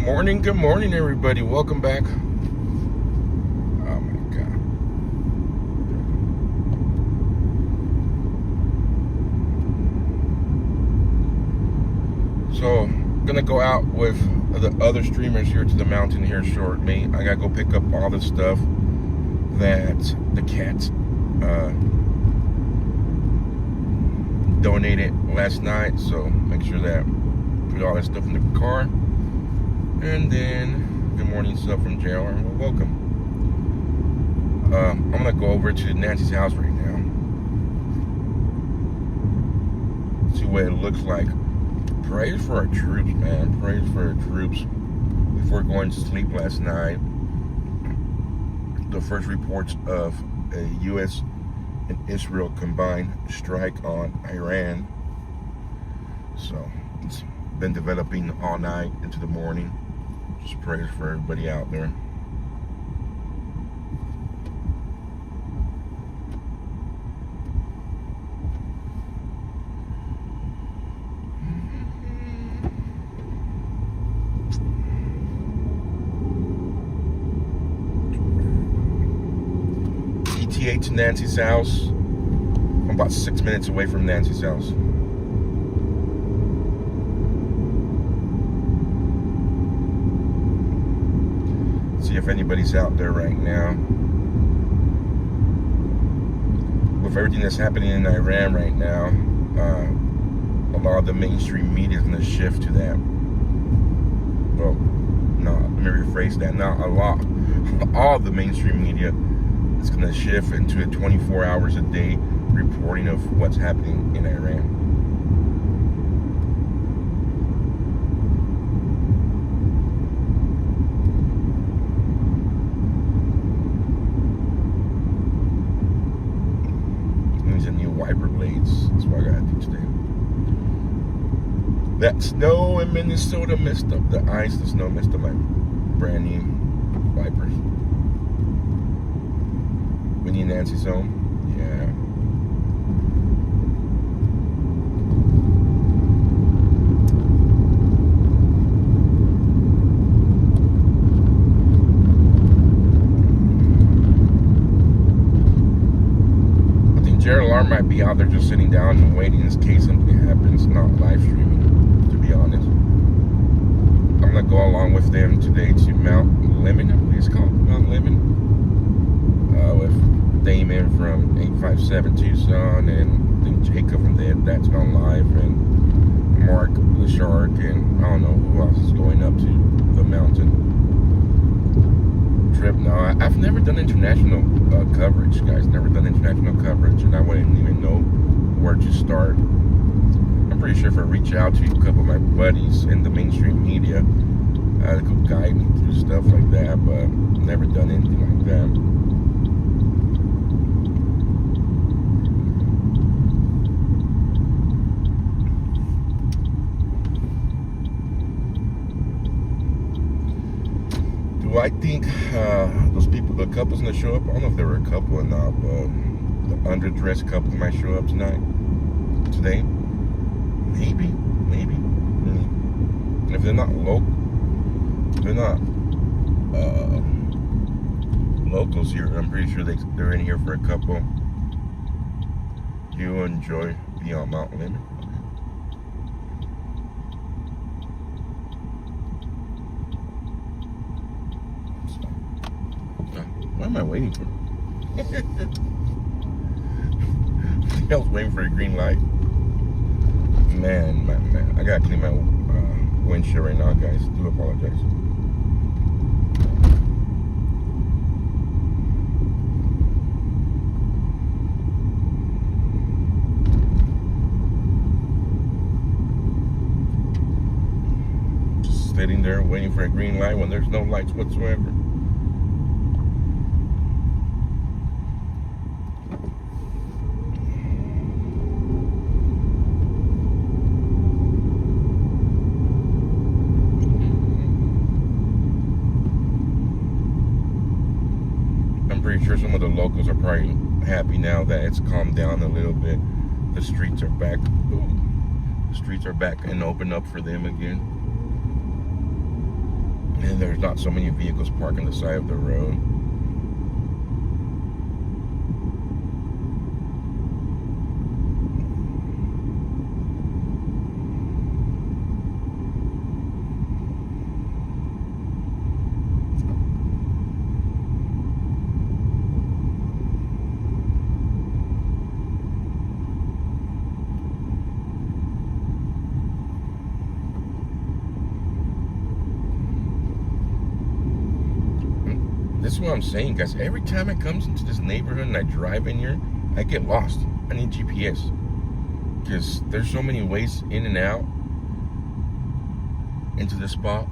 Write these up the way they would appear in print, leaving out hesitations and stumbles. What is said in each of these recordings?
Good morning, everybody. Welcome back. Oh my God. So, I'm gonna go out with the other streamers here to the mountain here shortly. I gotta go pick up all the stuff that the cats donated last night. So, make sure that put all that stuff in the car. And then, good morning stuff from JR. Well, welcome. I'm gonna go over to Nancy's house right now. See what it looks like. Praise for our troops, man. Praise for our troops. Before going to sleep last night, the first reports of a U.S. and Israel combined strike on Iran. So it's been developing all night into the morning. Just prayers for everybody out there. ETA to Nancy's house. I'm about 6 minutes away from Nancy's house. See if anybody's out there right now. With everything that's happening in Iran right now, a lot of the mainstream media is going to shift to that. Well, no, let me rephrase that. Not a lot. All of the mainstream media is going to shift into 24 hours a day reporting of what's happening in Iran. Wiper blades. That's what I gotta do today. That snow in Minnesota messed up the ice. The snow messed up my brand new wipers. We need Nancy's home. Yeah. Jared Alarm might be out there just sitting down and waiting in case something happens, not live streaming, to be honest. I'm going to go along with them today to Mount Lemmon, I believe it's called, Mount Lemmon, with Damon from 857 Tucson, and then Jacob from That's Gone Live, and Mark the Shark, and I don't know who else is going up to the mountain trip. No, I've never done international coverage, guys. Never done international coverage, and I wouldn't even know where to start. I'm pretty sure if I reach out to a couple of my buddies in the mainstream media, they could guide me through stuff like that, but I've never done anything like that. Do I think those people, the couple's gonna show up? I don't know if they were a couple or not, but the underdressed couple might show up today. Maybe. And if they're not locals here, I'm pretty sure they're in here for a couple. You enjoy being on Mount Lemmon. What am I waiting for? I was waiting for a green light. Man. I gotta clean my windshield right now, guys. Do apologize. Just sitting there waiting for a green light when there's no lights whatsoever. Pretty sure some of the locals are probably happy now that it's calmed down a little bit. The streets are back. Ooh, the streets are back and open up for them again. And there's not so many vehicles parked on the side of the road. This is what I'm saying, guys. Every time I come into this neighborhood and I drive in here, I get lost. I need GPS. Because there's so many ways in and out into this spot.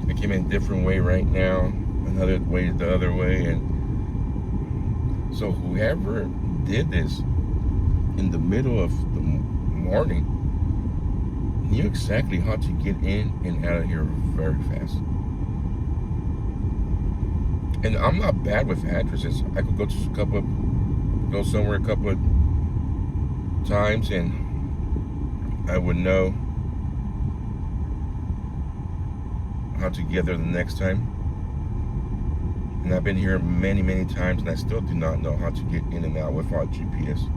I came in a different way right now. Another way the other way. And so whoever did this in the middle of the morning knew exactly how to get in and out of here very fast. And I'm not bad with addresses. I could go somewhere a couple of times and I would know how to get there the next time. And I've been here many, many times, and I still do not know how to get in and out without GPS.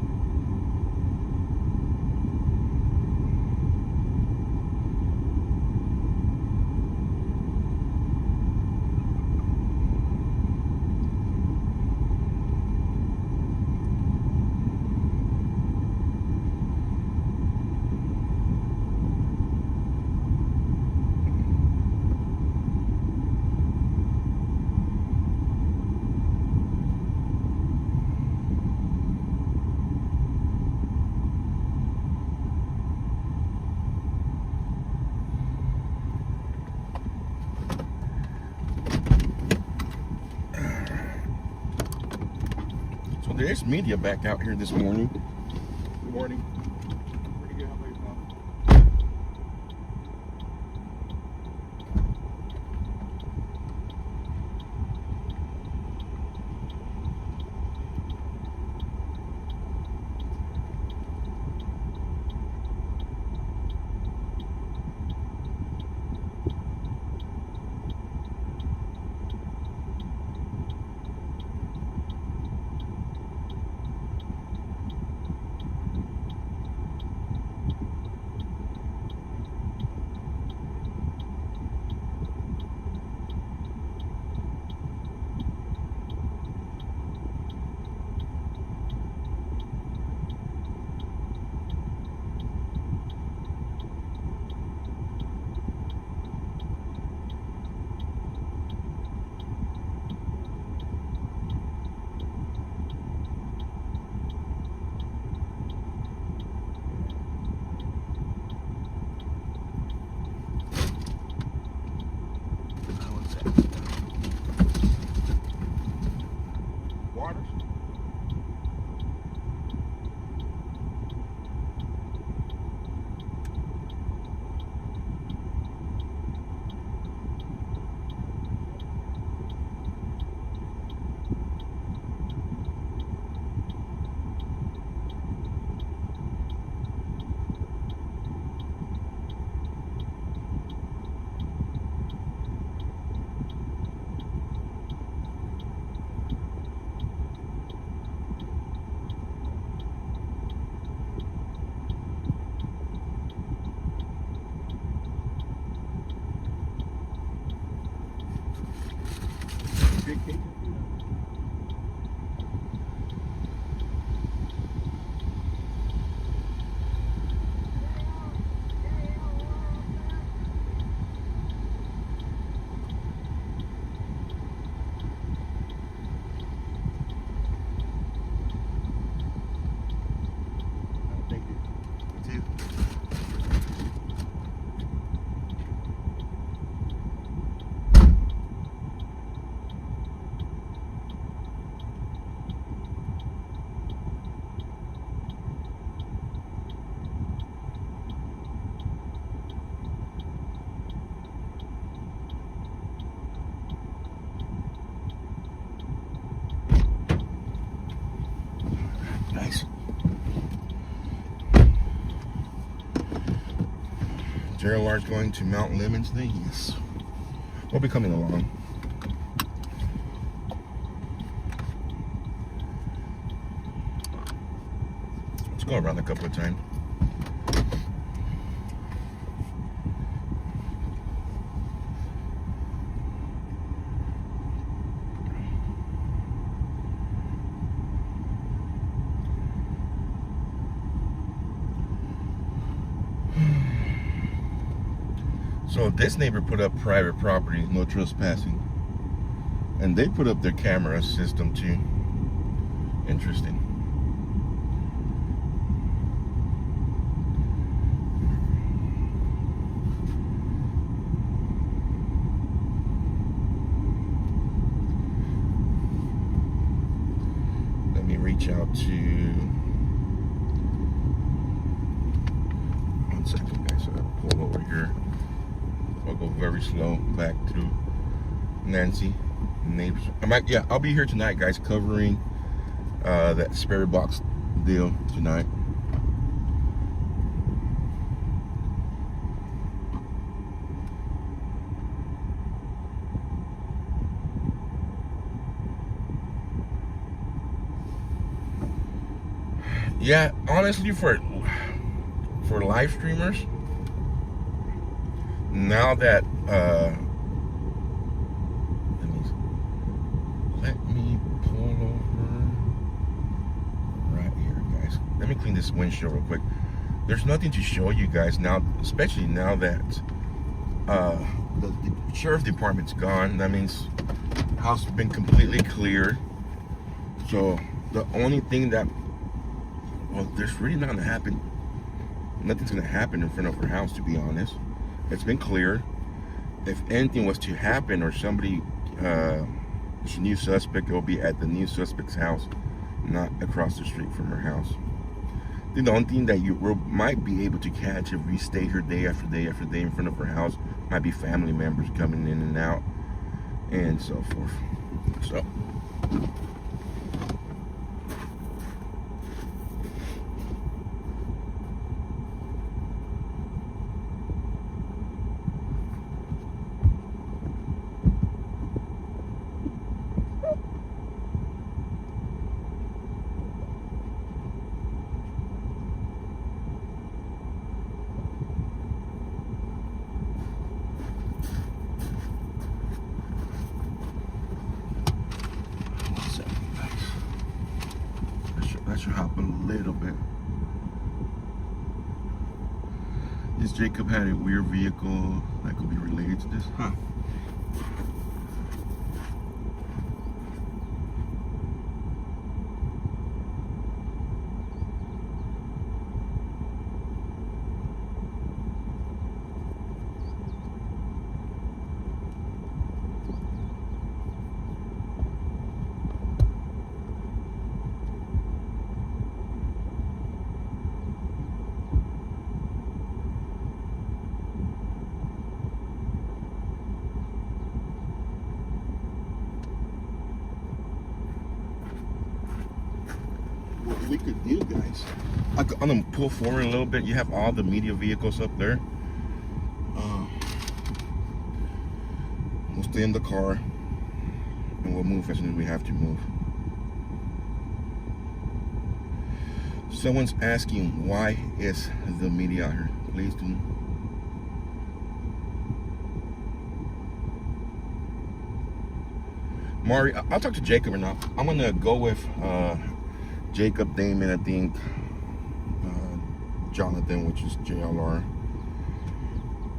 So there's media back out here this morning. Good morning. Pretty good. How about yourself? JLR is going to Mount Lemmon today. Yes, we'll be coming along. Let's go around a couple of times. So this neighbor put up private property, no trespassing. And they put up their camera system too. Interesting. Let me reach out to... One second, guys. I'll pull over here. I'll go very slow back through Nancy neighbors. I'll be here tonight, guys, covering that spirit box deal tonight. Yeah, honestly, for live streamers, now that let me pull over right here, guys. Let me clean this windshield real quick. There's nothing to show you guys now, especially now that the sheriff department's gone. That means the house has been completely cleared. So the only thing that, well, there's really not gonna happen. Nothing's gonna happen in front of her house, to be honest. It's been cleared. If anything was to happen, or somebody, new suspect, it will be at the new suspect's house, not across the street from her house. I think the only thing that you might be able to catch if we stay here day after day after day in front of her house might be family members coming in and out, and so forth. So. That should help a little bit. This Jacob had a weird vehicle that could be related to this, huh? What we could do, guys, I'm gonna pull forward a little bit. You have all the media vehicles up there. We'll stay in the car and we'll move as soon as we have to move. Someone's asking, why is the media out here? Please do. Mari, I'll talk to Jacob or not. I'm gonna go with Jacob, Damon, I think, Jonathan, which is JLR,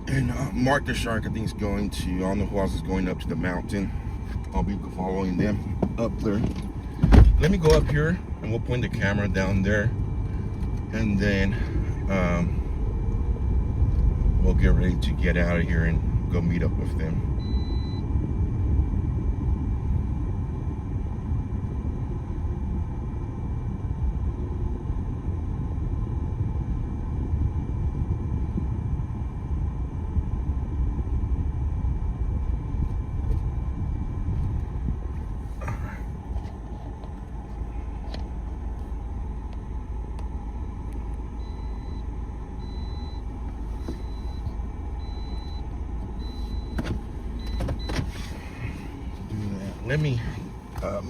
and Mark the Shark, I think, is going to, I don't know who else is going up to the mountain. I'll be following them up there. Let me go up here and we'll point the camera down there, and then we'll get ready to get out of here and go meet up with them. let me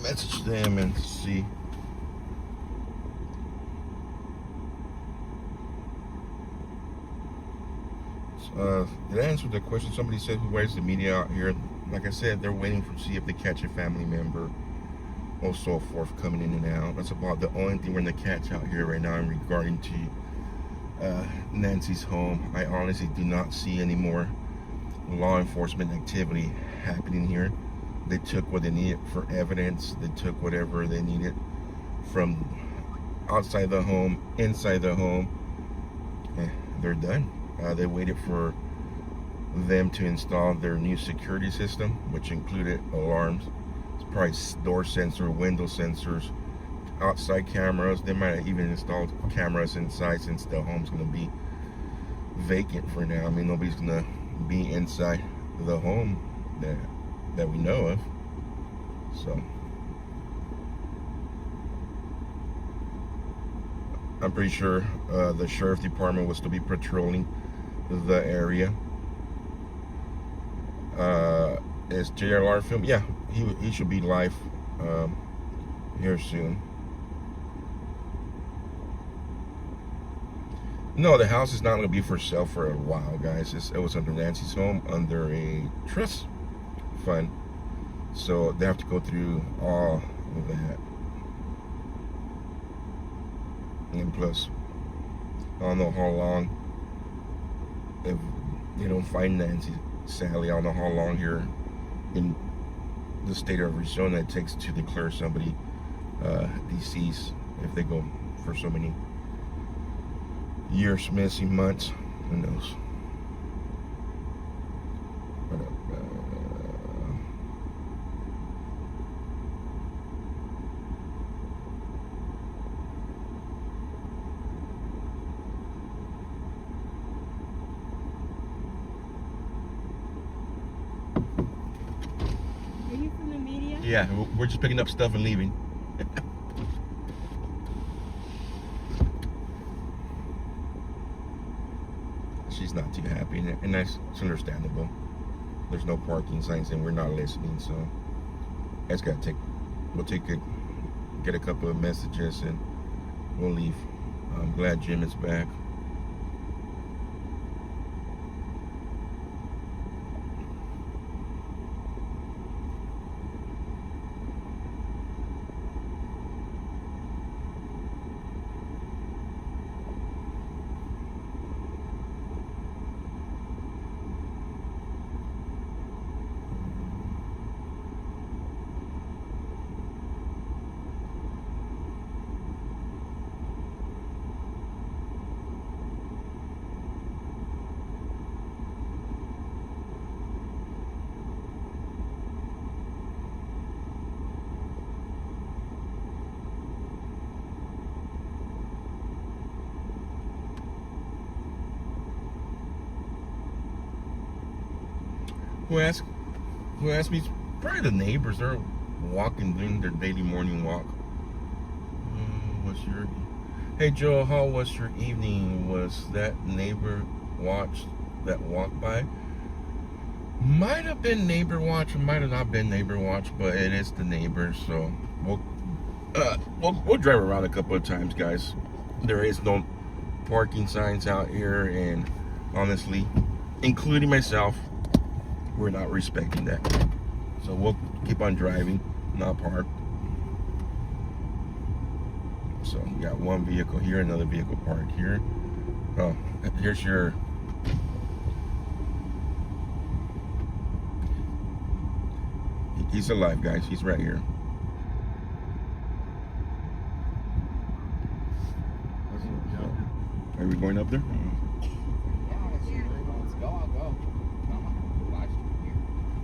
message them and see. It answered the question. Somebody said, where's the media out here? Like I said, they're waiting to see if they catch a family member or so forth coming in and out. That's about the only thing we're going to catch out here right now in regarding to Nancy's home. I honestly do not see any more law enforcement activity happening here. They took what they needed for evidence. They took whatever they needed from outside the home, inside the home. They're done. They waited for them to install their new security system, which included alarms. It's probably door sensor, window sensors, outside cameras. They might have even installed cameras inside, since the home's going to be vacant for now. I mean, nobody's going to be inside the home that we know of. So I'm pretty sure the sheriff department will still be patrolling the area. Is JLR film? Yeah, he should be live here soon. No, the house is not going to be for sale for a while, guys. It was under Nancy's home, under a trust fund, so they have to go through all of that. And plus, I don't know how long, if they don't find Nancy, sadly, I don't know how long here in the state of Arizona it takes to declare somebody deceased, if they go for so many years missing, months, who knows. But, Are you from the media? yeah, we're just picking up stuff and leaving. She's not too happy, and that's understandable. There's no parking signs, and we're not listening, so I just gotta get a couple of messages, and we'll leave. I'm glad Jim is back. Who asked me? Probably the neighbors. They're walking, doing their daily morning walk. Hey Joe, how was your evening? Was that neighbor watch that walked by? Might have been neighbor watch, or might have not been neighbor watch, but it is the neighbor. So we'll drive around a couple of times, guys. There is no parking signs out here, and honestly, including myself, we're not respecting that. So we'll keep on driving, not park. So you got one vehicle here, another vehicle parked here. Oh, here's your he's alive, guys. He's right here. Are we going up there?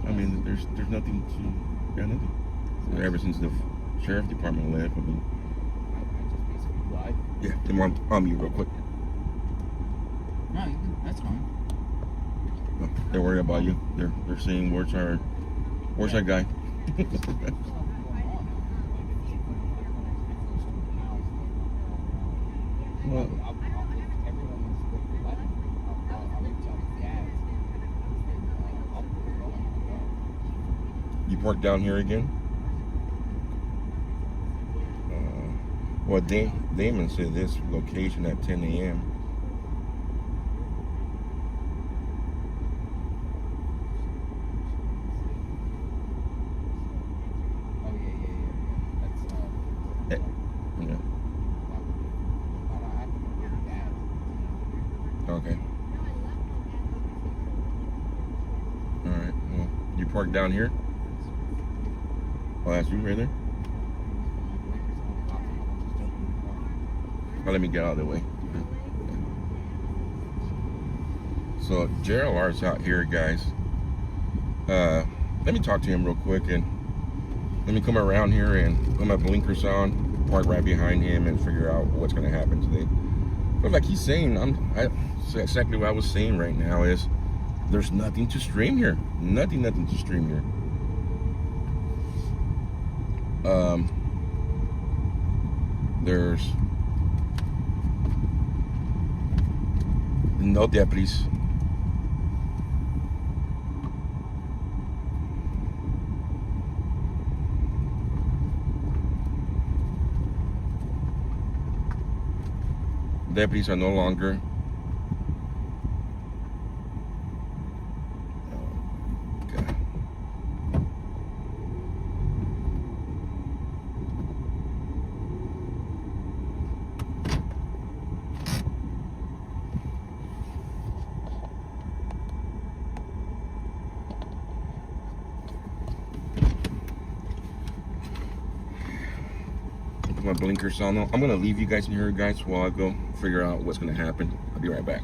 I mean, there's nothing to, nothing. Ever since the sheriff department left, I mean. Yeah, then I'll mute real quick. No, that's fine. No, they're worried about you. They're saying, where's our guy? Well, you parked down here again? Well, Damon said this location at 10 a.m. Oh yeah. That's Eh, Yeah. Okay. All right. Well, you parked down here. Oh, that's you right there. Oh, let me get out of the way. So JLR's out here, guys. Let me talk to him real quick, and let me come around here and put my blinkers on, park right behind him, and figure out what's going to happen today. But like he's saying, that's exactly what I was saying right now is there's nothing to stream here. Nothing to stream here. There's no deputies. Deputies are no longer. Oh, God. Put my blinkers on. I'm gonna leave you guys in here, guys, while I go figure out what's gonna happen. I'll be right back.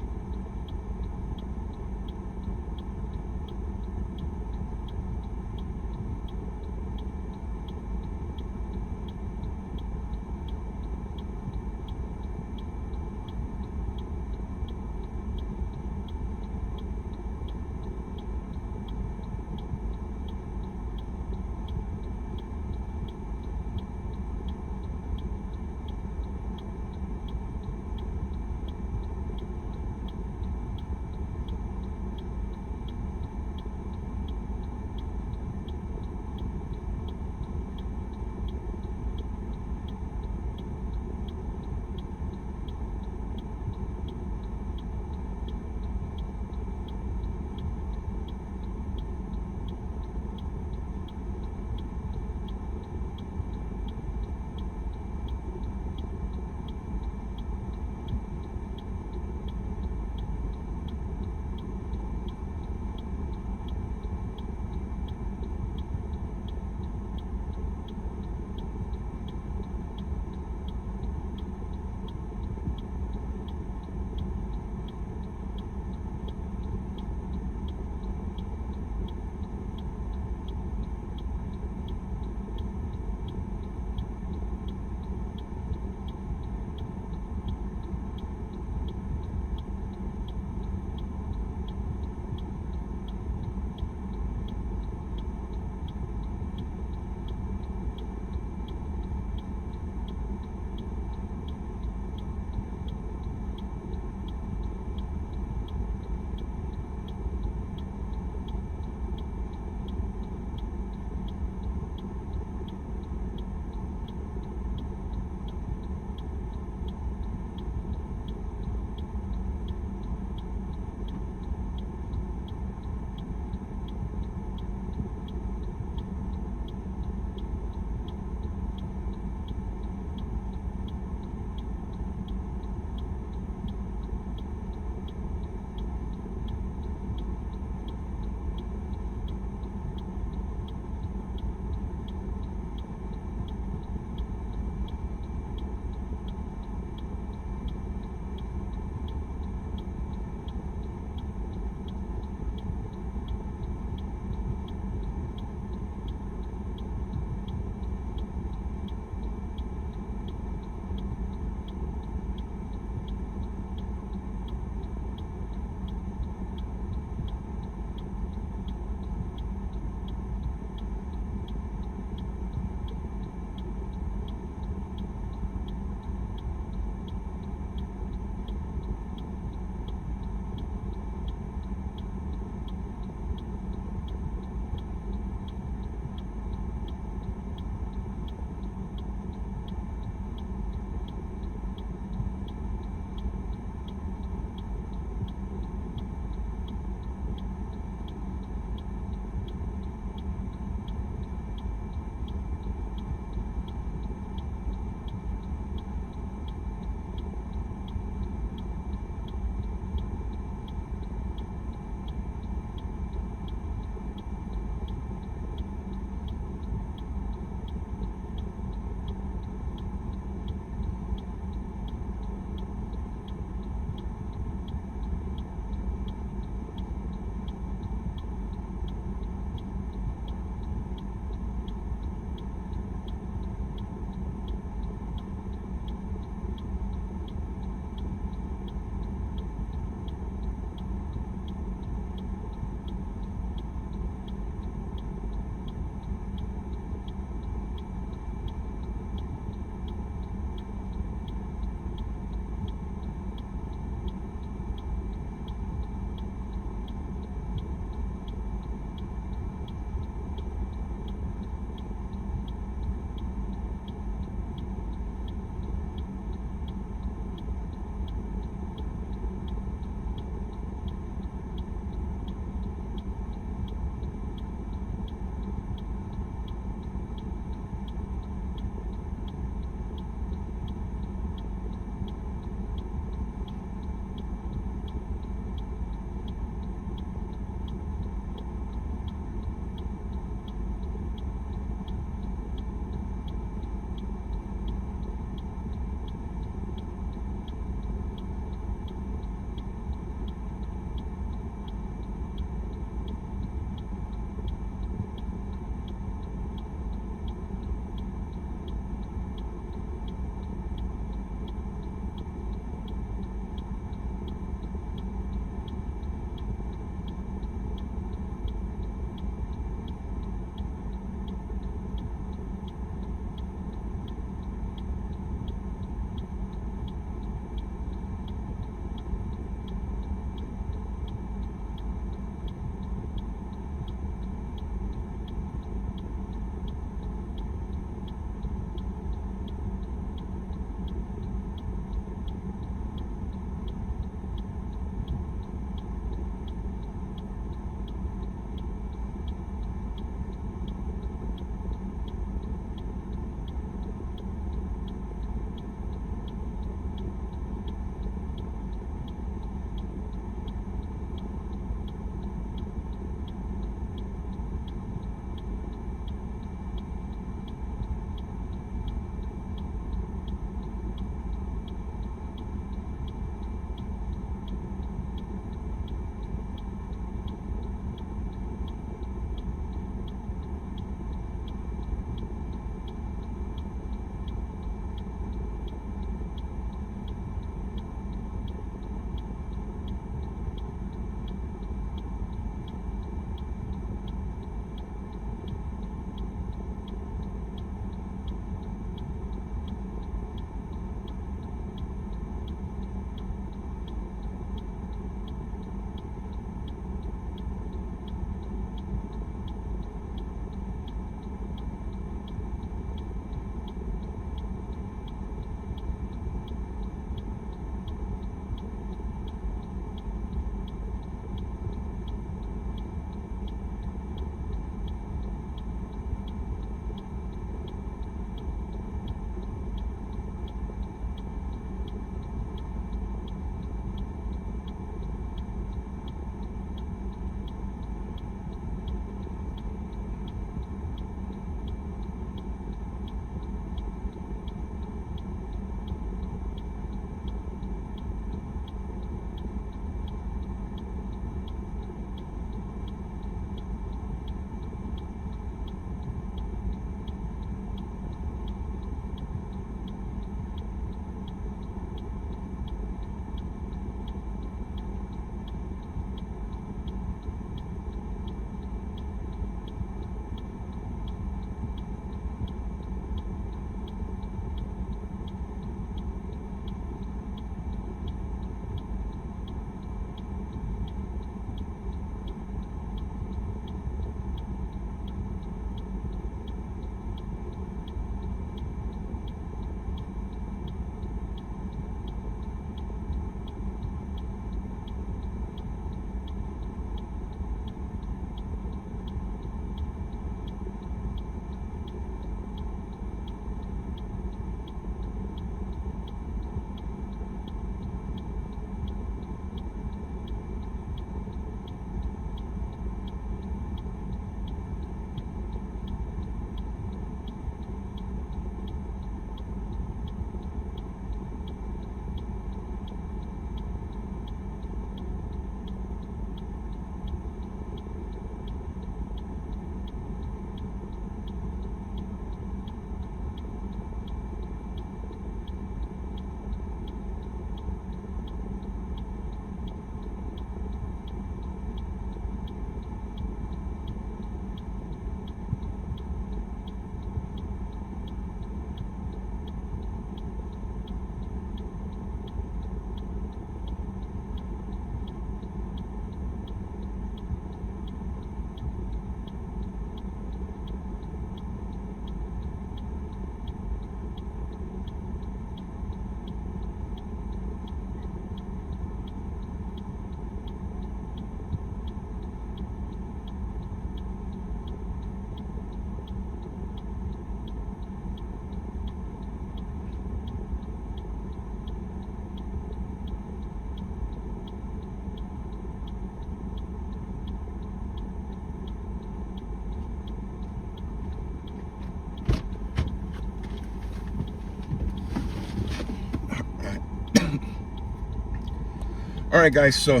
right, guys. So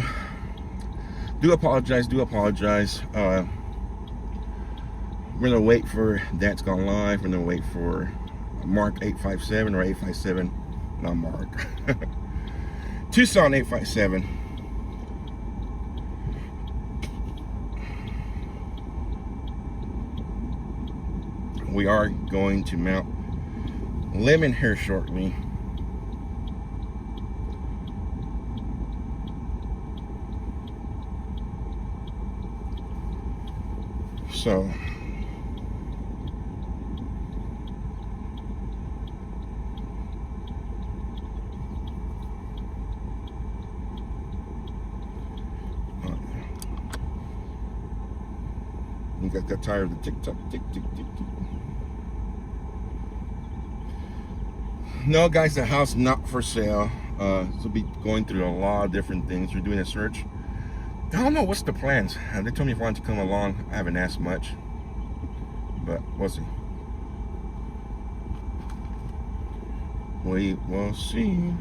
do apologize. We're gonna wait for That's Gone Live. We're gonna wait for Mark 857 or 857, not Mark. Tucson 857. We are going to mount Lemmon here shortly. So you guys got tired of the tick-tock, tick-tick. No, guys, the house not for sale. We'll be going through a lot of different things. We're doing a search. I don't know what's the plans. They told me if I wanted to come along. I haven't asked much, but we'll see. We will see.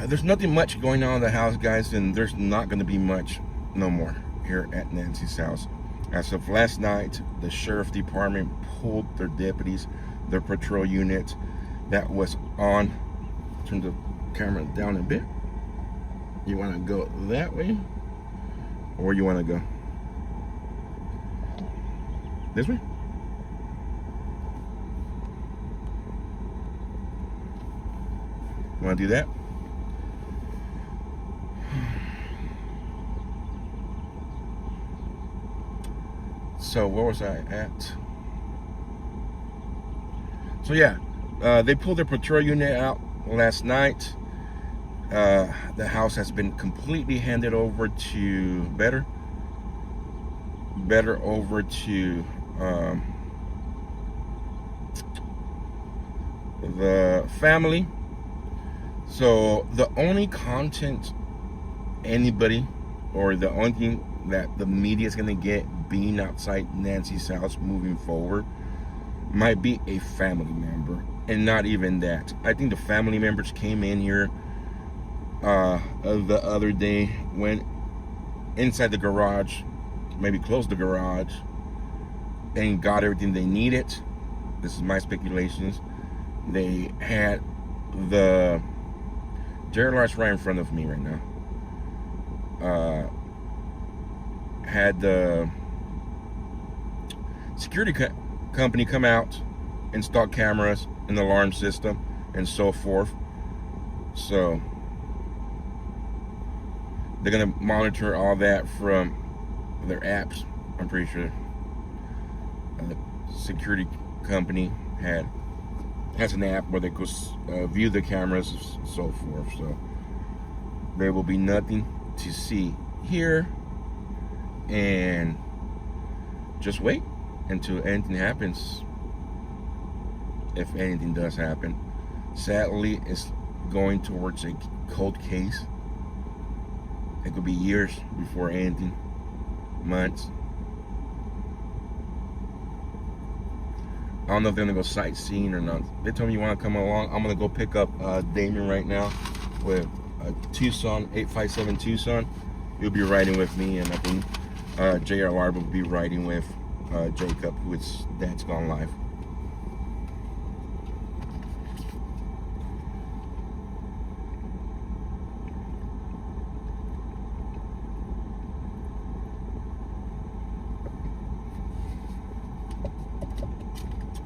There's nothing much going on in the house, guys, and there's not going to be much no more here at Nancy's house. As of last night, the sheriff department pulled their deputies, their patrol unit that was on. Turn the camera down a bit. You want to go that way, or you want to go this way? Want to do that? So where was I at? So yeah, they pulled their patrol unit out last night. The house has been completely handed over to better over to the family. So the only content anybody, or the only thing that the media is going to get being outside Nancy's house moving forward might be a family member, and not even that. I think the family members came in here the other day, went inside the garage, maybe closed the garage, and got everything they needed. This is my speculations. They had the JLR's right in front of me right now. Had the security company come out, install cameras, an alarm system, and so forth. So they're gonna monitor all that from their apps. I'm pretty sure the security company has an app where they go view the cameras and so forth. So there will be nothing to see here, and just wait until anything happens, if anything does happen. Sadly, it's going towards a cold case. It could be years before anything, months. I don't know if they're gonna go sightseeing or not. They told me you want to come along. I'm gonna go pick up Damien right now with Tucson 857 Tucson. He'll be riding with me, and I think JRR will be riding with Jacob, who is That's Gone Live.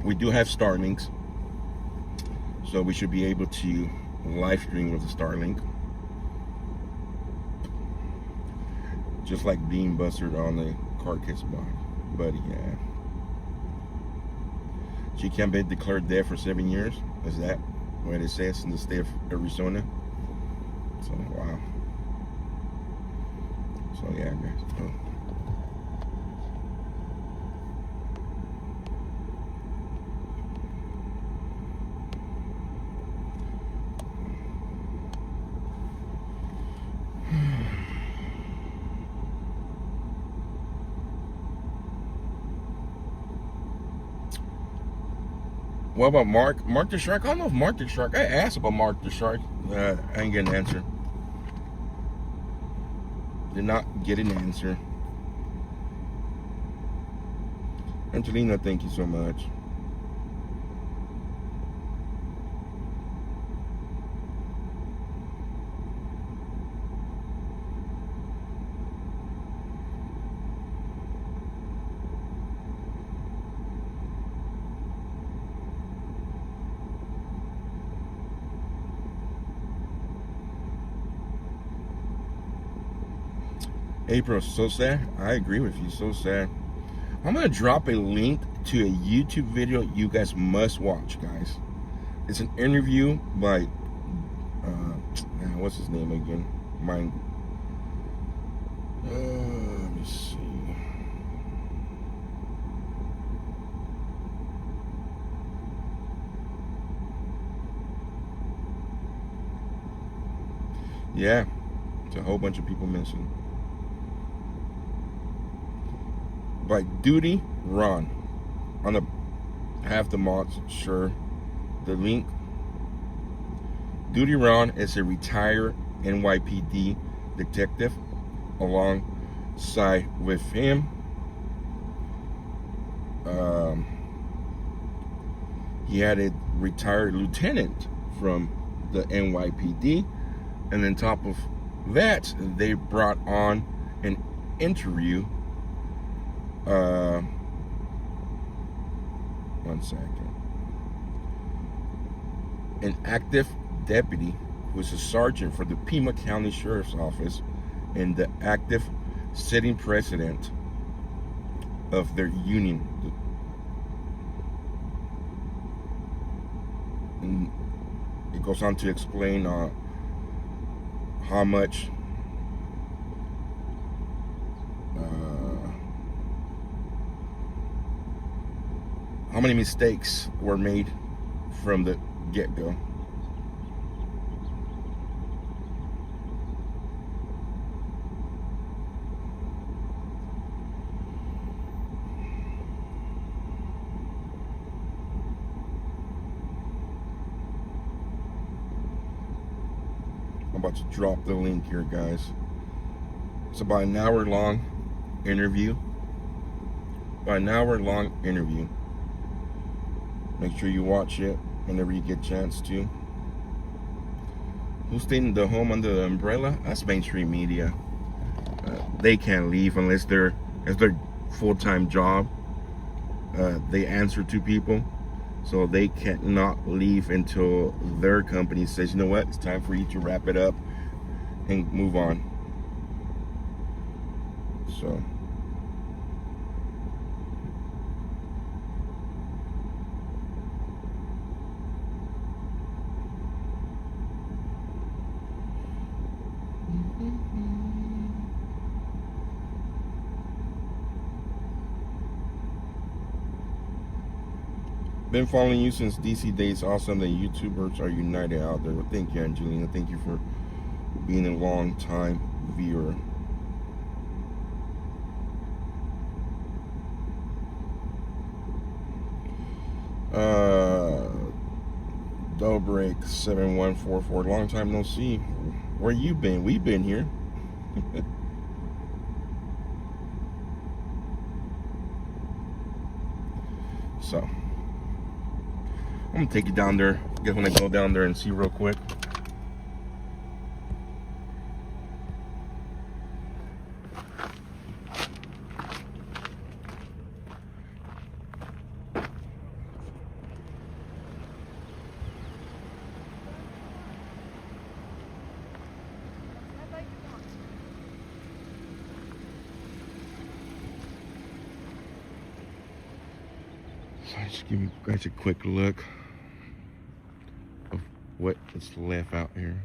We do have Starlinks, so we should be able to live stream with the Starlink, just like being busted on the car kits buddy. Yeah, she can't be declared dead for 7 years. Is that what it says in the state of Arizona? So wow. So yeah, guys. Oh. What about Mark the Shark? I don't know if Mark the Shark. I asked about Mark the Shark. I ain't getting an answer. did not get an answer. Angelina, thank you so much. April, so sad. I agree with you. So sad. I'm gonna drop a link to a YouTube video you guys must watch, guys. It's an interview by what's his name again? Let me see. Yeah, it's a whole bunch of people missing. By Duty Ron. On the half the mods, sure. The link. Duty Ron is a retired NYPD detective. Alongside with him, he had a retired lieutenant from the NYPD, and on top of that, they brought on an interview. One second. An active deputy who was a sergeant for the Pima County Sheriff's Office and the active sitting president of their union. And it goes on to explain how much how many mistakes were made from the get-go. I'm about to drop the link here, guys. It's about an hour long interview. About an hour long interview. Make sure you watch it whenever you get a chance to. Who's staying in the home under the umbrella? That's mainstream media. They can't leave unless it's their full-time job. They answer to people, so they cannot leave until their company says, you know what, it's time for you to wrap it up and move on. So been following you since DC days. Awesome that YouTubers are united out there. Well, thank you, Angelina. Thank you for being a long time viewer. Dobreak 7144. Long time no see. Where you been? We've been here. So I'm gonna take you down there. Guess when I go down there and see real quick. So I just give you guys a quick look of what is left out here.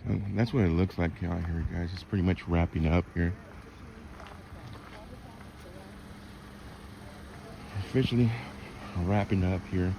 So that's what it looks like out here, guys. It's pretty much wrapping up here. Officially wrapping up here.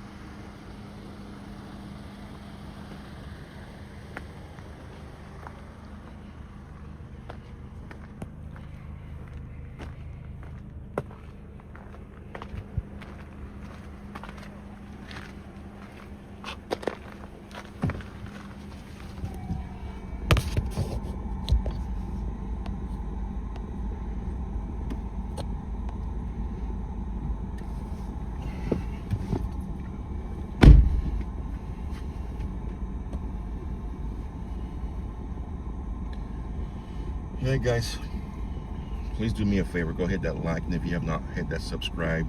Hey guys, please do me a favor. Go hit that like, and if you have not hit that subscribe,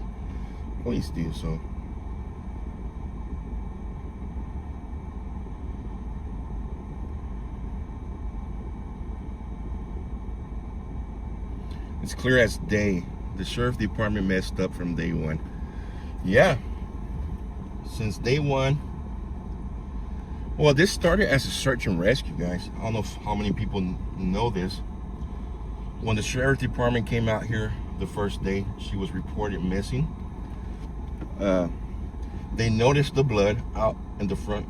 please do so. It's clear as day. The sheriff department messed up from day one. Yeah, since day one. Well, this started as a search and rescue, guys. I don't know how many people know this. When the sheriff department came out here the first day, she was reported missing. They noticed the blood out in the front,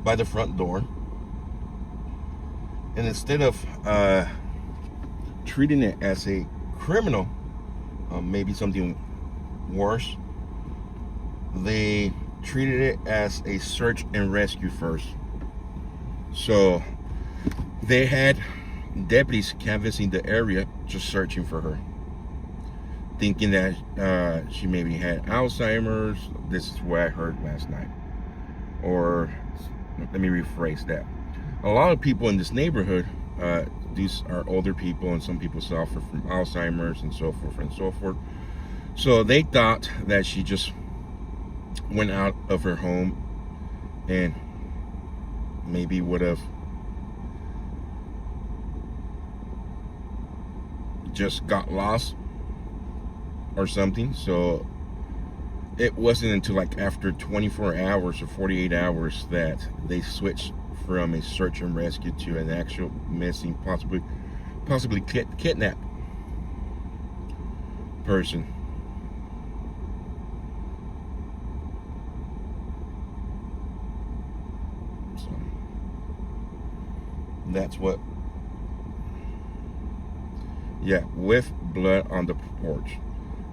by the front door. And instead of treating it as a criminal, maybe something worse, they treated it as a search and rescue first. So they had deputies canvassing the area, just searching for her, thinking that she maybe had Alzheimer's. This is what I heard last night. Or let me rephrase that. A lot of people in this neighborhood, these are older people, and some people suffer from Alzheimer's and so forth and so forth. So they thought that she just went out of her home and maybe would have just got lost or something. So it wasn't until like after 24 hours or 48 hours that they switched from a search and rescue to an actual missing, possibly kidnapped person. So that's what. Yeah, with blood on the porch.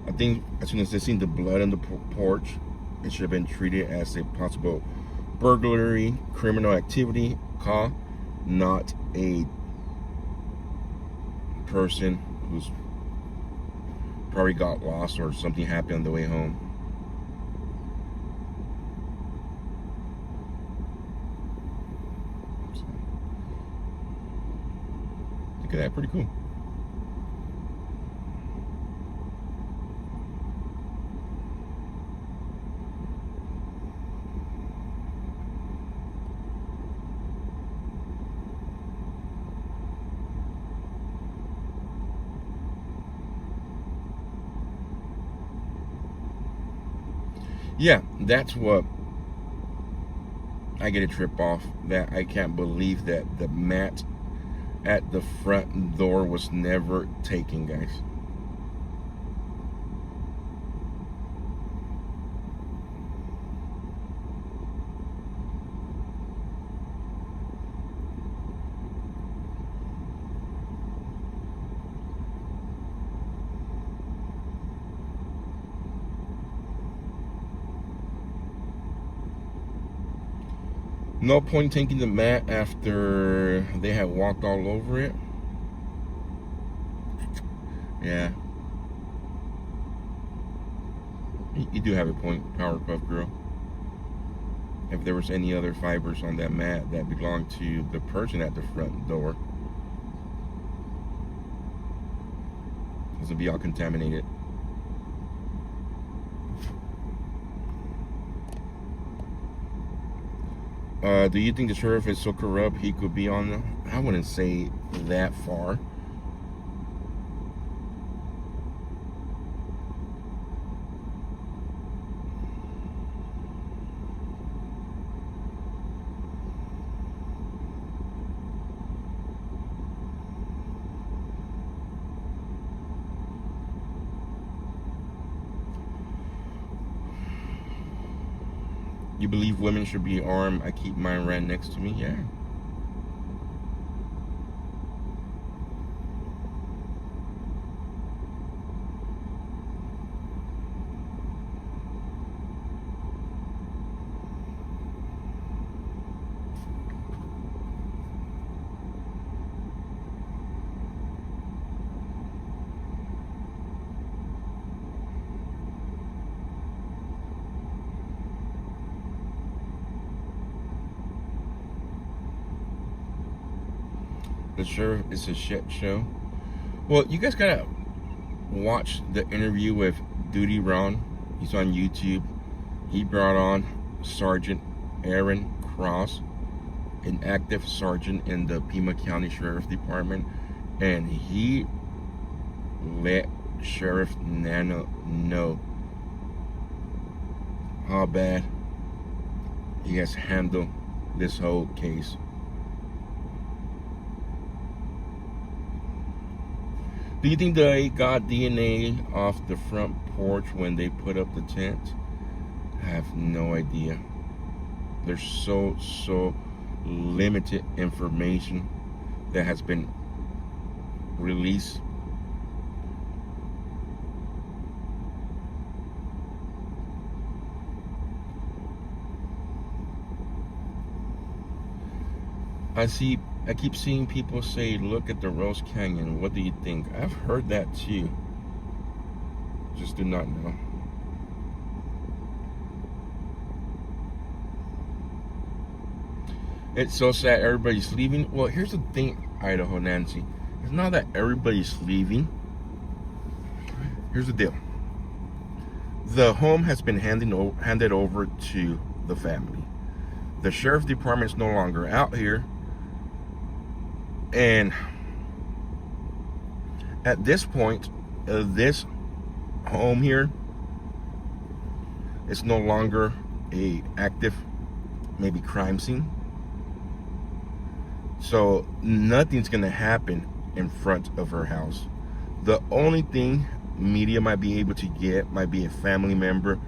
I think as soon as they seen the blood on the porch, it should have been treated as a possible burglary, criminal activity call, not a person who's probably got lost or something happened on the way home. So, look at that, pretty cool. Yeah, that's what I get a trip off. That I can't believe that the mat at the front door was never taken, guys. No point taking the mat after they had walked all over it. Yeah. You do have a point, Powerpuff Girl. If there was any other fibers on that mat that belonged to the person at the front door, this would be all contaminated. Do you think the sheriff is so corrupt he could be on? I wouldn't say that far. You believe women should be armed? I keep mine right next to me. Yeah. the sheriff is a shit show. Well, you guys gotta watch the interview with Duty Ron. He's on YouTube. He brought on Sergeant Aaron Cross, an active sergeant in the Pima County Sheriff Department, and he let Sheriff Nano know how bad he has handled this whole case. Do you think they got DNA off the front porch when they put up the tent? I have no idea. There's so limited information that has been released. I keep seeing people say, look at the Rose Canyon. What do you think? I've heard that too. Just do not know. It's so sad everybody's leaving. Well, here's the thing, Idaho Nancy. It's not that everybody's leaving. Here's the deal. The home has been handed over to the family. The sheriff department is no longer out here. And at this point, this home here is no longer a active, maybe crime scene. So nothing's gonna happen in front of her house. The only thing media might be able to get might be a family member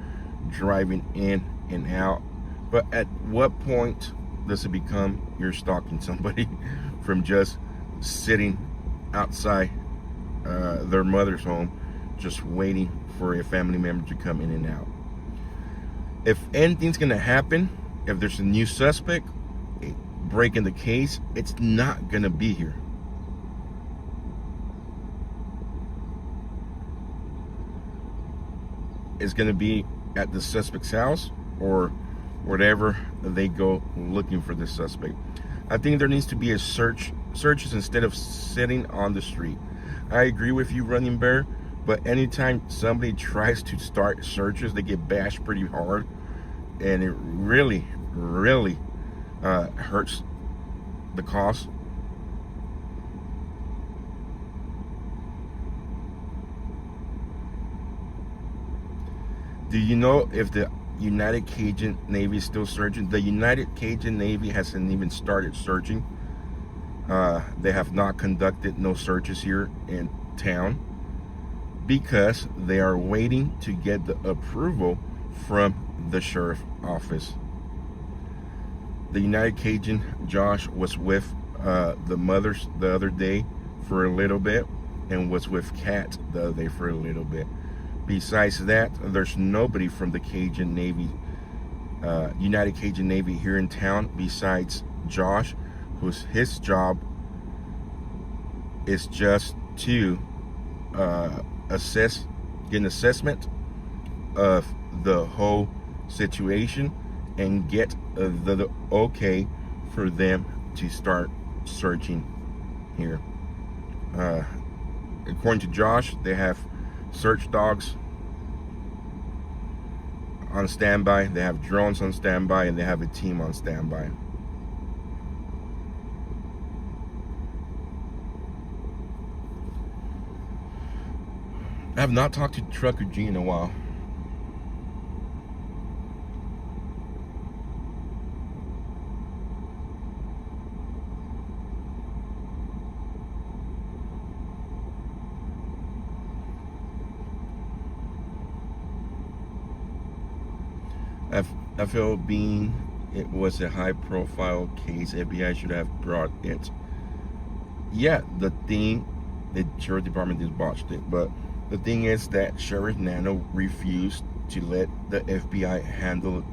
driving in and out. But at what point does it become you're stalking somebody from just sitting outside their mother's home, just waiting for a family member to come in and out? If anything's gonna happen, if there's a new suspect breaking the case, it's not gonna be here. It's gonna be at the suspect's house or whatever they go looking for the suspect. I think there needs to be a searches instead of sitting on the street. I agree with you, Running Bear, but anytime somebody tries to start searches, they get bashed pretty hard, and it really hurts the cause. Do you know if the United Cajun Navy is still searching? The United Cajun Navy hasn't even started searching. They have not conducted no searches here in town because they are waiting to get the approval from the sheriff office. The United Cajun, Josh, was with the mothers the other day for a little bit and was with Kat the other day for a little bit. Besides that, there's nobody from the Cajun Navy, United Cajun Navy here in town besides Josh, whose his job is just to get an assessment of the whole situation and get the okay for them to start searching here. According to Josh, they have search dogs on standby, they have drones on standby, and they have a team on standby. I have not talked to Trucker G in a while. I feel being it was a high profile case, FBI should have brought it. Yeah, the thing, the sheriff department just botched it, but the thing is that Sheriff Nano refused to let the FBI handle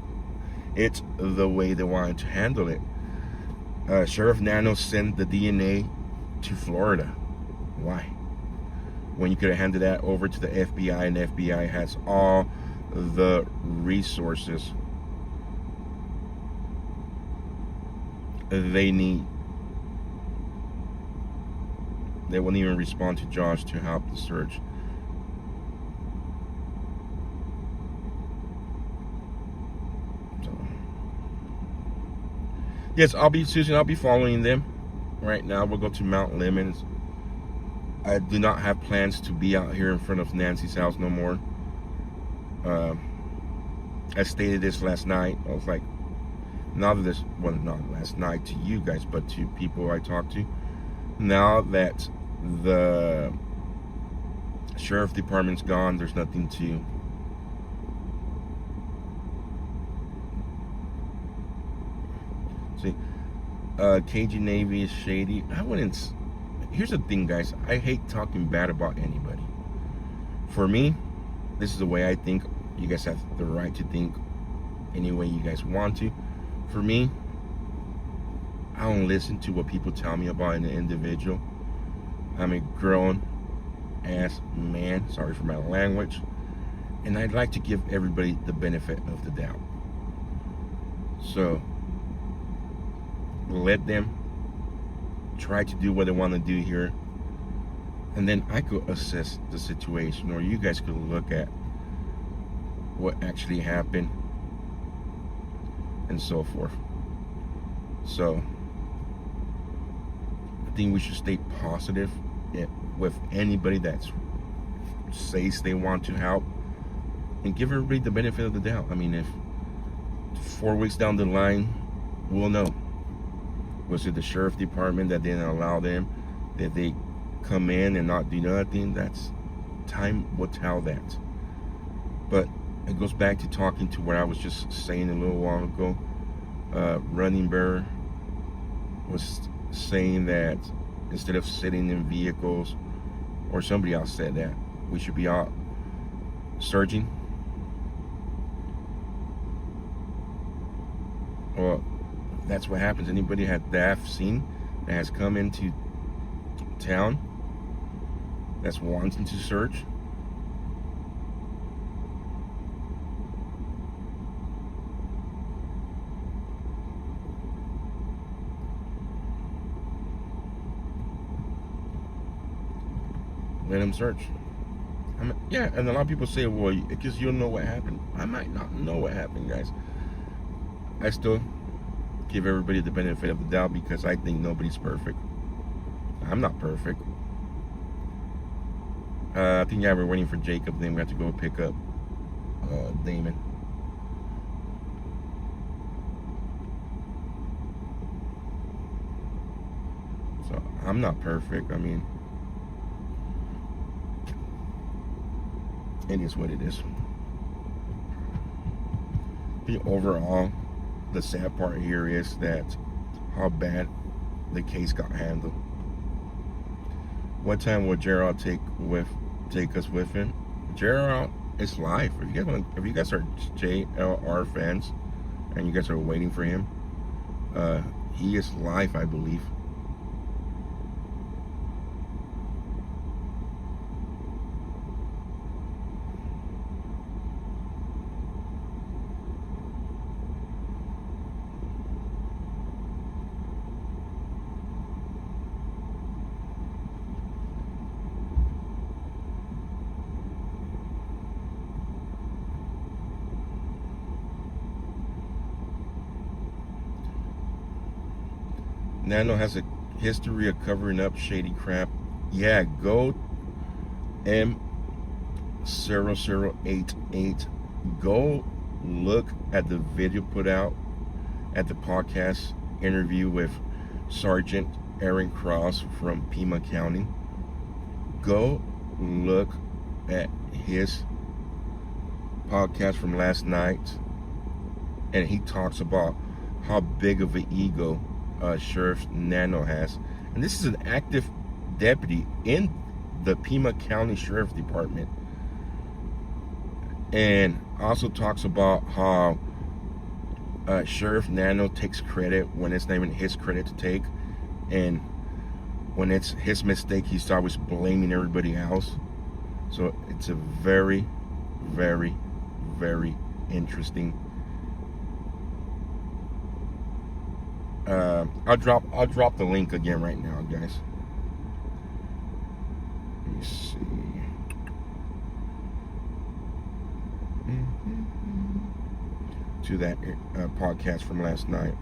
it the way they wanted to handle it. Sheriff Nano sent the DNA to Florida. Why? When you could have handed that over to the FBI, and the FBI has all the resources they need. They wouldn't even respond to Josh to help the search. So, yes, Susan, I'll be following them. Right now, we'll go to Mount Lemmon. I do not have plans to be out here in front of Nancy's house no more. I stated this last night. I was like, now that this, well, not last night to you guys, but to people I talked to, now that the sheriff department's gone, there's nothing to see. KG Navy is shady. I wouldn't. Here's the thing, guys. I hate talking bad about anybody. For me, this is the way I think. You guys have the right to think any way you guys want to. For me, I don't listen to what people tell me about an individual. I'm a grown ass man, sorry for my language, and I'd like to give everybody the benefit of the doubt. So let them try to do what they want to do here, and then I could assess the situation, or you guys could look at what actually happened and so forth. So I think we should stay positive with anybody that says they want to help, and give everybody the benefit of the doubt. I mean, if 4 weeks down the line, we'll know. Was it the sheriff department that didn't allow them? Did they come in and not do nothing? That's time will tell that. But it goes back to talking to what I was just saying a little while ago. Running Bear was saying that instead of sitting in vehicles, or somebody else said that we should be out searching. Well, that's what happens. Anybody that I've seen that has come into town that's wanting to search, let them search. Yeah, and a lot of people say, well, because you don't know what happened. I might not know what happened, guys. I still give everybody the benefit of the doubt because I think nobody's perfect. I'm not perfect. I think, yeah, we're waiting for Jacob. Then we have to go pick up Damon. So I'm not perfect. I mean, it is what it is. The overall, the sad part here is that how bad the case got handled. What time will Gerald take us with him? Gerald is live. If you guys are JLR fans and you guys are waiting for him, he is live, I believe. Nano has a history of covering up shady crap. Yeah, go M0088. Go look at the video put out at the podcast interview with Sergeant Aaron Cross from Pima County. Go look at his podcast from last night, and he talks about how big of an ego Sheriff Nano has, and this is an active deputy in the Pima County Sheriff Department, and also talks about how Sheriff Nano takes credit when it's not even his credit to take, and when it's his mistake, he's always blaming everybody else. So it's a very, very, very interesting. I'll drop the link again right now, guys. Let me see. To that podcast from last night.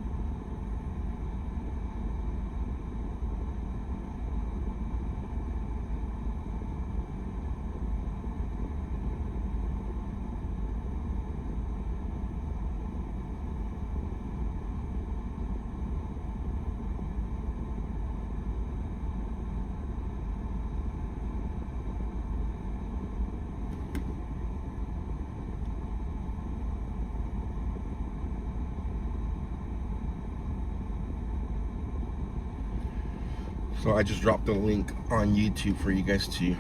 So I just dropped the link on YouTube for you guys to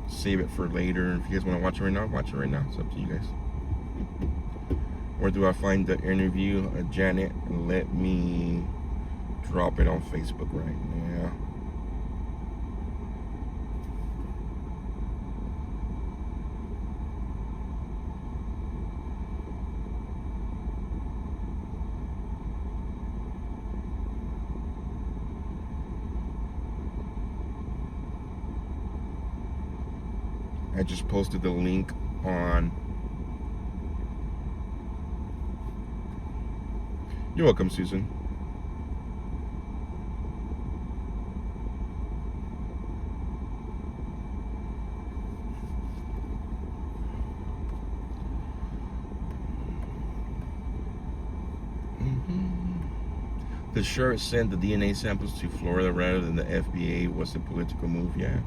save it for later. If you guys want to watch it right now, watch it right now. It's up to you guys. Where do I find the interview? Janet, let me drop it on Facebook right now. I just posted the link on. You're welcome, Susan. The sheriff sent the DNA samples to Florida rather than the FBI was a political move, yeah.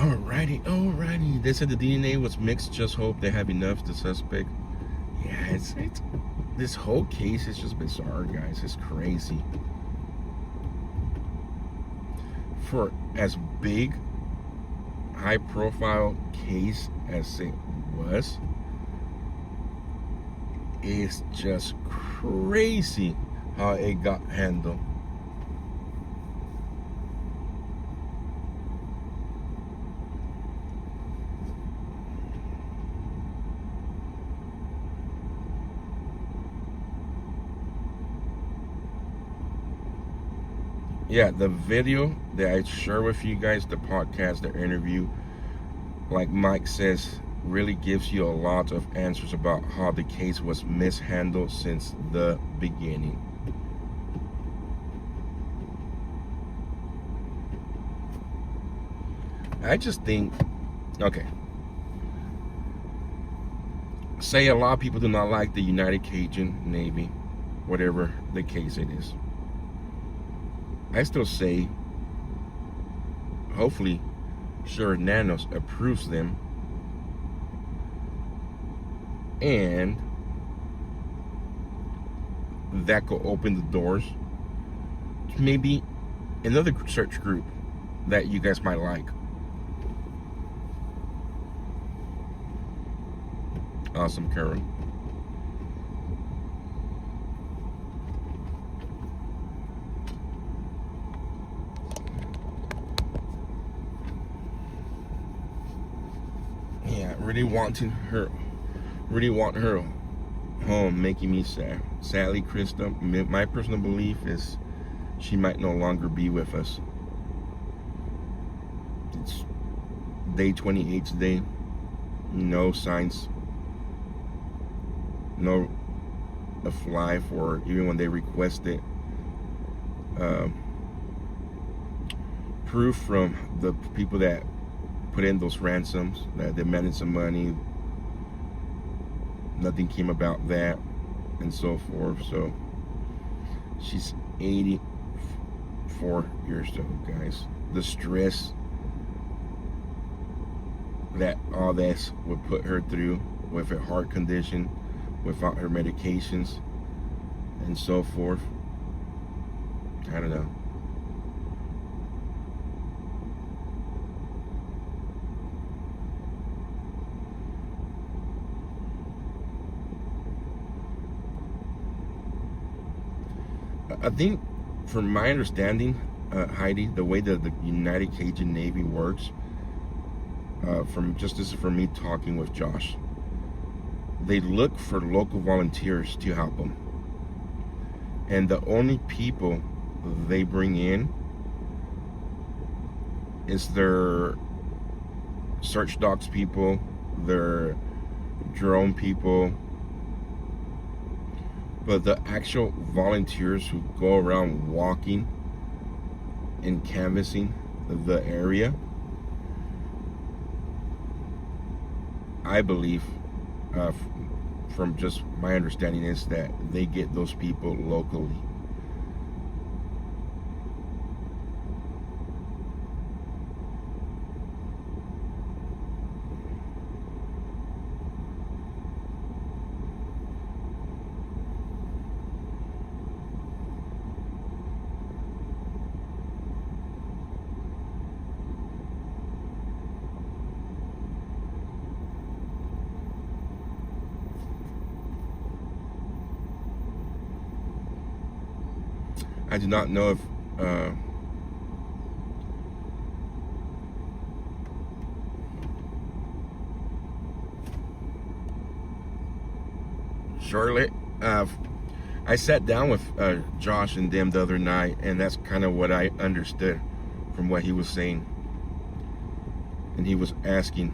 Alrighty. They said the DNA was mixed. Just hope they have enough. The suspect. Yeah, it's this whole case is just bizarre, guys. It's crazy. For as big, high-profile case as it was, it's just crazy how it got handled. Yeah, the video that I share with you guys, the podcast, the interview, like Mike says, really gives you a lot of answers about how the case was mishandled since the beginning. I just think, okay, say a lot of people do not like the United Cajun Navy, whatever the case it is. I still say, hopefully, Sure Nanos approves them, and that could open the doors to maybe another search group that you guys might like. Awesome, Carol. Yeah, really want her home, making me sad. Sadly, Krista, my personal belief is she might no longer be with us. It's day 28 today. No signs. No a fly for even when they requested proof from the people that put in those ransoms, that demanded some money. Nothing came about that, and so forth. So she's 84 4 years ago, guys. The stress that all this would put her through with her heart condition, without her medications, and so forth. I don't know. I think, from my understanding, Heidi, the way that the United Cajun Navy works, this is from me talking with Josh, they look for local volunteers to help them, and the only people they bring in is their search dogs people, their drone people. But the actual volunteers who go around walking and canvassing the area, I believe, from just my understanding, is that they get those people locally. I do not know if Charlotte, I sat down with Josh and them the other night, and that's kind of what I understood from what he was saying. And he was asking,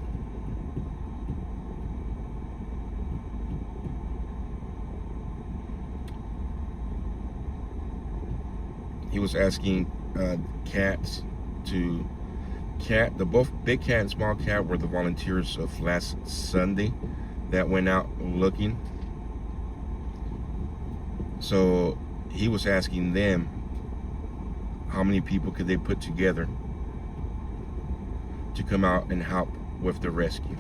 cats to the both big cat and small cat were the volunteers of last Sunday that went out looking. So he was asking them how many people could they put together to come out and help with the rescue.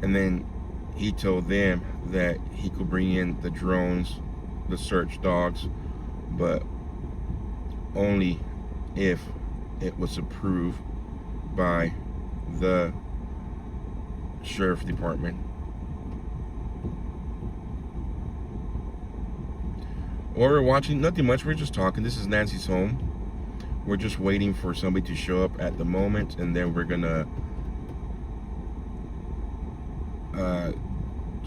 And then he told them that he could bring in the drones, the search dogs, but only if it was approved by the sheriff department. While we're watching, nothing much, we're just talking. This is Nancy's home. We're just waiting for somebody to show up at the moment, and then we're gonna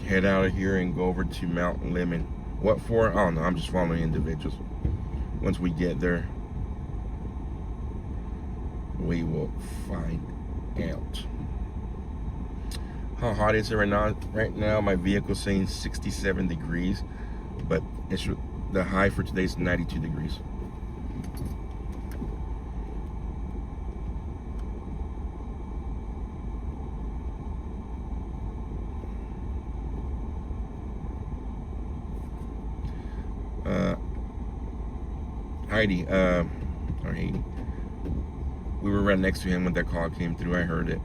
head out of here and go over to Mount Lemmon. What for? I don't know. I'm just following individuals. Once we get there, we will find out. How hot is it right now? Right now, my vehicle's saying 67 degrees, but the high for today is 92 degrees. Heidi, we were right next to him when that call came through. I heard it.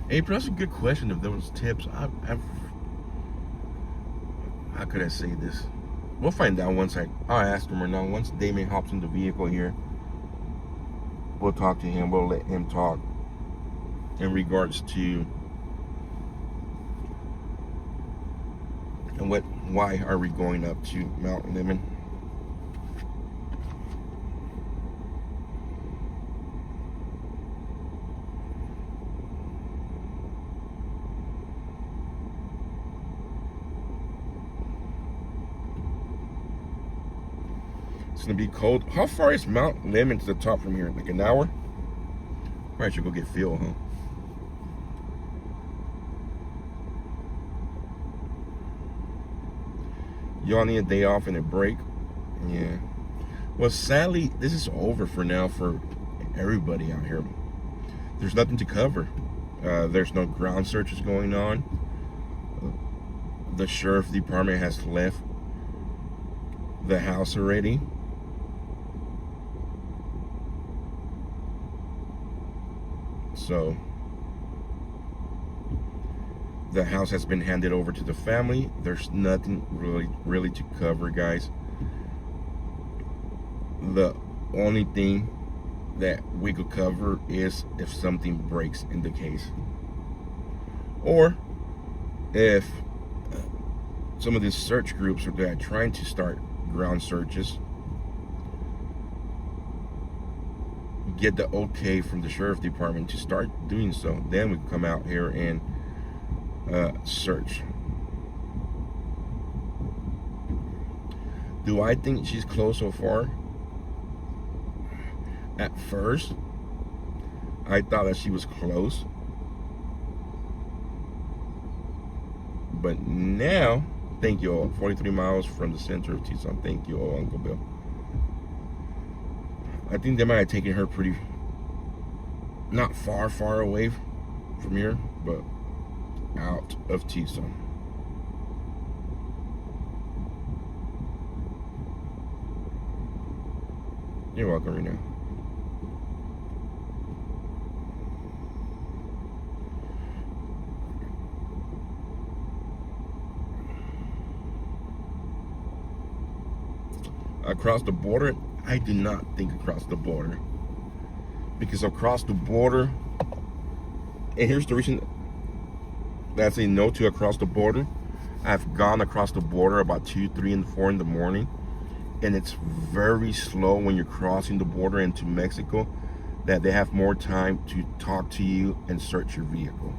Hey, but that's a good question. If there was tips, how could I say this? We'll find out once I'll ask him right now. Once Damien hops in the vehicle here, we'll talk to him. We'll let him talk in regards to and why are we going up to Mount Lemmon? It's gonna be cold. How far is Mount Lemmon to the top from here? Like an hour? Probably should go get fuel, huh? Y'all need a day off and a break. Yeah. Well, sadly, this is over for now for everybody out here. There's nothing to cover. There's no ground searches going on. The sheriff department has left the house already. So the house has been handed over to the family. There's nothing really to cover, guys. The only thing that we could cover is if something breaks in the case, or if some of these search groups are trying to start ground searches get the okay from the sheriff department to start doing so. Then we come out here and search. Do I think she's close so far? At first, I thought that she was close. But now, thank you all. 43 miles from the center of Tucson. Thank you all, Uncle Bill. I think they might have taken her pretty, not far away from here, but out of Tucson. You're welcome, Rena. Across the border, I do not think across the border, because across the border, and here's the reason that I say no to across the border. I've gone across the border about 2, 3, and 4 in the morning, and it's very slow when you're crossing the border into Mexico, that they have more time to talk to you and search your vehicle.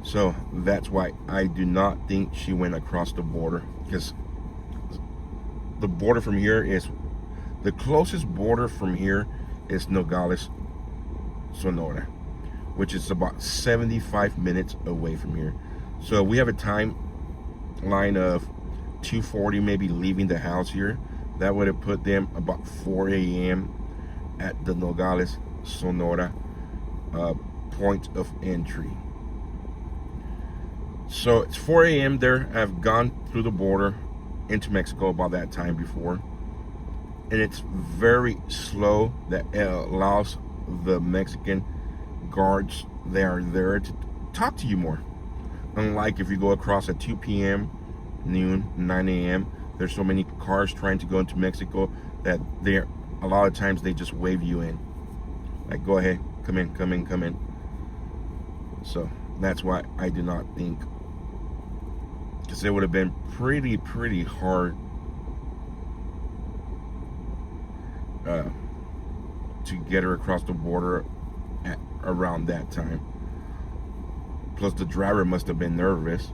So that's why I do not think she went across the border, because the border from here is, the closest border from here is Nogales, Sonora, which is about 75 minutes away from here. So we have a timeline of 2:40 maybe leaving the house here. That would have put them about 4 a.m. at the Nogales, Sonora point of entry. So it's 4 a.m. there. I've gone through the border into Mexico about that time before, and it's very slow. That allows the Mexican guards that are there to talk to you more. Unlike if you go across at 2 p.m., noon, 9 a.m., there's so many cars trying to go into Mexico that they're, a lot of times they just wave you in, like, go ahead, come in, come in, come in. So that's why I do not think, because it would have been pretty hard to get her across the border at around that time. Plus the driver must have been nervous.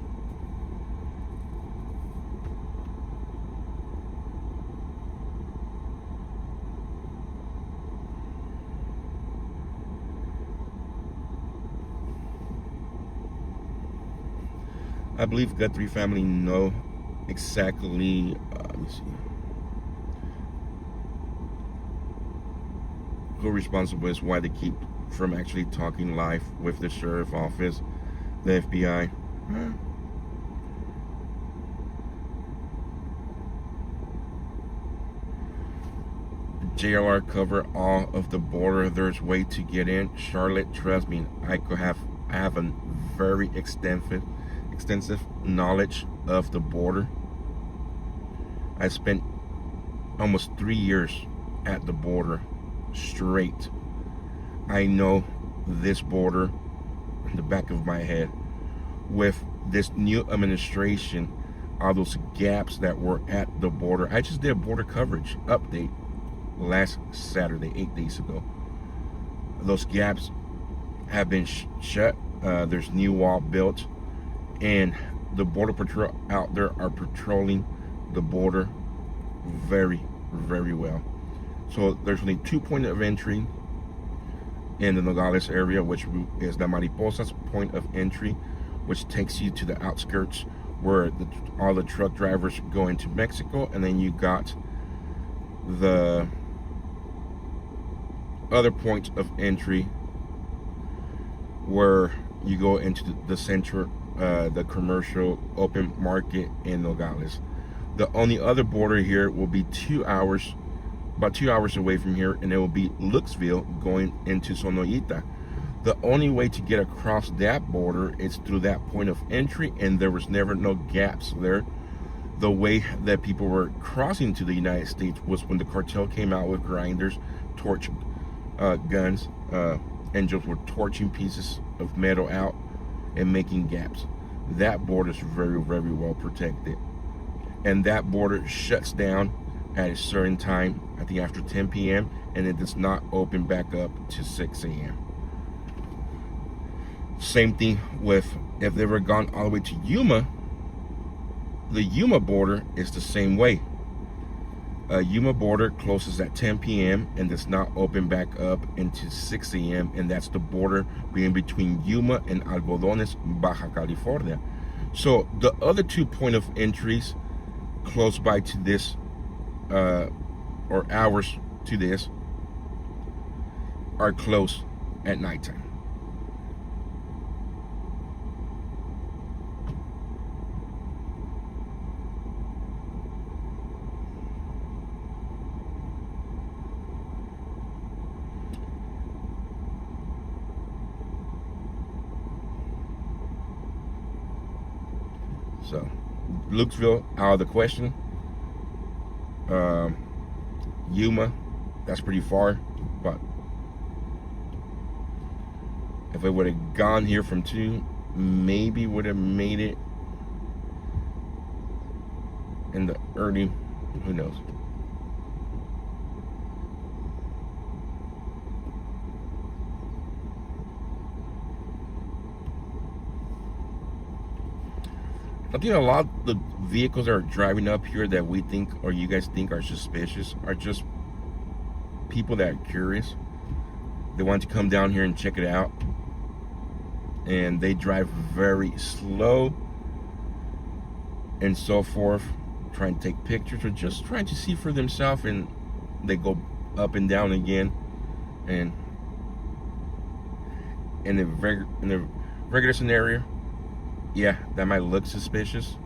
I believe Guthrie family know exactly, let me see, who responsible is, why they keep from actually talking live with the sheriff office, the FBI. JLR cover all of the border. There's way to get in. Charlotte, trust me, I have a very extensive knowledge of the border. I spent almost 3 years at the border straight. I know this border in the back of my head. With this new administration, all those gaps that were at the border, I just did a border coverage update last Saturday, 8 days ago. Those gaps have been shut. There's new wall built, and the border patrol out there are patrolling the border very well. So there's only 2 points of entry in the Nogales area, which is the Mariposas point of entry, which takes you to the outskirts where all the truck drivers go into Mexico, and then you got the other points of entry where you go into the center, the commercial open market in Nogales. The only other border here will be 2 hours, about 2 hours away from here, and it will be Luxville going into Sonoita. The only way to get across that border is through that point of entry, and there was never no gaps there. The way that people were crossing to the United States was when the cartel came out with grinders, torch guns, and just were torching pieces of metal out and making gaps. That border is very, very well protected, and that border shuts down at a certain time, I think after 10 p.m., and it does not open back up to 6 a.m. Same thing with, if they were gone all the way to Yuma, the Yuma border is the same way. Yuma border closes at 10 p.m. and does not open back up into 6 a.m. and that's the border being between Yuma and Algodones, Baja California. So the other 2 point of entries close by to this, or hours to this, are closed at nighttime. So, Luxville out of the question. Yuma, that's pretty far, but if it would have gone here from 2, maybe would have made it in the early, who knows. I think a lot of the vehicles that are driving up here that we think, or you guys think, are suspicious are just people that are curious. They want to come down here and check it out, and they drive very slow and so forth, trying to take pictures or just trying to see for themselves, and they go up and down again. And in the regular scenario, yeah, that might look suspicious.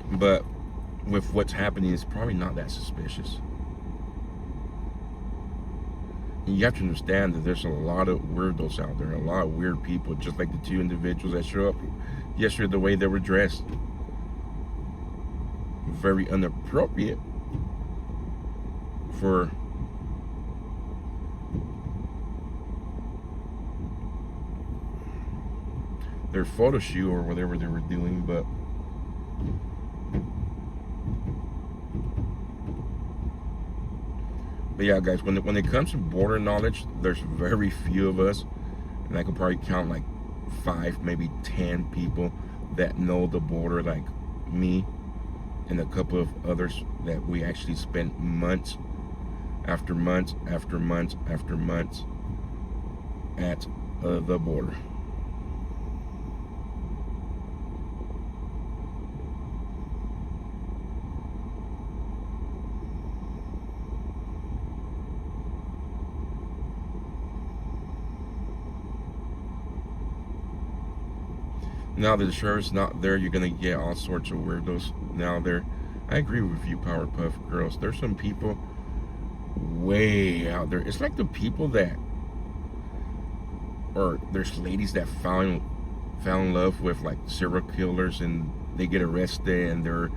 But with what's happening, it's probably not that suspicious. And you have to understand that there's a lot of weirdos out there, a lot of weird people, just like the 2 individuals that show up yesterday, the way they were dressed. Very inappropriate for their photo shoot or whatever they were doing, but yeah, guys, when it comes to border knowledge, there's very few of us, and I could probably count like 5, maybe 10 people that know the border, like me and a couple of others that we actually spent months after months after months after months at the border. Now that the sheriff's not there, you're gonna get all sorts of weirdos now there. I agree with you, Powerpuff Girls. There's some people way out there. It's like the people that, or there's ladies that found in love with like serial killers, and they get arrested and they're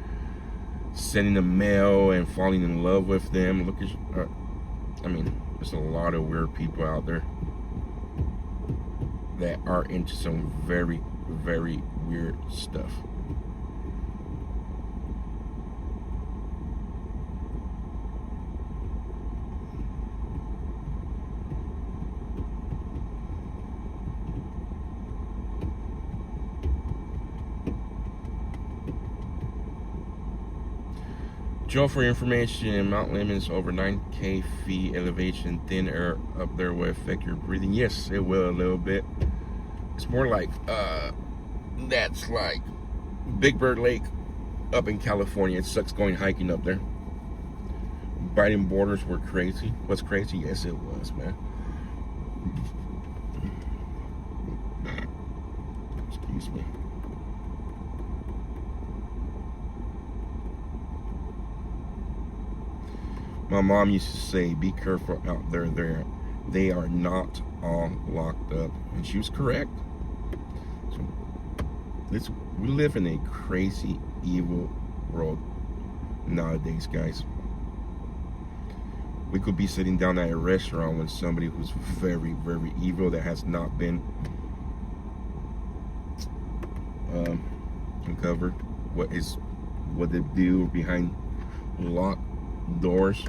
sending them mail and falling in love with them. Look at, I mean, there's a lot of weird people out there that are into some very, very weird stuff. Joe, for your information, Mount Lemmon is over 9K feet elevation. Thin air up there will affect your breathing. Yes, it will a little bit. It's more like, that's like Big Bird Lake up in California. It sucks going hiking up there. Biting borders were crazy. Was crazy? Yes, it was, man. Excuse me. My mom used to say, be careful out there. They are not all locked up. And she was correct. So we live in a crazy, evil world nowadays, guys. We could be sitting down at a restaurant with somebody who's very, very evil, that has not been uncovered. What they do behind locked doors.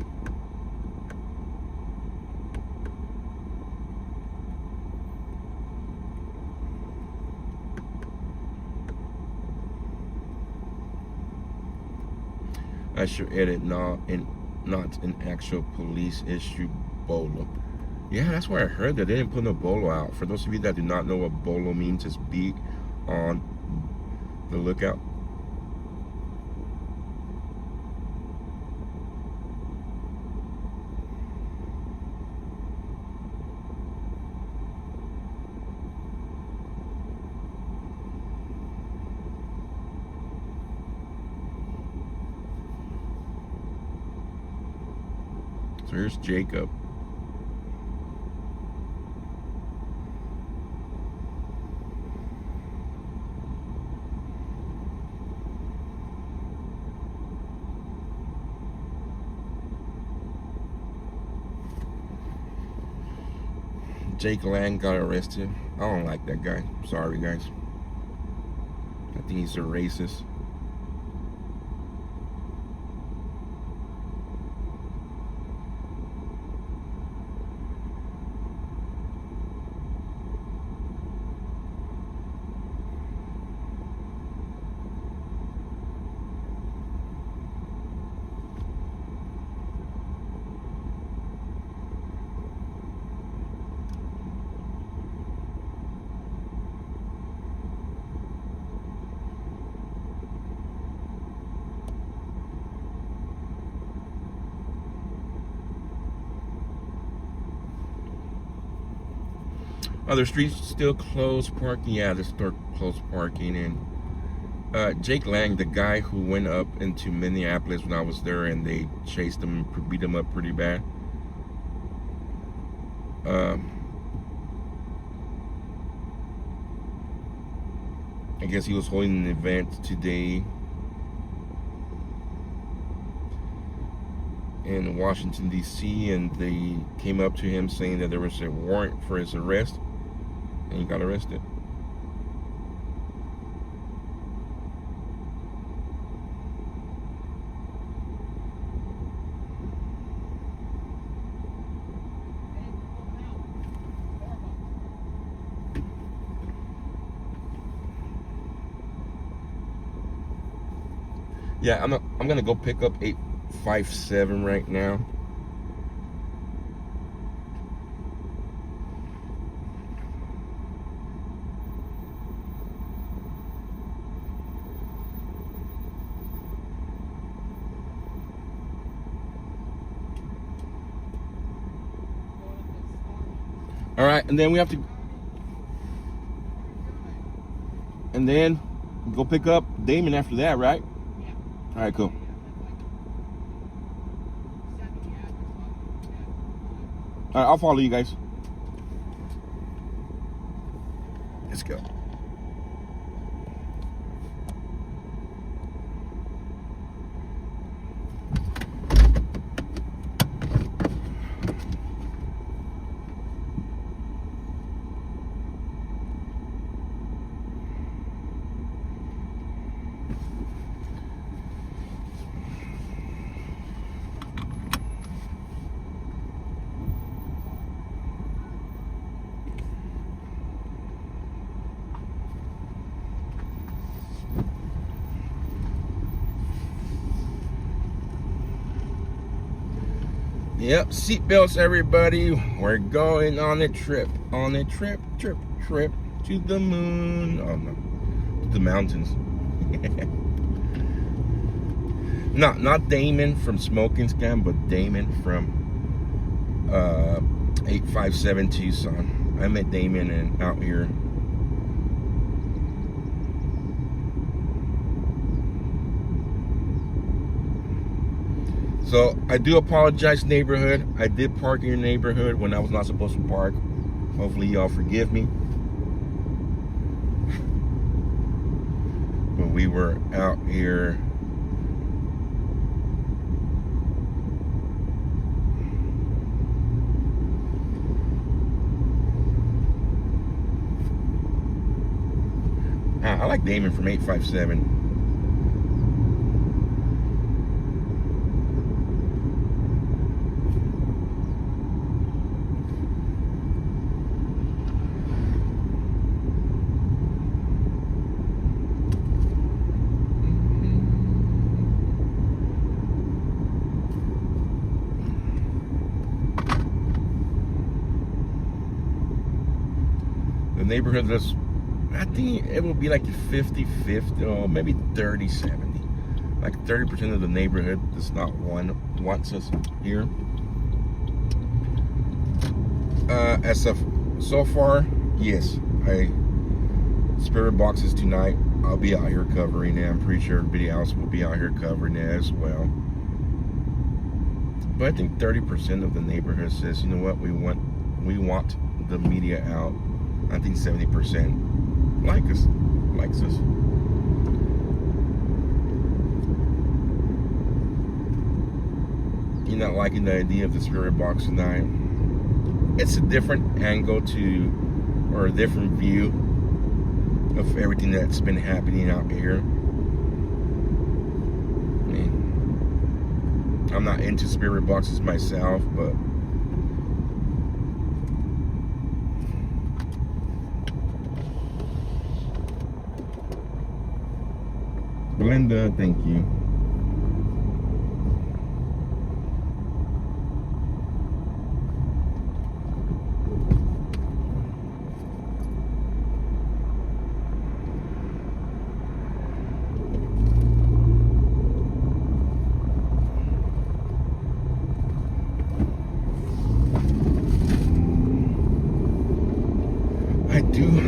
I should edit, not an actual police issue bolo. Yeah, that's where I heard that they didn't put no bolo out. For those of you that do not know what bolo means, just be on the lookout. So here's Jacob. Jake Lang got arrested. I don't like that guy. Sorry, guys. I think he's a racist. Other streets still closed parking. Yeah, they're still closed parking. And Jake Lang, the guy who went up into Minneapolis when I was there, and they chased him and beat him up pretty bad. I guess he was holding an event today in Washington, D.C., and they came up to him saying that there was a warrant for his arrest, and he got arrested. Yeah, I'm gonna go pick up 857 right now. All right, and then we have to, and then go pick up Damon after that, right? All right, cool. All right, I'll follow you guys. Let's go. Yep, seatbelts, everybody. We're going on a trip, trip to the moon. Oh no, to the mountains. Not Damon from Smoking Scam, but Damon from 857 Tucson. I met Damon and out here. So I do apologize, neighborhood. I did park in your neighborhood when I was not supposed to park. Hopefully y'all forgive me. But we were out here. I like Damon from 857. The neighborhood that's, I think it will be like 50-50 or maybe 30-70. Like 30% of the neighborhood does not wants us here. As of so far, yes. Spirit boxes tonight. I'll be out here covering it. I'm pretty sure everybody else will be out here covering it as well. But I think 30% of the neighborhood says, you know what, we want the media out. I think 70% likes us. You're not liking the idea of the spirit box tonight. It's a different angle or a different view of everything that's been happening out here. I mean, I'm not into spirit boxes myself, but Belinda, thank you.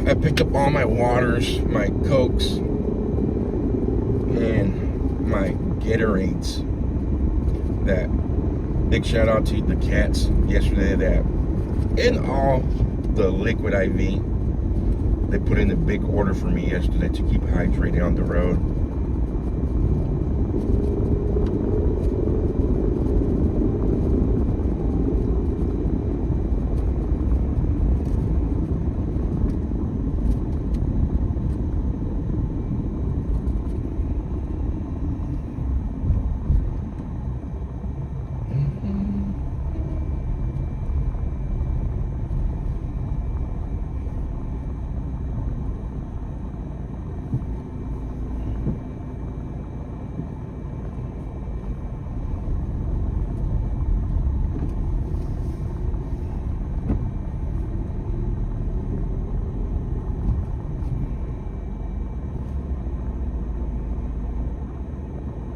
I picked up all my waters, my Cokes, and my Gatorades. That big shout out to the cats yesterday that in all the liquid IV they put in a big order for me yesterday to keep hydrated on the road.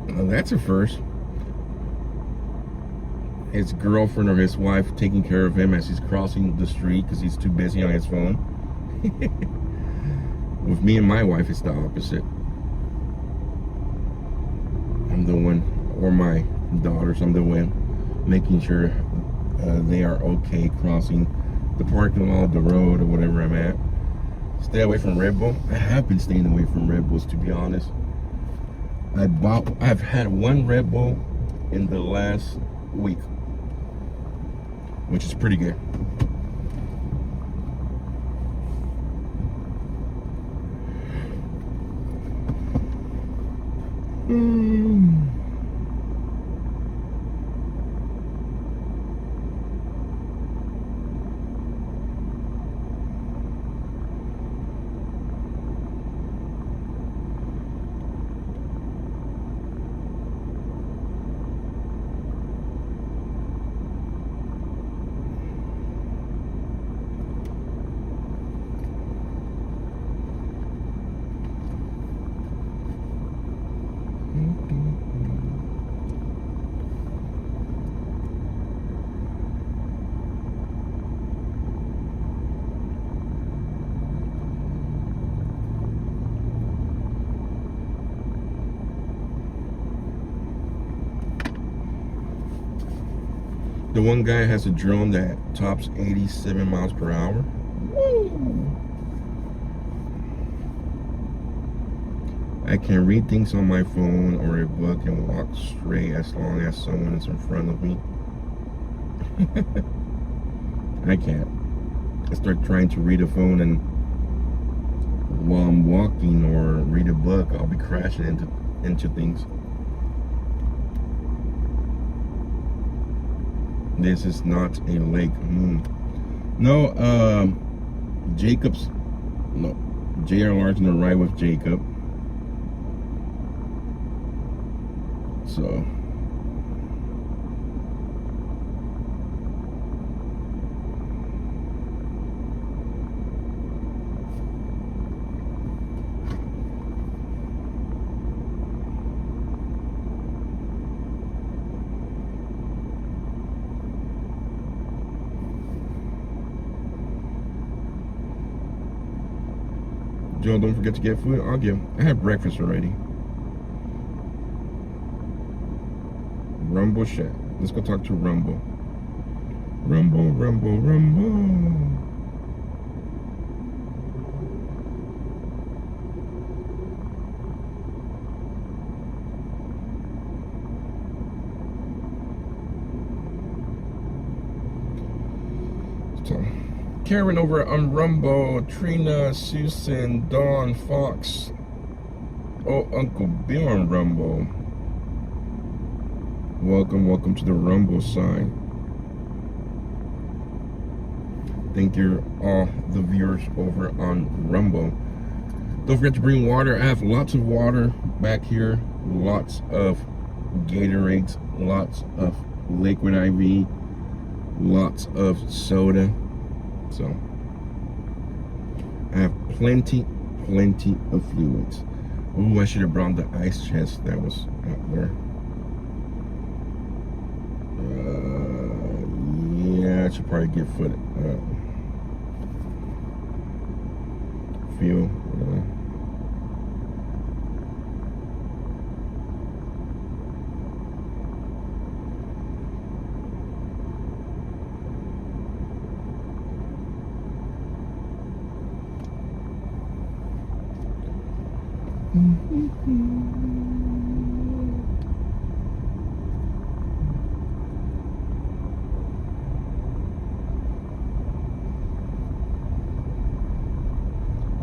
Well, that's a first. His girlfriend or his wife taking care of him as he's crossing the street because he's too busy on his phone. With me and my wife, it's the opposite. I'm the one, or my daughters, I'm the one making sure they are okay crossing the parking lot, the road, or whatever I'm at. Stay away from Red Bull. I have been staying away from Red Bulls, to be honest. I've had one Red Bull in the last week, which is pretty good. The one guy has a drone that tops 87 miles per hour. Woo! I can read things on my phone or a book and walk straight as long as someone is in front of me. I can't. I start trying to read a phone, and while I'm walking or read a book, I'll be crashing into things. This is not a lake. No, Jacob's. No, JR Large on the right with Jacob. So. Joe, don't forget to get food. I'll give. I have breakfast already. Rumble Shack. Let's go talk to Rumble. Rumble, Rumble, Rumble. So, Karen over on Rumble, Trina, Susan, Dawn, Fox. Oh, Uncle Bill on Rumble. Welcome to the Rumble side. Thank you all the viewers over on Rumble. Don't forget to bring water. I have lots of water back here. Lots of Gatorades. Lots of liquid IV. Lots of soda. So I have plenty of fluids. Oh, I should have brought the ice chest that was out there. Yeah, I should probably get fuel.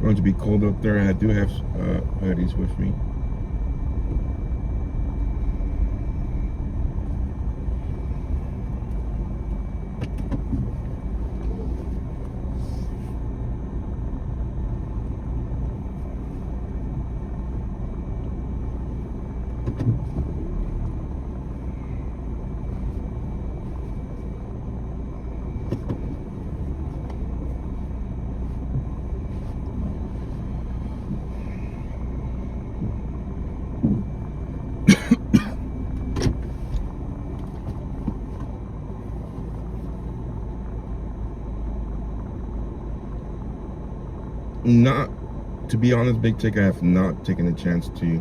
Going to be cold up there. I do have hoodies with me. Not, to be honest, Big Tick, I have not taken a chance to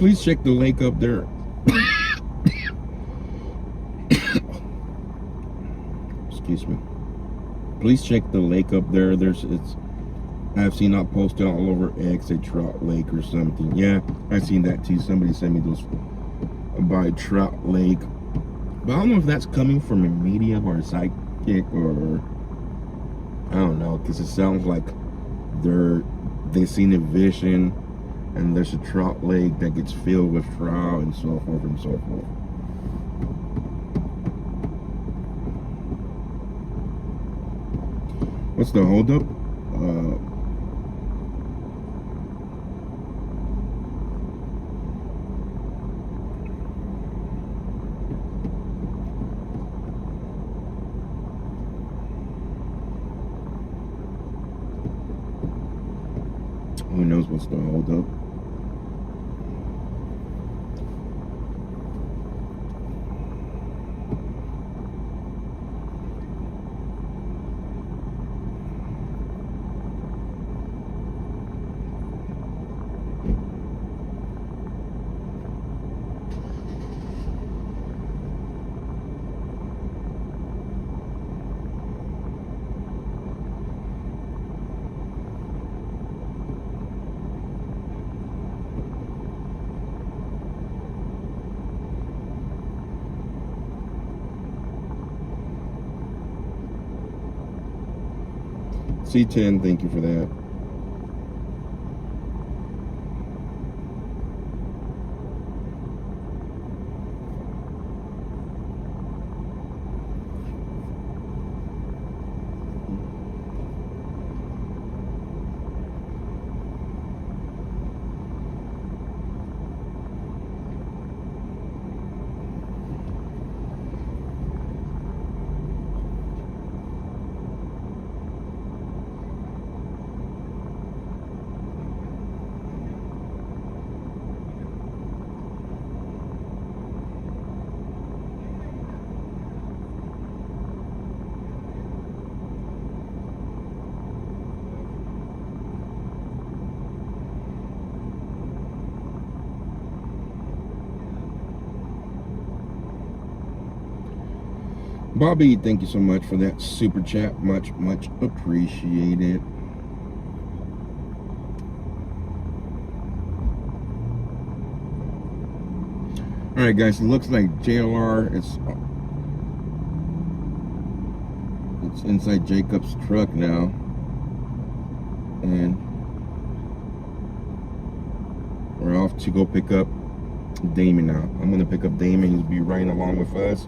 please check the lake up there. Excuse me. Please check the lake up there. It's I've seen it posted all over X at Trout Lake or something. Yeah, I've seen that too. Somebody sent me those by Trout Lake. But I don't know if that's coming from a medium or a psychic or I don't know, because it sounds like they seen a vision and there's a trout lake that gets filled with trout and so forth and so forth. What's the holdup? Who knows what's the holdup? C10, thank you for that. Bobby, thank you so much for that super chat. Much appreciated. All right, guys. It looks like JLR it's inside Jacob's truck now, and we're off to go pick up Damon now. I'm gonna pick up Damon. He'll be riding along with us.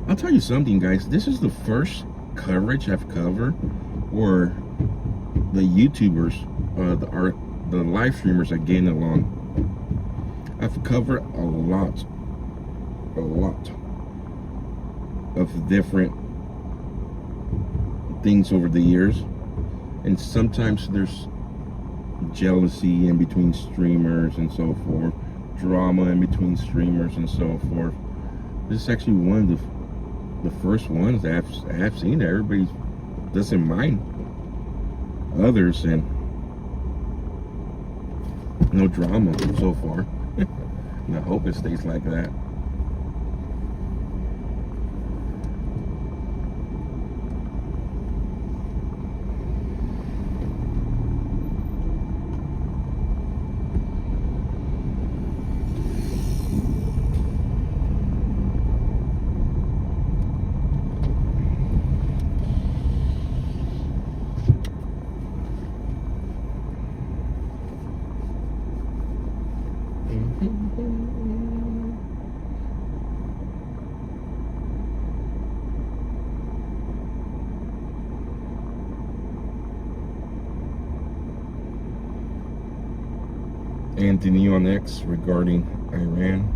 I'll tell you something, guys. This is the first coverage I've covered where the YouTubers, the live streamers are getting along. I've covered a lot of different things over the years, and sometimes there's jealousy in between streamers and so forth, drama in between streamers and so forth. This is actually one of the first ones that I have seen that everybody doesn't mind others, and no drama so far. And I hope it stays like that. Anthony on X regarding Iran.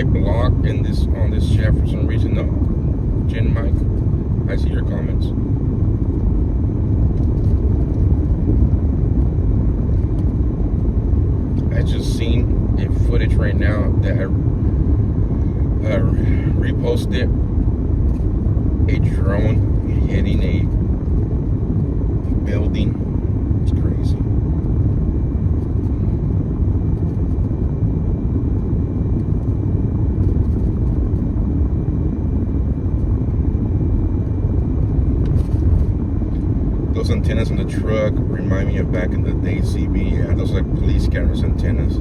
I blocked in this on this chat for some reason? No, Jen Mike, I see your comments. I just seen a footage right now that I reposted a drone hitting a building. It's crazy. Those antennas on the truck remind me of back in the day CB. Yeah, those are like police cameras antennas.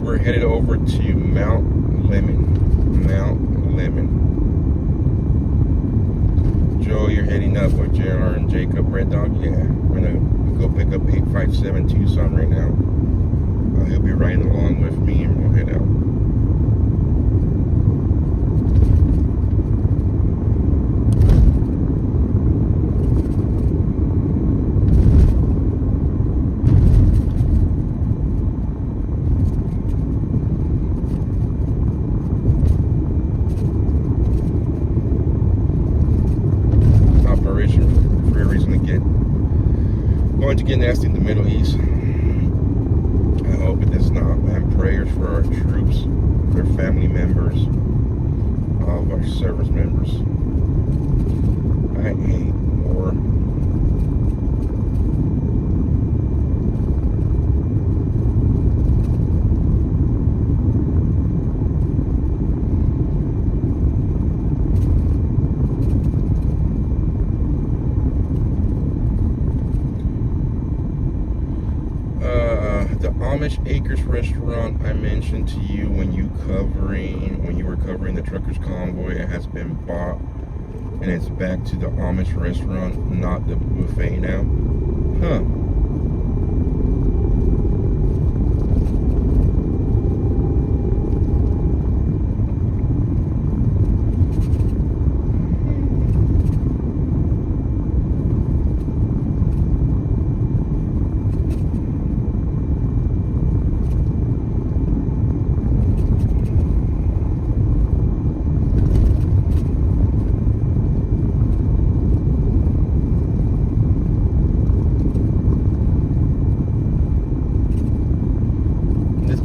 We're headed over to Lemmon. Joe, you're heading up with JR and Jacob Red Dog. Yeah, we're gonna go pick up 857 Tucson right now. He'll be riding along with me and we'll head out. Going to get nasty in the Middle East. I hope it does not, man. Prayers for our troops, their family members, all of our service members. I hate war. The Amish Acres restaurant I mentioned to you when you were covering the truckers convoy, it has been bought and it's back to the Amish restaurant, not the buffet now. Huh.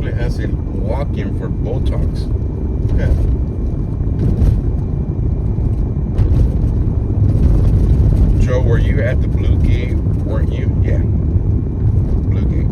As a walk-in for Botox. Yeah. Joe, were you at the Blue Gate? Weren't you? Yeah. Blue Gate.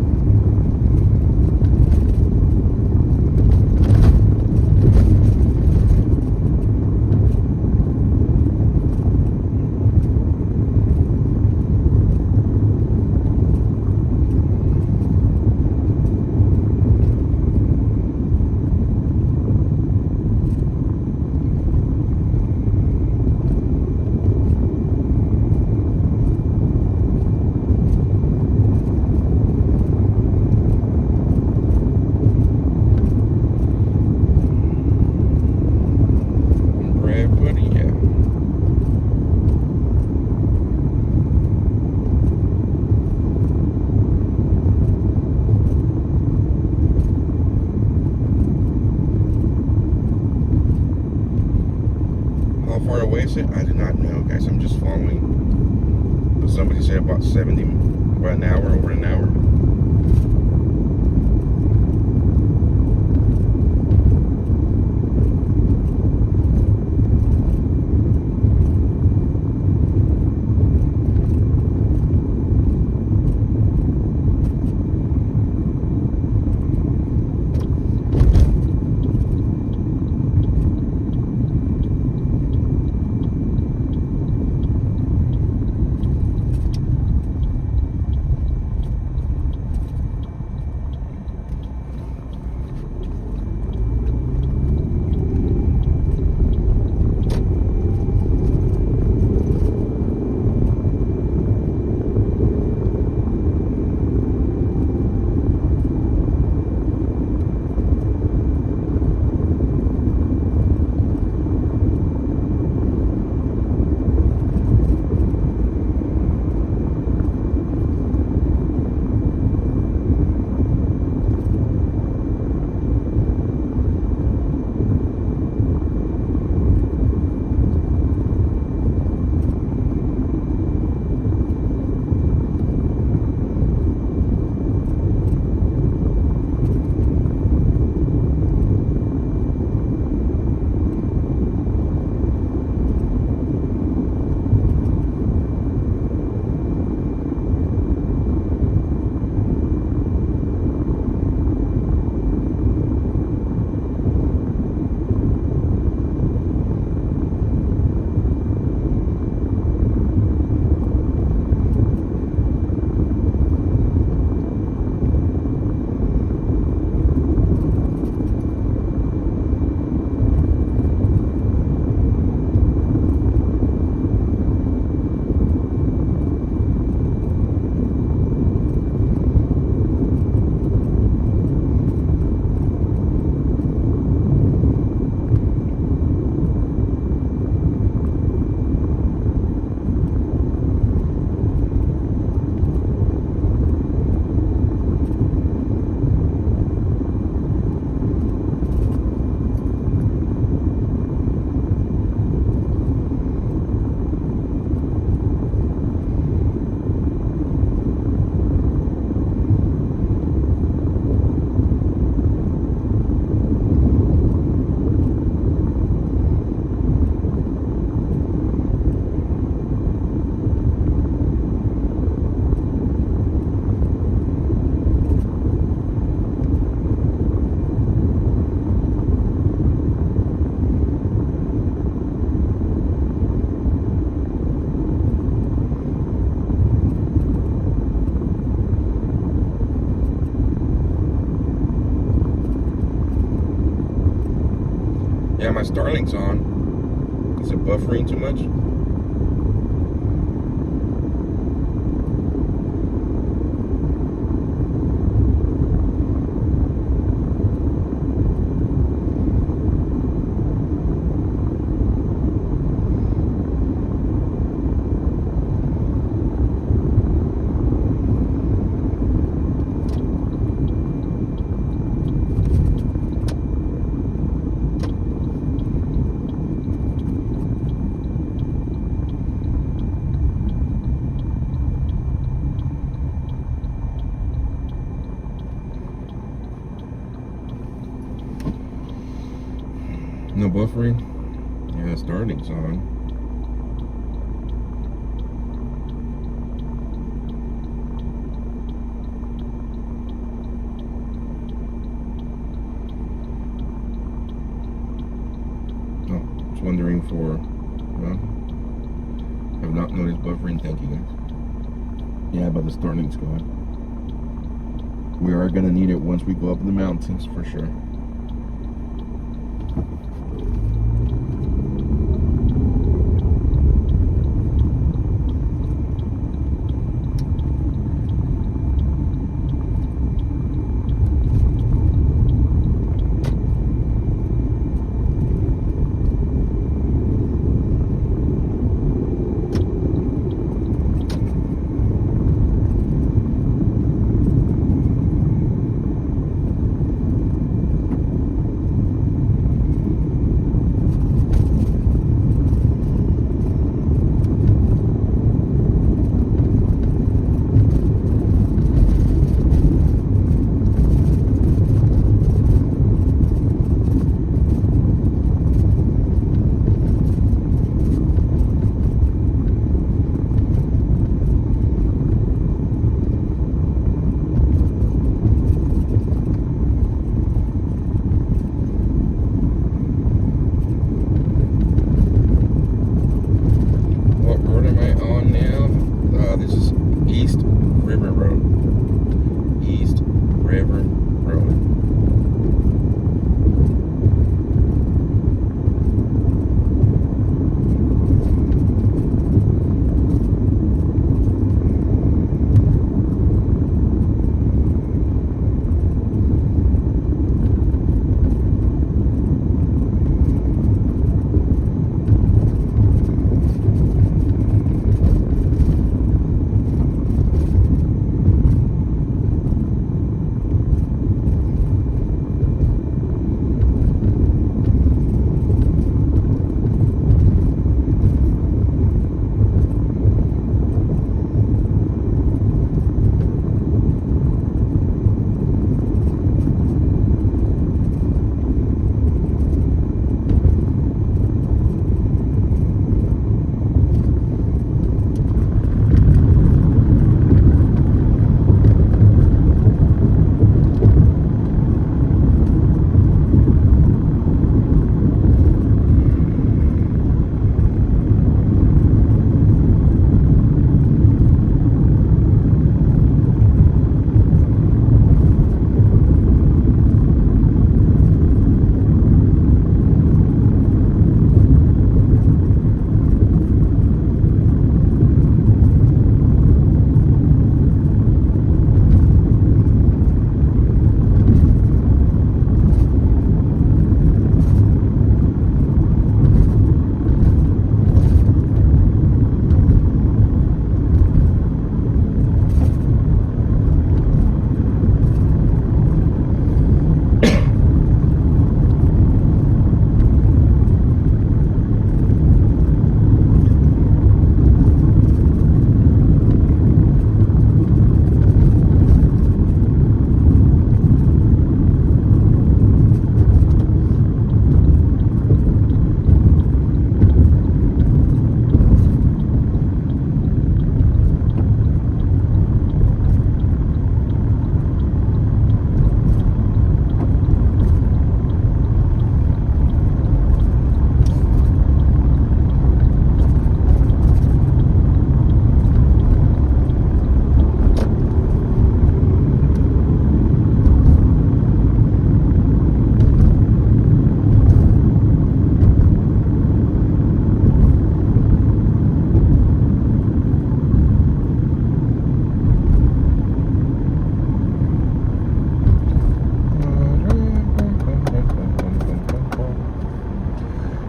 How far away is it? I do not know, guys. I'm just following. But somebody said about 70, about an hour, over an hour. Yeah, my Starlink's on. Is it buffering too much? No buffering? Yeah, Starlink's on. Oh, just wondering for, well, have not noticed buffering. Thank you guys. Yeah, but the Starlink's going. We are gonna need it once we go up in the mountains for sure.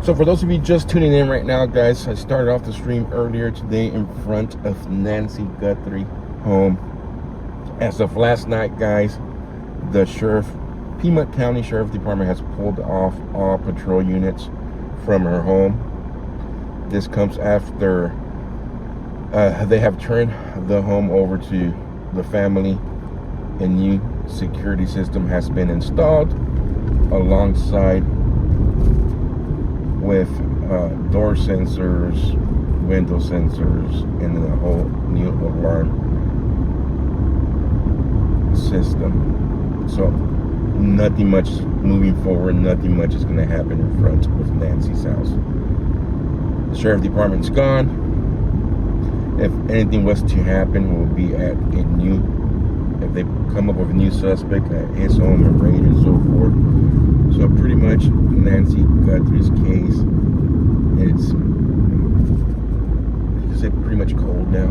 So for those of you just tuning in right now, guys, I started off the stream earlier today in front of Nancy Guthrie home. As of last night, guys, the Piedmont County Sheriff Department has pulled off all patrol units from her home. This comes after they have turned the home over to the family. A new security system has been installed alongside with door sensors, window sensors, and then a whole new alarm system. So nothing much moving forward, nothing much is going to happen in front of Nancy's house. The Sheriff Department's gone. If anything was to happen, we'll be at a new, if they come up with a new suspect at his home and raid and so forth. So pretty much Nancy Guthrie's case, it's, you can say, pretty much cold now.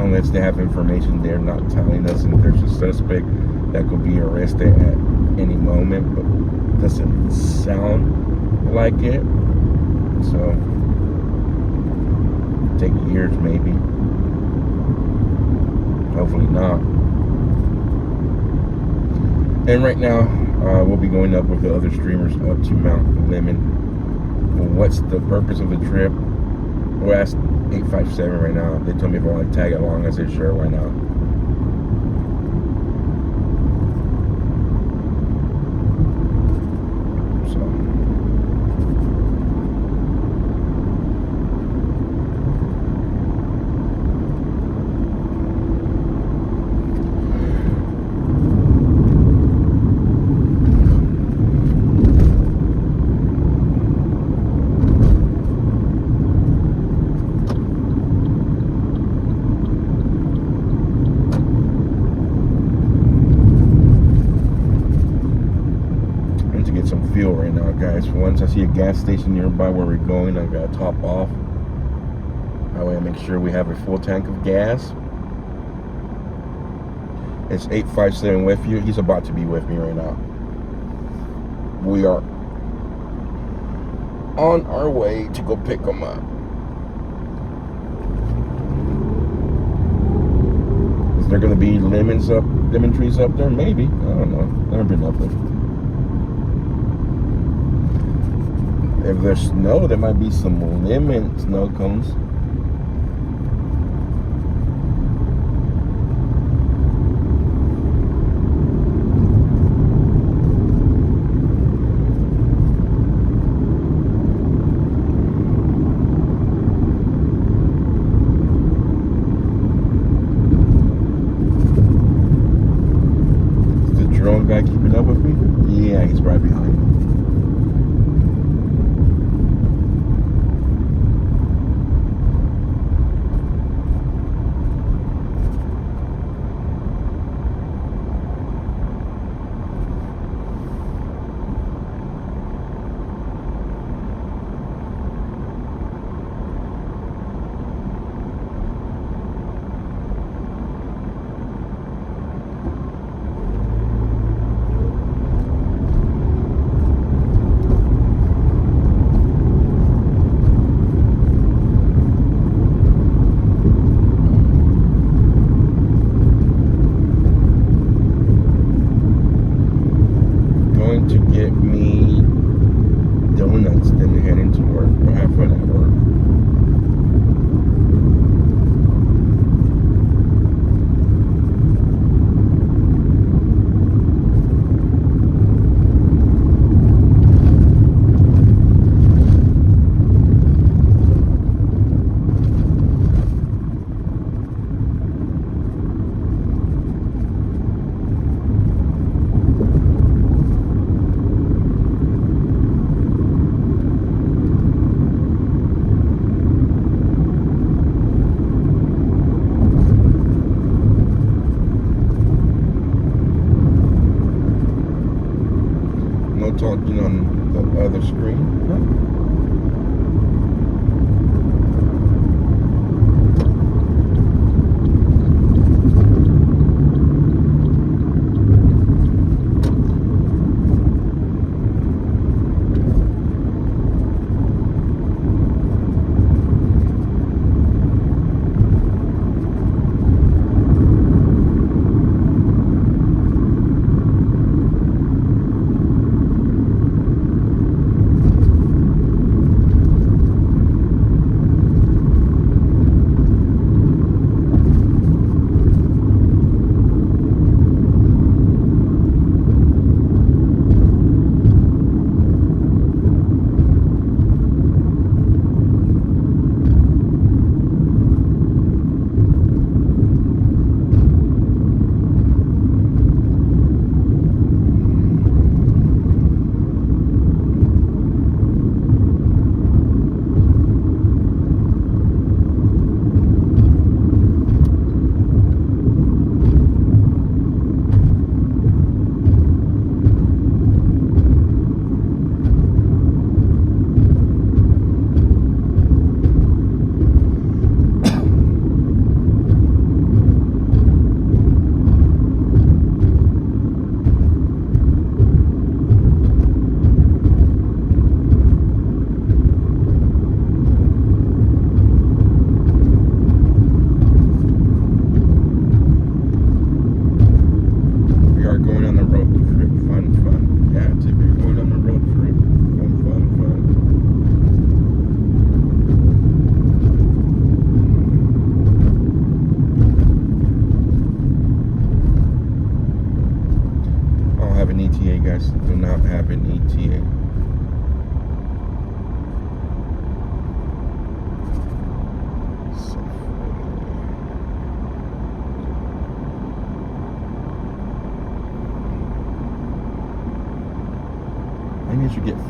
Unless they have information they're not telling us, and there's a suspect that could be arrested at any moment, but it doesn't sound like it. So take years maybe. Hopefully not. And right now, we'll be going up with the other streamers up to Mount Lemmon. What's the purpose of the trip? We're asked 857 right now. They told me if I want to tag along. I said sure, why not? Right now, guys. Once I see a gas station nearby where we're going, I gotta top off. That way I make sure we have a full tank of gas. It's 857 with you. He's about to be with me right now. We are on our way to go pick him up. Is there gonna be lemon trees up there? Maybe. I don't know. Never been up there. If there's snow, there might be some lemon snow cones. Is the drone guy keeping up with me? Yeah, he's right behind me. To get me donuts, then head into work. We'll have fun at work. Talking on the other screen.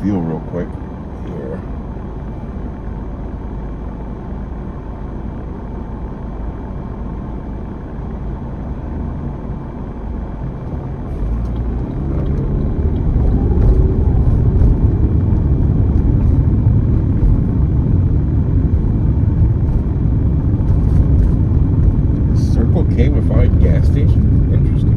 fuel real quick here. Circle K without a gas station? Interesting.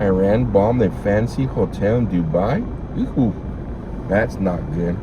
Iran bombed a fancy hotel in Dubai? Ooh, that's not good.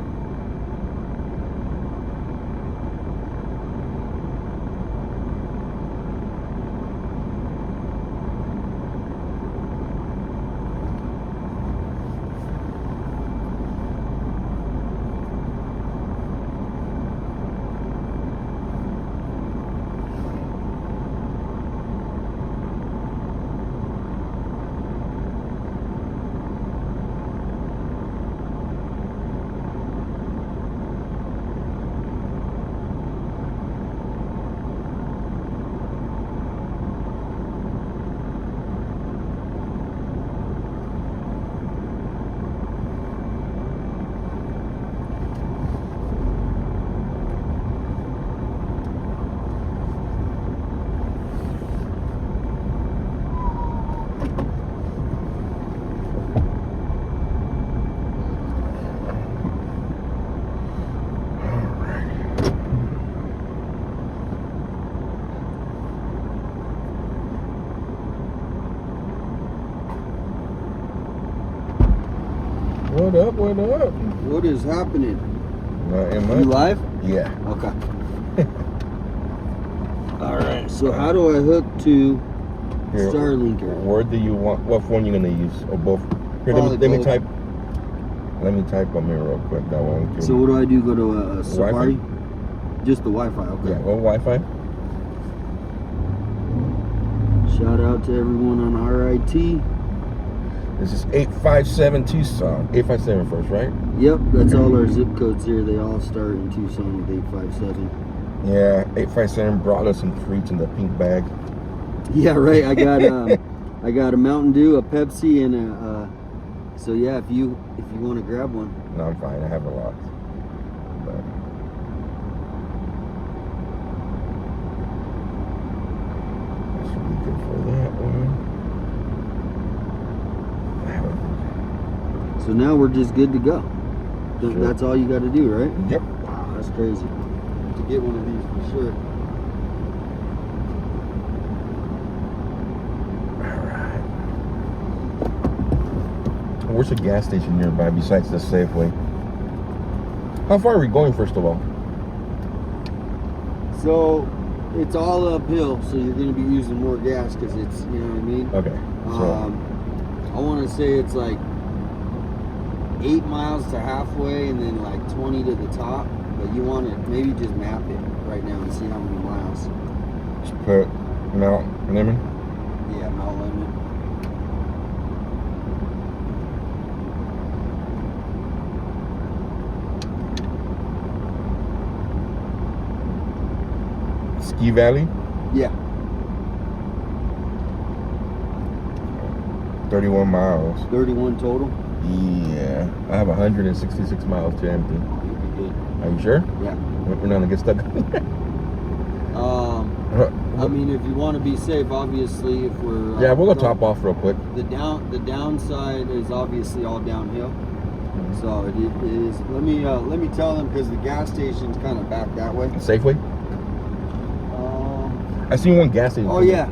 What up, what up? What is happening? Not in You much. live? Yeah. Okay. Alright, so how do I hook to Here, Starlink? where do you want, what phone you gonna use? Or both? Here, let Probably me both. type. Let me type them here real quick. That one too. So what do I do? Go to Safari? Wi-Fi? Just the Wi-Fi, okay. Yeah, well, Wi-Fi. Shout out to everyone on RIT. This is 857 Tucson. 857 first, right? Yep, that's all our zip codes here. They all start in Tucson with 857. Yeah, 857 brought us some treats in the pink bag. Yeah, right. I got I got a Mountain Dew, a Pepsi, and a so yeah, if you want to grab one. No, I'm fine. I have a lot. But that should be good for that one. So now we're just good to go. Sure. That's all you got to do, right? Yep. Wow, that's crazy. To get one of these for sure. Where's a gas station nearby besides the Safeway? How far are we going, first of all? So it's all uphill, so you're going to be using more gas because it's, you know what I mean? Okay. So, I want to say it's like 8 miles to halfway and then like 20 to the top. But you want to maybe just map it right now and see how many miles. just put Mount Lemmon. Yeah, Mount Lemmon. Ski Valley? Yeah. 31 miles. 31 total. Yeah. I have 166 miles to empty. You'll be good. Are you sure? Yeah. We're not gonna get stuck. I mean, if you want to be safe, obviously, if we're Yeah, we'll go top off real quick. The downside is obviously all downhill. So it is. Let me tell them, because the gas station's kind of back that way. Safeway? I seen one gas station. Oh yeah.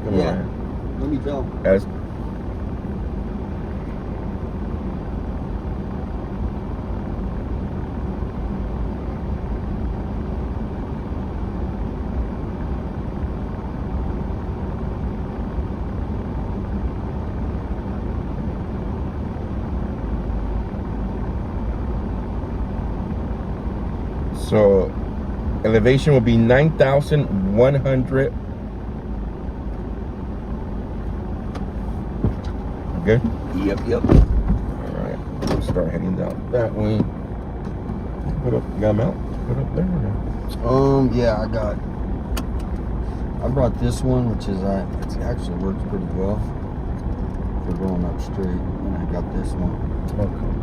Come Yeah. on. Let me tell them. Guys. So elevation will be 9,100. Okay? Yep. Alright. We'll start heading down that way. Put up, you got them out? Put up there. Yeah, I brought this one, which is it actually works pretty well for going up straight, and I got this one. Okay.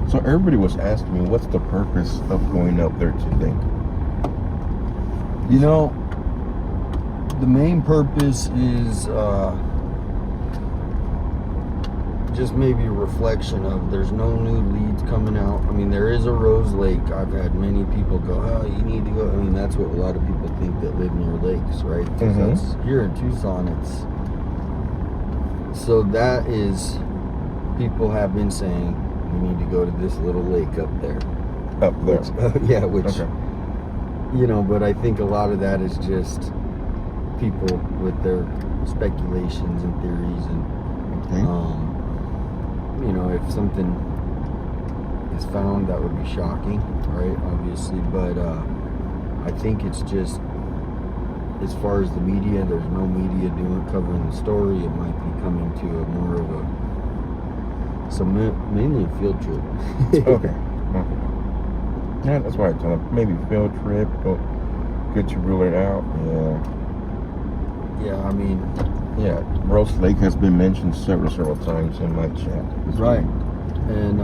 So everybody was asking me, what's the purpose of going up there today? You know, the main purpose is just maybe a reflection of there's no new leads coming out. I mean, there is a Rose Lake. I've had many people go, oh, you need to go. I mean, that's what a lot of people think that live near lakes, right? Because that's here in Tucson. So that is, people have been saying, we need to go to this little lake up there. Up there. Which, Okay. you know, but I think a lot of that is just people with their speculations and theories, and you know, if something is found, that would be shocking, right? Obviously, but I think it's just, as far as the media, there's no media covering the story. It might be coming to a more of a, mainly a field trip. Okay. Yeah, that's why I tell them, maybe field trip, go get your ruler out. Yeah, I mean, yeah, Rose Lake has been mentioned several times in my chat. right. And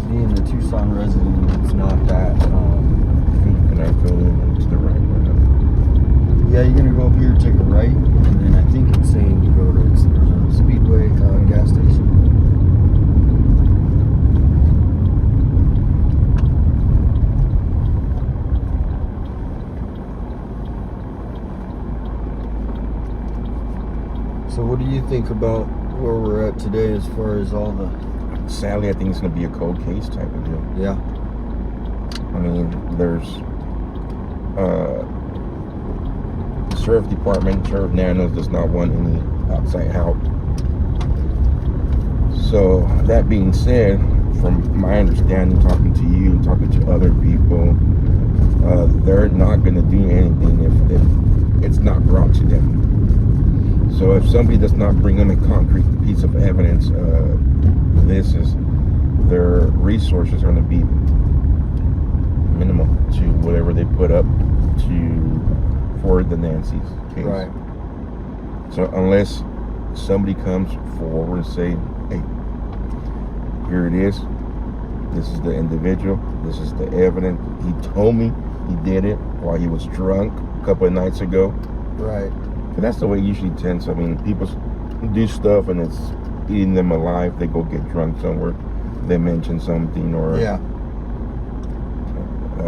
being a Tucson resident, it's not that. Can I go in to the right one? Yeah, you're gonna go up here, take a right, and then I think it's saying to go to there's a Speedway gas station. So what do you think about where we're at today as far as all the... Sadly, I think it's going to be a cold case type of deal. Yeah. I mean, there's the Sheriff Department, Sheriff Nanos does not want any outside help. So, that being said, from my understanding, talking to you and talking to other people, they're not going to do anything if it's not brought to them. So if somebody does not bring them a concrete piece of evidence, their resources are going to be minimal to whatever they put up for the Nancy's case. Right. So unless somebody comes forward and say, hey, here it is, this is the individual, this is the evidence, he told me he did it while he was drunk a couple of nights ago. Right. And that's the way it usually tends. I mean, people do stuff and it's eating them alive. They go get drunk somewhere, they mention something, or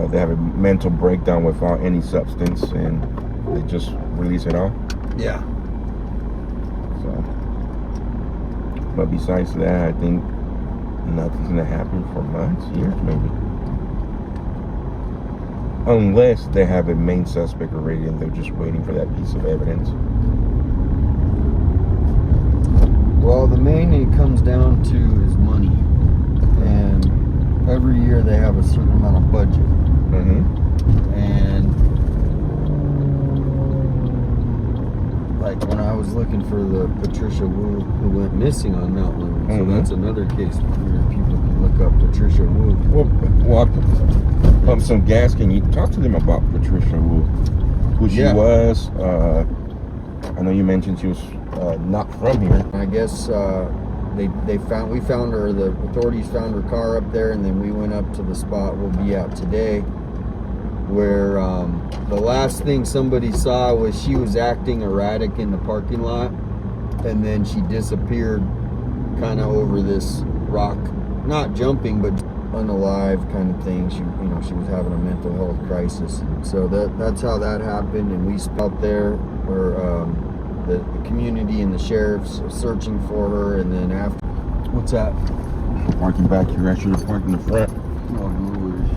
they have a mental breakdown without any substance and they just release it all. Yeah. So, but besides that, I think nothing's gonna happen for months, years maybe. Unless they have a main suspect already and they're just waiting for that piece of evidence. Well, the main it comes down to is money. And every year they have a certain amount of budget. And like when I was looking for the Patricia Wu who went missing on Mount Lemmon. So Mhm. that's another case where people can look up Patricia Wu. Well, I pump some gas. Can you talk to them about Patricia Wu? Who she was? I know you mentioned she was not from here. I guess we found her. The authorities found her car up there, and then we went up to the spot we'll be at today, where the last thing somebody saw was she was acting erratic in the parking lot, and then she disappeared kind of over this rock, not jumping but unalive kind of thing. She was having a mental health crisis. So that's how that happened, and we out there where the community and the sheriff's searching for her, and then after. What's that? Parking back here. I should have parked in the front. Oh, no worries.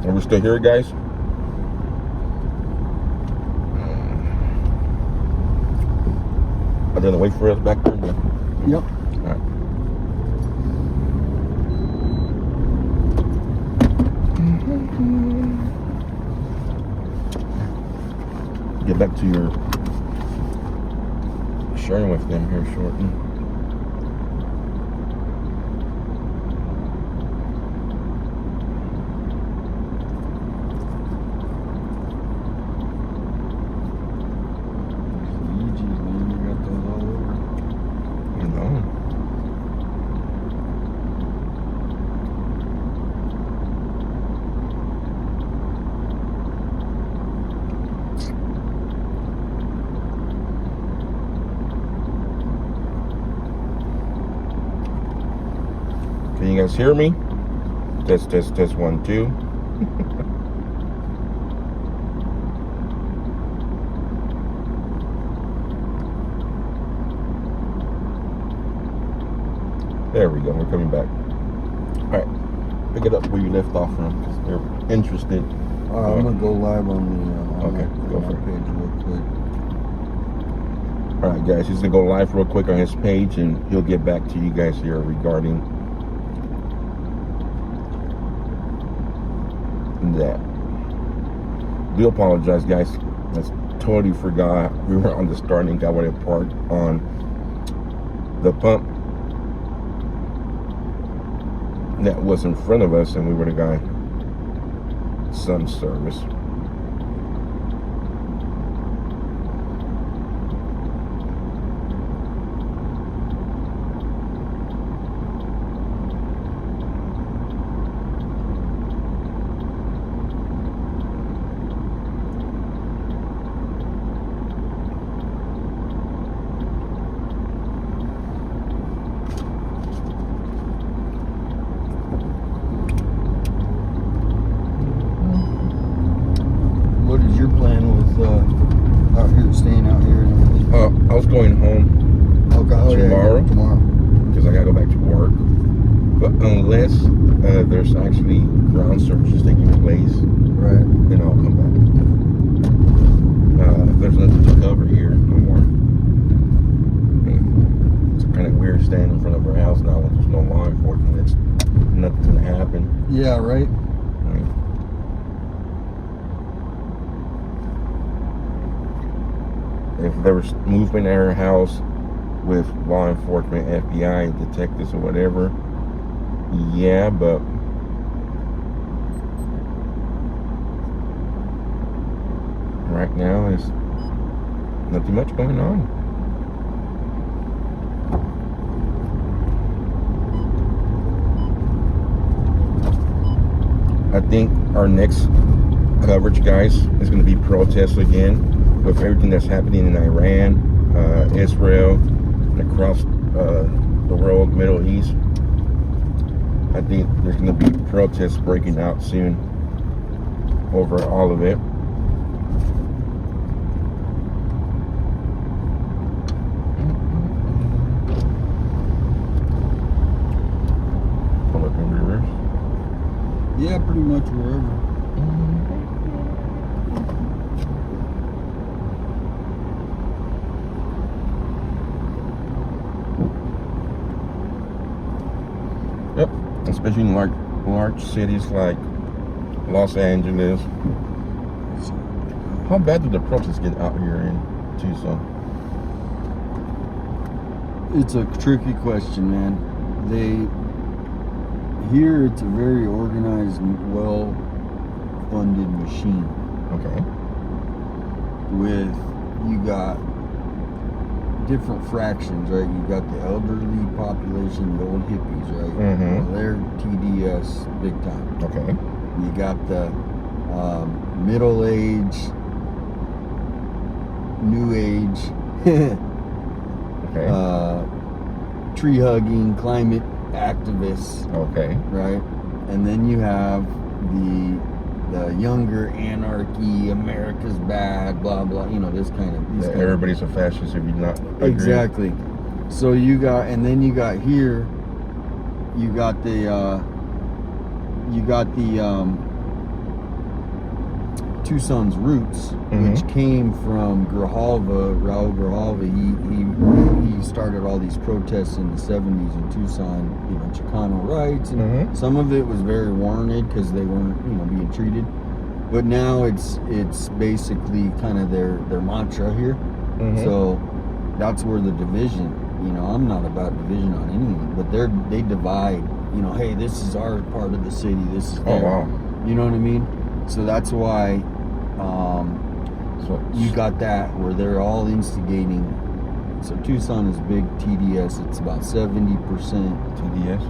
Are we still here, guys? Are they gonna wait for us back there? Yep. All right. Get back to your sharing with them here shortly. Luigi's, man, you got those all over. You know. Can you guys hear me? Test, 1, 2. There we go. We're coming back. All right, pick it up where you left off from, because they're interested. I'm gonna go live on the Okay, go for it. page real quick. All right, guys, he's gonna go live real quick on his page, and he'll get back to you guys here regarding that. Do apologize, guys. I totally forgot we were on the Starlink. I would have parked on the pump that was in front of us, and we would have got some service. What is your plan with out here, staying out here and everything? I was going home Okay, tomorrow. Tomorrow. because I gotta go back to work. But unless there's actually ground services taking place, Right. then I'll come back. There's nothing to cover here no more. I mean, it's kind of weird standing in front of our house now when there's no law enforcement. It's nothing's gonna happen. Yeah, right. I mean, if there was movement at her house with law enforcement, FBI, detectives, or whatever, yeah, but right now there's nothing much going on. I think our next coverage, guys, is going to be protests again with everything that's happening in Iran, Israel, and across the world, Middle East. I think there's going to be protests breaking out soon over all of it. Pull up in reverse. Yeah, pretty much wherever. Yep, especially in large cities like Los Angeles, How bad do the protests get out here in Tucson? It's a tricky question, man. Here it's a very organized, well-funded machine. Okay. You got different fractions, right? You got the elderly population, the old hippies, right? Mm-hmm. Well, they're TDS big time. Okay. You got the middle age, new age, Okay. tree hugging, climate activists, Okay. right? And then you have the younger anarchy, America's bad, blah blah. You know, this kind of these kind Everybody's a fascist if you not agree. exactly. So you got here, you got the Tucson's roots, which came from Raul Grijalva. He started all these protests in the 70s in Tucson, you know, Chicano rights, and some of it was very warranted because they weren't, you know, being treated. But now it's basically kind of their mantra here. So that's where the division, you know, I'm not about division on anything, but they divide, you know, hey, this is our part of the city, this is Oh, their, wow. you know what I mean? So that's why So you got that where they're all instigating. So Tucson is big TDS. It's about 70%. TDS.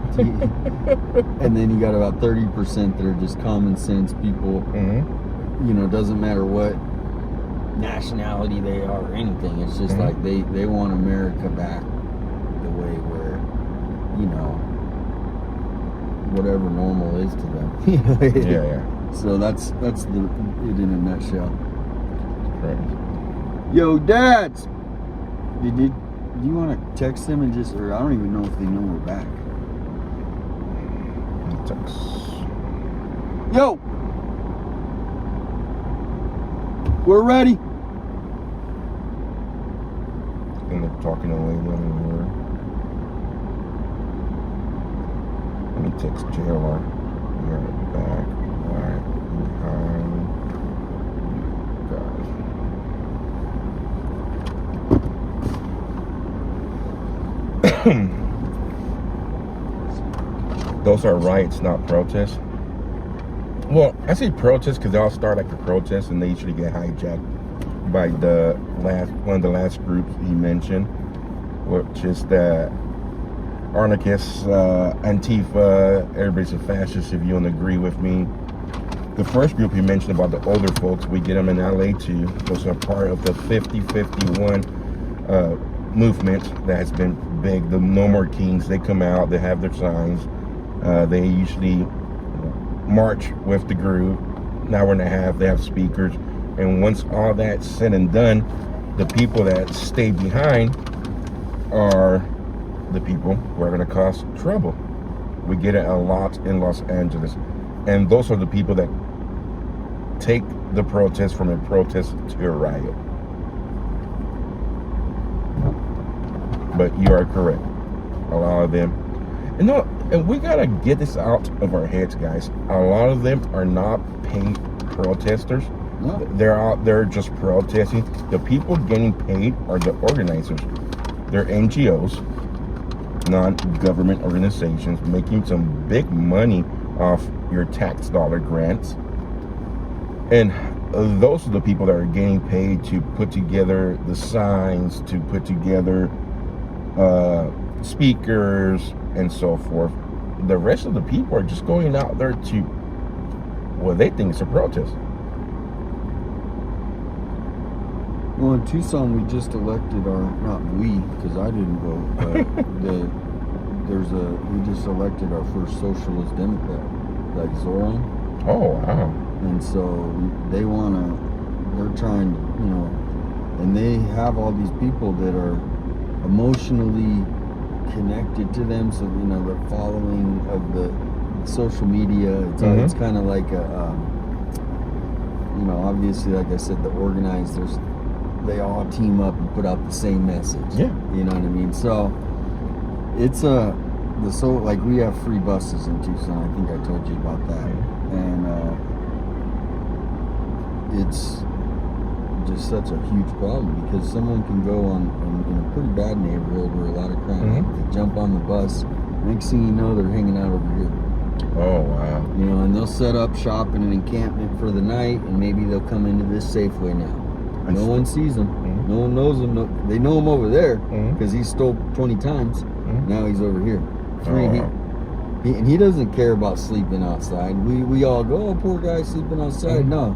And then you got about 30% that are just common sense people. You know, doesn't matter what nationality they are or anything. It's just like they want America back the way where, you know, whatever normal is to them. Yeah. So that's it in a nutshell. Right. Yo, dads, do you want to text them and just, or I don't even know if they know we're back. Text. Yo, we're ready. And they're talking away when we were. Let me text JLR. We are back. Right behind you guys. Those are riots, not protests. Well, I say protests because they all start like a protest and they usually get hijacked by one of the last groups he mentioned, which is the anarchists, Antifa. Everybody's a fascist if you don't agree with me. The first group he mentioned about the older folks, we get them in LA too. Those are part of the 50-51 movement that has been big. The No More Kings, they come out, they have their signs. They usually march with the group. An hour and a half, they have speakers. And once all that's said and done, the people that stay behind are the people who are going to cause trouble. We get it a lot in Los Angeles. And those are the people that take the protest from a protest to a riot. But you are correct. A lot of them. And we got to get this out of our heads, guys. A lot of them are not paid protesters. No. They're out there just protesting. The people getting paid are the organizers. They're NGOs, non-government organizations, making some big money off your tax dollar grants. And those are the people that are getting paid to put together the signs, to put together speakers, and so forth. The rest of the people are just going out there to what they think is a protest. Well, in Tucson, we just elected not we, because I didn't vote, but we just elected our first socialist Democrat, like Zoran. Oh, wow. And so they're trying to, you know, and they have all these people that are emotionally connected to them, so, you know, the following of the social media, it's kind of like a, you know, obviously, like I said, the organizers, they all team up and put out the same message. Yeah. You know what I mean? So it's like we have free buses in Tucson. I think I told you about that. And just such a huge problem because someone can go in a pretty bad neighborhood where a lot of crime. They jump on the bus. Next thing you know, they're hanging out over here. Oh, wow. You know, and they'll set up shop in an encampment for the night, and maybe they'll come into this Safeway now. No one sees them. No one knows him. No, they know him over there because he stole 20 times. Now he's over here. And he doesn't care about sleeping outside. We all go, oh, poor guy sleeping outside. No,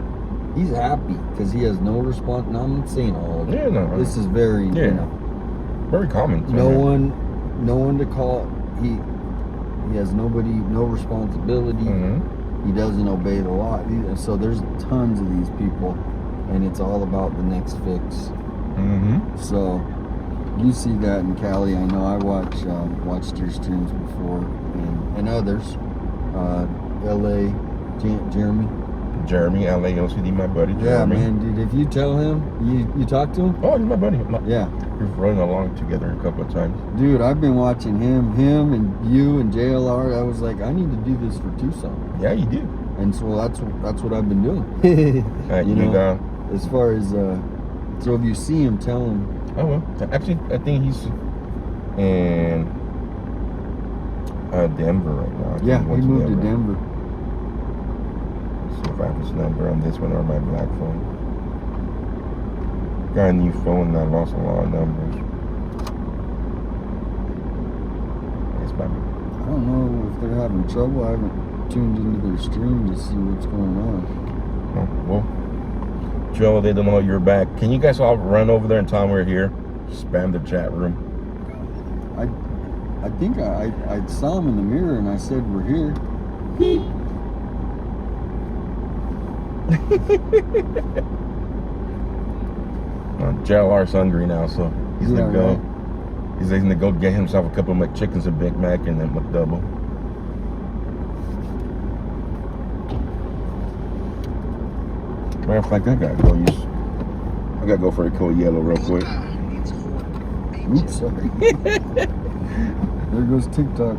he's happy because he has no response. Now, I'm not saying all of it. Yeah, no. This is very, you know, very common. no one to call. He has no responsibility. He doesn't obey the law. So there's tons of these people, and it's all about the next fix. So you see that in Cali. I know I watched your streams before, and others. L.A. Jeremy, LA OCD, my buddy. Jeremy. Yeah, man, dude. If you tell him, you talk to him. Oh, he's my buddy. Yeah, we've run along together a couple of times. Dude, I've been watching him and you and JLR. I was like, I need to do this for Tucson. Yeah, you do. And so that's what I've been doing. You know, as far as so if you see him, tell him. Oh well, actually, I think he's in Denver right now. Yeah, he moved to Denver. Let's see if I have his number on this one or my black phone. Got a new phone and I lost a lot of numbers. It's my... I don't know if they're having trouble. I haven't tuned into their stream to see what's going on. Oh, well, Joe, they don't know you're back. Can you guys all run over there and tell them we're here? Spam the chat room. I think I saw him in the mirror and I said we're here. JLR's hungry now, so he's gonna go. Right. He's gonna go get himself a couple of McChickens, a Big Mac, and a McDouble. Matter of fact, I gotta go for a cold yellow real quick. Oops, sorry. There goes TikTok.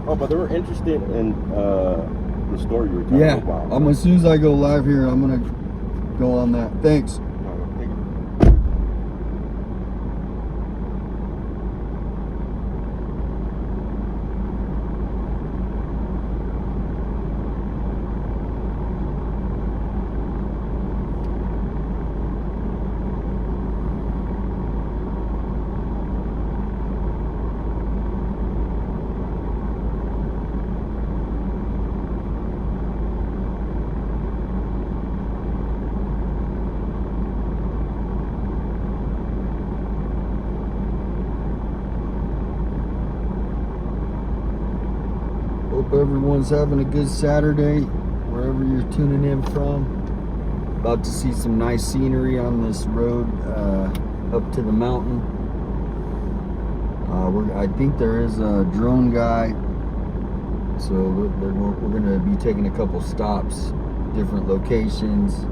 Oh, but they were interested in the story you were talking about. Yeah, as soon as I go live here, I'm gonna go on that. Thanks. Hope everyone's having a good Saturday, wherever you're tuning in from. About to see some nice scenery on this road up to the mountain. I think there is a drone guy, so we're going to be taking a couple stops, different locations.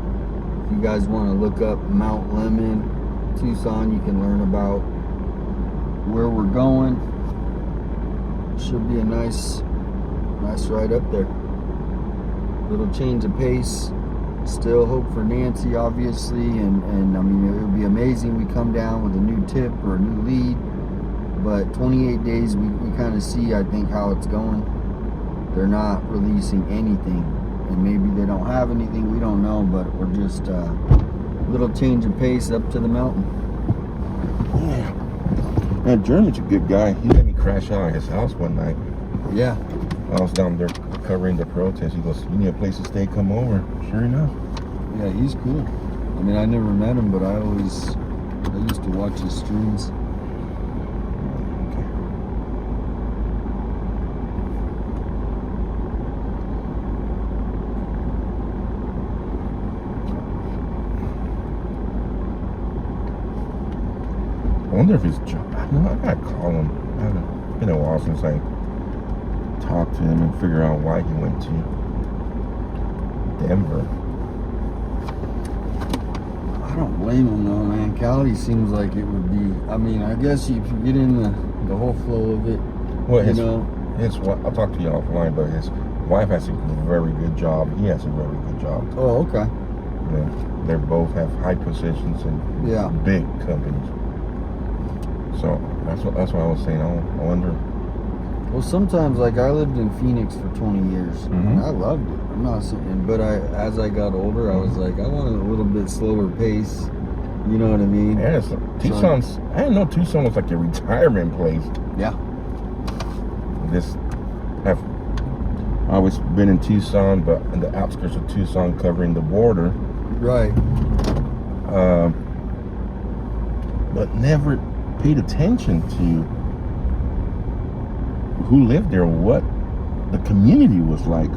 If you guys want to look up Mount Lemmon, Tucson, you can learn about where we're going. Should be a nice ride up there. Little change of pace. Still hope for Nancy, obviously, and I mean, it would be amazing we come down with a new tip or a new lead. But 28 days, we kind of see, I think, how it's going. They're not releasing anything, and maybe they don't have anything. We don't know, but we're just a little change of pace up to the mountain. Yeah. Now, Jeremy's a good guy. He let me crash out at his house one night. Yeah. I was down there covering the protest. He goes, "You need a place to stay? Come over." Sure enough. Yeah, he's cool. I mean, I never met him, but I used to watch his streams. I wonder if he's. I gotta call him. It's been a while since I talked to him and figure out why he went to Denver. I don't blame him though, man. Cali seems like it would be. I mean, I guess if you get in the whole flow of it, Well, you his know. I'll talk to you offline, but his wife has a very good job. He has a very good job. Oh, okay. They both have high positions in Yeah. big companies. So that's what I was saying. I wonder. Well, sometimes, like, I lived in Phoenix for 20 years, and Mhm. I loved it. I'm not saying, but as I got older, I was like, I want a little bit slower pace. You know what I mean? Yeah, Tucson's. I didn't know Tucson was like a retirement place. Yeah. I've always been in Tucson, but in the outskirts of Tucson, covering the border. Right. But never paid attention to who lived there, what the community was like.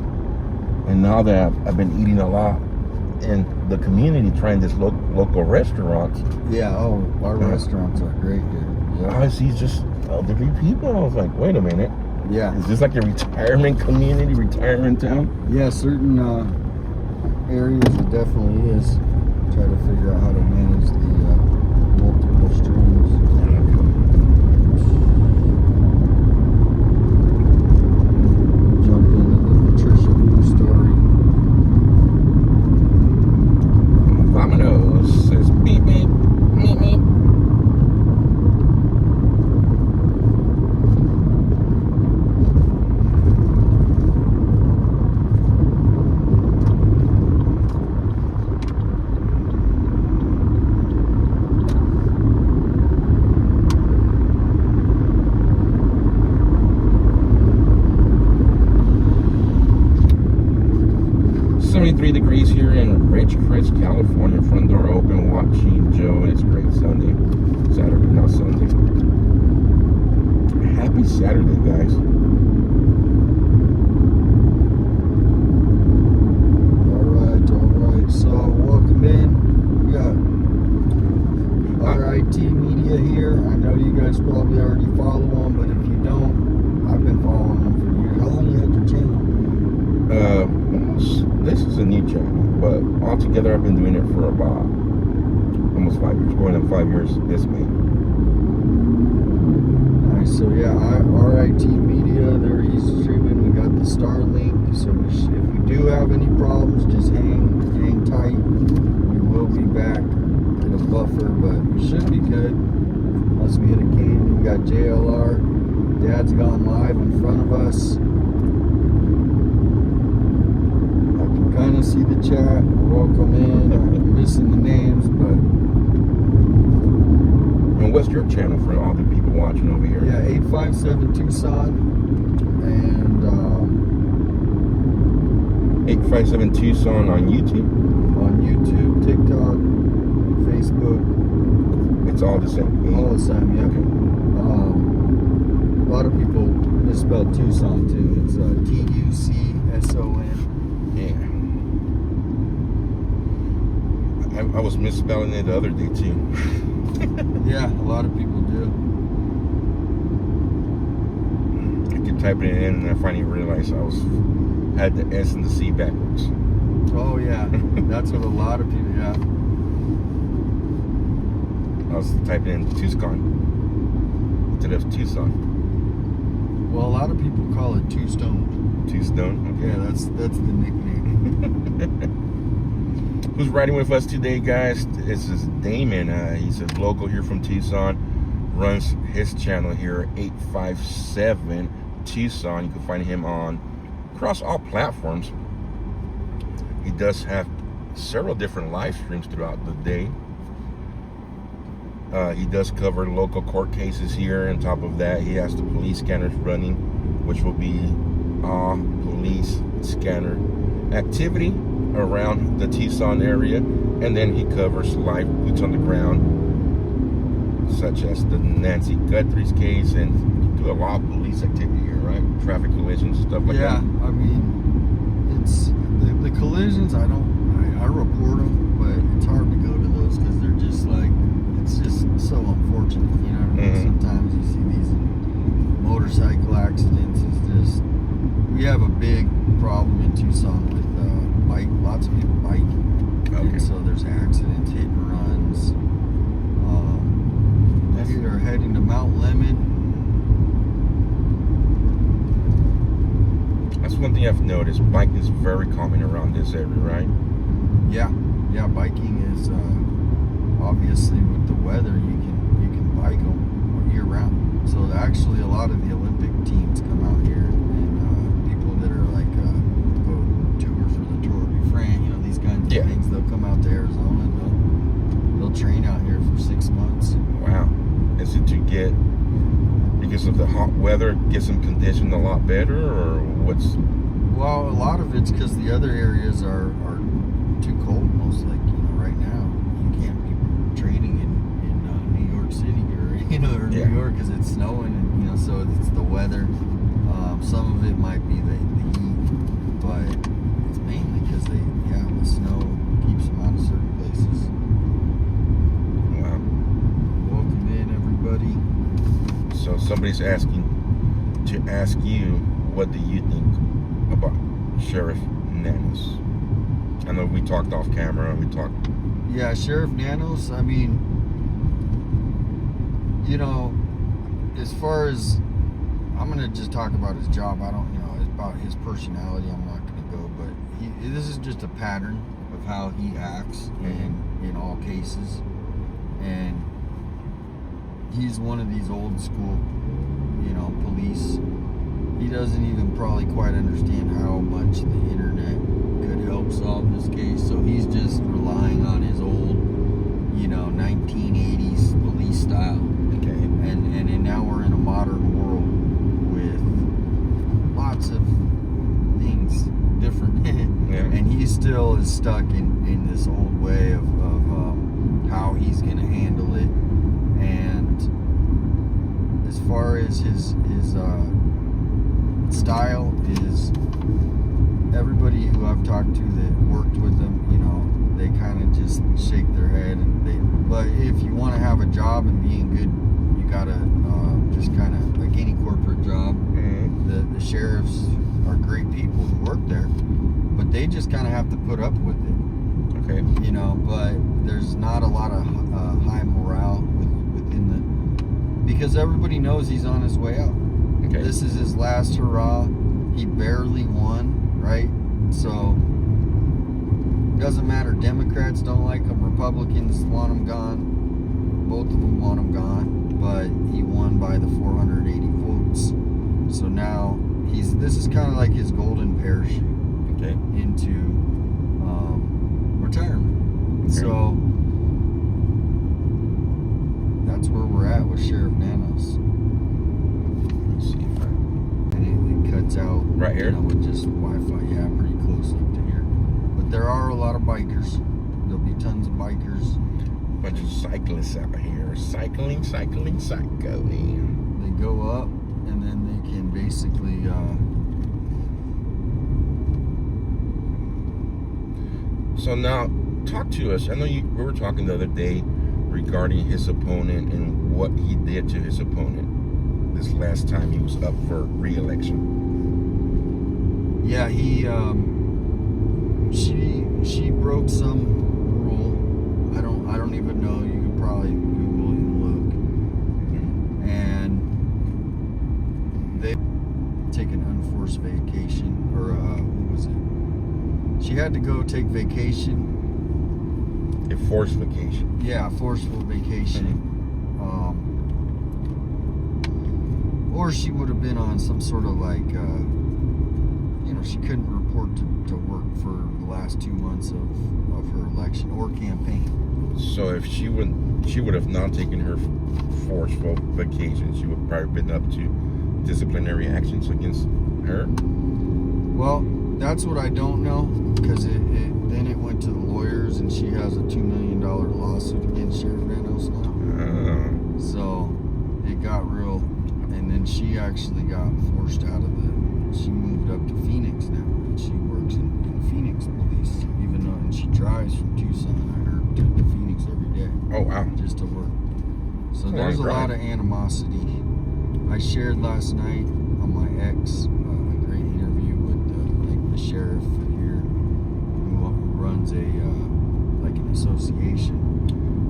And now that I've been eating a lot in the community, trying this local restaurants. Yeah. Oh, our restaurants are great here. I see just elderly people. I was like, wait a minute. Yeah. Is this like a retirement community, retirement town? Yeah, certain areas it definitely is. Try to figure out how to manage the multiple streams. Jump into the Patricia Blue story. Vamonos says beep beep, beep beep. Degrees here in Ridgecrest, California. Front door open, watching Joe. It's great Sunday. Saturday, not Sunday. Happy Saturday, guys. Alright. So, welcome in. We got RIT Media here. I know you guys probably already follow them, but if you don't, I've been following them for years. How long you had your channel? This is a new channel, but altogether I've been doing it for about almost 5 years, going on 5 years this May. Nice. So yeah, RIT Media, they're easy streaming. We got the Starlink, so if we do have any problems, just hang tight. We will be back in a buffer, but we should be good. Unless we hit a game. We got JLR. Dad's gone live in front of us. Kind of see the chat. Welcome in. I'm missing the names, but. And what's your channel for all the people watching over here? Yeah, 857 Tucson, and 857 Tucson on YouTube. On YouTube, TikTok, Facebook. It's all the same. All the same, yeah. Okay. A lot of people misspell Tucson too. It's Tucson. Yeah. I was misspelling it the other day too. Yeah, a lot of people do. I kept typing it in and I finally realized I had the S and the C backwards. Oh yeah, that's what a lot of people. Yeah. I was typing in Tucson instead of Tucson. Well, a lot of people call it Two Stone. Two Stone. Okay. Yeah, that's the nickname. Who's riding with us today, guys? This is Damon. He's a local here from Tucson. Runs his channel here, 857 Tucson. You can find him across all platforms. He does have several different live streams throughout the day. He does cover local court cases here. On top of that, he has the police scanners running, which will be police scanner activity around the Tucson area, and then he covers live boots on the ground, such as the Nancy Guthrie's case, and do a lot of police activity here, right? Traffic collisions, stuff like that. Yeah, I mean, it's the collisions. I report them, but it's hard to go to those because they're just like, it's just so unfortunate. You know what I mean? Sometimes you see these motorcycle accidents. It's just, we have a big problem in Tucson with lots of people biking. Okay. And so there's accidents, hit and runs. We are heading to Mount Lemmon. That's one thing I've noticed. Biking is very common around this area, right? Yeah. Yeah, biking is obviously with the weather you can bike them year round. So actually, a lot of the Olympic teams come out here, and people that are like go tour for the Tour de France, you know, these kinds of things. They'll come out to Arizona and they'll train out here for 6 months. Wow. Is it to get, because of the hot weather, get some conditioned a lot better, or what's? Well, a lot of it's because the other areas are too cold. Most, like, you know, right now you can't be training in New York City or New York because it's snowing, and you know, so it's the weather. Some of it might be the heat, but it's mainly because the snow keeps them out of certain places. Wow. Welcome in, everybody. So somebody's asking to ask you, what do you think about Sheriff Nanos? I know we talked off camera. Yeah, Sheriff Nanos, I mean, you know, as far as, I'm going to just talk about his job. I don't, you know, about his personality, I'm not going to go, but this is just a pattern of how he acts in all cases. And he's one of these old school, you know, police. He doesn't even probably quite understand how much the internet could help solve this case. So he's just relying on his old, you know, 1980s police style. Okay. And now we're in a modern world with lots of things different. And he still is stuck in this old way of how he's going to handle it. And as far as his style is, everybody who I've talked to that worked with him, you know, they kind of just shake their head. But if you want to have a job and being good, you gotta just kind of, like any corporate job, the sheriffs are great people who work there, but they just kind of have to put up with it. Okay. You know, but there's not a lot of high morale within the, because everybody knows he's on his way out. Okay. This is his last hurrah. He barely won, right? So doesn't matter. Democrats don't like him. Republicans want him gone. Both of them want him gone. But he won by the 480 votes. So now this is kind of like his golden parachute into retirement. Okay. So that's where we're at with Sheriff Nanos. Let's see if I... And it cuts out right here, you know, with just Wi-Fi. Yeah, pretty close up to here. But there are a lot of bikers. There'll be tons of bikers. Bunch of cyclists out here. Cycling. They go up, and then they can basically So now, talk to us. I know we were talking the other day regarding his opponent and what he did to his opponent this last time he was up for re-election. Yeah, she broke some rule. I don't even know. You could probably Google and look. And they take an unforced vacation, or what was it? She had to go take vacation. A forced vacation. Yeah, forceful vacation. Or she would have been on some sort of like, you know, she couldn't report to work for the last 2 months of her election or campaign. So if she would have not taken her forceful vacation, she would probably been up to disciplinary actions against her. Well, that's what I don't know, because then it went to the lawyers, and she has a $2 million lawsuit against Sheriff Nanos now. So it got real, and then she actually got forced out of she moved up to Phoenix now, and she works in Phoenix police, even though, and she drives from Tucson, I heard, to Phoenix every day. Oh, wow. Just to work. So there's a lot of animosity. I shared last night on my X a great interview with the sheriff here, who runs like an association.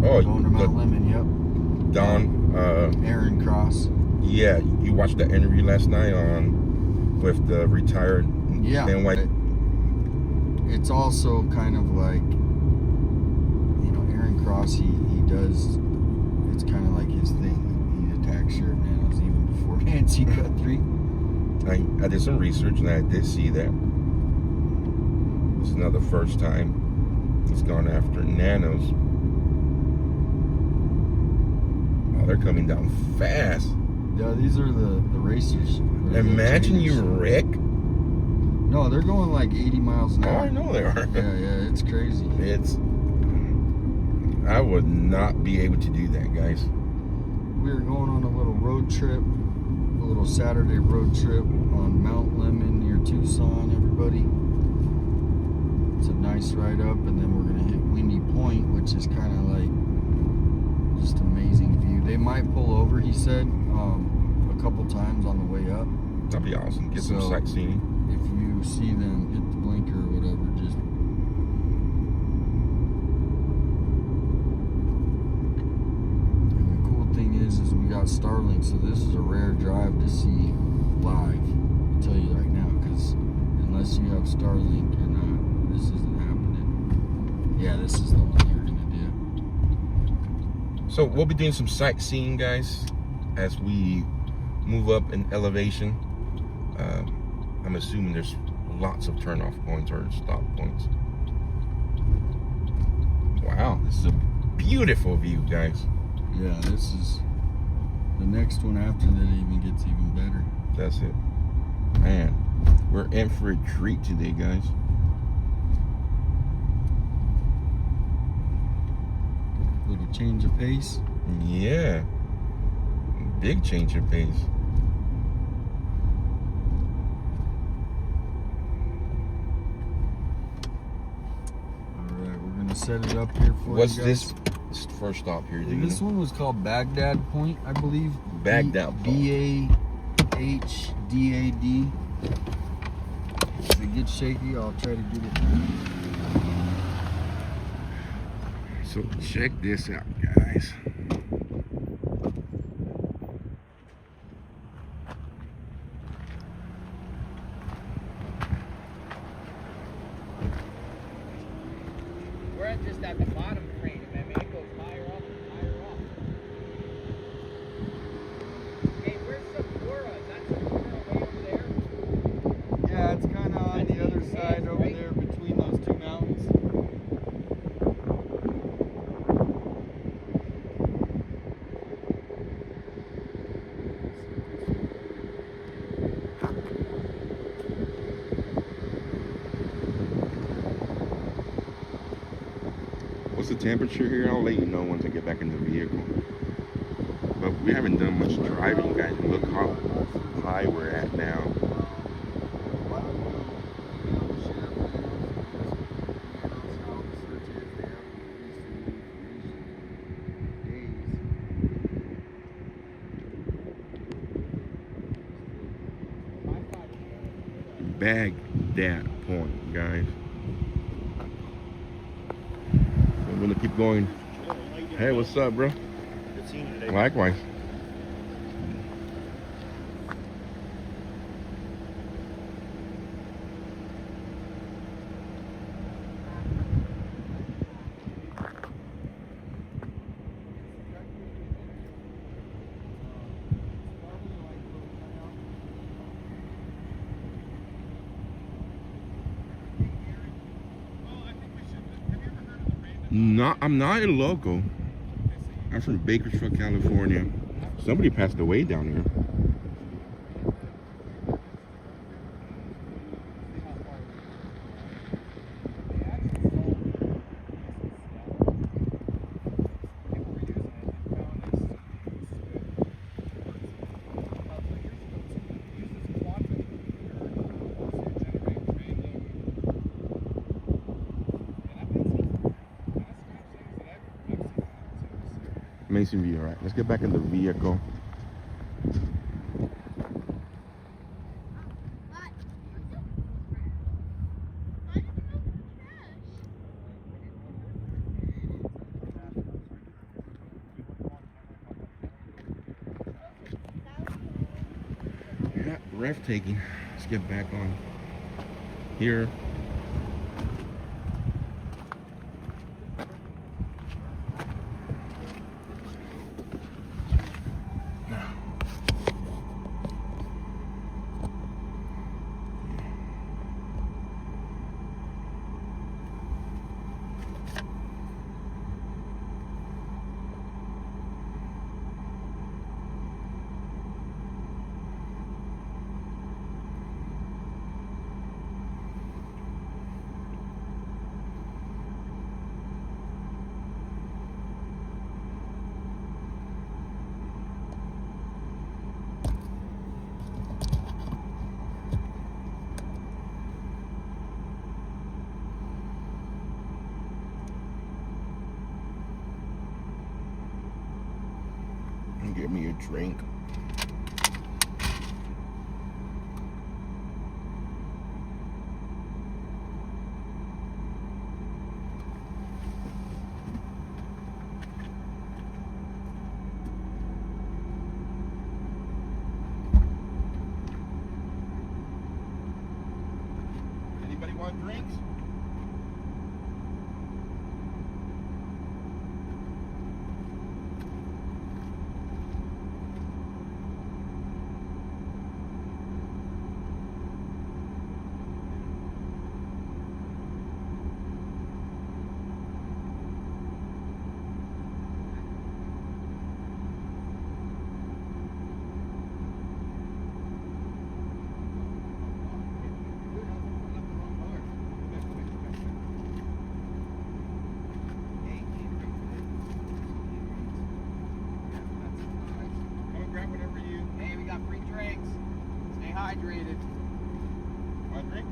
Oh, going to Mount Lemmon, yep. Don. Aaron Cross. Yeah, you watched that interview last night with the retired. Yeah. White. It's also kind of like Aaron Cross, he does, it's kind of like his thing. He attacks Sheriff Nanos even before Nancy Guthrie. I did some research and I did see that. It's not the first time he's gone after Nanos. Oh, they're coming down fast. Yeah, these are the racers. Imagine you wreck. No, they're going like 80 miles an Oh, hour. I know they are. Yeah, it's crazy. I would not be able to do that, guys. We were going on a little road trip, a little Saturday road trip on Mount Lemmon near Tucson, everybody. It's a nice ride up, and then we're going to hit Windy Point, which is kind of like just amazing view. They might pull over, he said, a couple times on the way up. That'd be awesome. Get some So, sightseeing. If you see them hit the blinker or whatever, just... And the cool thing is we got Starlink, so this is a rare drive to see live. I'll tell you right now, because unless you have Starlink, you're not, this isn't happening. Yeah, this is the one you're gonna do. So we'll be doing some sightseeing, guys, as we move up in elevation. I'm assuming there's lots of turnoff points or stop points. Wow, this is a beautiful view, guys. Yeah, this is the next one after that even gets even better. That's it. Man, we're in for a treat today, guys. Little change of pace. Yeah, big change of pace. Set it up here for What's you guys. this first stop here? This one was called Baghdad Point, I believe. Baghdad Point. B-A-H-D-A-D. If it gets shaky, I'll try to get it. So check this out, guys. We're just at the bottom crane, and then it goes higher up and higher up. Hey, where's Sakura? Is that Sakura way over there? Yeah, it's kind of on the other side over there between those two mountains. What's the temperature here? I'll let you know once I get back in the vehicle. But we haven't done much driving, guys. Look how high we're at now. Baghdad Point, guys. I'm gonna keep going. Hey, what's up, bro? Good seeing you today. Likewise. I'm not a local. I'm from Bakersfield, California. Somebody passed away down here. Amazing view. All right, let's get back in the vehicle. Yeah, breathtaking. Let's get back on here. me a drink. Anybody want drinks? Hey, we got free drinks. Stay hydrated. Want a drink?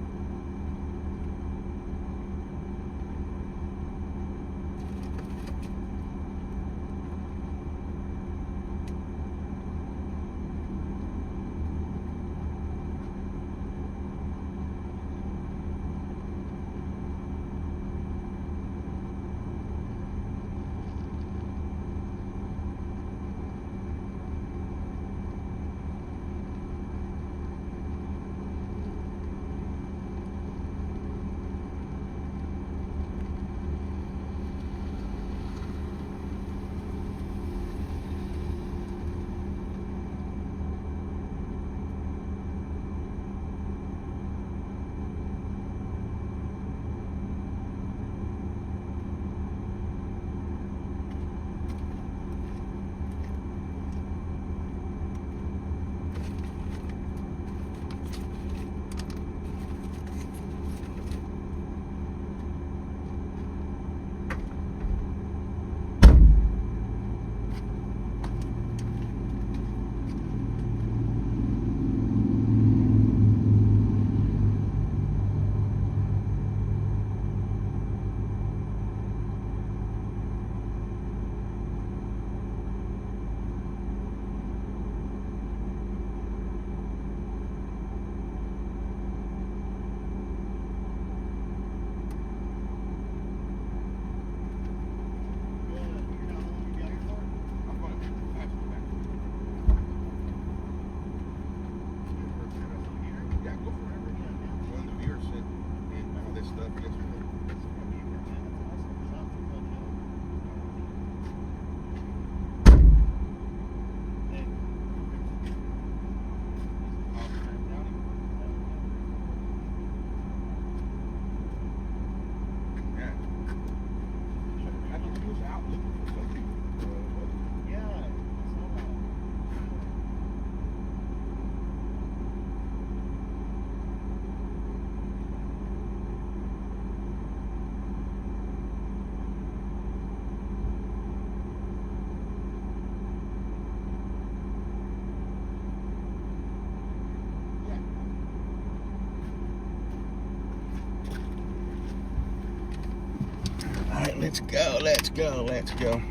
Alright, let's go.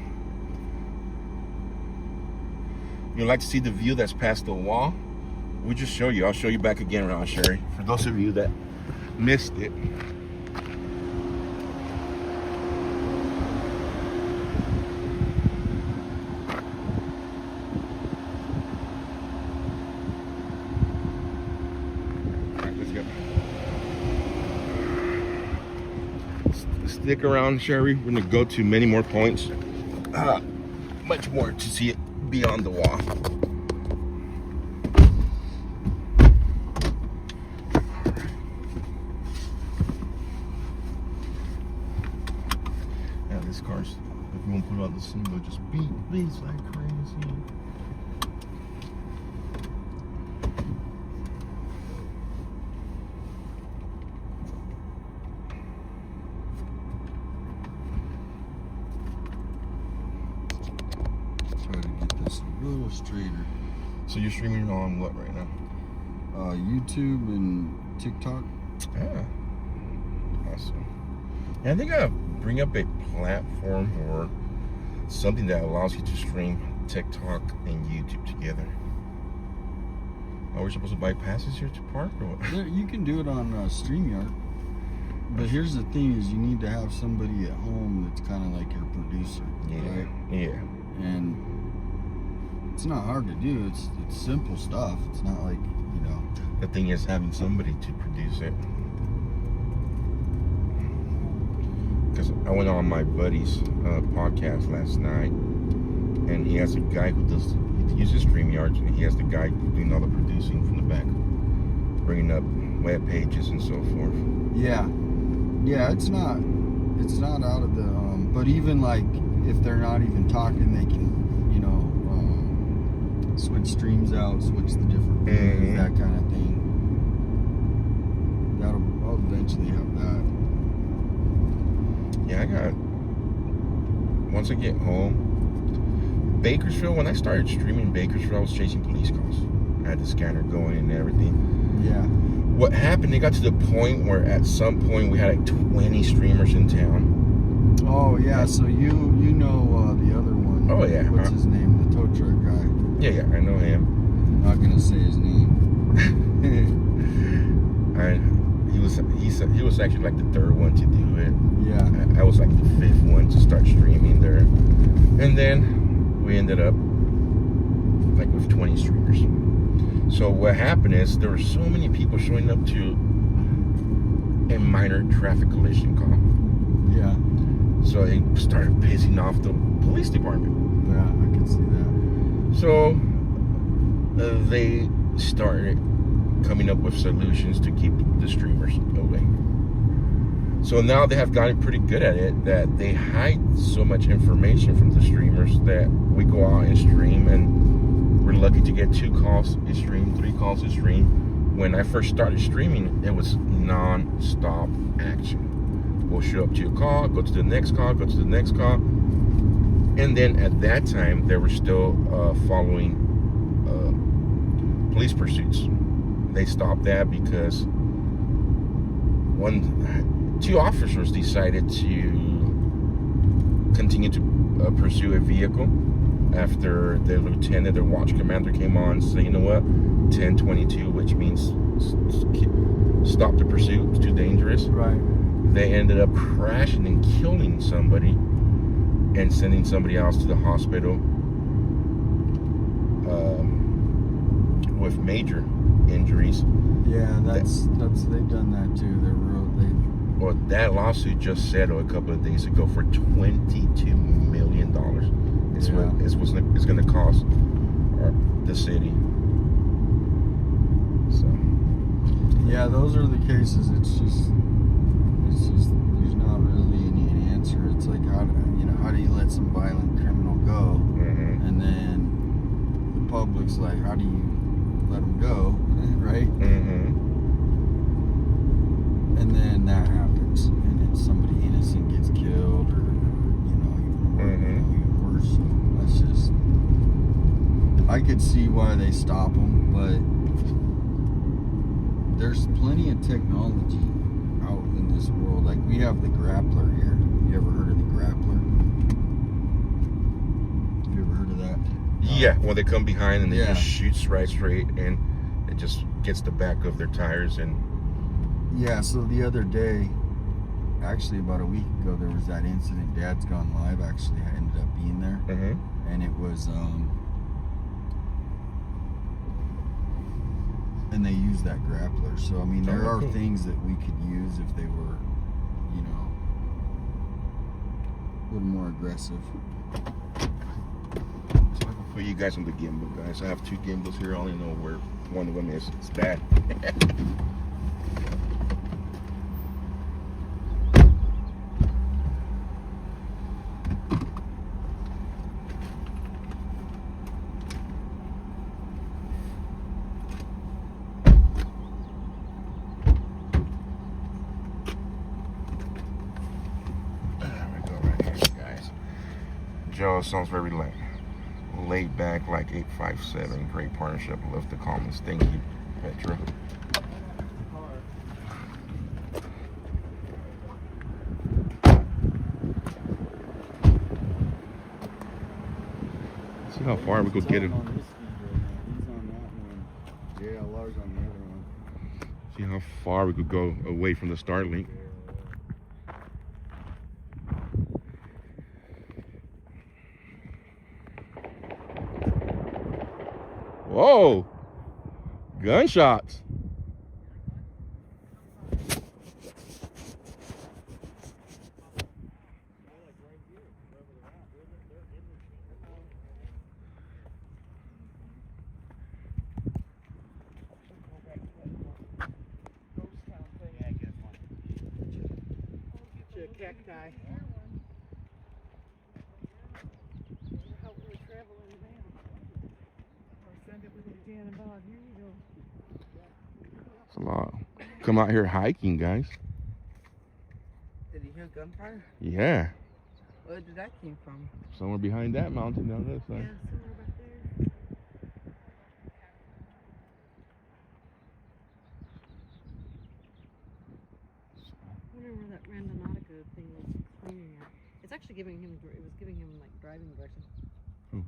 You'd like to see the view that's past the wall? We'll just show you. I'll show you back again, Ron Sherry. For those of you that missed it. Alright, let's go. Stick around, Sherry. We're gonna go to many more points. Much more to see it beyond the wall. Yeah, this car's, if you want to put it on the scene, it'll just beat like crazy. Try to get this a little straighter. So you're streaming on what right now? YouTube and TikTok. Yeah. Awesome. And I think I'll bring up a platform or something that allows you to stream TikTok and YouTube together. Are we supposed to buy passes here to park or what? You can do it on StreamYard. But here's the thing: is you need to have somebody at home that's kind of like your producer, right? Yeah. And it's not hard to do. It's simple stuff. It's not like, you know. The thing is having somebody to produce it. Because I went on my buddy's podcast last night, and he has a guy who uses StreamYard, and he has the guy doing all the producing from the back, bringing up web pages and so forth. Yeah, it's not out of the. But even like if they're not even talking, they can, you know, switch streams out, switch the different videos, that kind of thing. I'll eventually have that. Yeah, once I get home, Bakersfield, when I started streaming Bakersfield, I was chasing police calls. I had the scanner going and everything. Yeah. What happened, it got to the point where at some point we had like 20 streamers in town. Oh, yeah, so you know the other one. Oh, yeah. What's his name? The tow truck guy. Yeah, I know him. I'm not going to say his name. He was actually like the third one to do it. Yeah. I was like the fifth one to start streaming there. And then we ended up like with 20 streamers. So what happened is there were so many people showing up to a minor traffic collision call. Yeah. So it started pissing off the police department. Yeah, I can see that. So they started coming up with solutions to keep the streamers away. So now they have gotten pretty good at it, that they hide so much information from the streamers that we go out and stream, and we're lucky to get 2 calls a stream, 3 calls a stream. When I first started streaming, it was non-stop action. We'll show up to a call, go to the next call, go to the next call. And then at that time, they were still following police pursuits. They stopped that because 2 officers decided to continue to pursue a vehicle after the lieutenant, their watch commander, came on and said, you know what, 1022, which means stop the pursuit, it's too dangerous. Right. They ended up crashing and killing somebody and sending somebody else to the hospital with major injuries. Yeah, that's they've done that too. Well, that lawsuit just settled a couple of days ago for $22 million. It's what it's going to cost the city. So. Yeah, those are the cases. It's just there's not really any answer. It's like how do you let some violent criminal go, and then the public's like, how do you let them go, right? And then that happens, and it's somebody innocent gets killed, or even worse. So that's just, I could see why they stop them, but there's plenty of technology out in this world. Like we have the grappler here. You ever heard of the grappler? Have you ever heard of that? Yeah, when they come behind and they Yeah. just shoots right straight, and it just gets the back of their tires. And Yeah, so the other day, actually about a week ago, there was that incident. Dad's Gone Live actually ended up being there, and it was and they used that grappler. So I mean, there are things that we could use if they were, a little more aggressive. so I can put you guys on the gimbal, guys. I have 2 gimbals here. I only know where one of them is. It's bad. Joe sounds very laid back, like 857. Great partnership. Love the comments. Thank you, Petra. See, See how far we could get him. On this speed right now. He's on that one. JLR's on the other one. See how far we could go away from the Starlink. Whoa! Gunshots. Cacti. How we're traveling now. Or send it with a Jan and Bob. Here you go. It's a lot. Come out here hiking, guys. Did he hear gunfire? Yeah. Where did that came from? Somewhere behind that mountain down this Yeah, side. somewhere back there. I wonder where that Randonautica thing was pointing at. It's actually giving him, it was giving him like driving directions. Who?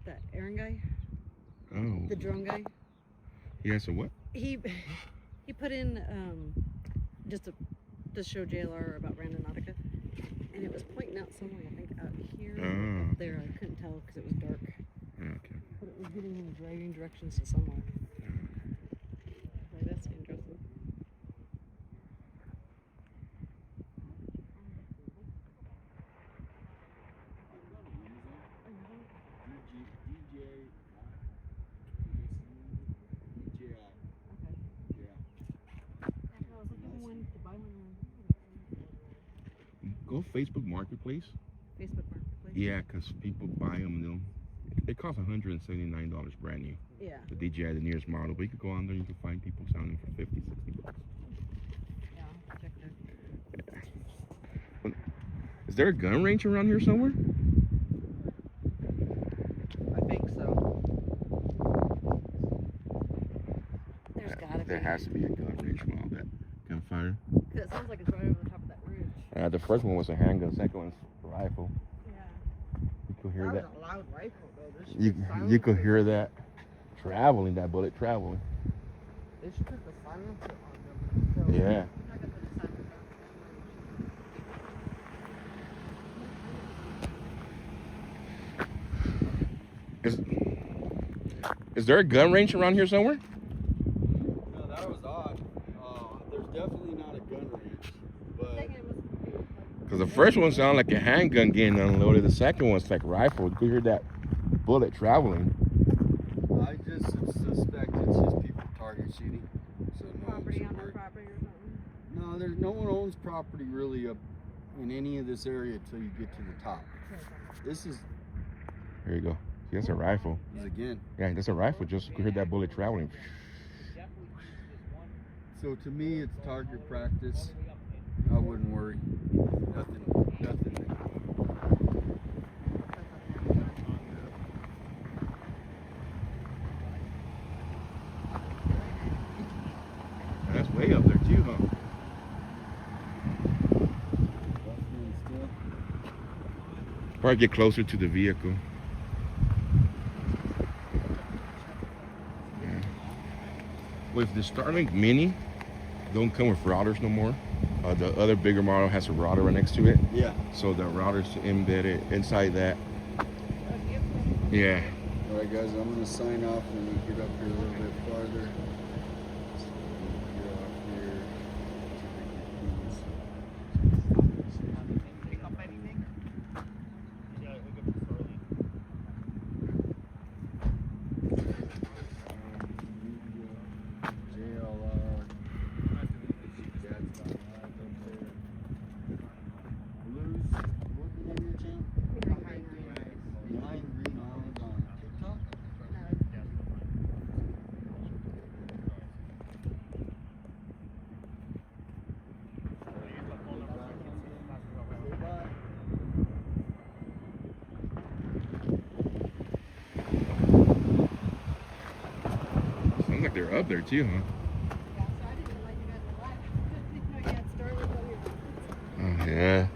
That Aaron guy, Oh. the drone guy. Yeah, so what? He put in just to show JLR about Randonautica, and it was pointing out somewhere, I think out here, Oh. up there. I couldn't tell because it was dark, Okay. but it was giving him driving directions to somewhere. Like, that's interesting. Go Facebook Marketplace. Facebook Marketplace. Yeah, because people buy them. It costs $179 brand new. Yeah. The DJI, the nearest model. But you could go on there, you can find people selling them for $50, $60. Yeah, I'll check that. Is there a gun range around here somewhere? I think so. There's gotta be. There has to be a gun range from all that gunfire. Cause it sounds like it's right over the top of that ridge. The first one was a handgun, the second one's a rifle. Yeah. You could hear That that. was a loud rifle though. This You, you could hear that traveling, that bullet traveling. They should put the silencer on them. So Yeah. I'm not gonna put the silencer Is there a gun range around here somewhere? No, that was odd. There's definitely not a gun range, but Because the first one sounded like a handgun getting unloaded. The second one's like a rifle. You could hear that bullet traveling. I just suspect it's just people target shooting. So no property one's on their worried. property or something. No, there's no one owns property really up in any of this area until you get to the top. This is Here you go. See, that's a rifle. again. Yeah, that's a rifle. Just heard that bullet traveling. So to me, it's target practice. I wouldn't worry. Nothing. That's way up there too, huh? Probably get closer to the vehicle. Yeah. With the Starlink Mini, don't come with routers no more. The other bigger model has a router right next to it. Yeah. So the router's embedded inside that. Yeah. All right, guys. I'm gonna sign off when we get up here a little bit farther. So get off here. pick up anything? JLR. Dad's got live up there. Blues. What the name of your channel? Behind Green Eyes on TikTok. Say bye. Sounds like they're up there too, huh? Yeah, so I didn't realize you guys were live. Didn't know you had Starlink on your. Oh, yeah.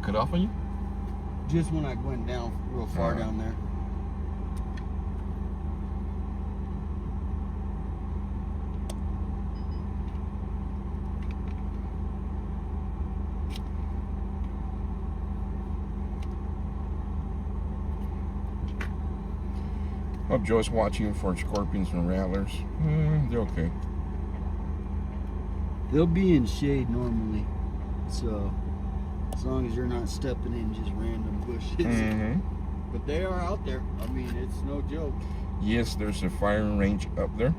cut off on you? Just when I went down real far down there. Hope Joe's watching for scorpions and rattlers. They're okay. They'll be in shade normally, so as long as you're not stepping in just random bushes. But they are out there. I mean, it's no joke. Yes, there's a firing range up there.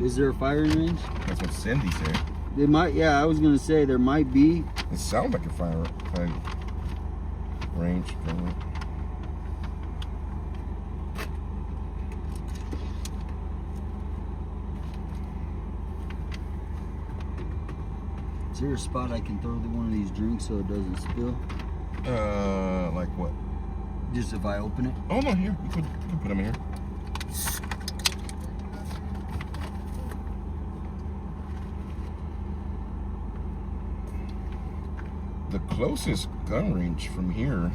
Is there a firing range? That's what Cindy said. They might. Yeah, I was gonna say there might be. It sounds like a fire range. Is there a spot I can throw one of these drinks so it doesn't spill? Like what? Just if I open it? Oh no, here. You can put them in here. The closest gun range from here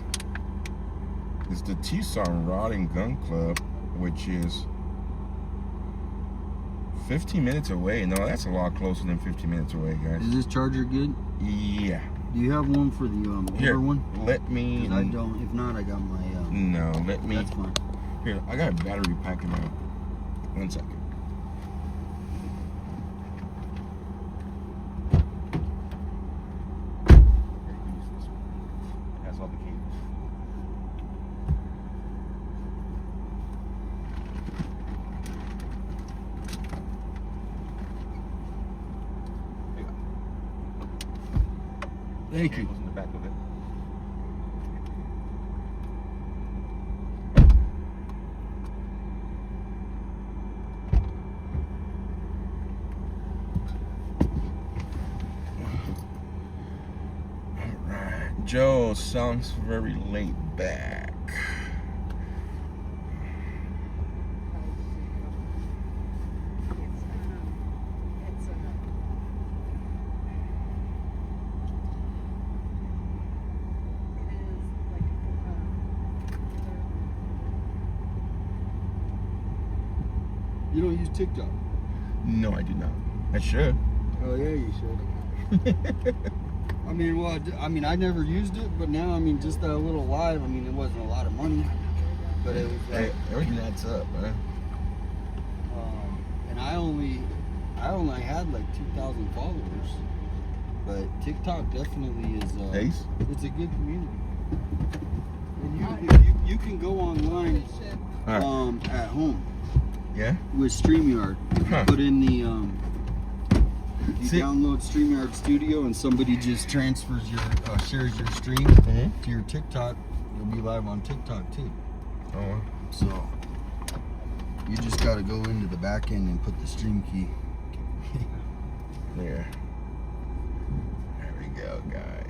is the Tucson Rod and Gun Club, which is 15 minutes away. No, that's a lot closer than 15 minutes away, guys. Is this charger good? Yeah. Do you have one for the Here, older one? let me. 'Cause I don't. If not, I got my. No, let me. That's fine. Here, I got a battery pack in my. 1 second. Here, you can use this one. It has all the cables. There you go. Thank you. Cables in the back of it. Joe sounds very laid back. You don't use TikTok? No, I do not. I should. Oh yeah, you should. I mean, well, I never used it, but now, I mean, just that little live, I mean, it wasn't a lot of money, but it was like, Hey, everything adds up, man. and I only had like 2,000 followers, but TikTok definitely is, Ace? it's a good community. And you can go online, at home Yeah? with StreamYard. Huh. Put in the, you See- download StreamYard Studio and somebody just transfers your, shares your stream Mm-hmm. to your TikTok. You'll be live on TikTok too. Oh, So you just got to go into the back end and put the stream key. there. There we go, guys.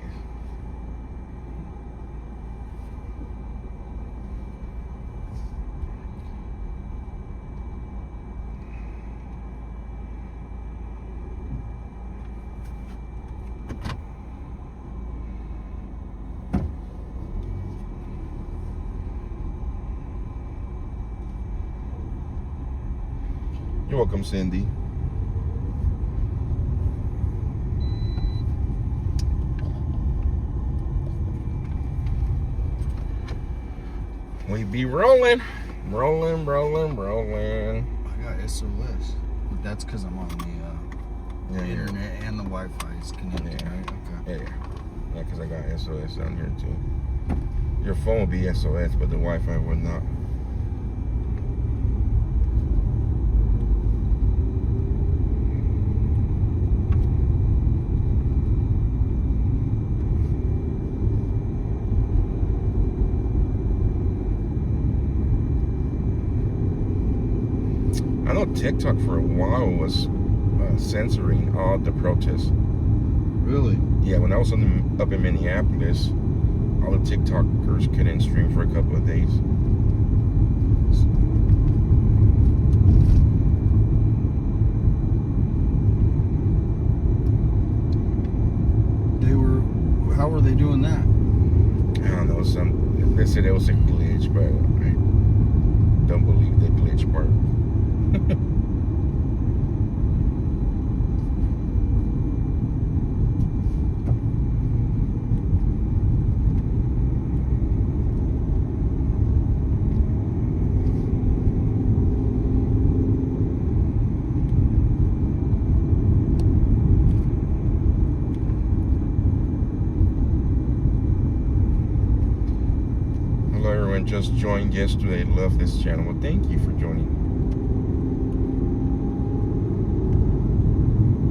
You're welcome, Cindy. We be rolling. I got SOS, but that's because I'm on the internet and the Wi-Fi is connected. Yeah. Right? Okay. Yeah, because I got SOS down here too. Your phone will be SOS, but the Wi-Fi will not. I know TikTok for a while was censoring all the protests. Really? Yeah, when I was up in Minneapolis, all the TikTokers couldn't stream for a couple of days. how were they doing that? I don't know. They said it was a glitch, but I don't believe the glitch part. Hello, everyone. Just joined yesterday. Love this channel. Well, thank you for joining.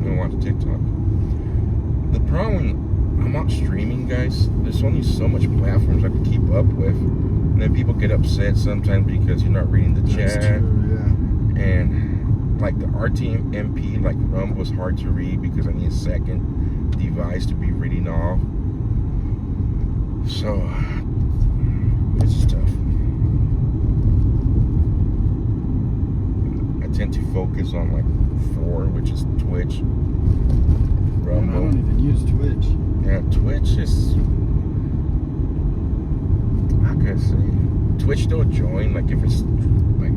I watch TikTok. The problem, I'm not streaming, guys. There's only so much platforms I can keep up with, and then people get upset sometimes because you're not reading the That's chat. true, yeah. And like the RTMP, like Rumble was hard to read because I need a second device to be reading off. So it's just tough. I tend to focus on like 4, which is Twitch, And I Rumble. don't even use Twitch. Yeah, Twitch is, how can I say? Twitch don't join, like if it's like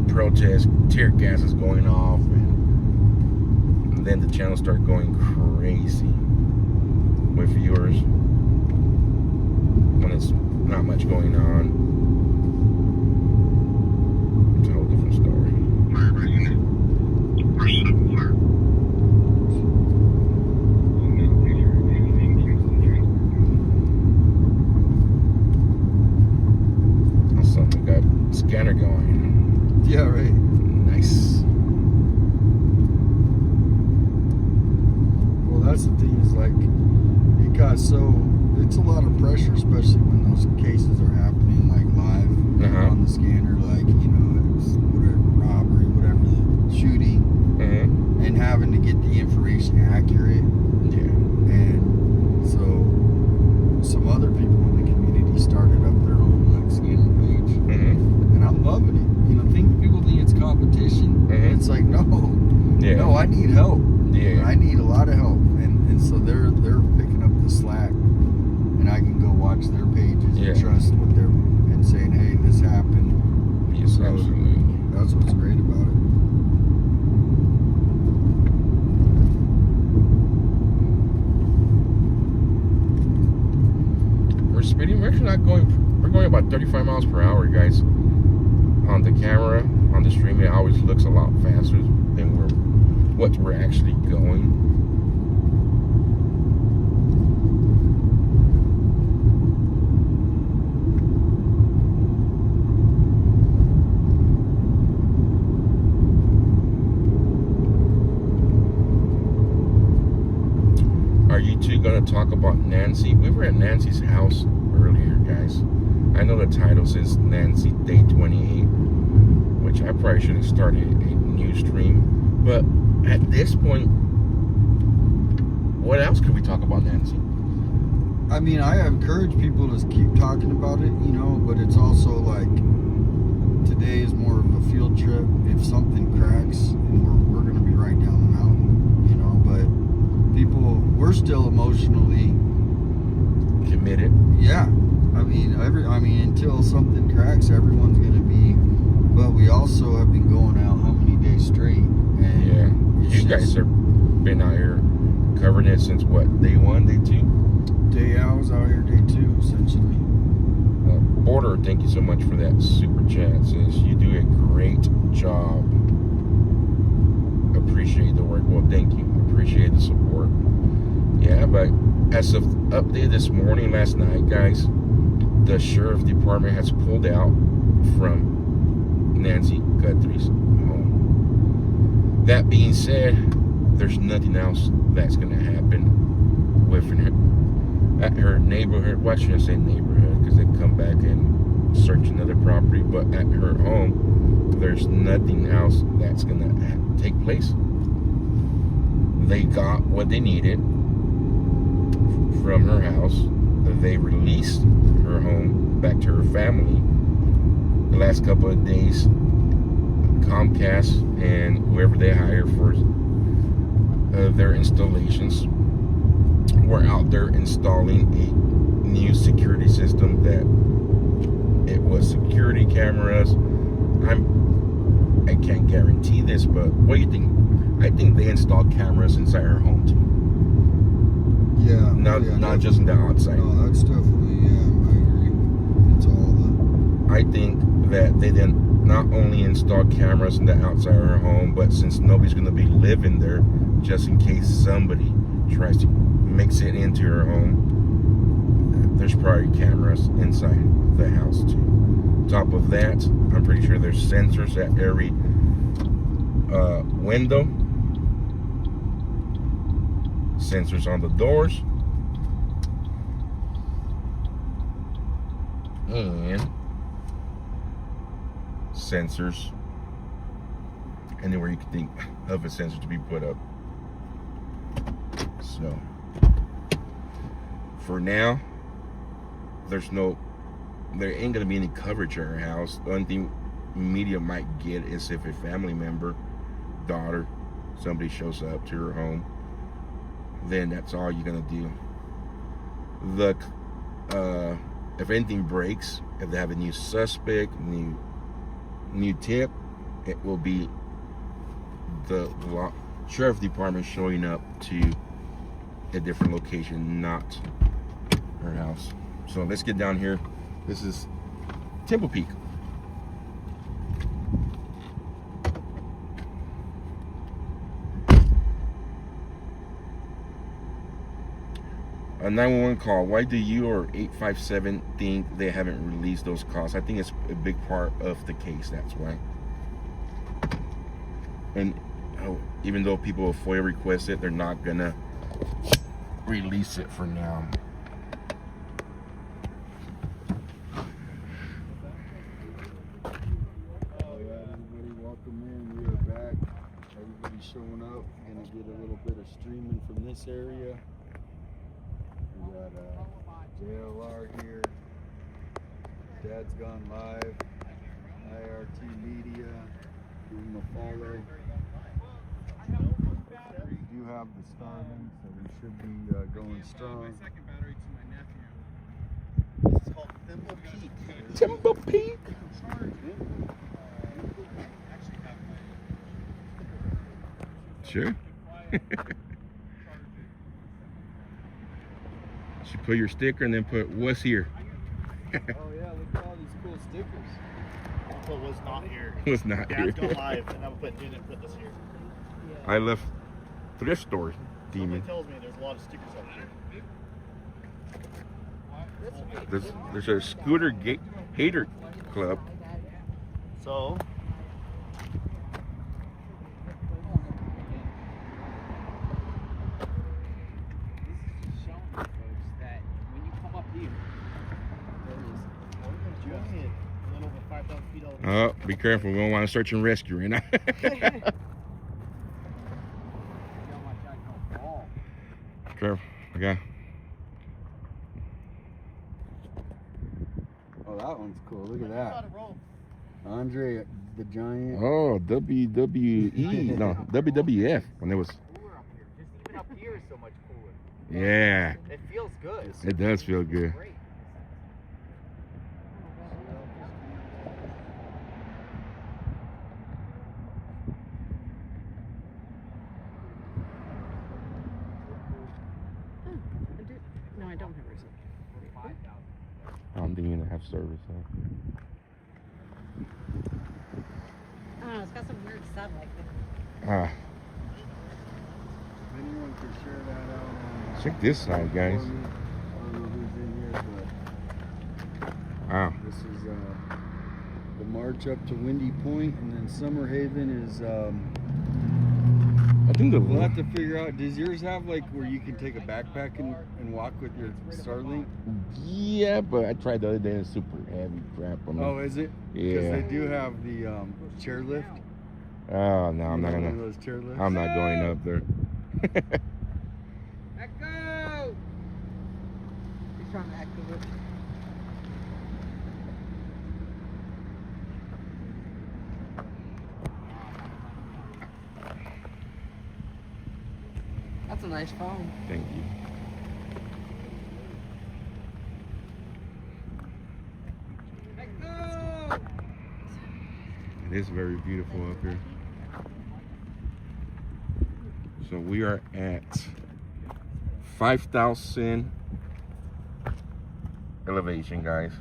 protest, tear gas is going off, and then the channel start going crazy with viewers when it's not much going on. It's a whole different story. Also, we got scanner going. Yeah, right. Nice. Well, that's the thing is like, it got so, it's a lot of pressure, especially when those cases are happening like live on the scanner, like, you know, it's whatever, robbery, whatever, the shooting, and having to get the information accurate. Yeah. And so some other people in the community started up their own like scanner page, and I'm loving it. You know, people think it's competition. It's like, no, no, I need help. Yeah. I need a lot of help, and so they're picking up the slack, and I can go watch their pages and trust what they're and saying, hey, this happened. Yes, So absolutely. that's what's great about it. We're speeding. We're actually not going. We're going about 35 miles per hour, guys. On the camera, on the stream, it always looks a lot faster than what we're actually going. Are you two going to talk about Nancy? We were at Nancy's house earlier, guys. I know the title says Nancy Day 28, which I probably should have started a new stream. But at this point, what else could we talk about Nancy? I mean, I encourage people to keep talking about it, you know, but it's also like, today is more of a field trip. If something cracks, and we're going to be right down the mountain, you know, but we're still emotionally Committed. Yeah, I mean, until something cracks, everyone's gonna be. But we also have been going out how many days straight? And Yeah, you guys have been out here covering it since what? Day 1, day 2? I was out here day 2, essentially. Border, thank you so much for that super chat. Says you do a great job. Appreciate the work. Well, thank you. Appreciate the support. Yeah, but as of update this morning, last night, guys, the sheriff department has pulled out from Nancy Guthrie's home. That being said, there's nothing else that's going to happen with her at her neighborhood. Well, I shouldn't say neighborhood because they come back and search another property, but at her home, there's nothing else that's going to take place. They got what they needed from her house. They released her home back to her family. The last couple of days, Comcast and whoever they hire for their installations we're out there installing a new security system that it was security cameras. I can't guarantee this, but what do you think? I think they installed cameras inside her home too. Yeah. Not just in the outside. No, that's definitely, I agree. It's all the... I think that they then not only installed cameras in the outside of her home, but since nobody's going to be living there, just in case somebody tries to mix it into her home, there's probably cameras inside the house too. Top of that, I'm pretty sure there's sensors at every window, sensors on the doors, and sensors anywhere you can think of a sensor to be put up. So for now, there ain't gonna be any coverage at her house. The only thing media might get is if a family member, daughter, somebody shows up to her home, then that's all you're gonna do. If anything breaks, if they have a new suspect, new tip, it will be the sheriff department showing up to a different location, not her house. So let's get down here. This is Temple Peak. A 911 call. Why do you or 857 think they haven't released those calls? I think it's a big part of the case, that's why. And even though people will FOIA request it, they're not gonna release it for now. Showing up, gonna get a little bit of streaming from this area. We got JLR here. Dad's gone live. IRT Media. Give him a follow. We do have the Starlink, so we should be going strong. This is called Temple Peak. Temple Peak. Sure. Should put your sticker and then put "what's here." Oh yeah, look at all these cool stickers. I'll put "was not here." Was not here. Dad's gone live, and I'll put "didn't put this here." I left thrift store, demon. Somebody tells me there's a lot of stickers up here. There's a scooter hater club. So. Oh, be careful. We don't want to search and rescue right now. Careful. Okay. Oh, that one's cool. Look at that. Andre the Giant. Oh, WWE. No, WWF. When it was. Cooler up here. Just even up here is so much cooler. Yeah. It feels good. It does feel good. Great. No, I don't have receipt. I don't think you're gonna have service. I don't know, it's got some weird satellite thing. Ah, If anyone can share that out on check this side, guys. for me. I don't know who's in here, but Wow. this is the march up to Windy Point, and then Summer Haven is I think we'll have to figure out, does yours have like where you can take a backpack and walk with your Starlink? Yeah, but I tried the other day and it's super heavy crap. I mean, Oh, is it? Because yeah. they do have the chairlift. Oh no, I'm not One gonna. of those chairlifts. I'm not going up there. Echo! He's trying to activate it. That's a nice phone. Thank you. It is very beautiful up here. So we are at 5,000 elevation, guys.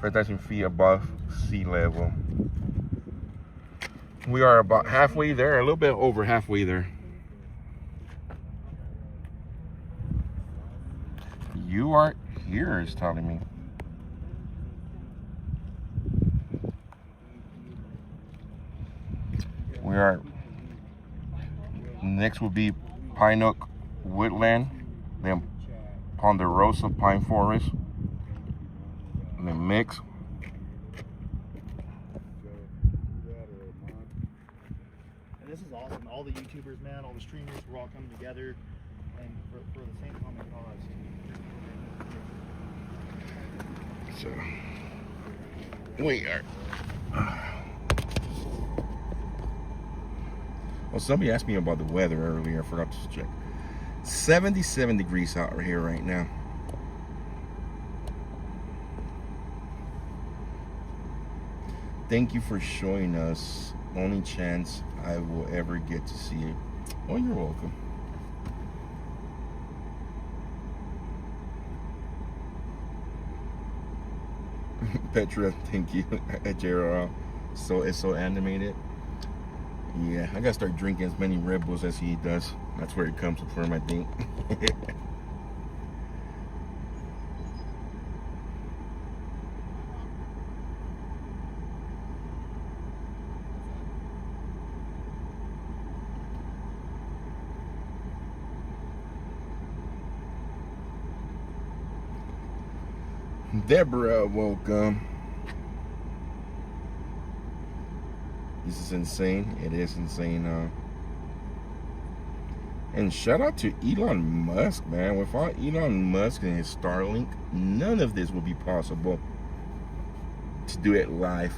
5,000 feet above sea level. We are about halfway there, a little bit over halfway there. You are here, is telling me. We are, next will be Pine Oak Woodland, then Ponderosa Pine Forest, and then mix. And this is awesome. All the YouTubers, man, all the streamers, we're all coming together and for the same common cause. So we are. Well, somebody asked me about the weather earlier. I forgot to check. 77 degrees out here right now. Thank you for showing us. Only chance I will ever get to see it. Oh, you're welcome. Petra, thank you. JRL. So it's so animated. Yeah, I gotta start drinking as many Red Bulls as he does. That's where it comes from, I think. Deborah, welcome. This is insane. It is insane. And shout out to Elon Musk, man. Without Elon Musk and his Starlink, none of this would be possible to do it live.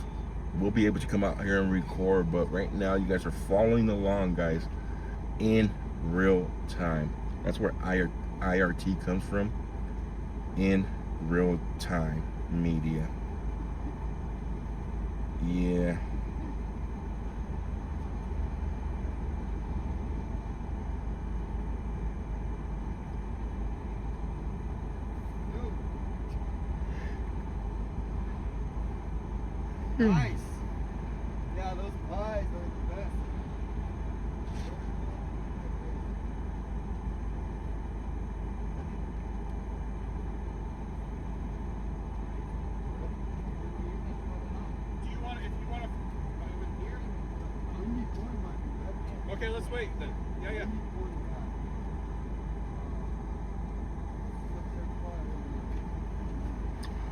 We'll be able to come out here and record, but right now you guys are following along, guys, in real time. That's where IRT comes from. In real time media. Yeah. Nice. Yeah, those pies are the best. Do you want, if you want to, with beer? Okay, let's wait then. Yeah, yeah.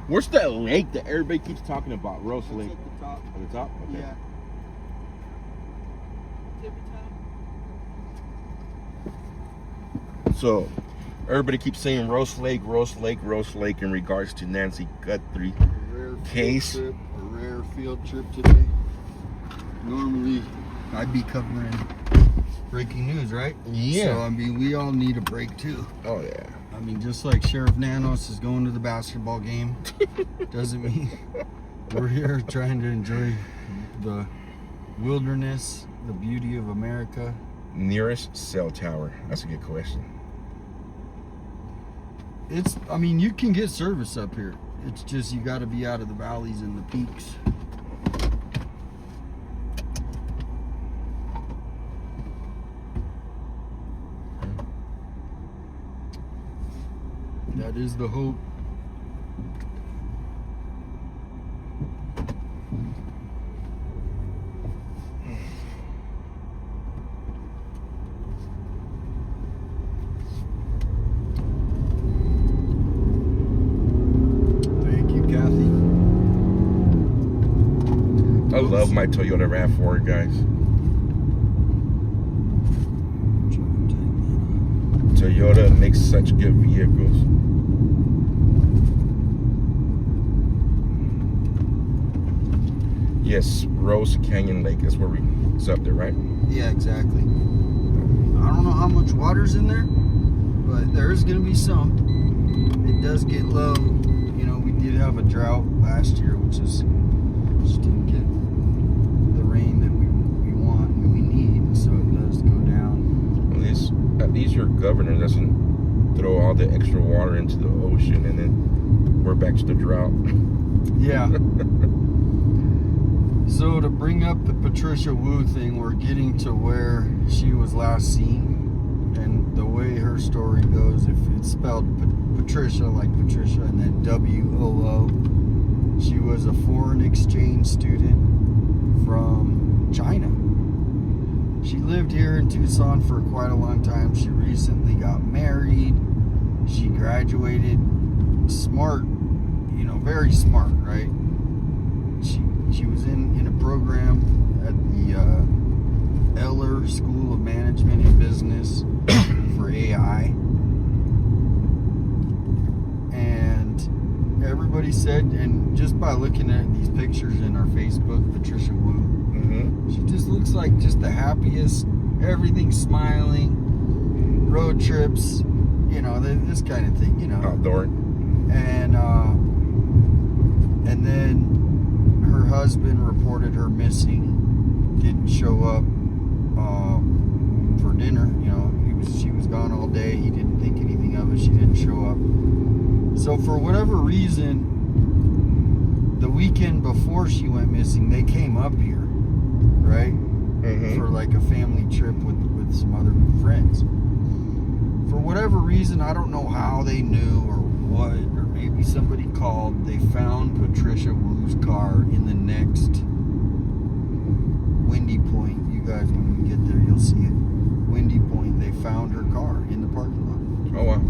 Where's that lake that everybody keeps talking about? Rose Lake. At the top. At the top? Okay. Yeah. So, everybody keeps saying Rose Lake, Rose Lake, Rose Lake in regards to Nancy Guthrie case. A rare field trip today. Normally, I'd be covering breaking news, right? Yeah. So, I mean, we all need a break too. Oh, yeah. I mean, just like Sheriff Nanos is going to the basketball game, doesn't mean we're here trying to enjoy the wilderness, the beauty of America. Nearest cell tower? That's a good question. I mean, you can get service up here. It's just you got to be out of the valleys and the peaks. That is the hope. Thank you, Kathy. I love my Toyota RAV4, guys. Toyota makes such good vehicles. Yes, Rose Canyon Lake is where it's up there, right? Yeah, exactly. I don't know how much water's in there, but there is going to be some. It does get low. You know, we did have a drought last year, which is just didn't get the rain that we want and we need, so it does go down. At least your governor doesn't throw all the extra water into the ocean and then we're back to the drought. Yeah. So to bring up the Patricia Wu thing, we're getting to where she was last seen, and the way her story goes, if it's spelled Patricia like Patricia and then W-O-O, she was a foreign exchange student from China. She lived here in Tucson for quite a long time. She recently got married. She graduated. Smart, very smart, right? She was in a program at the Eller School of Management and Business for AI. And everybody said, and just by looking at these pictures in our Facebook, Patricia Wu, she just looks like just the happiest, everything's smiling, road trips, this kind of thing, Outdoor. And then her husband reported her missing, didn't show up for dinner. She was gone all day. He didn't think anything of it. She didn't show up. So for whatever reason, the weekend before she went missing, they came up here, right? For like a family trip with some other friends. For whatever reason, I don't know how they knew or what, or maybe somebody called. They found Patricia Wu's car in the next Windy Point. You guys, when we get there, you'll see it. Windy Point, they found her car in the parking lot. Oh, wow.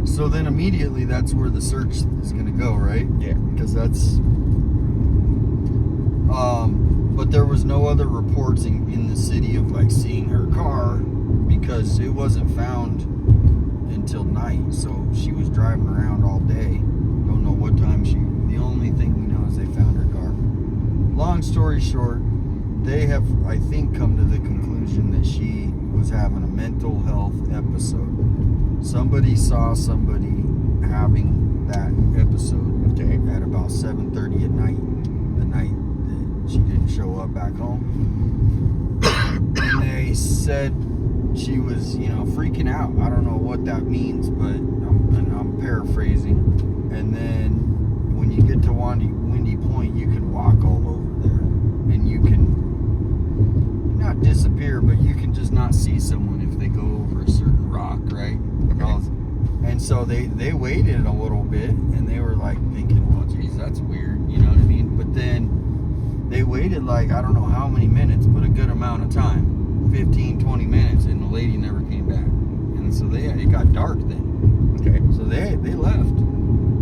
So then immediately that's where the search is going to go, right? Yeah. Because that's... but there was no other reports in the city of like seeing her car because it wasn't found until night. So she was driving around all day. Don't know what time the only thing we know is they found her car. Long story short, they have, I think, come to the conclusion that she was having a mental health episode. Somebody saw somebody having that episode at about 7:30 at night, the night that she didn't show up back home. And they said she was, freaking out. I don't know what that means, but I'm paraphrasing. And then when you get to Windy Point, you can walk all over there. And you can not disappear, but you can just not see someone if they go over a certain rock, right? And so they waited a little bit, and they were like thinking, well, geez, that's weird, you know what I mean? But then they waited like, I don't know how many minutes, but a good amount of time, 15, 20 minutes, and the lady never came back. And so it got dark then. Okay. So they left.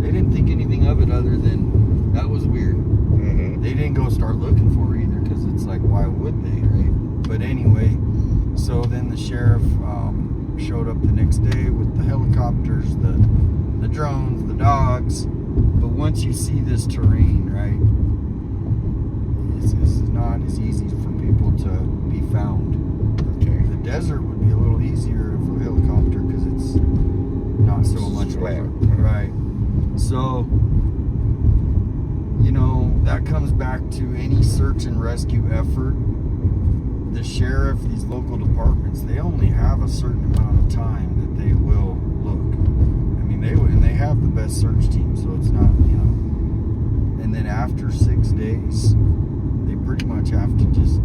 They didn't think anything of it other than that was weird. They didn't go start looking for her either, because it's like, why would they, right? But anyway, so then the sheriff showed up the next day with the helicopters, the drones, the dogs. But once you see this terrain, right, it's not as easy for people to be found. Okay. The desert would be a little easier for a helicopter because it's not so much flat. Right. So, that comes back to any search and rescue effort. The sheriff, these local departments, they only have a certain amount of time that they will look. I mean, they have the best search team, so it's not, And then after 6 days, they pretty much have to just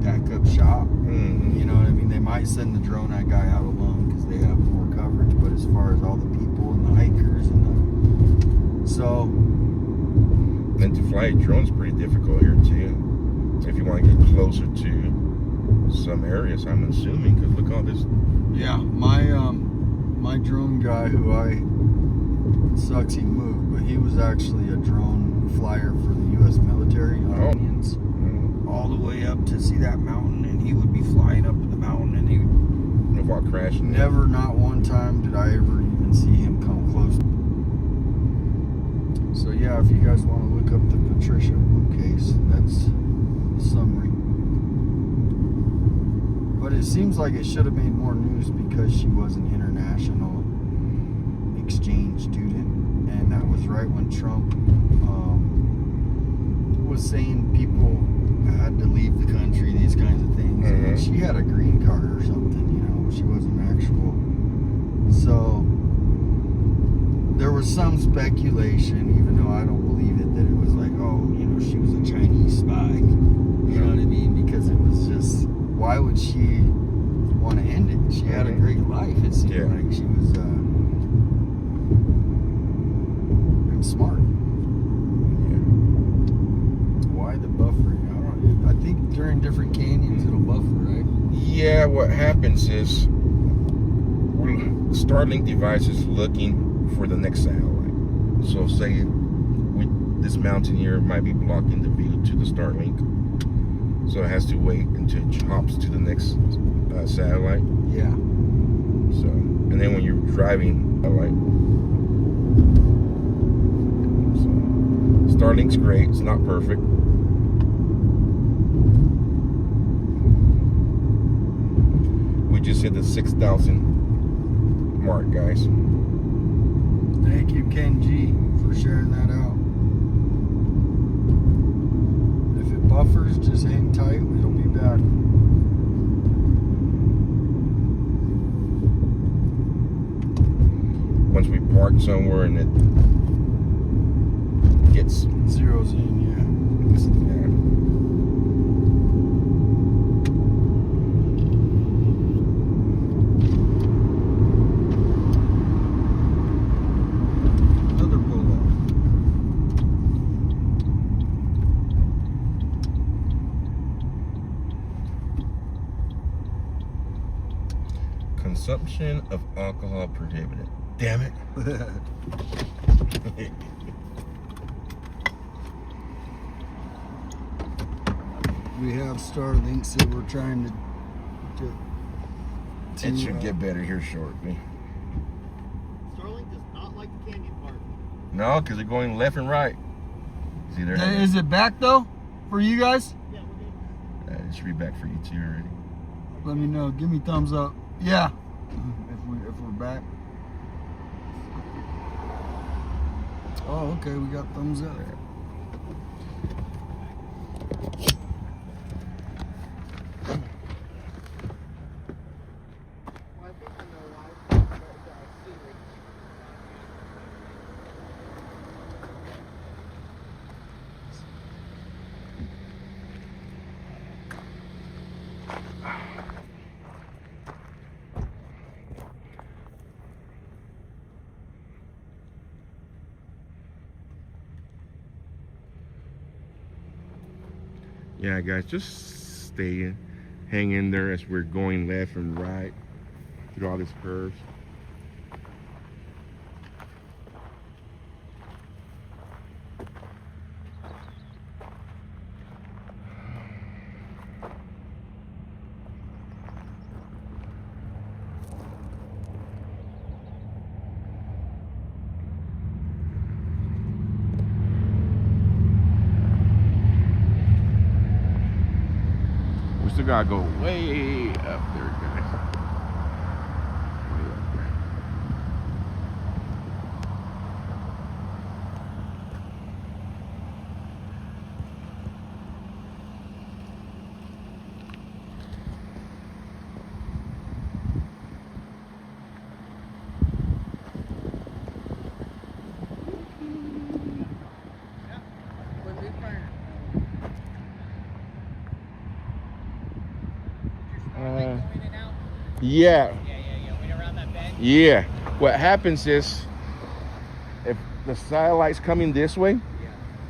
pack up shop. You know what I mean? They might send the drone guy out alone because they have more coverage, but as far as all the people and the hikers And to fly a drone's pretty difficult here too. If you want to get closer to some areas, I'm assuming, because look all this. Yeah, my drone guy, who sucks he moved, but he was actually a drone flyer for the U.S. military on Indians, all the way up to see that mountain, and he would be flying up the mountain, and he would While crashing. never, not one time did I ever even see him come close. So yeah, if you guys want to look up the Patricia Wu case, that's the summary. But it seems like it should have made more news because she was an international exchange student, and that was right when Trump was saying people had to leave the country, these kinds of things. Mhm. And she had a green card or something, you know. She wasn't actual. So there was some speculation, even though I don't believe it, that it was like, oh, you know, she was a Chinese spy. You know what I mean? Because it was just, why would she want to end it? She had a great life. It seemed Yeah. like she was and smart. Why the buffering? I think during different canyons it'll buffer, right? Yeah, what happens is Starlink device is looking for the next satellite. So say this mountain here might be blocking the view to the Starlink. So it has to wait until it hops to the next satellite. Yeah. So, and then when you're driving, so Starlink's great. It's not perfect. We just hit the 6,000 mark, guys. Thank you, Ken G, for sharing that out. If it buffers, just hang tight. It'll be back. Once we park somewhere and it gets Zeroes in, yeah. Another pull off. Consumption of alcohol prohibited. Damn it. We have Starlinks that we're trying to It should get better here shortly. Starlink does not like the canyon part. No, because they're going left and right. See there? Is it back though for you guys? Yeah, we're good. It should be back for you too already. Let me know. Give me thumbs up. Yeah. If we're back. Oh, okay. We got thumbs up. Well, I think I know why. But, Siri. Yeah, guys, just stay, hang in there as we're going left and right through all these curves. We still gotta go way up there, guys. Way up there. When we find going in and out? Yeah, Yeah. Went around that bend. yeah. What happens is, if the satellite's coming this way,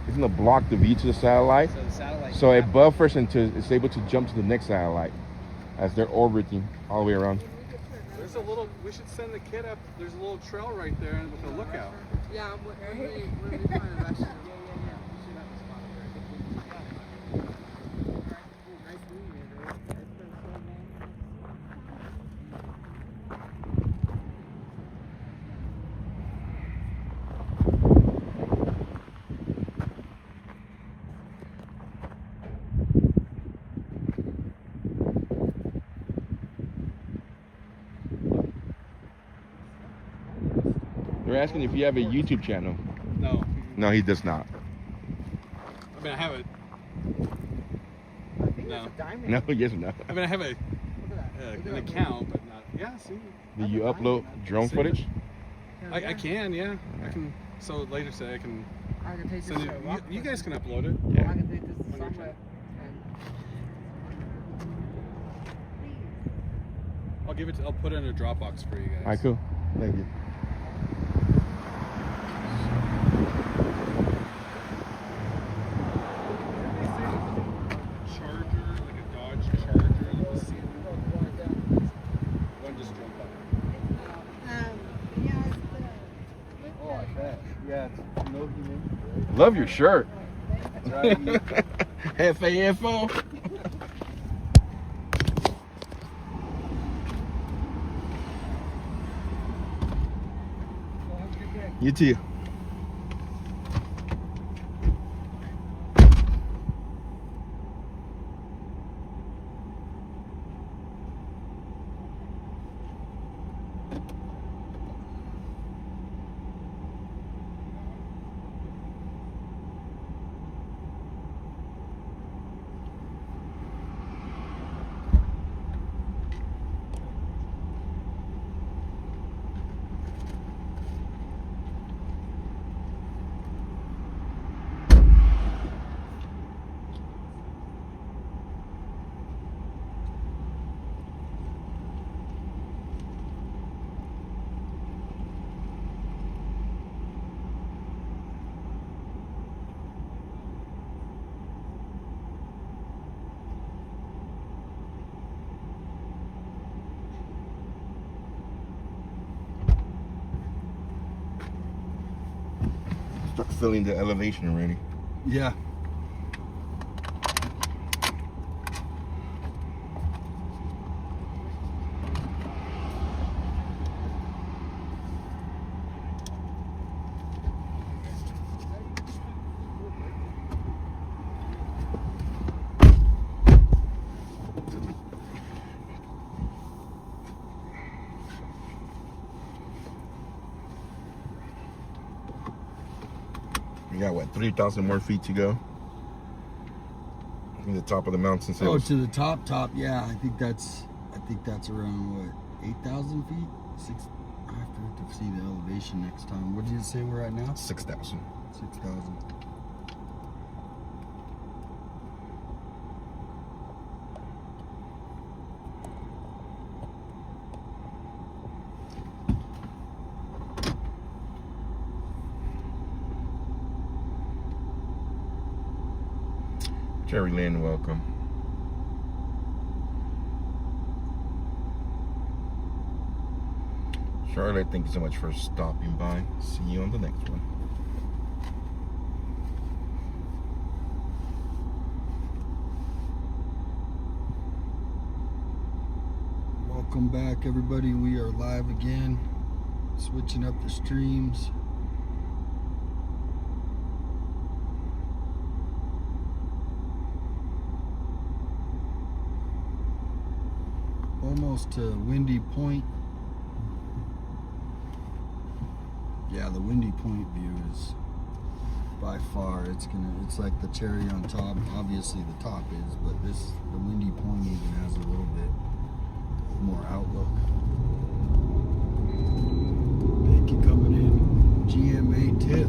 it's gonna block the view to the satellite. So the satellite. So it buffers until it's able to jump to the next satellite as they're orbiting all the way around. There's a little. We should send the kid up. There's a little trail right there with a lookout. Yeah, when we find a restaurant. Yeah. We should have a spot there. I think we got it. Nice meeting you, dude. It's been so long. They're asking if you have a YouTube channel. No. No, he does not. I mean, I have it. No. It's a diamond. No, yes or no. I mean, I have Look at that. Look an at that. account, but not. Yeah, see. Do you upload drone footage? Hell I yeah. can, yeah. I can. So later today, I can I can take this send to it. a rock You guys can person. upload it. Yeah. I can take this to On your somewhere. I'll give it. I'll put it in a Dropbox for you guys. All right, cool. Thank you. Charger, like a Dodge Charger. You will see one just jumped up. Oh, I bet. Yeah, it's no humidity. Love your shirt. Right? FAFO. You too. Start feeling the elevation already. Yeah. We got what, 3,000 more feet to go? From the top of the mountain. Oh, to the top. Yeah, I think that's around what, 8,000 feet? I have to see the elevation next time. What did you say we're at now? 6,000. 6,000. Jerry Lynn, welcome. Charlotte, thank you so much for stopping by. See you on the next one. Welcome back, everybody. We are live again, switching up the streams. Almost to Windy Point. Yeah, the Windy Point view is by far, it's like the cherry on top. Obviously the top is, but the Windy Point even has a little bit more outlook. Thank you coming in, GMA Tiff.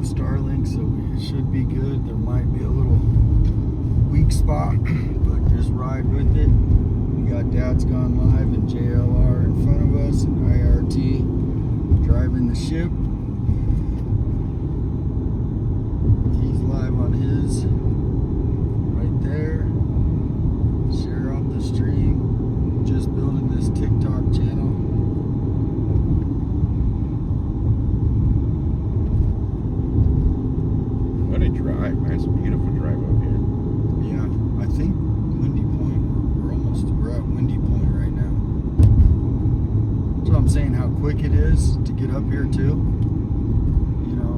Starlink, so it should be good. There might be a little weak spot, but just ride with it. We got Dad's Gone Live and JLR in front of us, and IRT driving the ship. He's live on his right there. Share out the stream. Just building this TikTok channel. What a drive, man. It's a beautiful drive up here. Yeah, I think Windy Point, we're at Windy Point right now. So I'm saying how quick it is to get up here too. You know,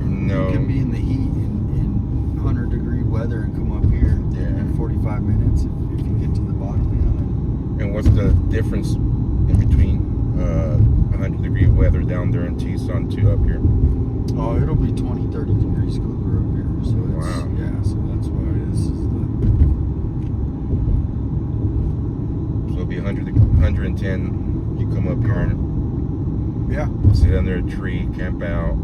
No. you can be in the heat in 100-degree weather and come up here Yeah. in 45 minutes if you get to the bottom, you know. And what's the difference in between 100-degree weather down there in Tucson to up here? Oh, it'll be 20, 30 degrees cooler up here. So it's, Wow. yeah, so that's why this is the... So it'll be 110. You come up here and Yeah, sit under a tree, camp out.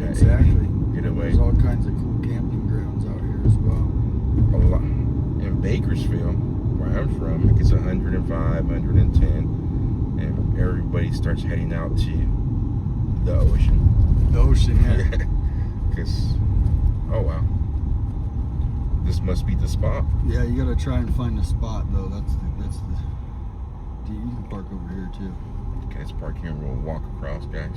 exactly. Get away. There's all kinds of cool camping grounds out here as well. A lot. In Bakersfield, where I'm from, it gets 105, 110, and everybody starts heading out to the ocean. The ocean, yeah. Because, oh wow, this must be the spot. Yeah, you gotta try and find a spot though. That's the. Dude, you can park over here too. Okay, let's park here and we'll walk across, guys.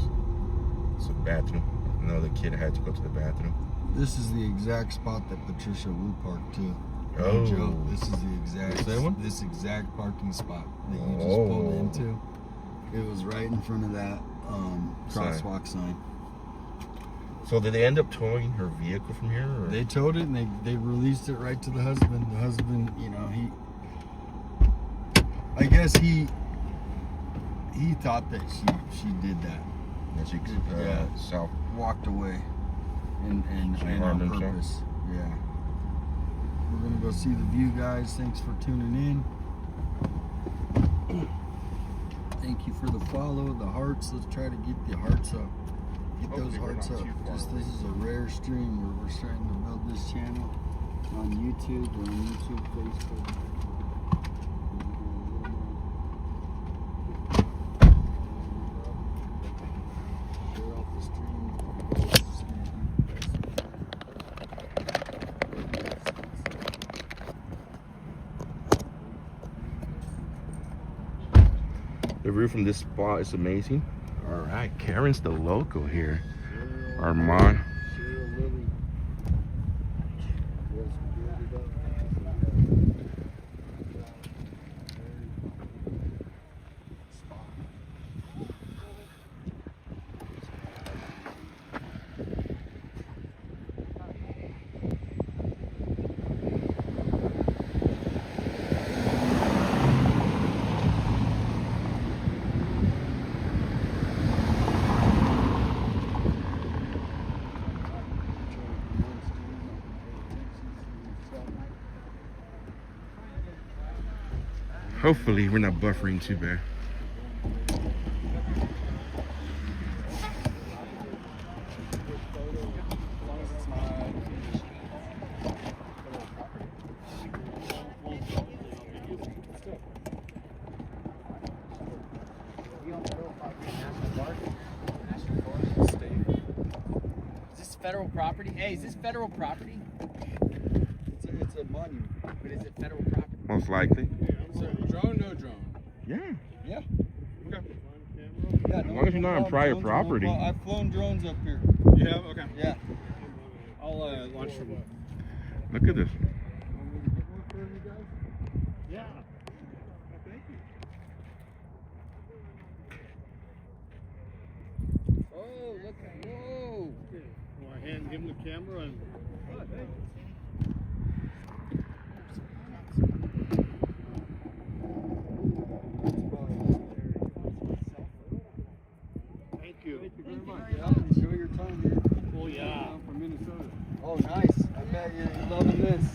It's a bathroom. I know the kid had to go to the bathroom. This is the exact spot that Patricia Wu parked too. No Oh. joke. This is the exact. Is that one? This exact parking spot that you just Oh. pulled into. It was right in front of that Sign. crosswalk sign. So did they end up towing her vehicle from here? Or? They towed it and they released it right to the husband. The husband, you know, I guess he thought that she did that. And she Yeah. south. Walked away and She on harmed himself? purpose. Yeah. We're gonna go see the view, guys. Thanks for tuning in. Thank you for the follow, the hearts. Let's try to get the hearts up. Get those Hopefully we're hearts not up. too far Just away. this is a rare stream where we're starting to build this channel on YouTube. We're on YouTube, Facebook. Share out the stream. The view from this spot is amazing. All right, Karen's the local here. Armand. Hopefully we're not buffering too bad. Is this federal property? Hey, is this federal property? It's a monument. But is it federal property? Most likely. So drone, no drone. Yeah. Yeah. Okay. Yeah, As long as you're not on private property. I've flown drones up here. You have? Okay. Yeah. I'll launch from. Look at this. Yeah. Thank you. Oh, look! Whoa! Want to hand him the camera and. Thank you. Thank you very much. Yeah, enjoy your time here. Oh yeah. I'm from Minnesota. Oh, nice. I bet you're loving this.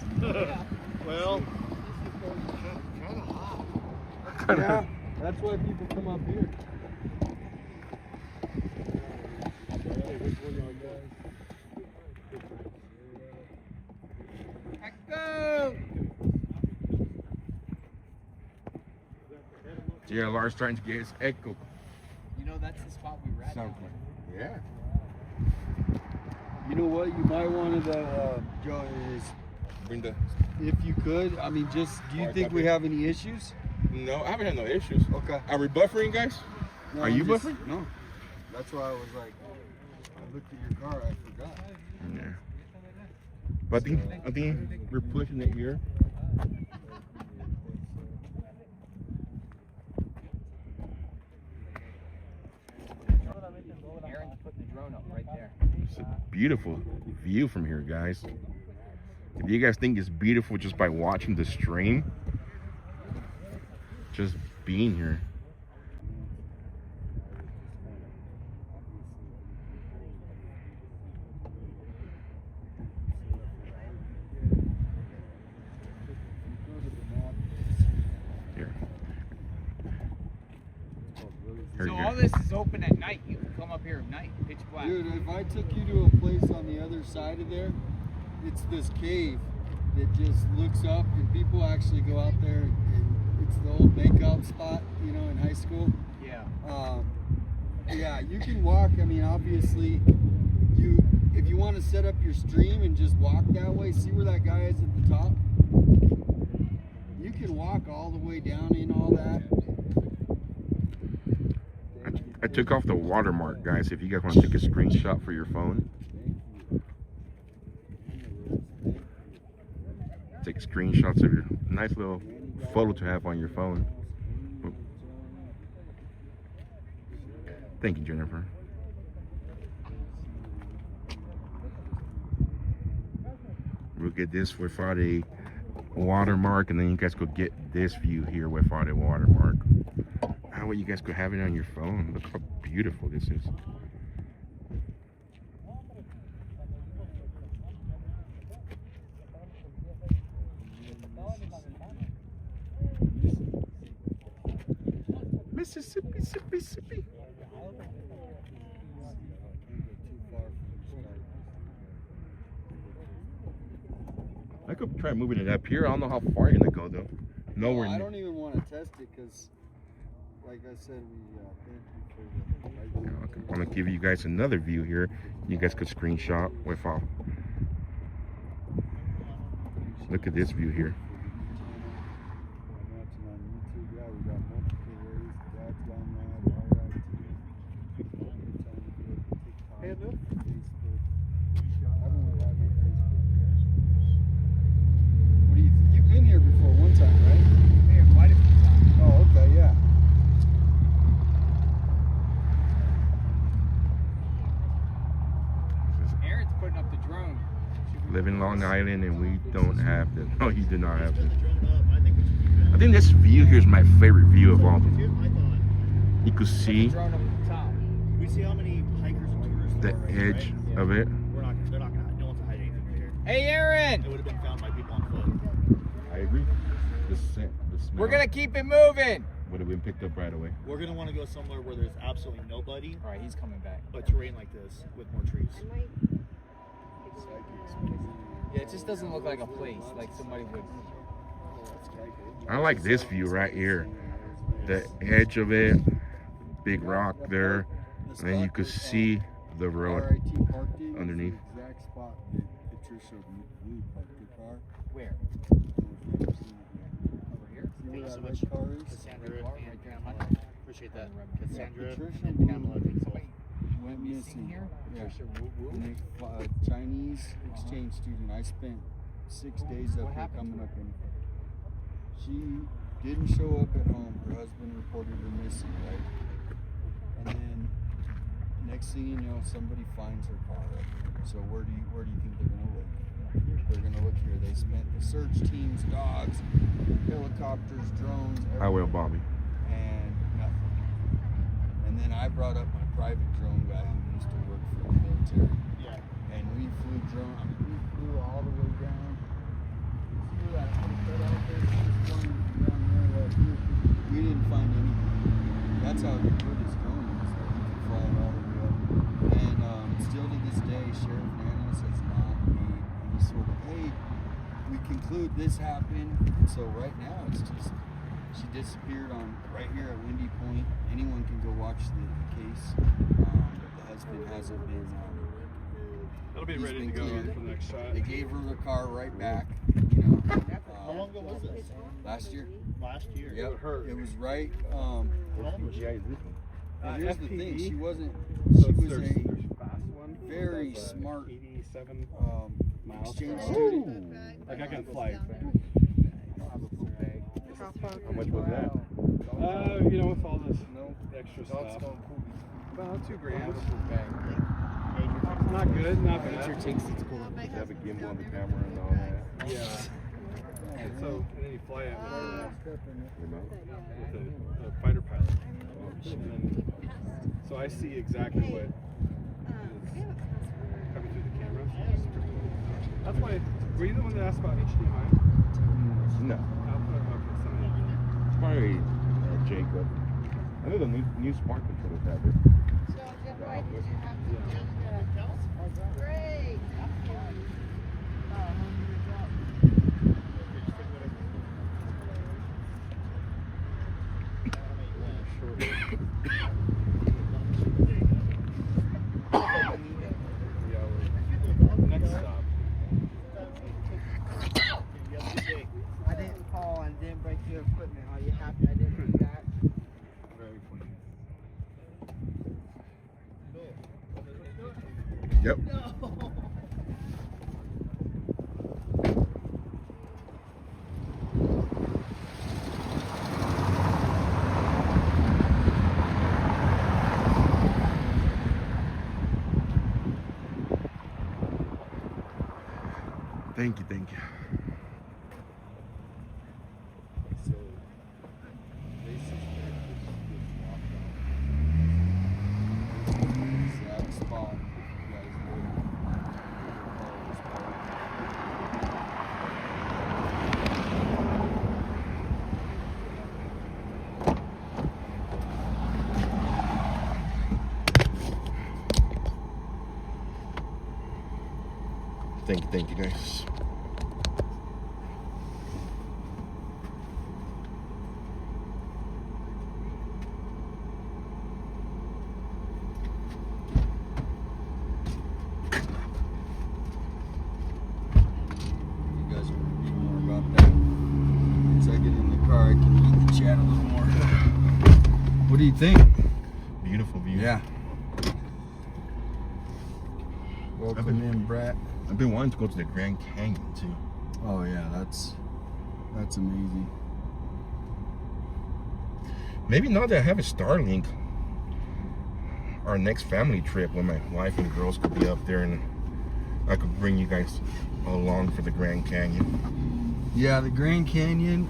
Well. Kind of hot. Yeah, that's why people come up here. Echo! JLR's trying to get his echo. You know that's the spot we were at. Sounds like. Yeah. You know what? You might want to, Joe, is Bring the. if you could. I mean, just do you Alright, think we copy. have any issues? No, I haven't had no issues. Okay. Are we buffering, guys? No, Are I'm you just- buffering? No. That's why I was like, I looked at your car, I forgot. Yeah. But I think we're pushing it here. Aaron's putting the drone up right there. It's a beautiful view from here, guys. Do you guys think it's beautiful just by watching the stream? Just being here. Here. So all this is open at night. You can come up here at night, pitch black. Dude, if I took you to a place on the other side of there, it's this cave that just looks up, and people actually go out there, and it's the old makeout spot, you know, in high school. Yeah. Yeah, you can walk. I mean, obviously, if you want to set up your stream and just walk that way, see where that guy is at the top? You can walk all the way down in all that. I took off the watermark, guys. If you guys want to take a screenshot for your phone, take screenshots of your nice little photo to have on your phone. Thank you, Jennifer. We'll get this without a watermark, and then you guys could get this view here without a watermark. That way you guys could have it on your phone. Look how beautiful this is. Mississippi, Mississippi. I could try moving it up here. I don't know how far you're gonna go though. Nowhere. I don't even want to test it because, like I said, we thank you for the Okay. I'm gonna give you guys another view here. You guys could screenshot with look at this view here. Hey, look. You've been here before one time, right? Here, quite a few times. Oh, okay, yeah. Aaron's putting up the drone. Live in Long Island and we don't have this. No, you do not have this. I think this view here is my favorite view of all of them. You could see Drone up at the top. We see how many hikers and tourists the there are right edge now, of it. right? They're not gonna, no one's hiding anything right here. Hey, Aaron! It would have been found by people on foot. I agree. The scent, the smell We're gonna keep it moving. would have been picked up right away. We're gonna want to go somewhere where there's absolutely nobody, All right, he's coming back. but terrain like this with more trees. Yeah, it just doesn't look like a place like somebody would. I like this view right here. The edge of it, big rock there, and then you could see the road RIT parked in underneath. is the exact spot that Patricia Wu parked her car. Where? Over here? See where Thank you that so red much, car is? Cassandra Red bar and right there. Pamela. Appreciate that. Cassandra Patricia and Wu Pamela. Thanks a lot. Went Missing missing. here? Yeah. Patricia Wu? And Chinese exchange student. I spent 6 days up What here happened coming to up in. She didn't show up at home. Her husband reported her missing, right? And then next thing you know, somebody finds her car. So where do you think they're gonna look? They're gonna look here. They spent the search teams, dogs, helicopters, drones, I will, everything, Bobby. and nothing. And then I brought up my private drone guy who used to work for the military. Yeah. And we flew drone. I mean, we flew all the way down. See where that cut out there? Just one down there, right here. We didn't find anything. That's how good his drone is. That he can fly it all the way up. And still to this day, Sheriff Nanos has not made any sort of, hey, we conclude this happened. So right now, it's just she disappeared on right here at Windy Point. Anyone can go watch the case. The husband hasn't been. That'll be He's ready to been go cleared. for the next shot. They gave her the car right back. You know. How long ago was this? Last year. Last year. Yep. It hurt. It was right. How old was she? And here's the thing. FPV. She wasn't. So She was there's a fast one. very That's, smart 87 miles exchange per hour. student. Like I can fly it. How much was that? You know, with all this extra stuff. About $2,000. Not good, not bad. Have a gimbal on the camera and all that. Yeah. And so, and then you fly it with a fighter pilot. And then, so I see exactly what is coming through the camera. That's why. Were you the one that asked about HDMI? No. It's probably Jacob. I know the new smart controllers have it. Great. Next stop. I didn't fall and didn't break your equipment. Are you happy I didn't do that? Very clean. Yep. Thank you, thank you. So, basically, that spot, if you guys Thank you guys. you guys want to read more about that, once I get in the car, I can lead the chat a little more. What do you think? Beautiful view. Yeah. Welcome in, Brett. I've been wanting to go to the Grand Canyon too. Oh yeah, that's amazing. Maybe now that I have a Starlink, our next family trip when my wife and the girls could be up there and I could bring you guys along for the Grand Canyon. Yeah, the Grand Canyon.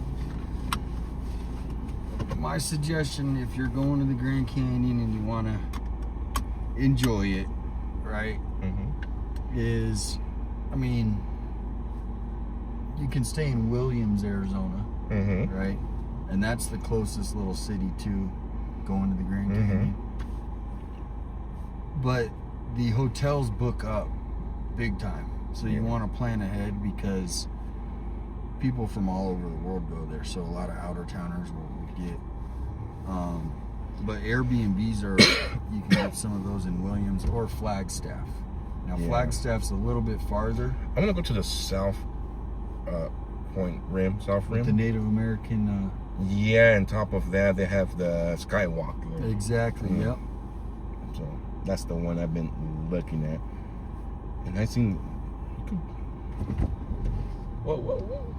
My suggestion, if you're going to the Grand Canyon and you want to enjoy it, right, is, I mean, you can stay in Williams, Arizona, right? And that's the closest little city to going to the Grand Canyon. But the hotels book up big time. So you want to plan ahead because people from all over the world go there. So a lot of outer towners will get. But Airbnbs are, you can get some of those in Williams or Flagstaff. Now Flagstaff's a little bit farther. I'm gonna go to the South Rim. With the Native American. Yeah, and top of that they have the Skywalk. Exactly. Mm. Yep. So that's the one I've been looking at, and I seen. Whoa!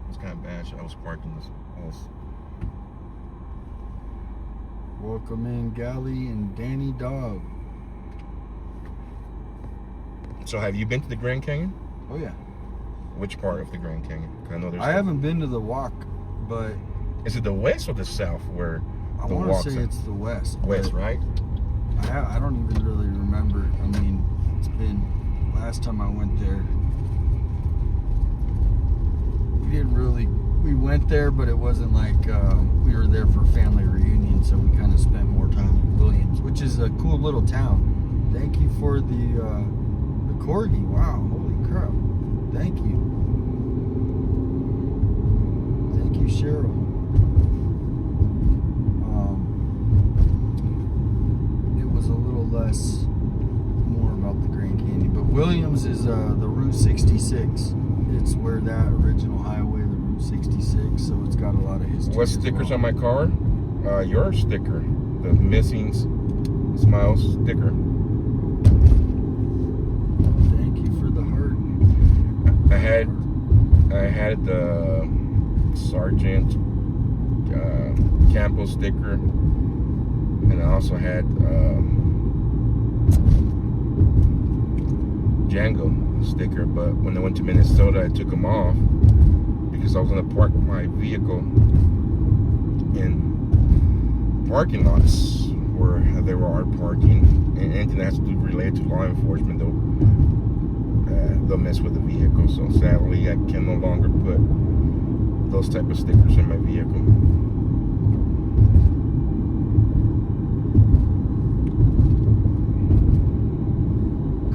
It's kind of bad. I was parking this house. Welcome in, Gally and Danny Dog. So have you been to the Grand Canyon? Oh yeah. Which part of the Grand Canyon? 'Cause I know there's. I haven't been to the walk, but Is it the west or the south where I the want walks to say are? it's the west. West, but right? I don't even really remember. I mean, it's been last time I went there. We went there, but it wasn't like we were there for a family reunion, so we kind of spent more time in Williams, which is a cool little town. Thank you for the corgi. Wow, holy crap! Thank you, Cheryl. It was a little less more about the Grand Canyon, but Williams is the Route 66. It's where that original highway, the Route 66, so it's got a lot of history. What stickers on my car? Your sticker, the missing smiles sticker. Thank you for the heart. I had the Sergeant Campbell sticker, and I also had Django sticker, but when I went to Minnesota, I took them off because I was going to park my vehicle in parking lots where there were art parking, and anything that has to do related to law enforcement, they'll mess with the vehicle. So sadly, I can no longer put those type of stickers in my vehicle.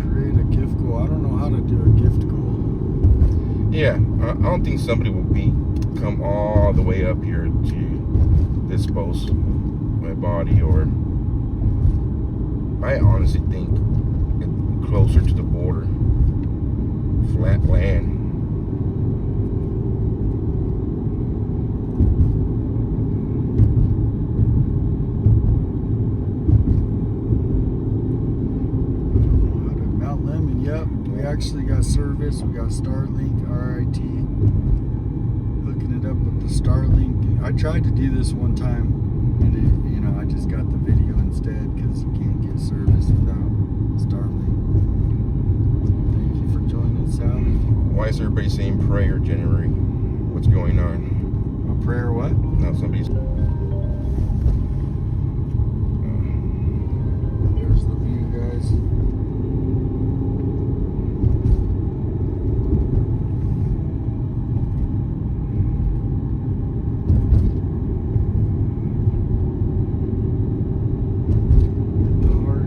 Create a gift goal. I don't know how to do a gift goal. Yeah, I don't think somebody will come all the way up here to dispose my body, or I honestly think closer to the border, flat land. Mount Lemmon, yep. We actually got service. We got Starlink, RIT. Hooking it up with the Starlink. I tried to do this one time, and I just got the video instead because you can't get service without Starlink. Thank you for joining, Sally. Why is everybody saying prayer, January? What's going on? A prayer, what? Now somebody's. There's the view, guys.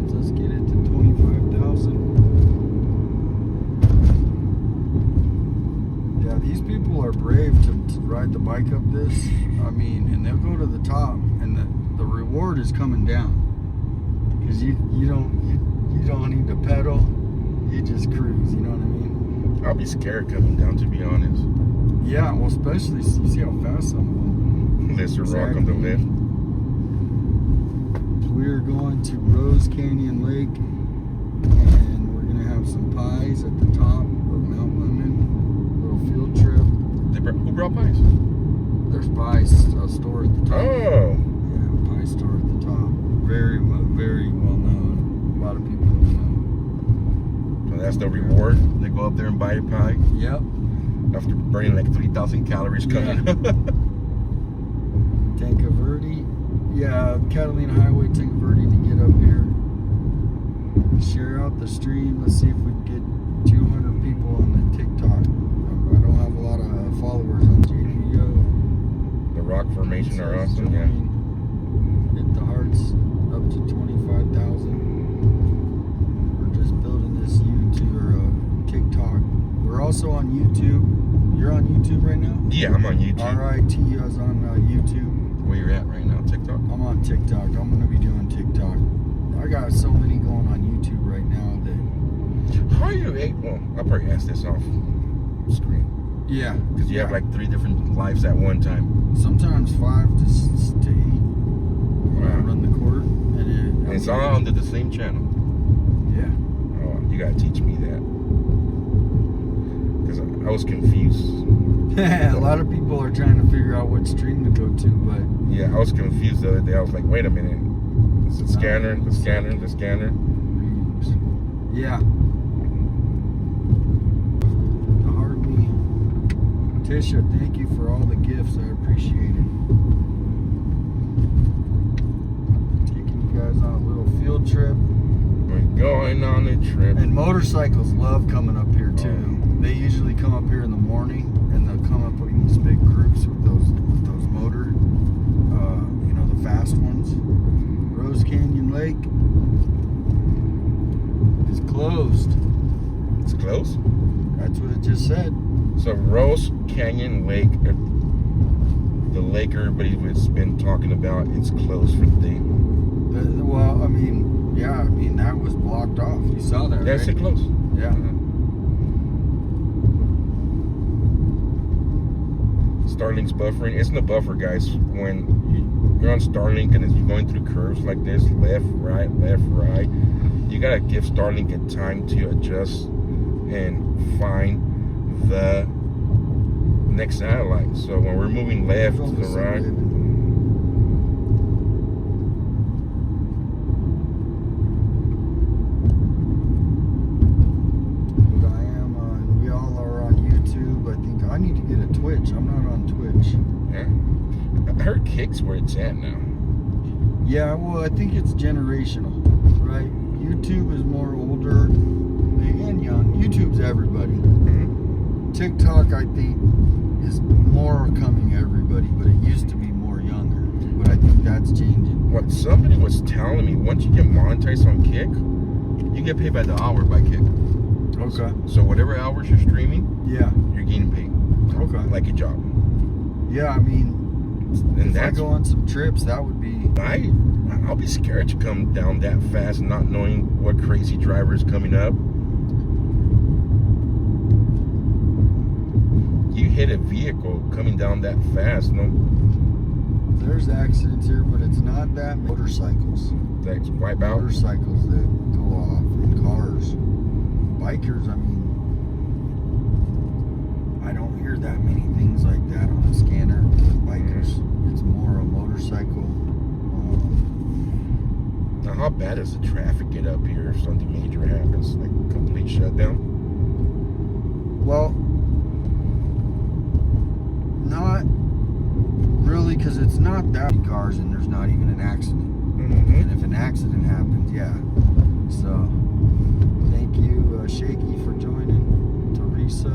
Let's get it to 25,000. Yeah, these people are brave to ride the bike up this. I mean, and they'll go to the top, and the reward is coming down because you don't need to pedal. You just cruise. You know what I mean? I'll be scared coming down, to be honest. Yeah, well, especially you see how fast some of them. Unless you're rock on the lift. We're going to Rose Canyon Lake, and we're gonna have some pies at the top of Mount Lemmon. Little field trip. Who brought pies? There's pies store at the top. Oh. Yeah, pie store at the top. Very well known. A lot of people don't know. So that's the reward. They go up there and buy a pie Yep. after burning like 3,000 calories coming up. Tanca Verde. Yeah, Catalina Highway, Tanca Verde to get up here. Share out the stream. Let's see if we can get 200 people on the TikTok. I don't have a lot of followers on JPO. The rock formation are Says awesome, yeah. join. Hit the hearts up to 25,000. We're just building this YouTube or TikTok. We're also on YouTube. You're on YouTube right now? Yeah, I'm on YouTube. RIT is on YouTube. Where you're at right now, TikTok? I'm on TikTok. I'm going to be doing TikTok. I got so many going on YouTube right now that... How are you able? Well, I'll probably ask this off screen. Yeah. Because you have like 3 different lives at one time. Sometimes 5 to 8. When I run the court. And It's all under the same channel. Yeah. Oh, you gotta teach me that. Because I was confused. A lot of people are trying to figure out what stream to go to, but... Yeah, I was confused the other day. I was like, wait a minute. Is it scanner, the scanner, the scanner? Yeah. The Hartley. Tisha, thank you for all the gifts. I appreciate it. Taking you guys on a little field trip. We're going on a trip. And motorcycles love coming up here too. They usually come up here in the morning, and they'll come up in these big groups with those motor, the fast ones. Rose Canyon Lake is closed. It's closed? That's what it just said. So Rose Canyon Lake, the lake everybody's been talking about, it's closed for the day. Well, I mean, that was blocked off. You saw that, Yeah, it's right? closed. Yeah. Starlink's buffering. It's in the buffer, guys. When you're on Starlink and you're going through curves like this, left, right, you gotta give Starlink a time to adjust and find the next satellite. So when we're moving left to the right, It's where it's at now. Yeah, well, I think it's generational, right? YouTube is more older and young. YouTube's everybody. Mm-hmm. TikTok, I think, is more coming everybody, but it used to be more younger. But I think that's changing. What somebody was telling me, once you get monetized on Kick, you get paid by the hour by Kick. Okay. So whatever hours you're streaming, Yeah. you're getting paid. Okay. Like a job. Yeah, I mean, And if I that's go on some trips, that would be. I'll be scared to come down that fast, not knowing what crazy driver is coming up. You hit a vehicle coming down that fast, no, There's accidents here, but it's not that motorcycles. that's wipe out. Motorcycles that go off in cars. Bikers, I mean, I don't hear that many things like that on the scanner with bikers. It's more a motorcycle. Now, how bad does the traffic get up here if something major happens, like complete shutdown? Well, not really, because it's not that many cars and there's not even an accident. Mm-hmm. And if an accident happens, yeah. So, thank you, Shaky, for joining. Teresa,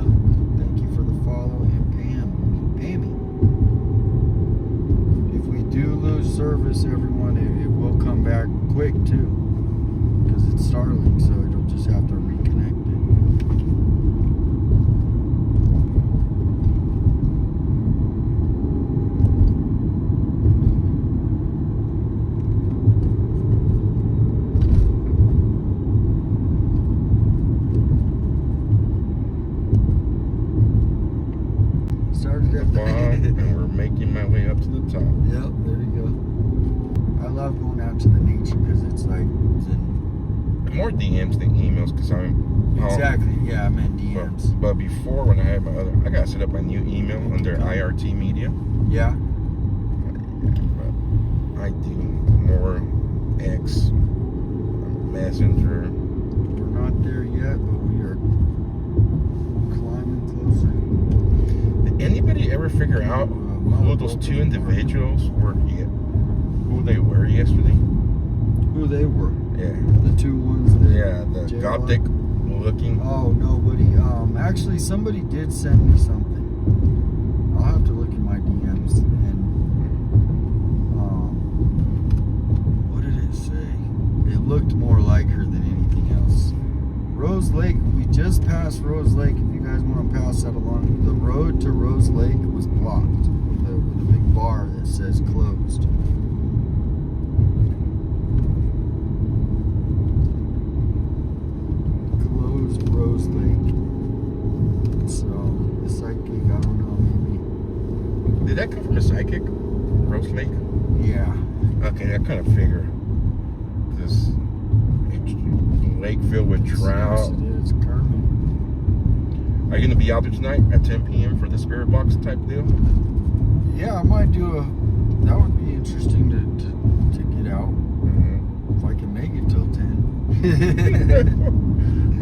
thank you for the follow. And Pammy. If we do lose service, everyone, it will come back quick, too. Because it's Starlink, so it'll just have to reconnect it. Started at the And we're making my way up to the top. Yep, there you go. I love going out to the nature because it's like More DMs than emails, because exactly. Yeah, I meant DMs. But before, when I had my other, I got to set up a new email under IRT Media. Yeah. But I do more X, Messenger. We're not there yet, but we are climbing closer. Did anybody ever figure out who those two individuals were? Who they were yesterday? Who they were? Yeah. The two ones that. Yeah, the jail Gothic looking. Oh, nobody. Actually, somebody did send me something. I'll have to look at my DMs and. What did it say? It looked more like her than anything else. Rose Lake. We just passed Rose Lake. If you guys want to pass that along, the road to Rose Lake was blocked with a big bar that says closed. Closed Rose Lake. So the psychic, I don't know, maybe. Did that come from a psychic? Rose Lake? Yeah. Okay, I kind of figure. This lake filled with Yes, trout. it is. Kermit. Are you going to be out there tonight at 10 p.m. for the spirit box type deal? Yeah, I might do a. That would be interesting to get out Mm-hmm. if I can make it till 10.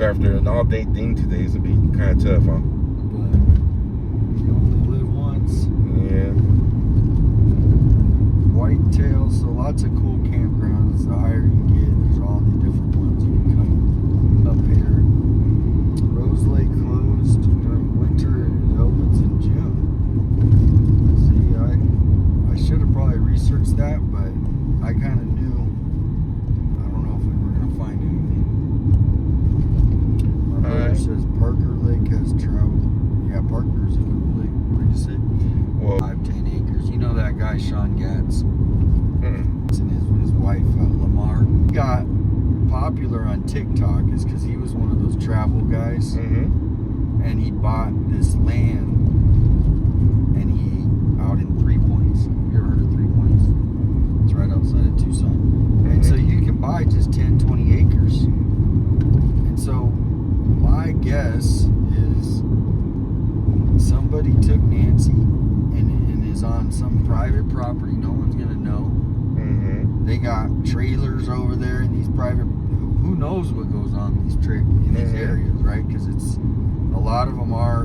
After an all-day thing today, it's going to be kind of tough, huh? But you only live once. Yeah. Whitetails, so lots of cool campgrounds. The higher you get, there's all the different ones you can come up here. Rose Lake closed during winter and it opens in June. See, I should have probably researched that, but I kind of knew. I don't know if we were going to find anything. My brother says Parker Lake has trout. Yeah, Parker is a cool lake. Where you say? Well, 5-10 acres. You know that guy, Sean Gatz? mm, And his wife, Lamar. He got popular on TikTok is because he was one of those travel guys. mm-hmm. And he bought this land. And he, out in 3 Points. Have you ever heard of 3 Points? It's right outside of Tucson. And so you can buy just 10, 20 acres. And so my guess is somebody took Nancy and is on some private property. No one's going to know. Mm-hmm. They got trailers over there in these private. Who knows what goes on in these areas, right? Because it's a lot of them are.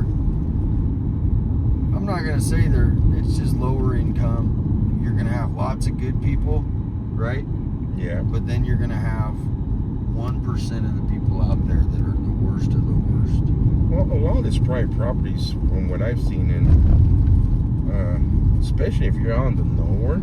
I'm not gonna say it's just lower income. you're gonna have lots of good people, right? Yeah. But then you're gonna have 1% of the people out there that are the worst of the worst. Well, a lot of these private properties, from what I've seen, and especially if you're out in the nowhere,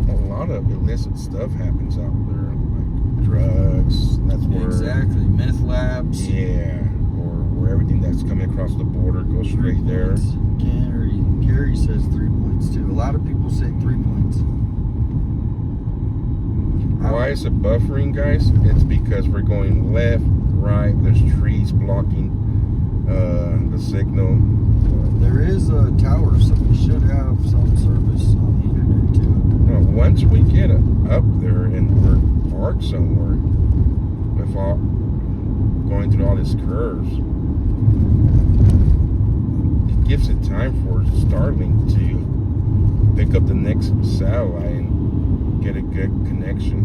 a lot of illicit stuff happens out there, like drugs. That's where Exactly, meth labs. Yeah, or where everything that's coming across the border goes straight there. Gary says 3 points too. A lot of people say 3 points. Why is it buffering, guys? It's because we're going left, right. There's trees blocking the signal. There is a tower, so we should have some service on the internet too. Well, once we get up there and we're parked somewhere, without going through all these curves, it gives it time for Starlink to pick up the next satellite and get a good connection.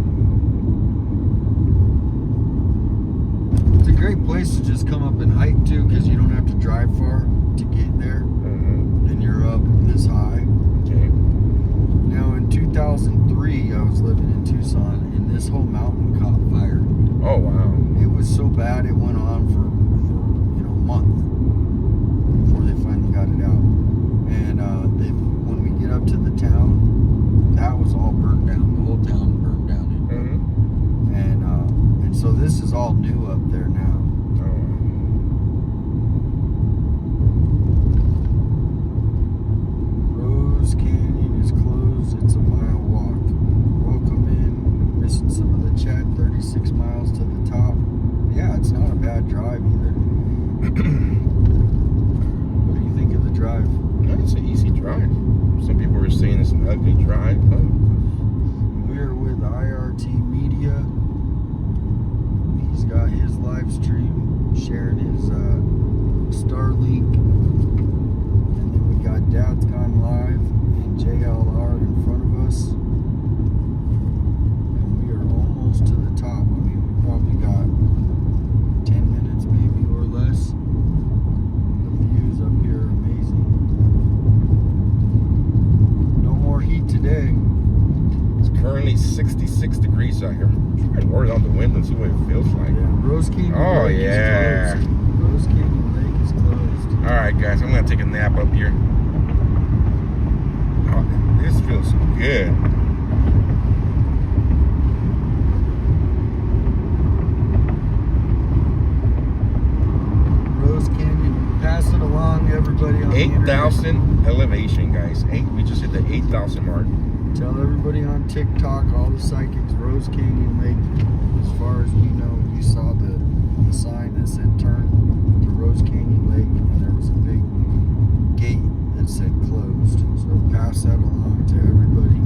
It's a great place to just come up and hike too, because you don't have to drive far to get there, and you're up this high. Okay. Now in 2003, I was living in Tucson, and this whole mountain caught fire. Oh wow. It was so bad it went on for a month before they finally got it out. And when we get up to the town, that was all burned down. The whole town burned down. And so this is all new up there now. Rose Canyon is closed. It's a mile walk. Welcome in. Missing some of the chat. 36 miles to the top. Yeah, it's not a bad drive either. What do you think of the drive? No, it's an easy drive. Some people were saying it's an ugly drive. We're with IRT Media. He's got his live stream, sharing his Starlink. And then we got Dad's Gone Live and JLR in front of us. And we are almost to the top. I mean, we probably got 10 minutes maybe or less. The views up here are amazing. No more heat today. It's currently 66 degrees out here. I'm trying to lower down the wind and see what it feels like. Yeah, Rose Canyon Oh, Lake yeah. is closed. Rose Canyon Lake is closed. All right, guys, I'm gonna take a nap up here. Oh, this feels good. Rose Canyon, pass it along, everybody on the internet. 8,000 elevation, guys. We just hit the 8,000 mark. Tell everybody on TikTok, all the psychics, Rose Canyon Lake. As far as we know, we saw the sign that said turn to Rose Canyon Lake, and there was a big gate that said closed. So pass that along to everybody.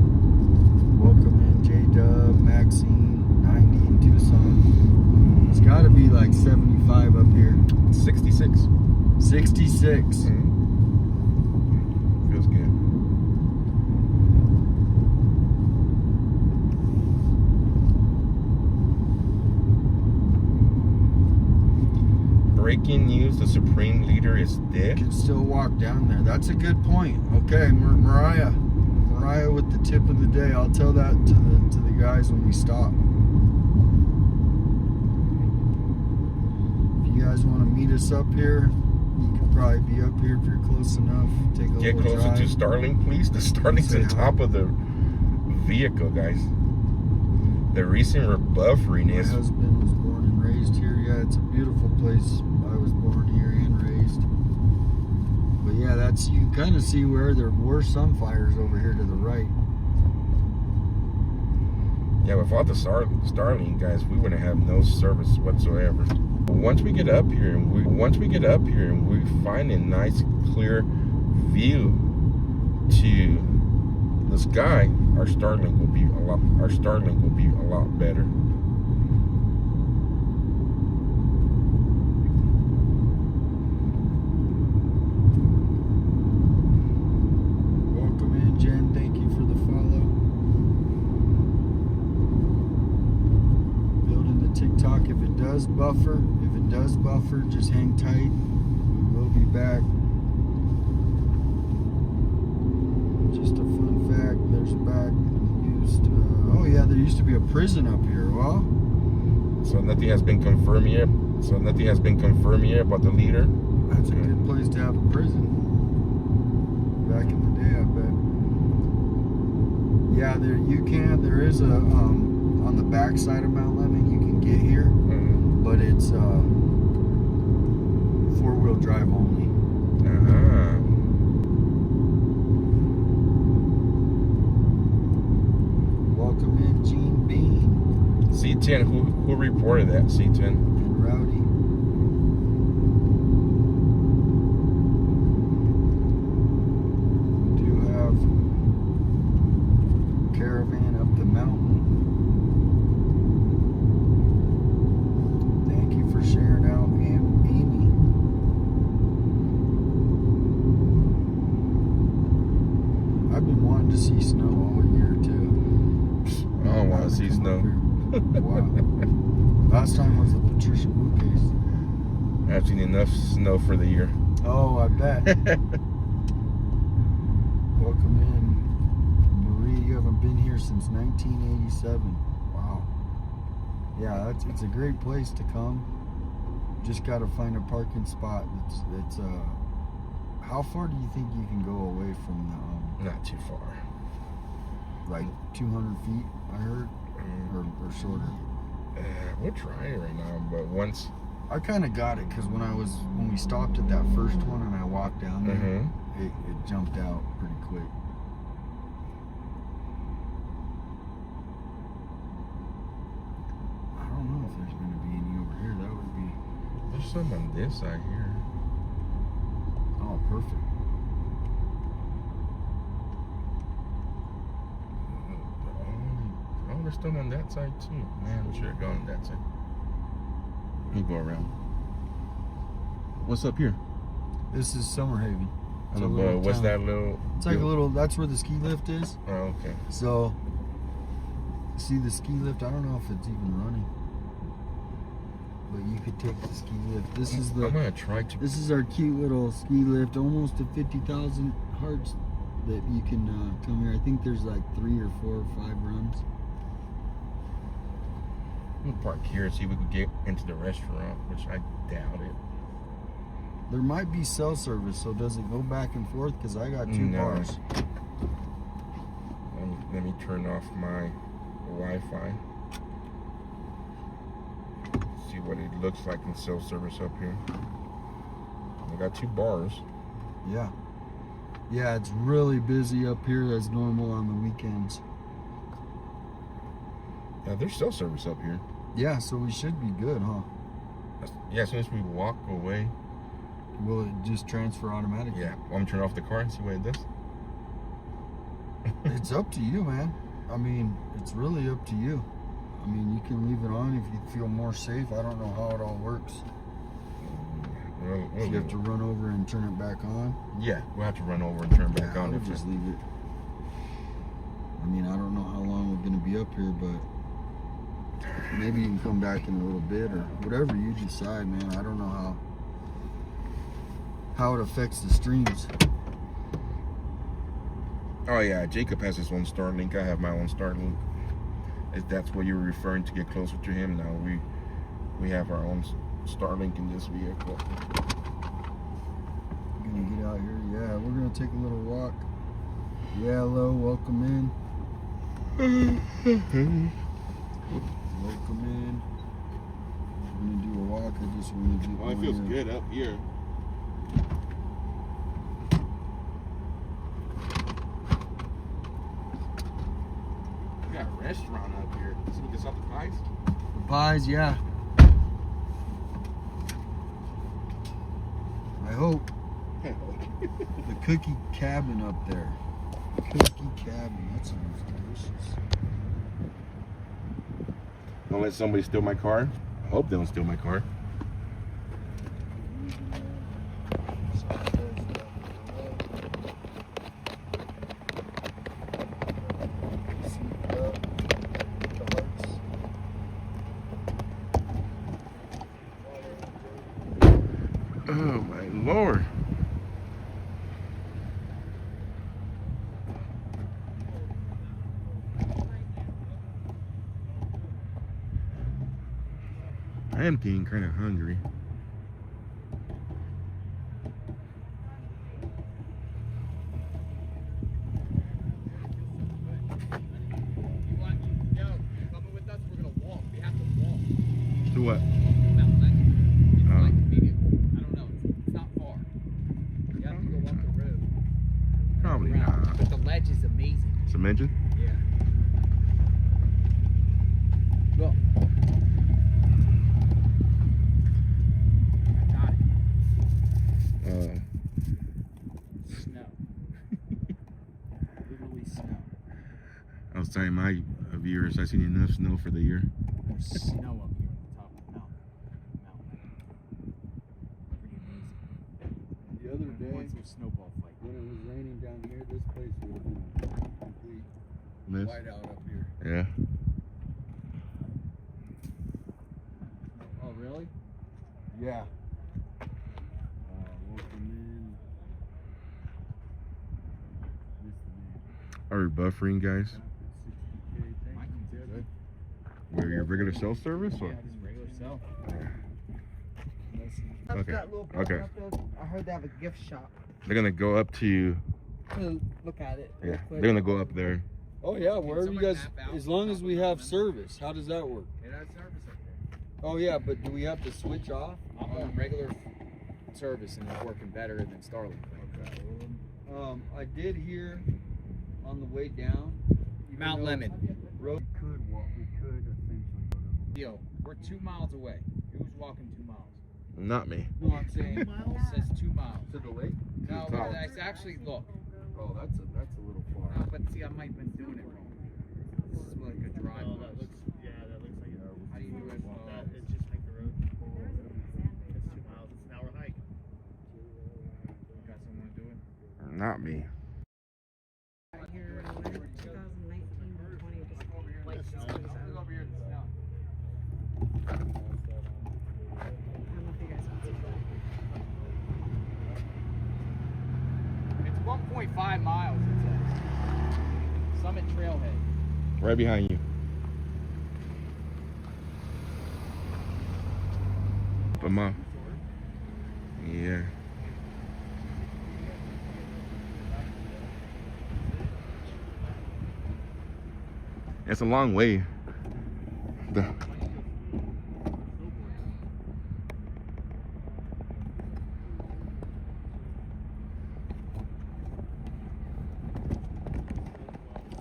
Welcome in J-Dub, Maxine, 90 in Tucson. It's got to be like 75 up here. 66. 66. Feels good. Breaking news: the Supreme Leader is dead. Can still walk down there. That's a good point. Okay, Mariah with the tip of the day. I'll tell that to the guys when we stop. If you guys want to meet us up here, you could probably be up here if you're close enough. Take a Get little closer drive. to Starlink, please. The Starlink's Say on hi. top of the vehicle, guys. The reason we're buffering My is husband was born and raised here. Yeah, it's a beautiful place. I was born here and raised. But yeah, that's, you can kind of see where there were some fires over here to the right. yeah, without the Starlink, guys, we wouldn't have no service whatsoever. Once we get up here and we find a nice clear view to the sky, our Starlink will be a lot better. Welcome in, Jen. Thank you for the follow. Building the TikTok. If it does buffer, just hang tight. We will be back. Just used to be a prison up here. Well, So nothing has been confirmed yet. So nothing has been confirmed yet about the leader. that's a good place to have a prison. Back in the day, I bet. Yeah, there is a, on the backside of Mount Lemmon, you can get here, but it's, 4-wheel drive only. Uh-huh. Welcome in, Gene Bean C10, who reported that? C10. and Rowdy. We do have caravan up the mountain. Thank you for sharing out, Amy. I've been wanting to see snow all year too. I don't want to see Come up snow. here. Wow. Last time was the Patricia Blue case. I've seen enough snow for the year. Oh, I bet. Welcome in, Marie. You haven't been here since 1987. Wow. Yeah, it's a great place to come. Just got to find a parking spot. It's how far do you think you can go away from Not too far. like 200 feet? I heard, or shorter. We're trying right now, but once. I kind of got it because when we stopped at that first one and I walked down there, it jumped out pretty quick. I don't know if there's going to be any over here. That would be There's some on this side here. perfect. Oh, there's some on that side too. Man, we should have gone on that side. Let me go around. What's up here? This is Summer Haven. It's a On the little what's town. that little? It's like a little. That's where the ski lift is. Oh, okay. So, see the ski lift? I don't know if it's even running, but you could take the ski lift. This is I'm gonna try to. This is our cute little ski lift, almost to 50,000 hearts that you can come here. I think there's like 3 or 4 or 5 runs. I'm gonna park here and see if we could get into the restaurant, which I doubt it. There might be cell service, so does it go back and forth? Because I got 2 No. bars. Let me turn off my Wi-Fi. See what it looks like in cell service up here. I got 2 bars. Yeah. Yeah, it's really busy up here as normal on the weekends. Yeah, there's cell service up here. Yeah, so we should be good, huh? Yeah, as soon as we walk away. Will it just transfer automatically? Yeah, I'm gonna turn off the car and see what it does. It's up to you, man. I mean, it's really up to you. I mean, you can leave it on if you feel more safe. I don't know how it all works. If you have to run over and turn it back on. Yeah, we'll have to run over and turn it back on. We'll If just leave it. I mean, I don't know how long we're going to be up here, but maybe you can come back in a little bit or whatever you decide, man. I don't know how it affects the streams. Oh yeah, Jacob has his own Starlink. I have my own Starlink. If that's what you were referring to, get closer to him. Now we have our own Starlink in this vehicle. Gonna get out here. Yeah, we're gonna take a little walk. Yeah, hello, welcome in. Welcome in. We're gonna do a walk. I just want to do. Well, it feels good up here. We got a restaurant up here. See what this other pies? The pies, yeah. I hope. The cookie cabin up there. Cookie cabin. That sounds delicious. Don't let somebody steal my car. I hope they don't steal my car. Oh my Lord. I am getting kind of hungry. You want, yo, coming with us? We're gonna walk. We have to walk. To what? Mount Lemmon. It's Oh. like maybe, I don't know. It's not far. You have to go up the road. Probably Around. not. But the ledge is amazing. Some engine? Yeah. Look. I got it. Snow. Literally snow. I was telling my viewers I've seen enough snow for the year. There's snow up here on the top of the mountain. Pretty amazing. The other day, Once a snowball fight. when it was raining down here, this place would have been a complete Miss? whiteout up here. Yeah. Oh, really? Yeah. Welcome in. Missed the name. Are we buffering, guys? 60K. Thank you, Debbie. We're your regular cell service or? Yeah, just regular cell. Okay. That little Okay. up there, I heard they have a gift shop. They're gonna go up to To look at it. real yeah. quick. They're gonna go up there. Oh yeah, wherever you someone guys, map out as long as we top of have Lemmon? service. How does that work? It has service up there. Oh yeah, but do we have to switch off? I'm on regular service and it's working better than Starlink. I did hear on the way down. even Mount though Lemmon. Road could walk. We could essentially go to the. Yo, we're 2 miles away. Who's walking 2 miles? Not me. No, I'm saying it says 2 miles. To the lake? No, top. it's actually look. Oh, that's a little far. No, but see, I might have been doing it wrong. This is like a drive. Oh, that looks, yeah, that looks like it. How do you do it? That is just like the road. It's 2 miles. It's an hour hike. Got someone to do it? Not me. Right here in 2019 or 20, just like Let's go over here in the snow. I don't know if you guys can see that. It's 1.5 miles, it says. Summit Trailhead. Right behind you. But mom. Yeah. It's a long way. The-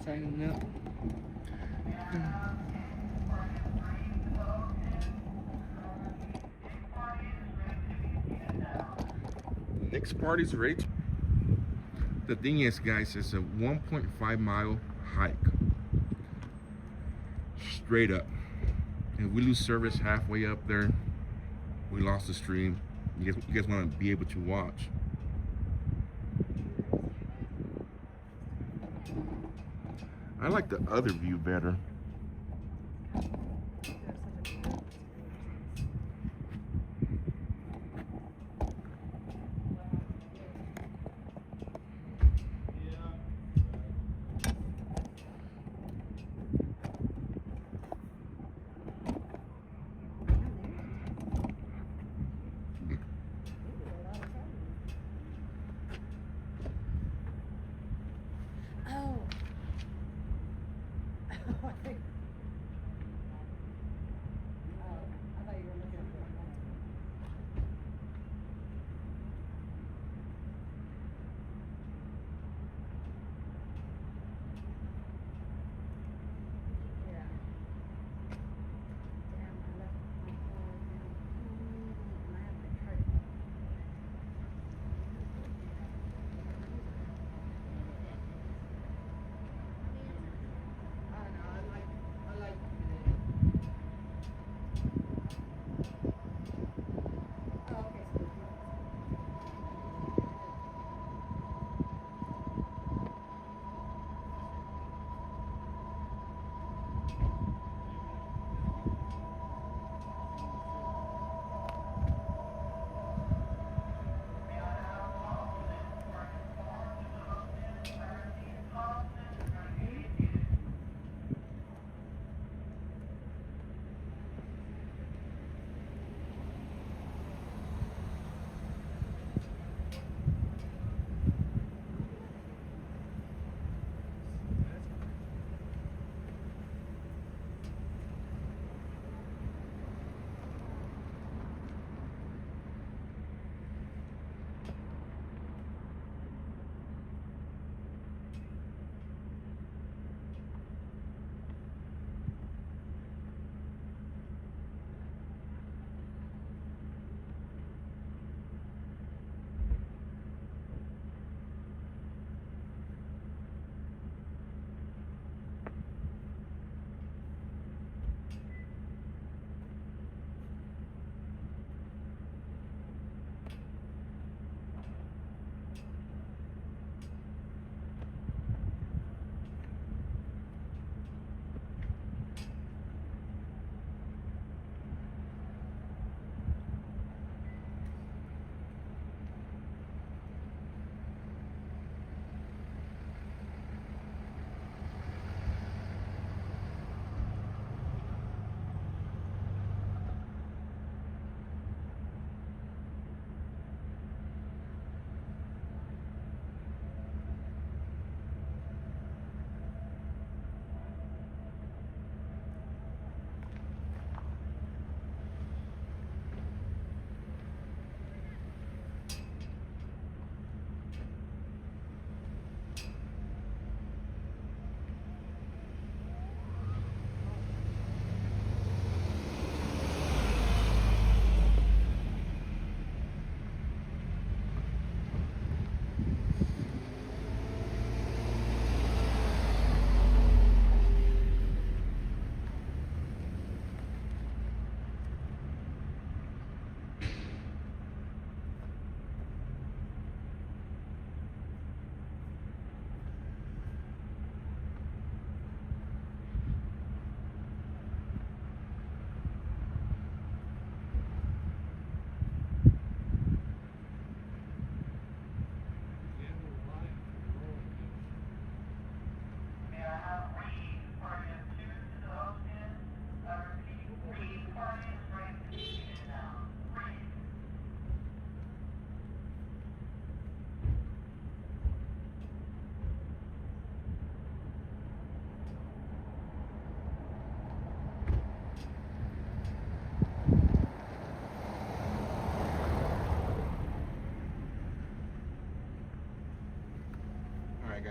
Signing up. Next part is rate. The thing is, guys, it's a 1.5 mile hike. Straight up. If we lose service halfway up there, we lost the stream. You guys want to be able to watch. I like the other view better. Oh. I think. Oh, I thought you were looking at the Yeah. Damn, I left my phone and I have to try to.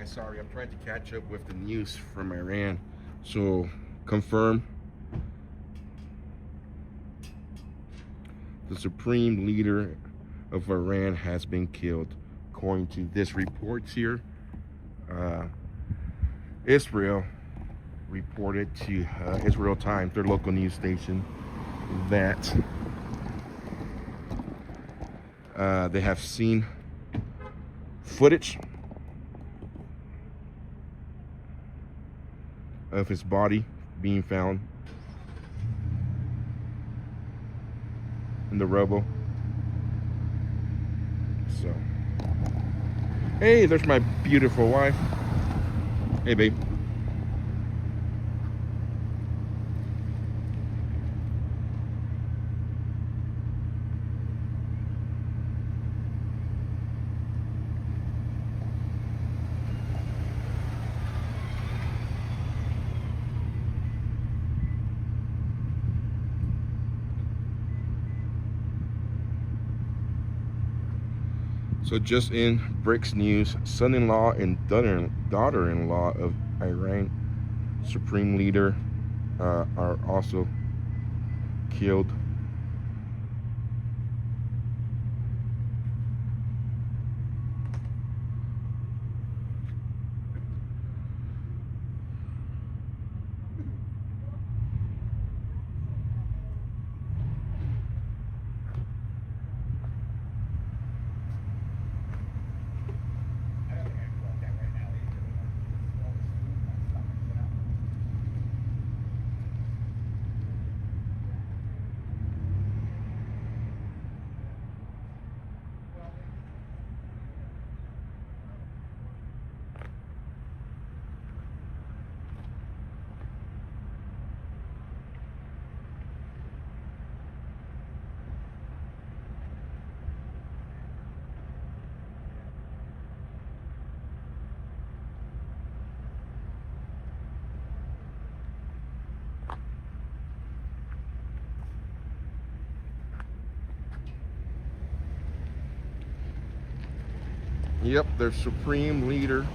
guys. Sorry, I'm trying to catch up with the news from Iran. So, confirm. The supreme leader of Iran has been killed, according to this report here. Israel reported to Israel Times, their local news station, that they have seen footage of his body being found in the rubble. So, hey, there's my beautiful wife. Hey, babe. So just in BRICS news, son-in-law and daughter-in-law of Iran supreme leader are also killed. Yep, their supreme leader.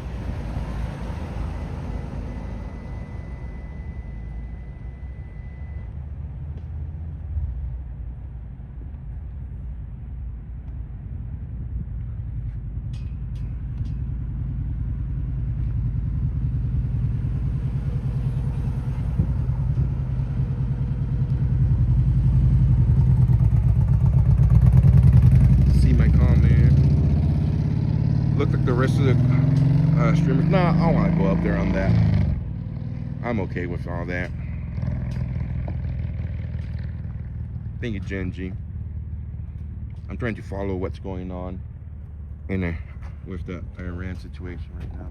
See my comment. Look like the rest of the streamers. Nah, I don't want to go up there on that. I'm okay with all that. Thank you, Gen G. I'm trying to follow what's going on in with the Iran situation right now.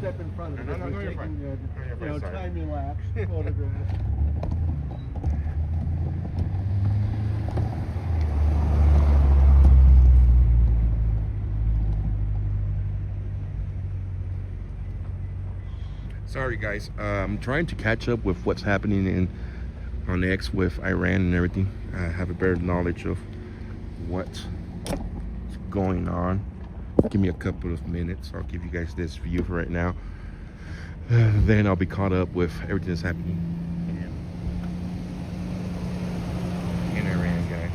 step in front of it. No, We're you're fine. taking, No, you're you fine, know, sorry. time-elapsed photographs. Sorry guys, I'm trying to catch up with what's happening on X with Iran and everything. I have a better knowledge of what's going on. Give me a couple of minutes. I'll give you guys this view for right now. Then I'll be caught up with everything that's happening in Iran, guys.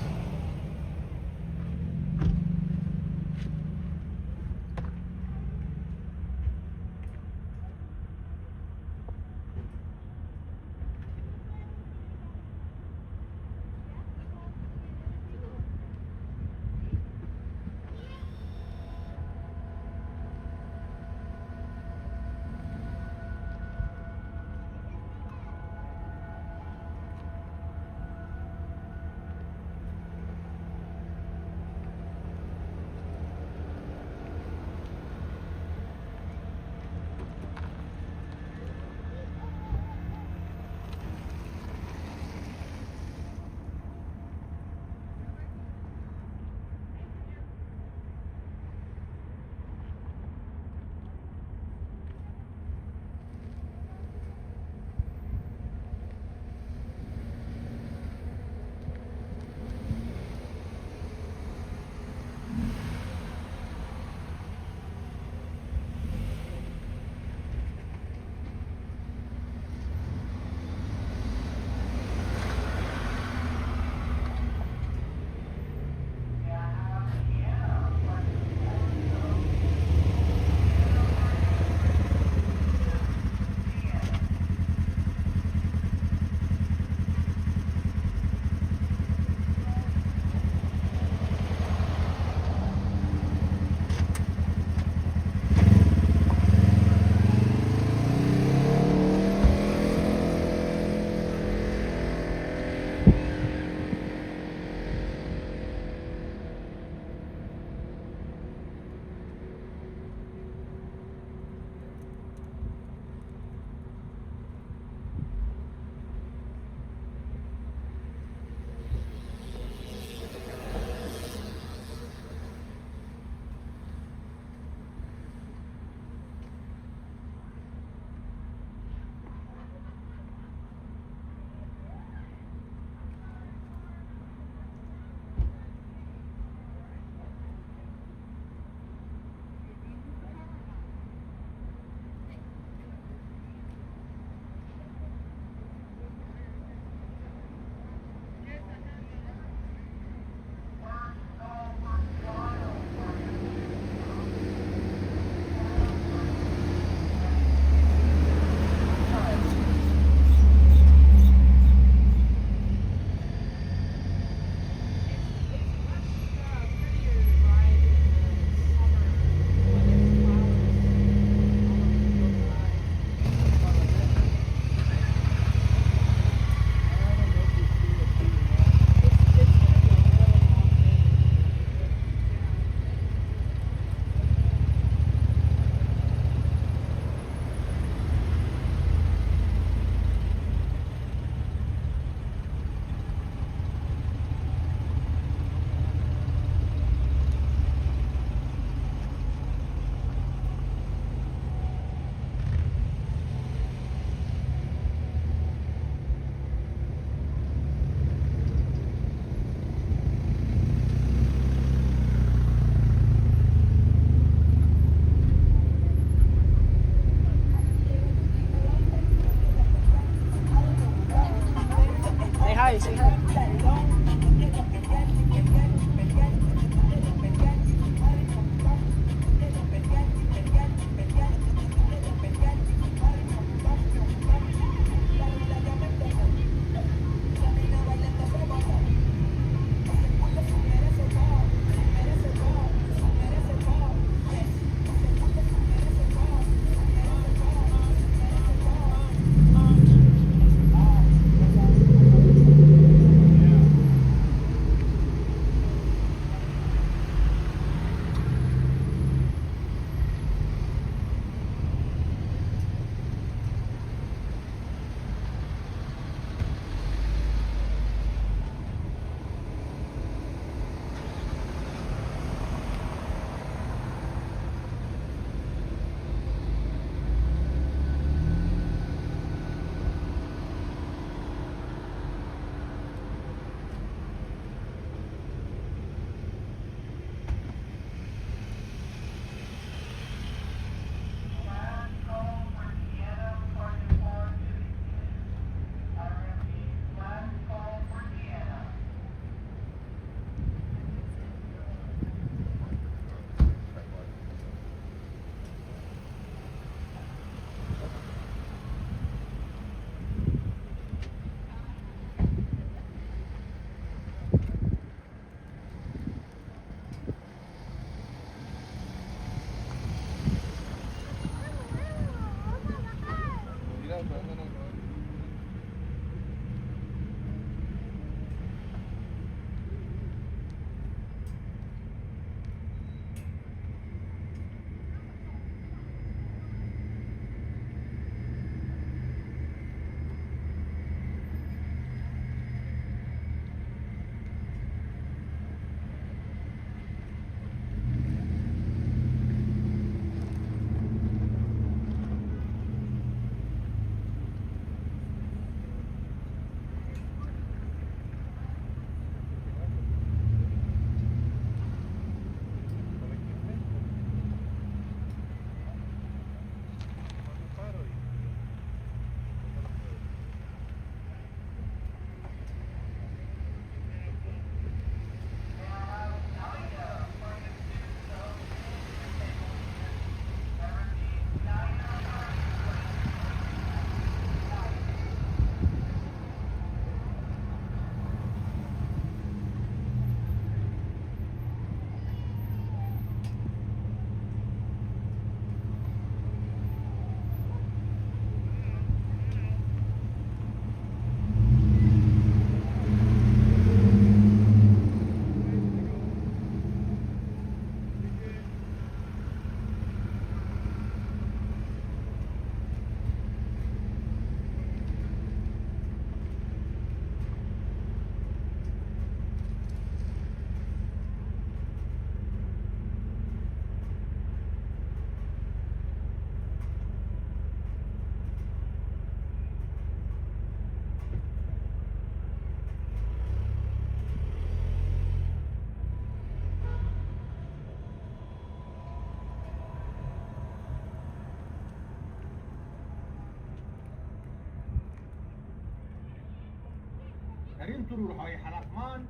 كريم ترور هاي حلقمان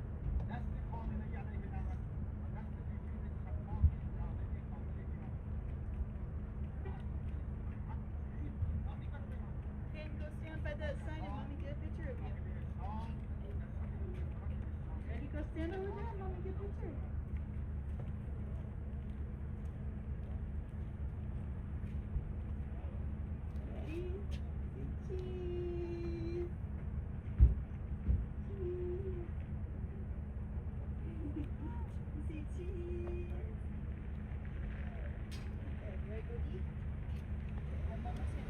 دست کامل یعنی به نظر دست دیگه حلقمان Can you go stand by that sign and mommy get a picture of you? Ready? Go stand over there and mommy get a picture. Ready? Cheese. Say cheese. Okay, ready? Go eat. And mama's gonna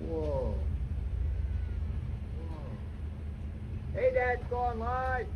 Whoa. Hey, Dad's going live.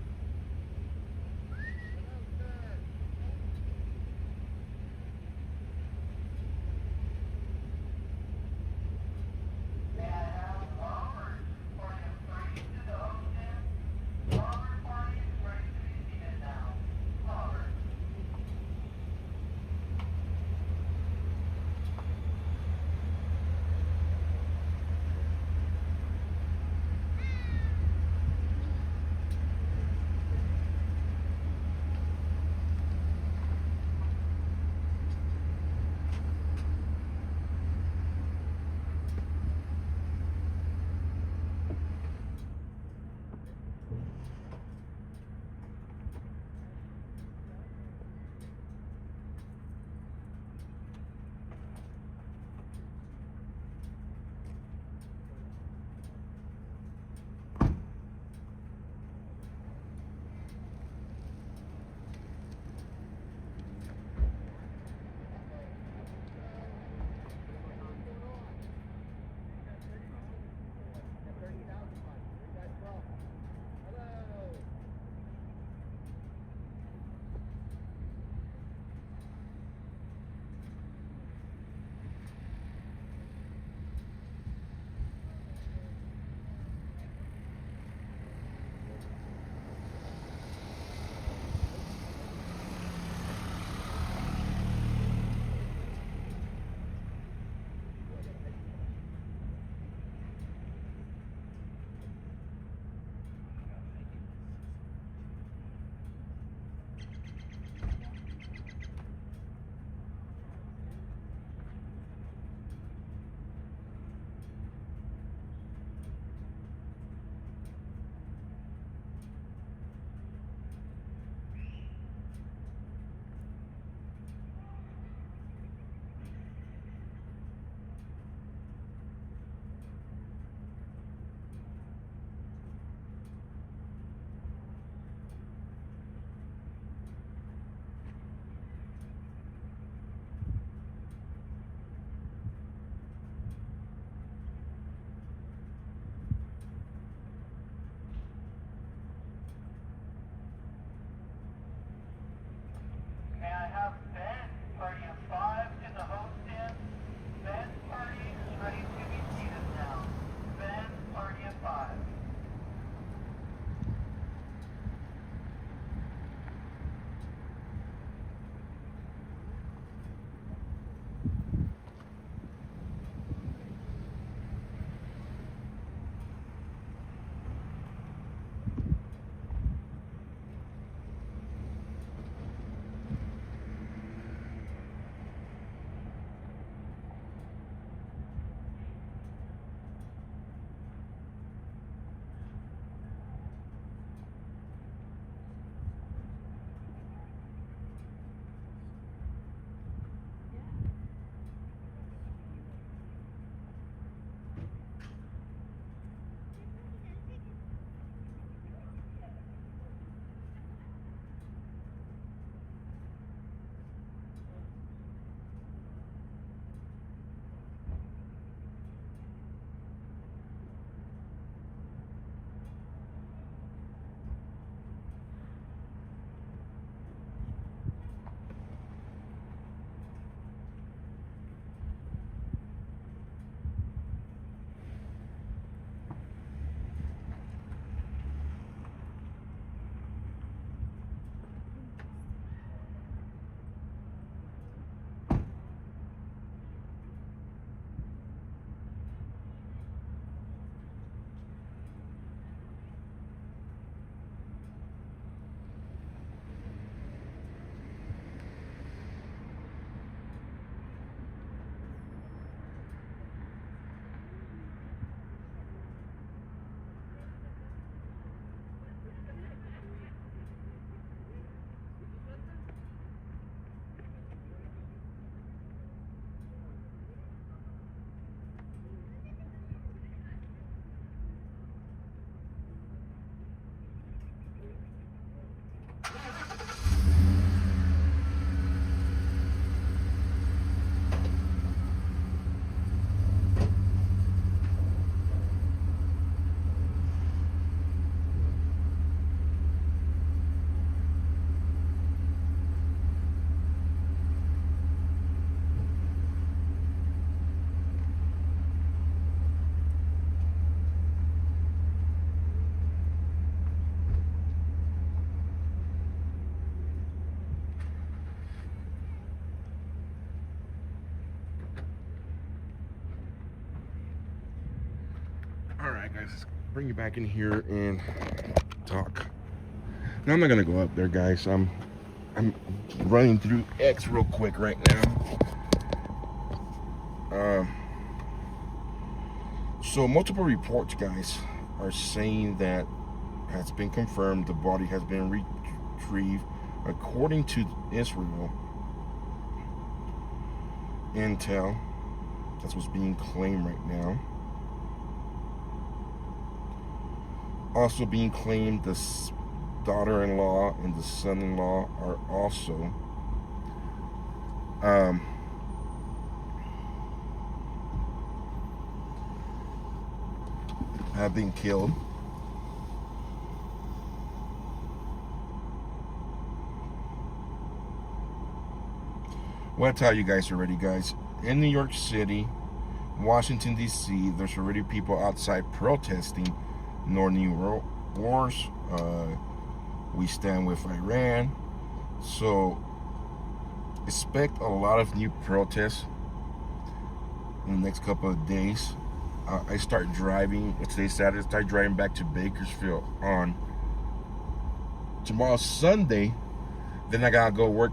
Alright guys, let's bring you back in here and talk. Now I'm not gonna go up there, guys. I'm running through X real quick right now. So multiple reports, guys, are saying that has been confirmed the body has been retrieved. According to Israel intel, that's what's being claimed right now. Also being claimed, the daughter-in-law and the son-in-law are also have been killed. Well, I tell you guys already, guys. In New York City, Washington, D.C., there's already people outside protesting no new wars. We stand with Iran. So expect a lot of new protests in the next couple of days. I start driving, today's Saturday, start driving back to Bakersfield on tomorrow, Sunday. Then I gotta go work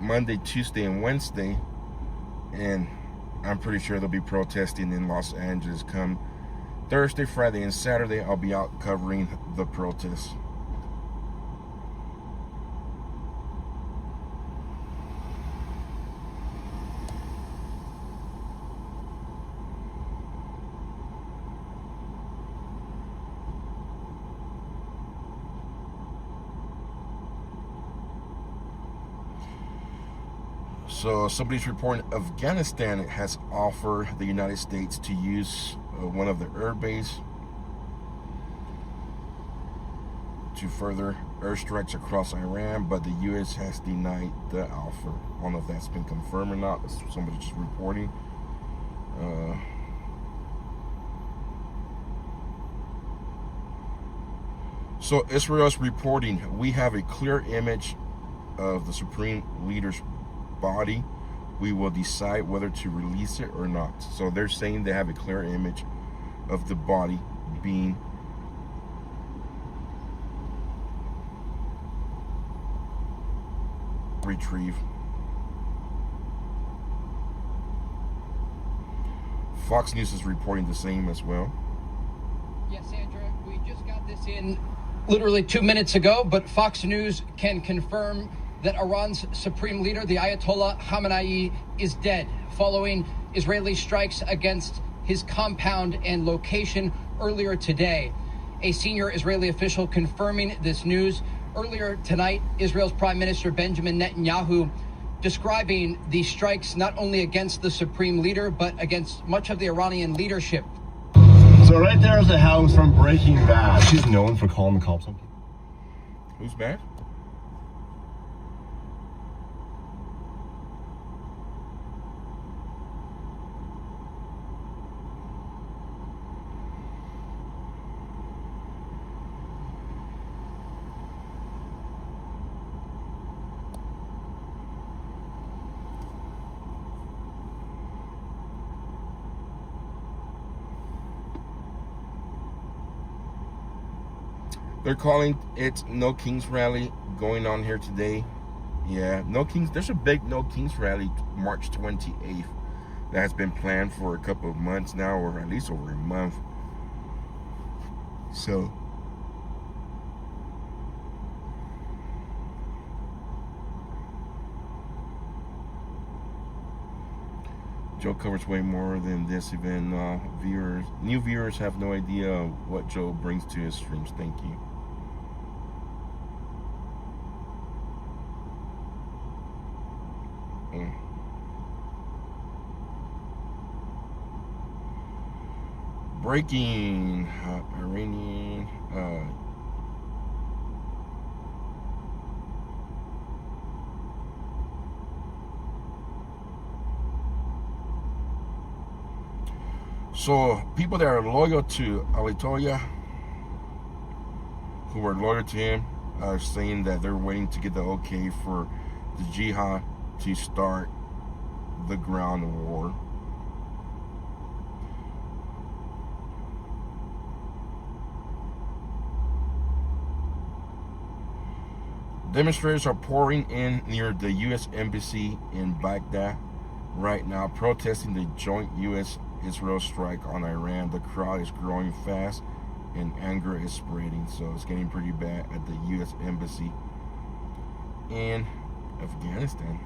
Monday, Tuesday, and Wednesday, and I'm pretty sure they'll be protesting in Los Angeles come Thursday, Friday, and Saturday. I'll be out covering the protests. So somebody's reporting Afghanistan has offered the United States to use one of the air bases to further airstrikes across Iran, but the U.S. has denied the offer. I don't know if that's been confirmed or not. That's somebody just reporting. So Israel's reporting, we have a clear image of the Supreme Leader's body. We will decide whether to release it or not. So they're saying they have a clear image of the body being retrieved. Fox News is reporting the same as well. Yes, Sandra, we just got this in literally 2 minutes ago, but Fox News can confirm that Iran's supreme leader, the Ayatollah Khamenei, is dead following Israeli strikes against his compound and location earlier today. A senior Israeli official confirming this news. Earlier tonight, Israel's Prime Minister Benjamin Netanyahu describing the strikes not only against the supreme leader, but against much of the Iranian leadership. So right there is a house from Breaking Bad. She's known for calling the cops on people. Who's bad? They're calling it No Kings Rally going on here today. Yeah, No Kings. There's a big No Kings Rally March 28th that has been planned for a couple of months now, or at least over a month. So Joe covers way more than this event. New viewers have no idea what Joe brings to his streams. Thank you. Breaking Iranian so people that are loyal to Ayatollah, who are loyal to him, are saying that they're waiting to get the okay for the jihad to start the ground war. Demonstrators are pouring in near the U.S. Embassy in Baghdad right now, protesting the joint U.S.-Israel strike on Iran. The crowd is growing fast and anger is spreading, so it's getting pretty bad at the U.S. Embassy in Afghanistan.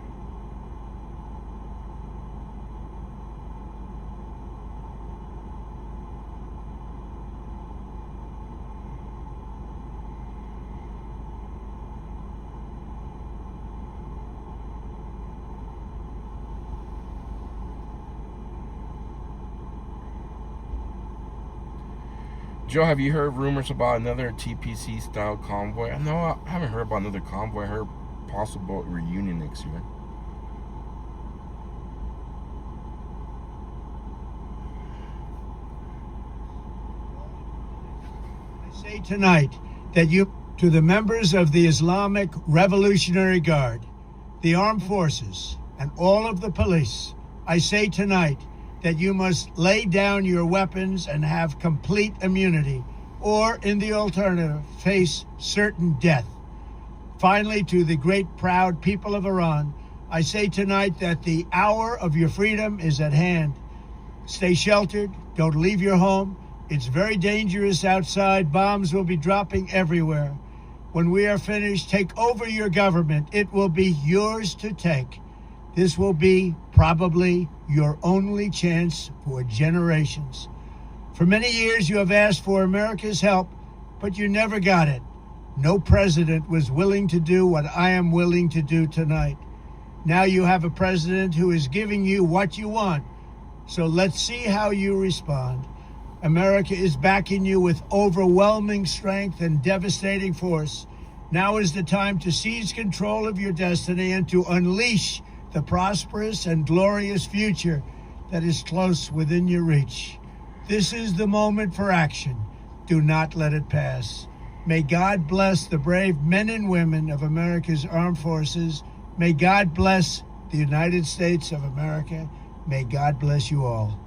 Joe, have you heard rumors about another TPC style convoy? I know I haven't heard about another convoy. I heard possible reunion next year. I say tonight that to the members of the Islamic Revolutionary Guard, the armed forces, and all of the police, I say tonight that you must lay down your weapons and have complete immunity, or in the alternative, face certain death. Finally, to the great proud people of Iran, I say tonight that the hour of your freedom is at hand. Stay sheltered, don't leave your home. It's very dangerous outside. Bombs will be dropping everywhere. When we are finished, take over your government. It will be yours to take. This will be probably your only chance for generations. For many years, you have asked for America's help, but you never got it. No president was willing to do what I am willing to do tonight. Now you have a president who is giving you what you want. So let's see how you respond. America is backing you with overwhelming strength and devastating force. Now is the time to seize control of your destiny and to unleash the prosperous and glorious future that is close within your reach. This is the moment for action. Do not let it pass. May God bless the brave men and women of America's armed forces. May God bless the United States of America. May God bless you all.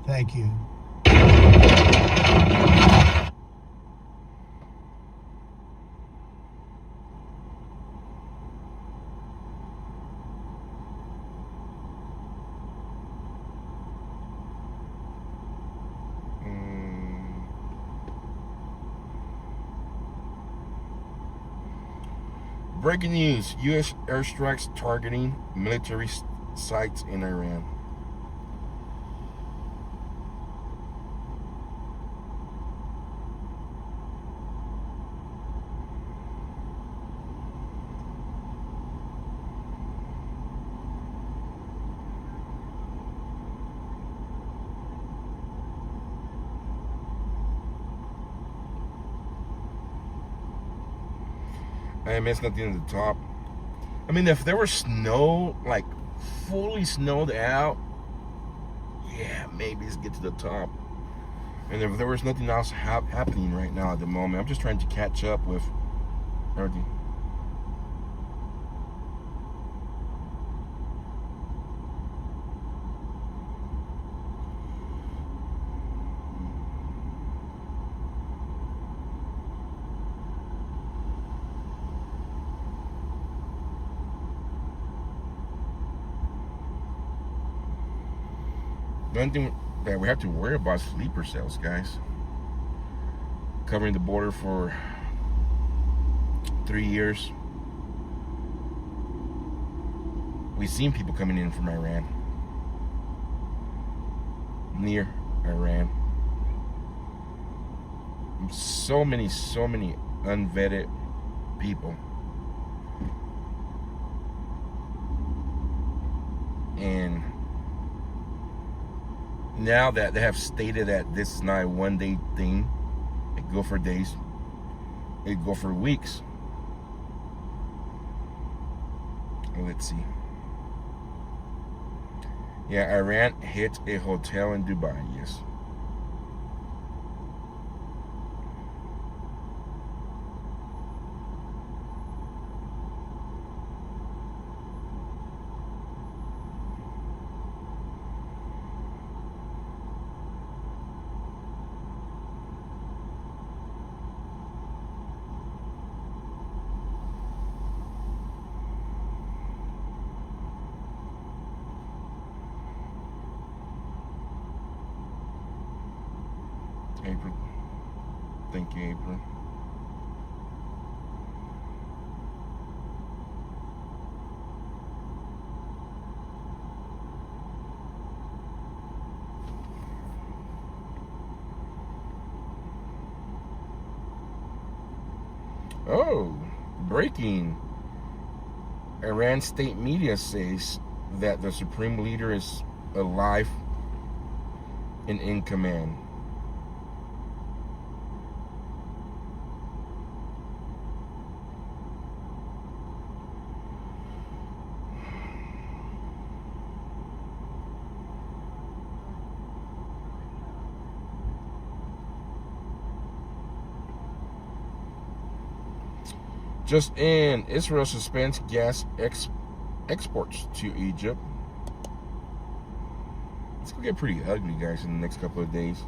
Thank you. Breaking news, U.S. airstrikes targeting military sites in Iran. I missed nothing at the top. I mean, if there were snow, like fully snowed out, yeah, maybe let's get to the top. And if there was nothing else happening right now at the moment, I'm just trying to catch up with everything. The only thing that we have to worry about is sleeper cells, guys. Covering the border for 3 years. We've seen people coming in from Iran. Near Iran. So many unvetted people. And now that they have stated that this is not a one-day thing, it go for days, it go for weeks. Let's see. Yeah, Iran hit a hotel in Dubai, yes. April. Thank you, April. Oh, breaking. Iran state media says that the supreme leader is alive and in command. Just in, Israel suspends gas exports to Egypt. It's gonna get pretty ugly, guys, in the next couple of days.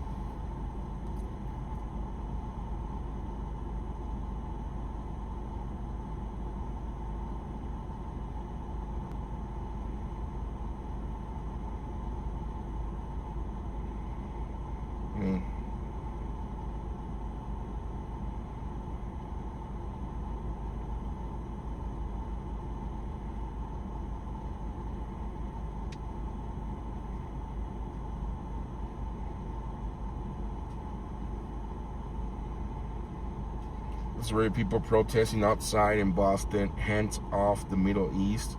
It's already people protesting outside in Boston. Hands off the Middle East.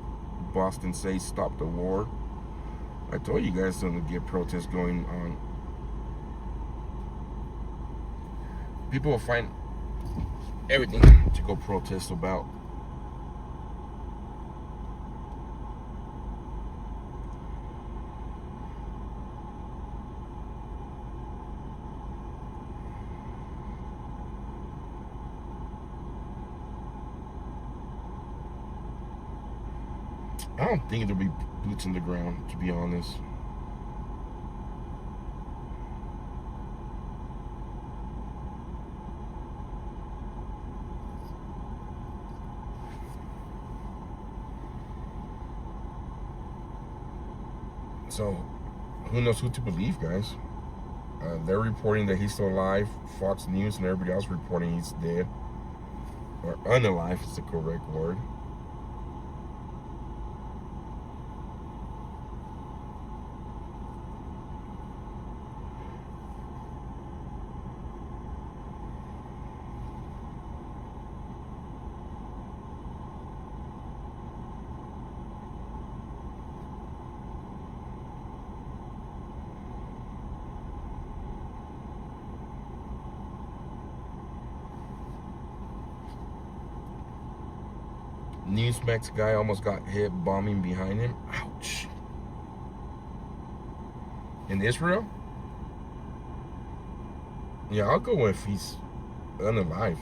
Boston says stop the war. I told you guys don't get protests going on. People will find everything to go protest about. I don't think there'll be boots on the ground, to be honest. So, who knows who to believe, guys? They're reporting that he's still alive. Fox News and everybody else reporting he's dead. Or unalive is the correct word. Newsmax guy almost got hit bombing behind him. Ouch. In Israel? Yeah, I'll go if he's unalive.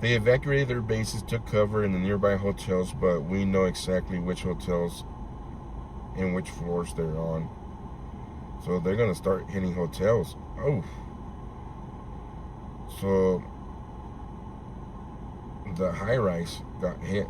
They evacuated their bases, took cover in the nearby hotels, but we know exactly which hotels and which floors they're on. So they're gonna start hitting hotels. Oh. So the high rise got hit.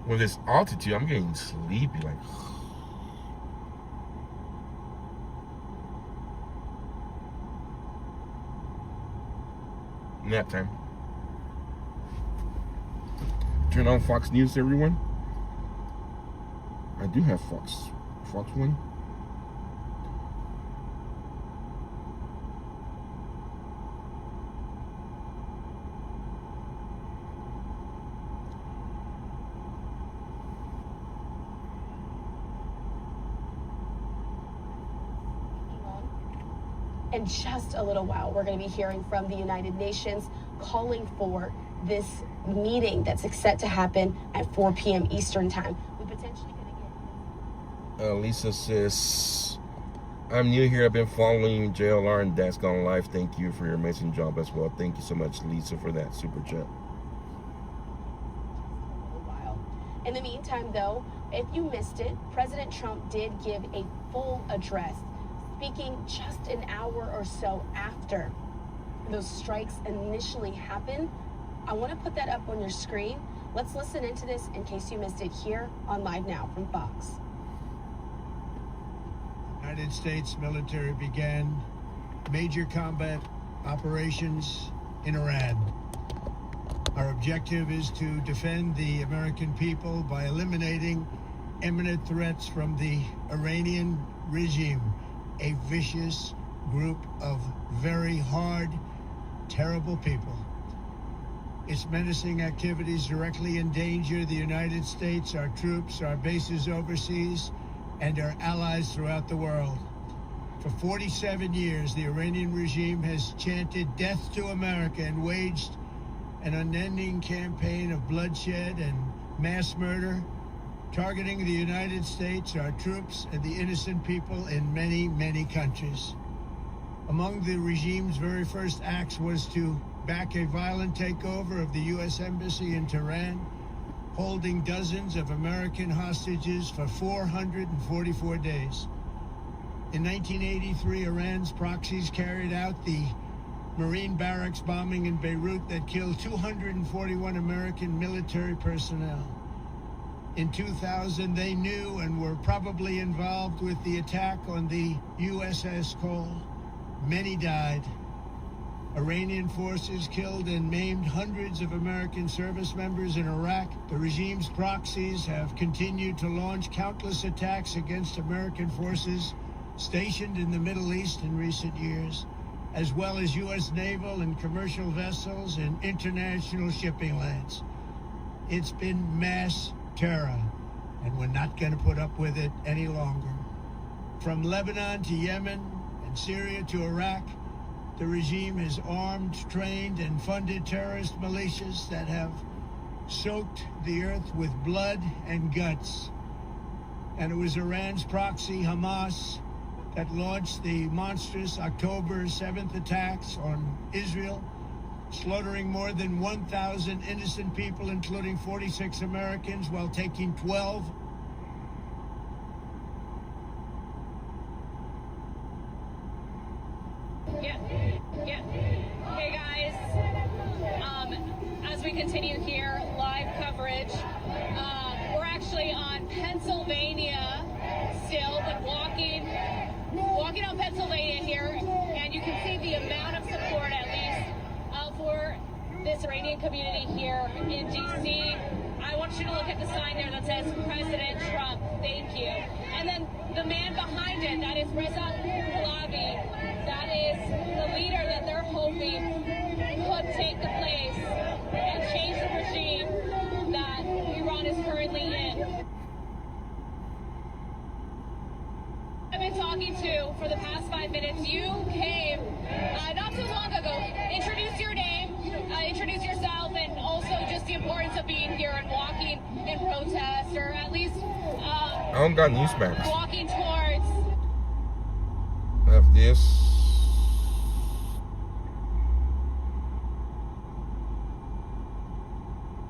with this altitude, I'm getting sleepy. Like, nap time. Turn on Fox News, everyone. I do have Fox 1. In just a little while, we're going to be hearing from the United Nations calling for this meeting that's set to happen at 4 p.m. Eastern time. We potentially going to get... Lisa says, I'm new here. I've been following JLR and Dad's Gone Live. Thank you for your amazing job as well. Thank you so much, Lisa, for that super chat. In the meantime, though, if you missed it, President Trump did give a full address, speaking just an hour or so after those strikes initially happened. I want to put that up on your screen. Let's listen into this in case you missed it here on Live Now from Fox. United States military began major combat operations in Iran. Our objective is to defend the American people by eliminating imminent threats from the Iranian regime, a vicious group of very hard, terrible people. Its menacing activities directly endanger the United States, our troops, our bases overseas, and our allies throughout the world. For 47 years, the Iranian regime has chanted death to America and waged an unending campaign of bloodshed and mass murder, targeting the United States, our troops, and the innocent people in many, many countries. Among the regime's very first acts was to back a violent takeover of the U.S. Embassy in Tehran, holding dozens of American hostages for 444 days. In 1983, Iran's proxies carried out the Marine barracks bombing in Beirut that killed 241 American military personnel. In 2000, they knew and were probably involved with the attack on the USS Cole. Many died. Iranian forces killed and maimed hundreds of American service members in Iraq. The regime's proxies have continued to launch countless attacks against American forces stationed in the Middle East in recent years, as well as U.S. naval and commercial vessels and international shipping lanes. It's been mass terror, and we're not going to put up with it any longer. From Lebanon to Yemen and Syria to Iraq, the regime has armed, trained, and funded terrorist militias that have soaked the earth with blood and guts. And it was Iran's proxy, Hamas, that launched the monstrous October 7th attacks on Israel, slaughtering more than 1,000 innocent people, including 46 Americans, while taking 12. Yeah. Hey guys, as we continue here, live coverage, we're actually on Pennsylvania still, but walking on Pennsylvania here, and you can see the amount of support, at least, for this Iranian community here in D.C. I want you to look at the sign there that says President Trump, thank you. And then the man behind it, that is Reza Pahlavi. That is the leader that they're hoping could take the place and change the regime that Iran is currently in. I've been talking to for the past 5 minutes. You came not too long ago. Introduce your name, introduce yourself, and also just the importance of being here and walking in protest, or at least I don't got Newsmax. Walking towards. I have this.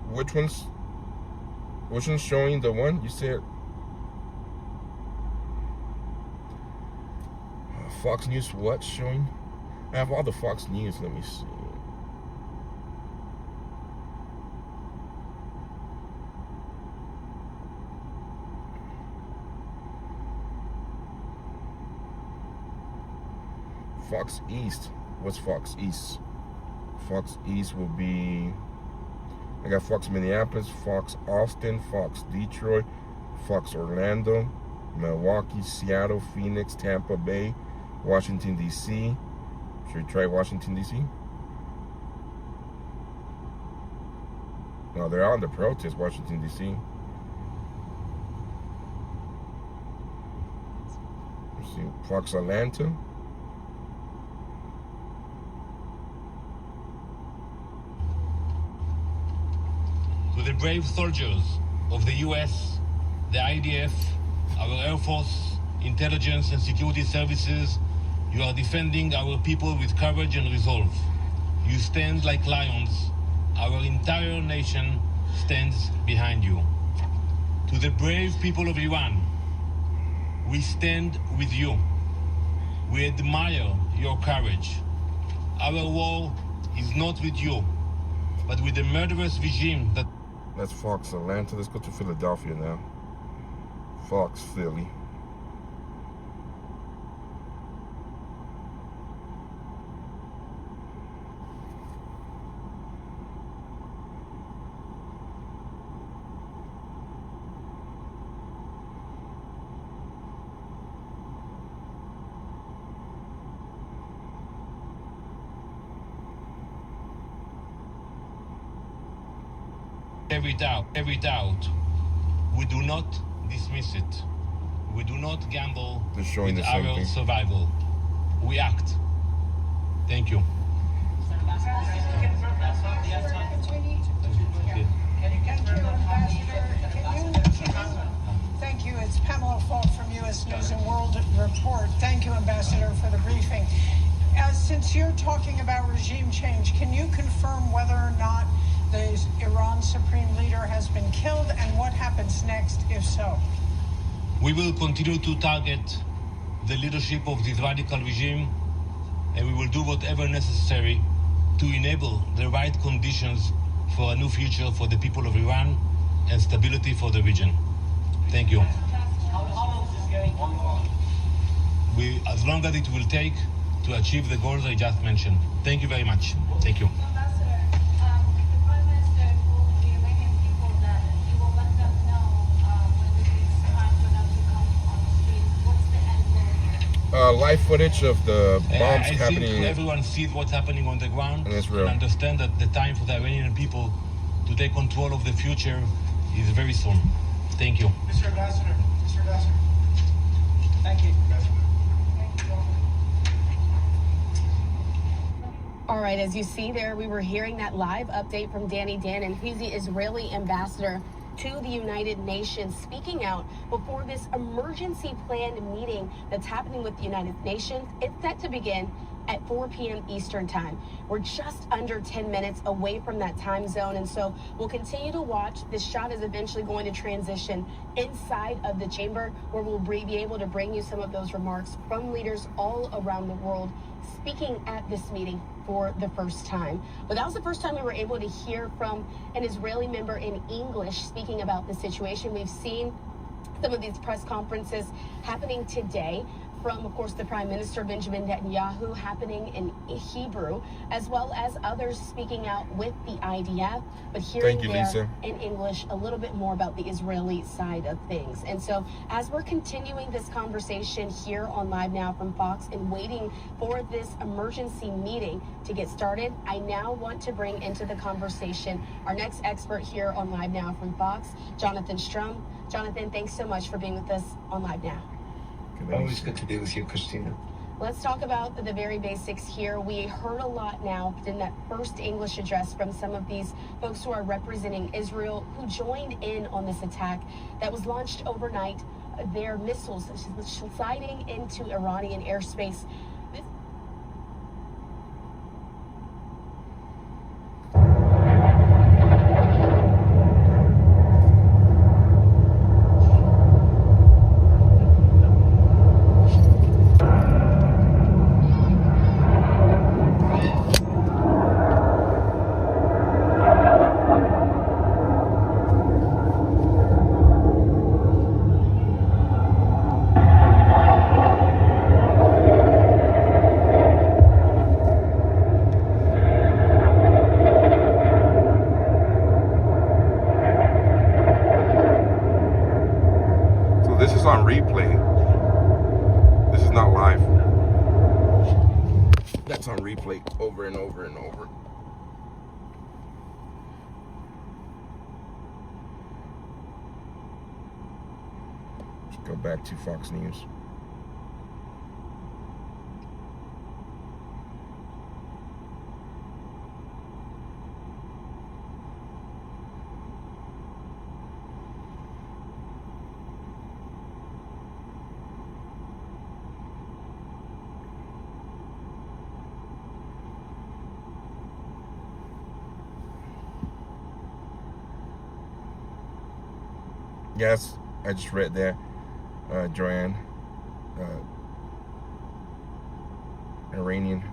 Which one's showing the one you said? Fox News what showing? I have all the Fox News. Let me see. Fox East. What's Fox East? Fox East will be, I got Fox Minneapolis, Fox Austin, Fox Detroit, Fox Orlando, Milwaukee, Seattle, Phoenix, Tampa Bay, Washington, D.C. Should we try Washington, D.C.? No, they're on the protest, Washington, D.C. Let's see, Fox Atlanta. To the brave soldiers of the U.S., the IDF, our Air Force, intelligence and security services, you are defending our people with courage and resolve. You stand like lions. Our entire nation stands behind you. To the brave people of Iran, we stand with you. We admire your courage. Our war is not with you, but with the murderous regime that... That's Fox Atlanta. Let's go to Philadelphia now. Fox Philly. Every doubt, we do not dismiss it. We do not gamble with our survival. We act. Thank you. Thank you. It's Pamela Falk from U.S. News and World Report. Thank you, Ambassador, for the briefing. Since you're talking about regime change, can you confirm whether or not the Iran Supreme Leader has been killed, and what happens next, if so? We will continue to target the leadership of this radical regime, and we will do whatever necessary to enable the right conditions for a new future for the people of Iran and stability for the region. Thank you. As long as it will take to achieve the goals I just mentioned. Thank you very much. Thank you. Live footage of the bombs I happening. think everyone sees what's happening on the ground in Israel. And understand that the time for the Iranian people to take control of the future is very soon. Thank you. Mr. Ambassador. Thank you. All right, as you see there, we were hearing that live update from Danny Danon. He's the Israeli ambassador to the United Nations, speaking out before this emergency planned meeting that's happening with the United Nations. It's set to begin at 4 p.m. Eastern time. We're just under 10 minutes away from that time zone, and so we'll continue to watch. This shot is eventually going to transition inside of the chamber, where we'll be able to bring you some of those remarks from leaders all around the world speaking at this meeting for the first time. But that was the first time we were able to hear from an Israeli member in English speaking about the situation. We've seen some of these press conferences happening today from, of course, the Prime Minister Benjamin Netanyahu, happening in Hebrew, as well as others speaking out with the IDF, but hearing there in English a little bit more about the Israeli side of things. And so as we're continuing this conversation here on Live Now from Fox and waiting for this emergency meeting to get started, I now want to bring into the conversation our next expert here on Live Now from Fox, Jonathan Strum. Jonathan, thanks so much for being with us on Live Now. Always good to be with you, Christina. Let's talk about the very basics here. We heard a lot now in that first English address from some of these folks who are representing Israel, who joined in on this attack that was launched overnight. Their missiles sliding into Iranian airspace. replay. This is not live. That's on replay over and over and over. Let's go back to Fox News. Yes, I just read that, Joanne, Iranian.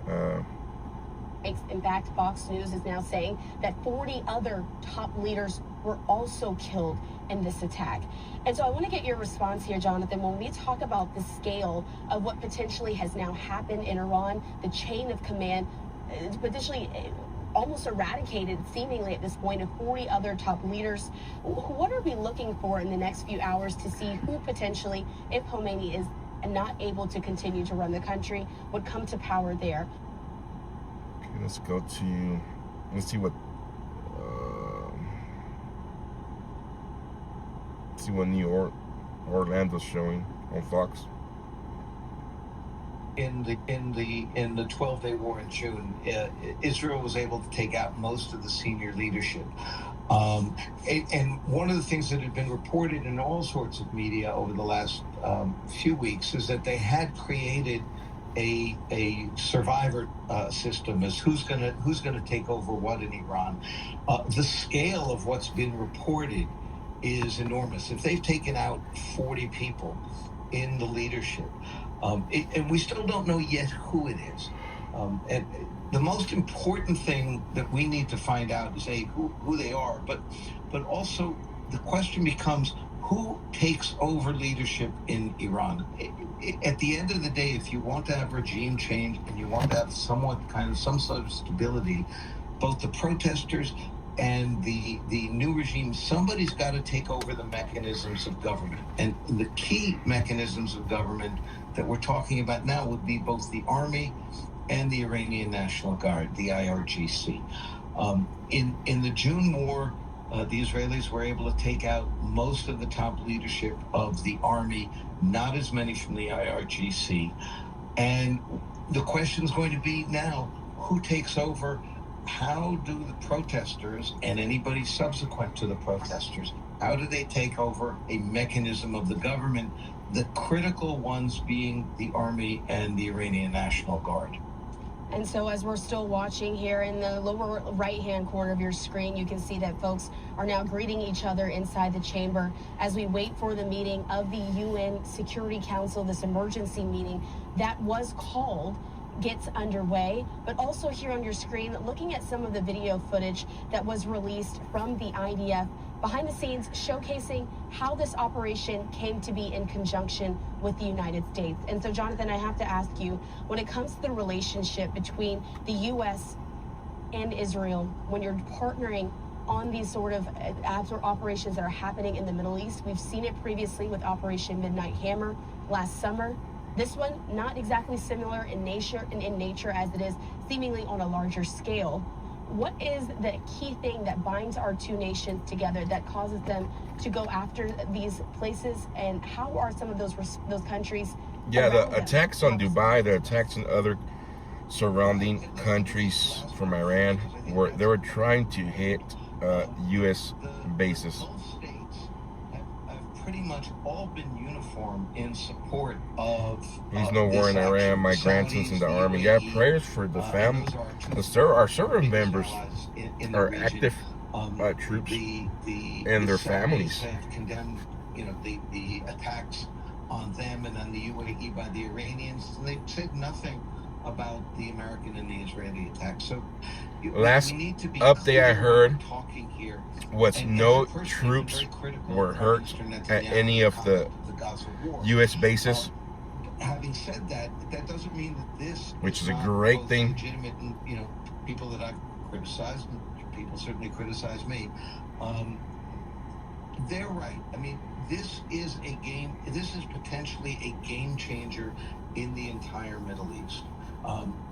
In fact, Fox News is now saying that 40 other top leaders were also killed in this attack. And so I want to get your response here, Jonathan, when we talk about the scale of what potentially has now happened in Iran, the chain of command, potentially almost eradicated, seemingly at this point, of 40 other top leaders. What are we looking for in the next few hours to see who potentially, if Khomeini is not able to continue to run the country, would come to power there? Okay, let's go to, let's see what New Orlando's showing on Fox. In the 12-day war in June, Israel was able to take out most of the senior leadership. And one of the things that had been reported in all sorts of media over the last few weeks is that they had created a survivor system as who's gonna take over what in Iran. The scale of what's been reported is enormous. If they've taken out 40 people in the leadership, and we still don't know yet who it is. And the most important thing that we need to find out is who they are, but also the question becomes who takes over leadership in Iran. At the end of the day, if you want to have regime change and you want to have some sort of stability, both the protesters and the new regime, somebody's got to take over the mechanisms of government. And the key mechanisms of government that we're talking about now would be both the army and the Iranian National Guard, the IRGC. In the June war, the Israelis were able to take out most of the top leadership of the army, not as many from the IRGC. And the question's going to be now, who takes over? How do the protesters and anybody subsequent to the protesters, how do they take over a mechanism of the government, the critical ones being the army and the Iranian National Guard? And so as we're still watching here in the lower right-hand corner of your screen, you can see that folks are now greeting each other inside the chamber as we wait for the meeting of the UN Security Council, this emergency meeting that was called, gets underway. But also here on your screen, looking at some of the video footage that was released from the IDF behind the scenes, showcasing how this operation came to be in conjunction with the United States. And so, Jonathan, I have to ask you, when it comes to the relationship between the U.S. and Israel, when you're partnering on these sort of operations that are happening in the Middle East, we've seen it previously with Operation Midnight Hammer last summer. This one, not exactly similar in nature as it is seemingly on a larger scale. What is the key thing that binds our two nations together that causes them to go after these places, and how are some of those countries? Yeah, the attacks on Dubai, the attacks in other surrounding countries from Iran, they were trying to hit U.S. bases. Pretty much all been uniform in support of. There's no war in Iran. My grandson's in the army. Yeah, prayers for the family. Our service members are active troops and their families. Have condemned, the attacks on them and on the UAE by the Iranians. And they've said nothing about the American and the Israeli attacks. So last update I heard was no troops were hurt at any of the U.S. bases. Having said that, that doesn't mean that this, which is a great thing. Legitimate, and, people that I've criticized, and people certainly criticize me. They're right. I mean, this is potentially a game changer in the entire Middle East.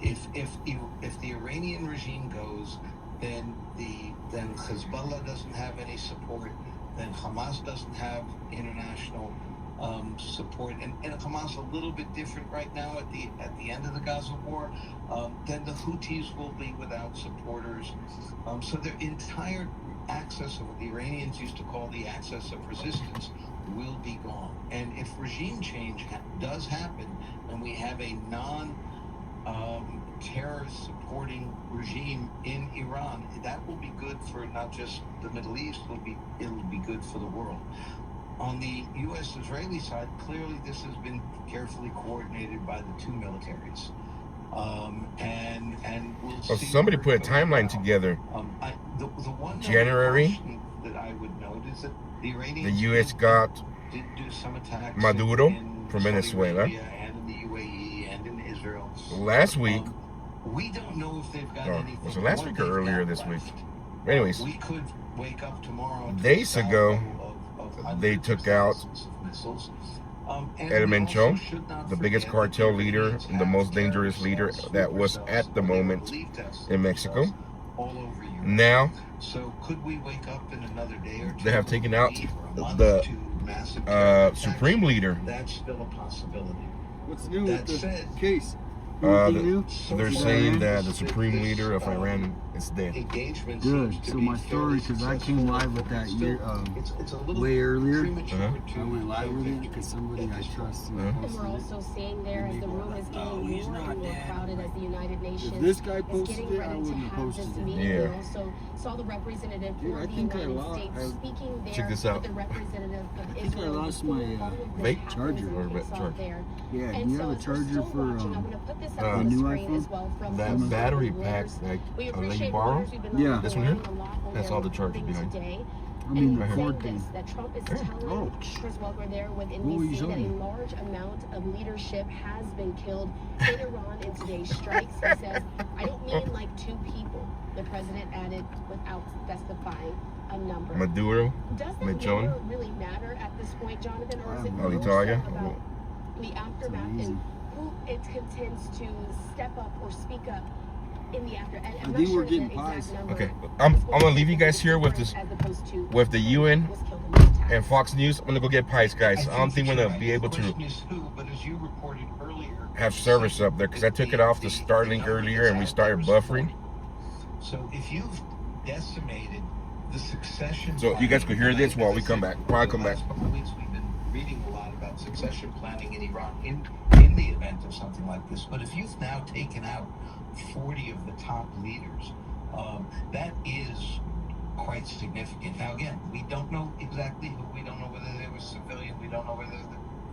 If the Iranian regime goes, then Hezbollah doesn't have any support, then Hamas doesn't have international support, and Hamas a little bit different right now at the end of the Gaza war. Then the Houthis will be without supporters. So their entire axis of what the Iranians used to call the axis of resistance will be gone. And if regime change does happen, and we have a terrorist supporting regime in Iran, that will be good for not just the Middle East, it'll be good for the world. On the U.S.-Israeli side, clearly this has been carefully coordinated by the two militaries. And we'll see. Somebody put a timeline together. The one January, that I would note is that the Iranians the U.S. got did do some attacks Maduro in from Saudi Venezuela. Arabia and in the UAE and in Israel. Last week, we don't know if they've got anything. was it last week or earlier this week? left. Anyways, We could wake up tomorrow to days a ago, of they took out missiles. And Edmund we also Cho, should not the biggest forget that cartel the leader Iranians and the have most dangerous leader terrorist that was cells, at the and they have moment belief tests in Mexico. all over Europe. Now, So could we wake up in another day or two? they have taken out or a month the to massive terror attacks? Supreme Leader. That's still a possibility. What's new That with the said, case? They're saying that the Supreme Leader of Iran is dead. engagement Good. seems to So be my story, fairly because I came successful, live with but that still, year, it's a little way earlier. premature to I went live with it predict because somebody I trust And we're also saying there, as the room is getting more and more crowded, as the United Nations If this guy is posted getting it, I ready to wouldn't have have this posted it. meeting. Yeah. We also saw the representative Dude, for I the think I United lost- States I- speaking there Check this with out. the representative of I think I Israel. lost before my, all of this vape happens charger and or kicks off charger. there. Yeah, And do you so have a as we're charger still for watching, I'm going to put this up the on the new screen iPhone? as well from That some battery of the pack, lawyers. like, We let you appreciate borrow? lawyers. We've been Yeah. on This one here? a lot on That's their all the charger reporting behind. today. I mean, the And cord saying thing. this, that Trump is Okay. telling Chris Welker there with What were you NBC that a showing me? large amount of leadership has been killed in Iran in today's strikes. He says, I don't mean like 2 people. The president added without specifying a number. Maduro, Does that Machon, number really matter at this point, Jonathan, or is it Ali more so Talia. about the aftermath and who it contends to step up or speak up in the after? And I'm I not think sure we're getting the exact pies. number Okay, I'm gonna leave you guys here with this, with the UN and Fox News. I'm gonna go get pies, guys. I don't think we're gonna be able to have service up there because I took it off the Starlink earlier and we started buffering. So if you've decimated the succession, So you guys could hear this while we come back. While I come back. last couple of weeks we've been reading a lot about succession planning in Iran in the event of something like this. But if you've now taken out 40 of the top leaders, that is quite significant. Now again, we don't know exactly who. We don't know whether they were civilian. We don't know whether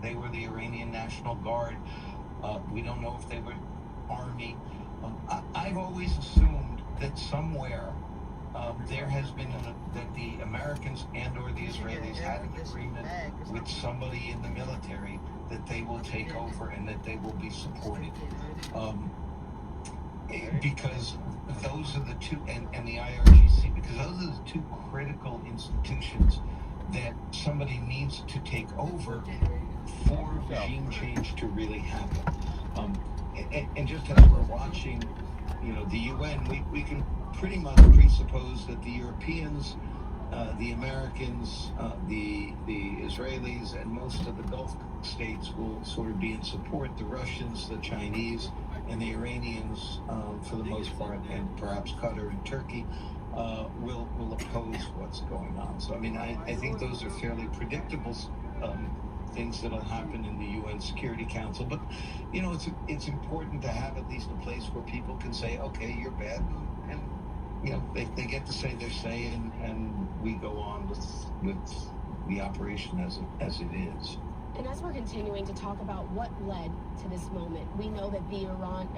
they were the Iranian National Guard. We don't know if they were army. I've always assumed that somewhere there has been that the Americans and or the Israelis had an agreement with somebody in the military that they will take over and that they will be supported. Because those are the two, and the IRGC, because those are the two critical institutions that somebody needs to take over for regime change to really happen. And just as we're watching, the UN, we can pretty much presuppose that the Europeans, the Americans, the Israelis, and most of the Gulf states will sort of be in support. The Russians, the Chinese, and the Iranians, for the most part, and perhaps Qatar and Turkey, will oppose what's going on. So, I mean, I think those are fairly predictable things that'll happen in the UN Security Council. But, it's important to have at least a place where people can say, okay, you're bad, and they get to say their say, and we go on with the operation as it is. And as we're continuing to talk about what led to this moment, we know that the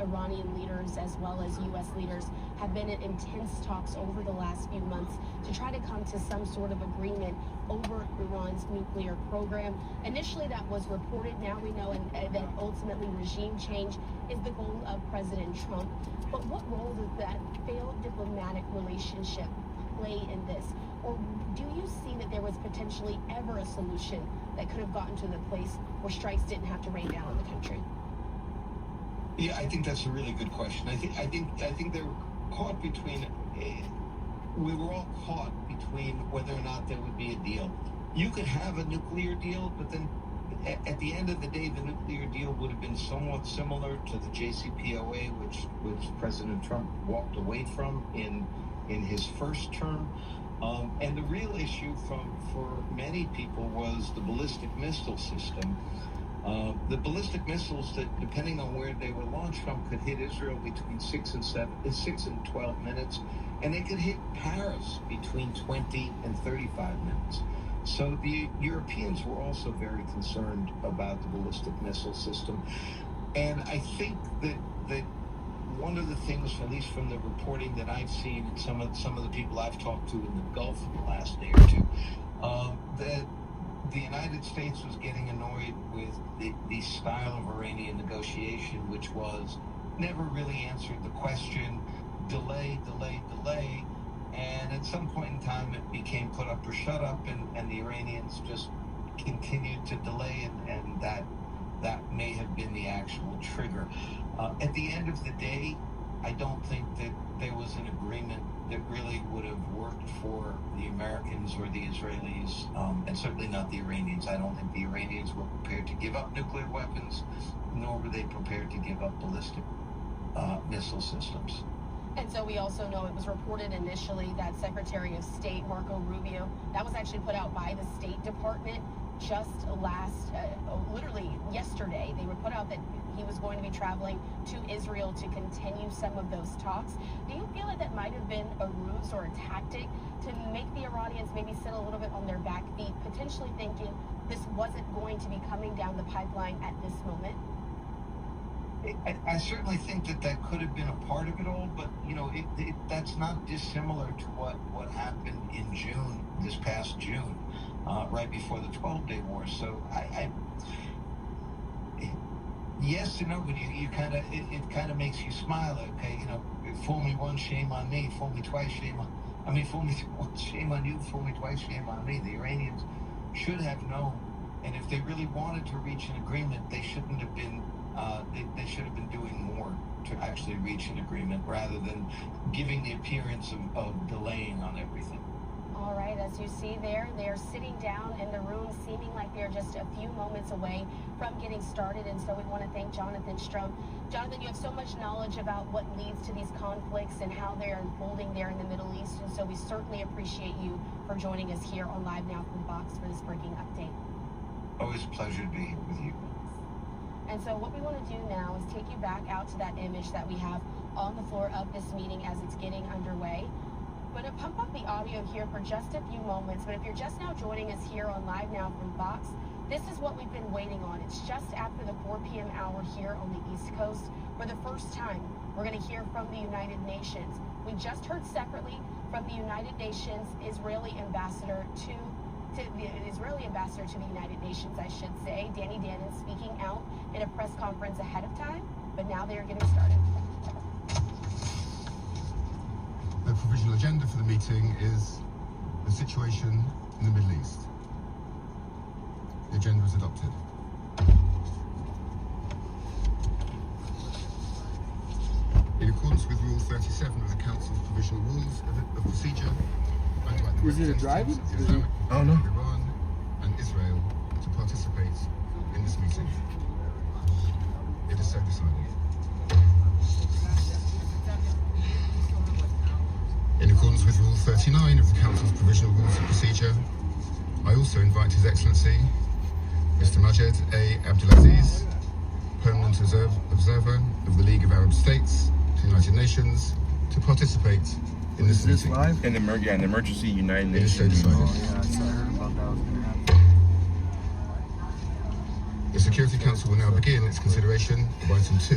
Iranian leaders as well as U.S. leaders have been in intense talks over the last few months to try to come to some sort of agreement over Iran's nuclear program. Initially, that was reported. Now we know that ultimately regime change is the goal of President Trump. But what role does that failed diplomatic relationship play in this? Or do you see that there was potentially ever a solution that could have gotten to the place where strikes didn't have to rain down on the country? Yeah, I think that's a really good question. I think they were caught between. We were all caught between whether or not there would be a deal. You could have a nuclear deal, but then at the end of the day, the nuclear deal would have been somewhat similar to the JCPOA, which President Trump walked away from in his first term. And the real issue for many people was the ballistic missile system. The ballistic missiles that, depending on where they were launched from, could hit Israel between 6 and 12 minutes, and they could hit Paris between 20 and 35 minutes. So the Europeans were also very concerned about the ballistic missile system. And I think that one of the things, at least from the reporting that I've seen and some of the people I've talked to in the Gulf in the last day or two, that the United States was getting annoyed with the style of Iranian negotiation, which was never really answered the question, delay, and at some point in time it became put up or shut up, and the Iranians just continued to delay, and that may have been the actual trigger. At the end of the day, I don't think that there was an agreement that really would have worked for the Americans or the Israelis, and certainly not the Iranians. I don't think the Iranians were prepared to give up nuclear weapons, nor were they prepared to give up ballistic missile systems. And so we also know it was reported initially that Secretary of State Marco Rubio, that was actually put out by the State Department just literally yesterday. They were put out that he was going to be traveling to Israel to continue some of those talks. Do you feel like that might have been a ruse or a tactic to make the Iranians maybe sit a little bit on their back feet, potentially thinking this wasn't going to be coming down the pipeline at this moment? I certainly think that could have been a part of it all, but that's not dissimilar to what happened in June, this past June, right before the 12-day war. So yes and no, but it kind of makes you smile. Okay, fool me once, shame on me. Fool me twice, shame me once, shame on you. Fool me twice, shame on me. The Iranians should have known, and if they really wanted to reach an agreement, they shouldn't have been. They should have been doing more to actually reach an agreement rather than giving the appearance of delaying on everything. All right, as you see there, they're sitting down in the room, seeming like they're just a few moments away from getting started. And so we want to thank Jonathan Strum. Jonathan, you have so much knowledge about what leads to these conflicts and how they're unfolding there in the Middle East. And so we certainly appreciate you for joining us here on Live Now from Fox for this breaking update. Always a pleasure to be here with you. And so what we want to do now is take you back out to that image that we have on the floor of this meeting as it's getting underway. I'm going to pump up the audio here for just a few moments, but if you're just now joining us here on Live Now from Fox, this is what we've been waiting on. It's just after the 4 p.m. hour here on the East Coast. For the first time, we're going to hear from the United Nations. We just heard separately from the United Nations Israeli ambassador to the Israeli ambassador to the United Nations, I should say, Danny Danon, speaking out in a press conference ahead of time, but now they are getting started. The provisional agenda for the meeting is the situation in the Middle East. The agenda is adopted. In accordance with Rule 37 of the Council's Provisional Rules of Procedure, I'd like the representatives of the Islamic Republic of Iran and Israel to participate in this meeting. It is so decided. In accordance with Rule 39 of the Council's Provisional Rules of Procedure, I also invite His Excellency, Mr. Majed A. Abdulaziz, Permanent Observer of the League of Arab States to the United Nations, to participate in this meeting. Live? In the emergency United Nations. It is so decided. Yeah, I heard about that was going to happen. The Security Council will now begin its consideration of item 2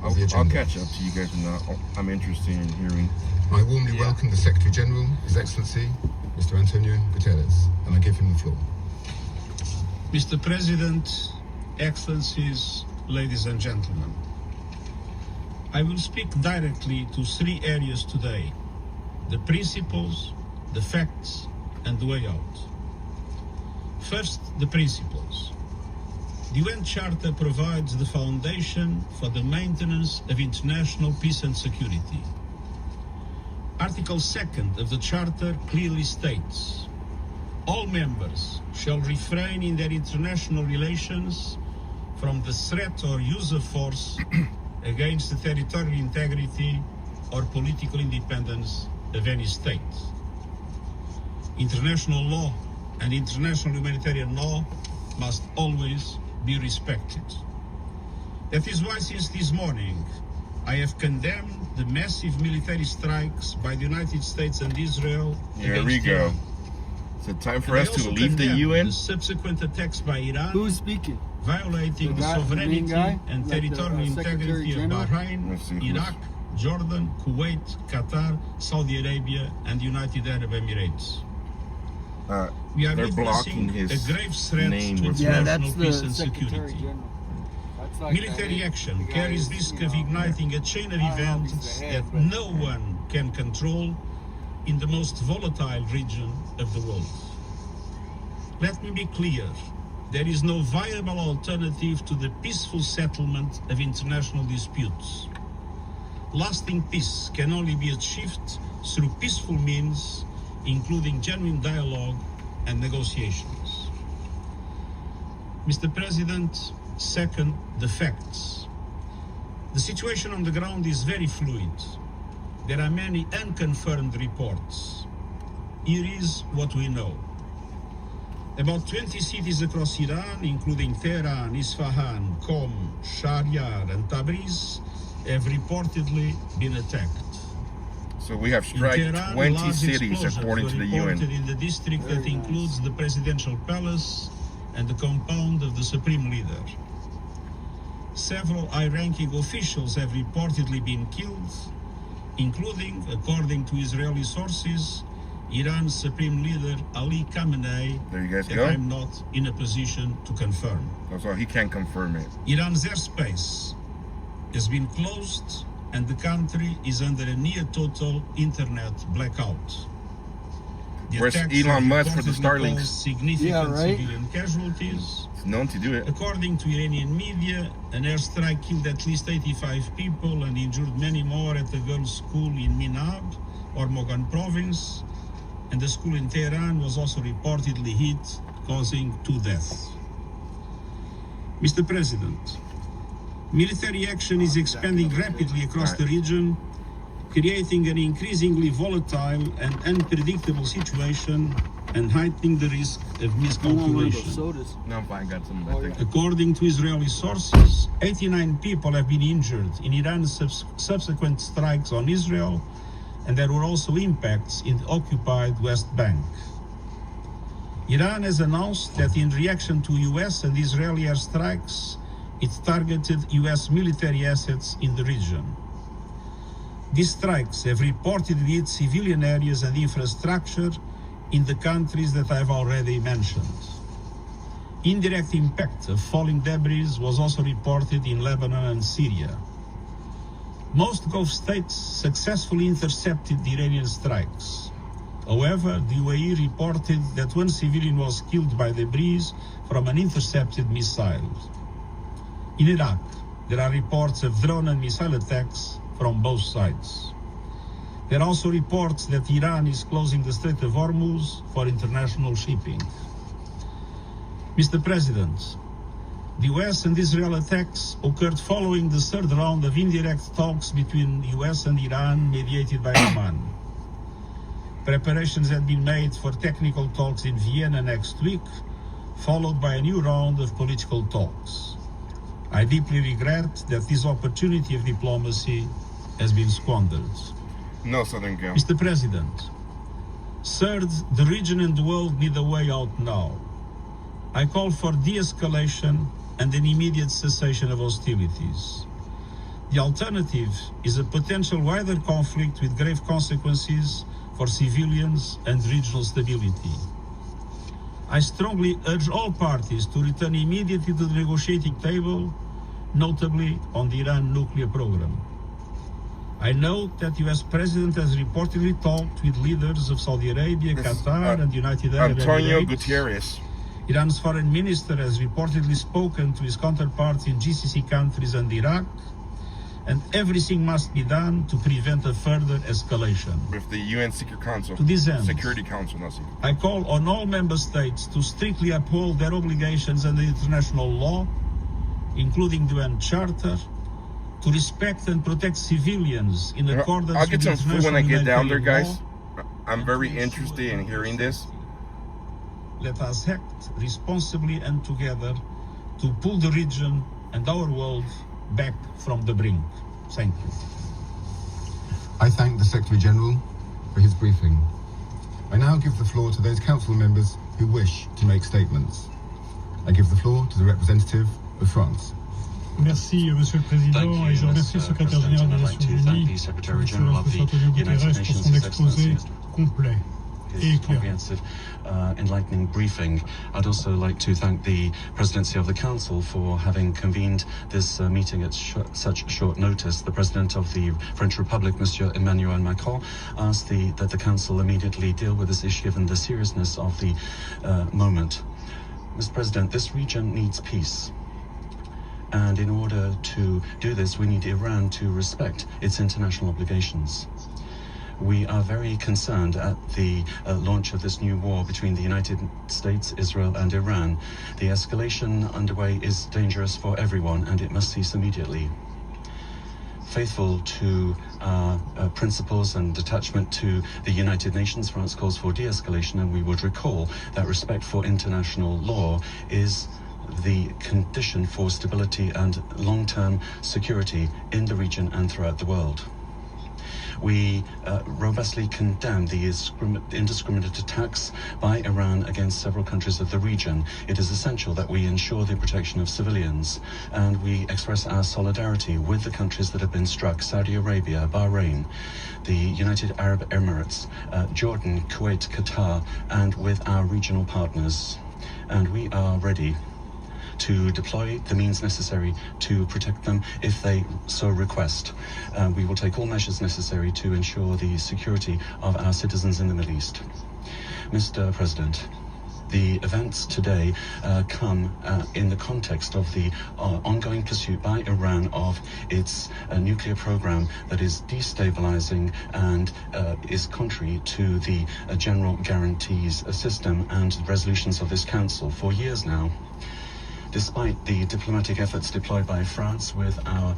of the agenda. I'll catch up to you guys now. I'm interested in hearing. I warmly welcome the Secretary General, His Excellency, Mr. Antonio Guterres, and I give him the floor. Mr. President, Excellencies, ladies and gentlemen, I will speak directly to 3 areas today: the principles, the facts, and the way out. First, the principles. The UN Charter provides the foundation for the maintenance of international peace and security. Article 2nd of the Charter clearly states, all members shall refrain in their international relations from the threat or use of force against the territorial integrity or political independence of any state. International law and international humanitarian law must always be respected. That is why since this morning I have condemned the massive military strikes by the United States and Israel. Here we go. Is it time for us to leave the UN? The subsequent attacks by Iran. Who's speaking? Violating the guy, sovereignty the guy? and Like the, territorial integrity of General? Bahrain, Iraq, Jordan, Kuwait, Qatar, Saudi Arabia, and the United Arab Emirates. We are they're blocking witnessing his a grave threat name to with international that's peace the and Secretary security. General. That's like Military action carries risk of igniting a chain of events that no one can control in the most volatile region of the world. Let me be clear, there is no viable alternative to the peaceful settlement of international disputes. Lasting peace can only be achieved through peaceful means, including genuine dialogue and negotiations. Mr. President, second, the facts. The situation on the ground is very fluid. There are many unconfirmed reports. Here is what we know. About 20 cities across Iran, including Tehran, Isfahan, Qom, Shahryar, and Tabriz, have reportedly been attacked. So we have struck 20 cities according to the UN. In the district that includes the presidential palace and the compound of the supreme leader. Several high-ranking officials have reportedly been killed, including, according to Israeli sources, Iran's supreme leader Ali Khamenei. There you guys that go. I'm not in a position to confirm. That's why he can't confirm it. Iran's airspace has been closed and the country is under a near total internet blackout. The Where's attacks Elon have Musk for the reportedly Starlinks? caused significant civilian casualties. It's known to do it. According to Iranian media, an airstrike killed at least 85 people and injured many more at a girls' school in Minab, or Mogan province, and the school in Tehran was also reportedly hit, causing 2 deaths. Mr. President, military action is expanding rapidly across the region, creating an increasingly volatile and unpredictable situation and heightening the risk of miscalculation. No, I'm fine, got some. I think. According to Israeli sources, 89 people have been injured in Iran's subsequent strikes on Israel, and there were also impacts in the occupied West Bank. Iran has announced that in reaction to US and Israeli airstrikes, it targeted US military assets in the region. These strikes have reportedly hit civilian areas and infrastructure in the countries that I've already mentioned. Indirect impact of falling debris was also reported in Lebanon and Syria. Most Gulf states successfully intercepted the Iranian strikes. However, the UAE reported that 1 civilian was killed by debris from an intercepted missile. In Iraq, there are reports of drone and missile attacks from both sides. There are also reports that Iran is closing the Strait of Hormuz for international shipping. Mr. President, the US and Israel attacks occurred following the 3rd round of indirect talks between the US and Iran mediated by Oman. Preparations had been made for technical talks in Vienna next week, followed by a new round of political talks. I deeply regret that this opportunity of diplomacy has been squandered. No, Southern Gal. Mr. President, third, the region and the world need a way out now. I call for de-escalation and an immediate cessation of hostilities. The alternative is a potential wider conflict with grave consequences for civilians and regional stability. I strongly urge all parties to return immediately to the negotiating table, notably on the Iran nuclear program. I note that U.S. President has reportedly talked with leaders of Saudi Arabia, Qatar, and United Arab Antonio Emirates. Gutierrez. Iran's foreign minister has reportedly spoken to his counterparts in GCC countries and Iraq, and everything must be done to prevent a further escalation. With the UN Secret Council. To this end, Security Council, not Secret. I call on all member states to strictly uphold their obligations under international law, including the UN Charter, to respect and protect civilians in accordance I'll get with some food when I get down there, humanitarian guys. I'm very interested in hearing this. Let us act responsibly and together to pull the region and our world back from the brink. Thank you. I thank the Secretary General for his briefing. I now give the floor to those council members who wish to make statements. I give the floor to the representative of France. Merci, Monsieur le Président, et je remercie le Secrétaire général des Nations Unies, Monsieur Antonio Guterres, pour son exposé complet et éclairé. Comprehensive, enlightening briefing. I'd also like to thank the Presidency of the Council for having convened this meeting at such short notice. The President of the French Republic, Monsieur Emmanuel Macron, asked that the Council immediately deal with this issue given the seriousness of the moment. Mr. President, this region needs peace. And in order to do this, we need Iran to respect its international obligations. We are very concerned at the launch of this new war between the United States, Israel, and Iran. The escalation underway is dangerous for everyone, and it must cease immediately. Faithful to our principles and attachment to the United Nations, France calls for de-escalation, and we would recall that respect for international law is the condition for stability and long-term security in the region and throughout the world. We robustly condemn the indiscriminate attacks by Iran against several countries of the region. It is essential that we ensure the protection of civilians, and we express our solidarity with the countries that have been struck: Saudi Arabia, Bahrain, the United Arab Emirates, Jordan, Kuwait, Qatar, and with our regional partners. And we are ready to deploy the means necessary to protect them if they so request. We will take all measures necessary to ensure the security of our citizens in the Middle East. Mr. President, the events today come in the context of the ongoing pursuit by Iran of its nuclear program that is destabilizing and is contrary to the general guarantees system and resolutions of this council. For years now, despite the diplomatic efforts deployed by France with our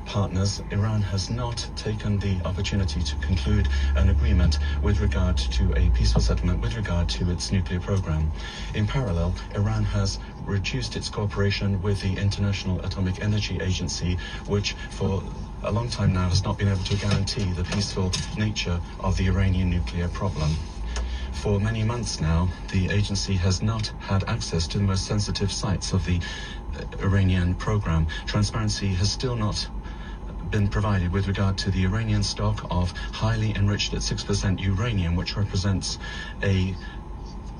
partners, Iran has not taken the opportunity to conclude an agreement with regard to a peaceful settlement with regard to its nuclear program. In parallel, Iran has reduced its cooperation with the International Atomic Energy Agency, which for a long time now has not been able to guarantee the peaceful nature of the Iranian nuclear problem. For many months now, the agency has not had access to the most sensitive sites of the Iranian program. Transparency has still not been provided with regard to the Iranian stock of highly enriched at 6% uranium, which represents an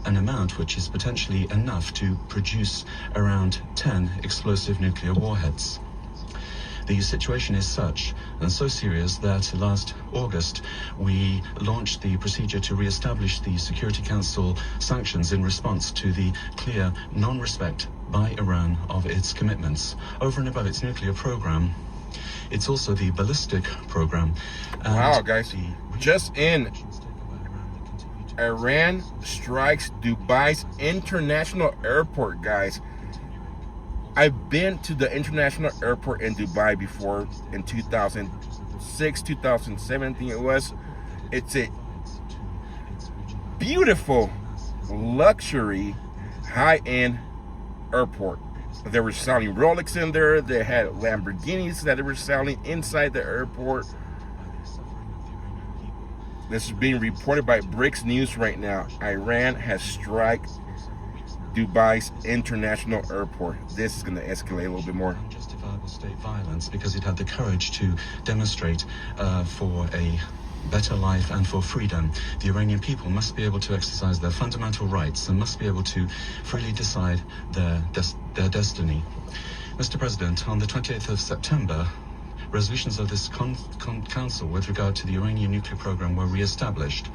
amount which is potentially enough to produce around 10 explosive nuclear warheads. The situation is such and so serious that last August we launched the procedure to re-establish the Security Council sanctions in response to the clear non-respect by Iran of its commitments. Over and above its nuclear program, it's also the ballistic program. Wow, guys. Just in, Iran strikes Dubai's international airport, guys. I've been to the international airport in Dubai before in 2006, 2017 it was. It's a beautiful, luxury, high-end airport. They were selling Rolex in there. They had Lamborghinis that they were selling inside the airport. This is being reported by BRICS News right now. Iran has struck Dubai's international airport. This is going to escalate a little bit more. Justifiable state violence because it had the courage to demonstrate for a better life and for freedom. The Iranian people must be able to exercise their fundamental rights and must be able to freely decide their destiny. Mr. President, on the 28th of September, resolutions of this council with regard to the Iranian nuclear program were re-established.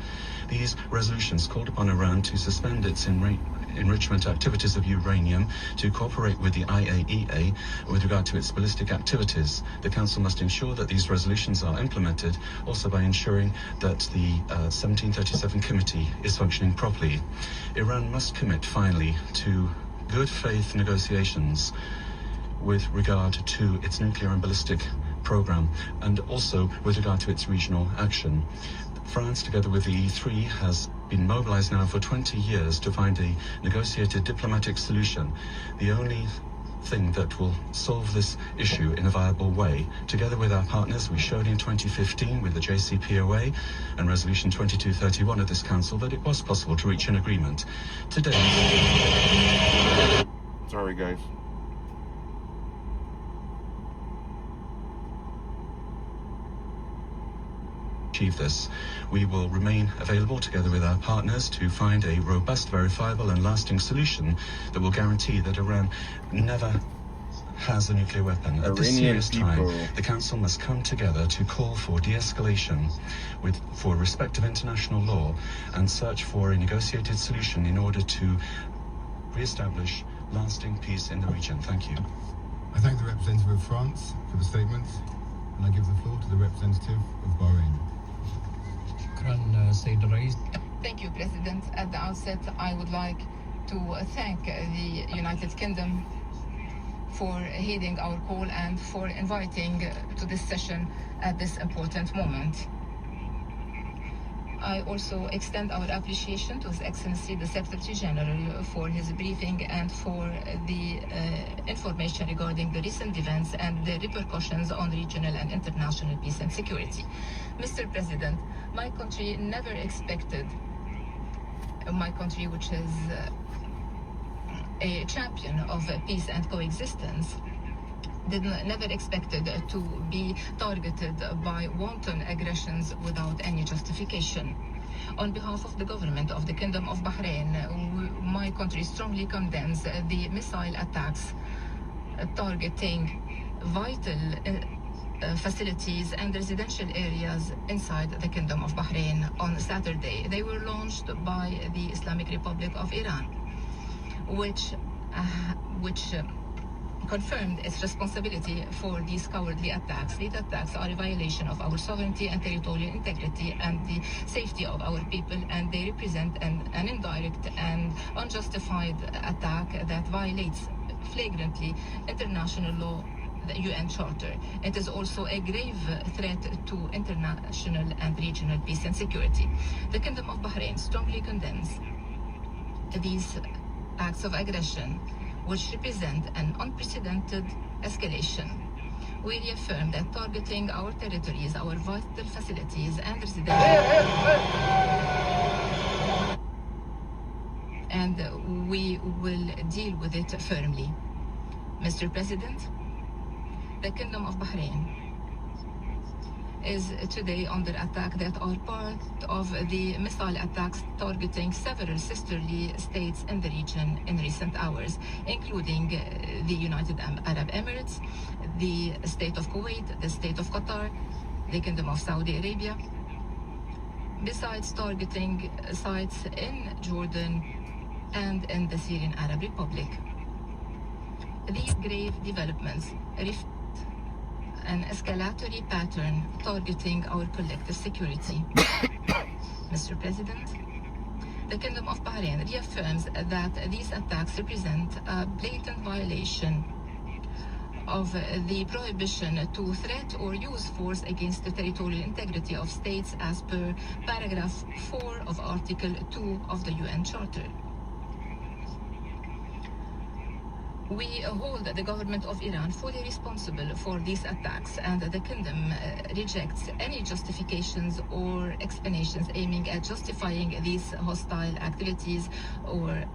These resolutions called upon Iran to suspend its enrichment activities of uranium, to cooperate with the IAEA with regard to its ballistic activities. The Council must ensure that these resolutions are implemented, also by ensuring that the 1737 Committee is functioning properly. Iran must commit, finally, to good faith negotiations with regard to its nuclear and ballistic program, and also with regard to its regional action. France, together with the E3, has been mobilized now for 20 years to find a negotiated diplomatic solution. The only thing that will solve this issue in a viable way. Together with our partners, we showed in 2015 with the JCPOA and Resolution 2231 of this Council that it was possible to reach an agreement. Today... Sorry, guys. Achieve this. We will remain available together with our partners to find a robust, verifiable and lasting solution that will guarantee that Iran never has a nuclear weapon. At this serious time, the Council must come together to call for de-escalation for respect of international law and search for a negotiated solution in order to re-establish lasting peace in the region. Thank you. I thank the representative of France for the statement, and I give the floor to the representative of Bahrain. Thank you, President. At the outset, I would like to thank the United Kingdom for heeding our call and for inviting to this session at this important moment. I also extend our appreciation to His Excellency the Secretary General for his briefing and for the information regarding the recent events and the repercussions on regional and international peace and security. Mr. President, my country never expected, my country which is a champion of peace and coexistence, never expected to be targeted by wanton aggressions without any justification. On behalf of the government of the Kingdom of Bahrain, my country strongly condemns the missile attacks targeting vital facilities and residential areas inside the Kingdom of Bahrain on Saturday. They were launched by the Islamic Republic of Iran, which confirmed its responsibility for these cowardly attacks. These attacks are a violation of our sovereignty and territorial integrity and the safety of our people, and they represent an indirect and unjustified attack that violates flagrantly international law, the UN Charter. It is also a grave threat to international and regional peace and security. The Kingdom of Bahrain strongly condemns these acts of aggression, which represent an unprecedented escalation. We reaffirm that targeting our territories, our vital facilities and residential, and we will deal with it firmly. Mr. President, the Kingdom of Bahrain is today under attack that are part of the missile attacks targeting several sisterly states in the region in recent hours, including the United Arab Emirates, the state of Kuwait, the state of Qatar, the Kingdom of Saudi Arabia, besides targeting sites in Jordan and in the Syrian Arab Republic. These grave developments reflect an escalatory pattern targeting our collective security. Mr. President, the Kingdom of Bahrain reaffirms that these attacks represent a blatant violation of the prohibition to threat or use force against the territorial integrity of states as per paragraph 4 of Article 2 of the UN Charter. We hold the government of Iran fully responsible for these attacks, and the Kingdom rejects any justifications or explanations aiming at justifying these hostile activities or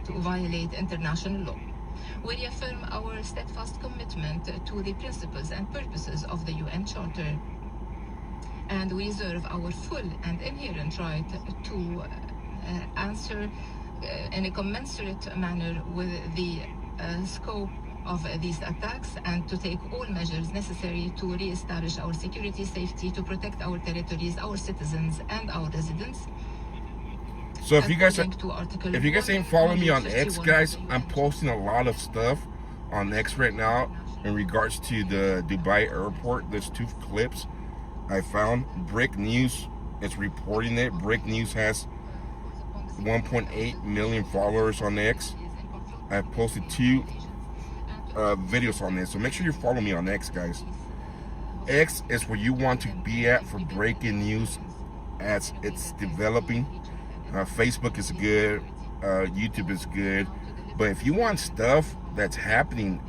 to violate international law. We reaffirm our steadfast commitment to the principles and purposes of the UN Charter, and we reserve our full and inherent right to answer in a commensurate manner with the scope of these attacks and to take all measures necessary to re-establish our security, safety, to protect our territories, our citizens, and our residents. So if you guys ain't following me on X, guys, I'm posting a lot of stuff on X right now in regards to the Dubai airport. There's 2 clips I found. Brick News is reporting it. Brick News has 1.8 million followers on X. I posted 2 videos on this, so make sure you follow me on X, guys. X is where you want to be at for breaking news as it's developing. Facebook is good, YouTube is good, but if you want stuff that's happening,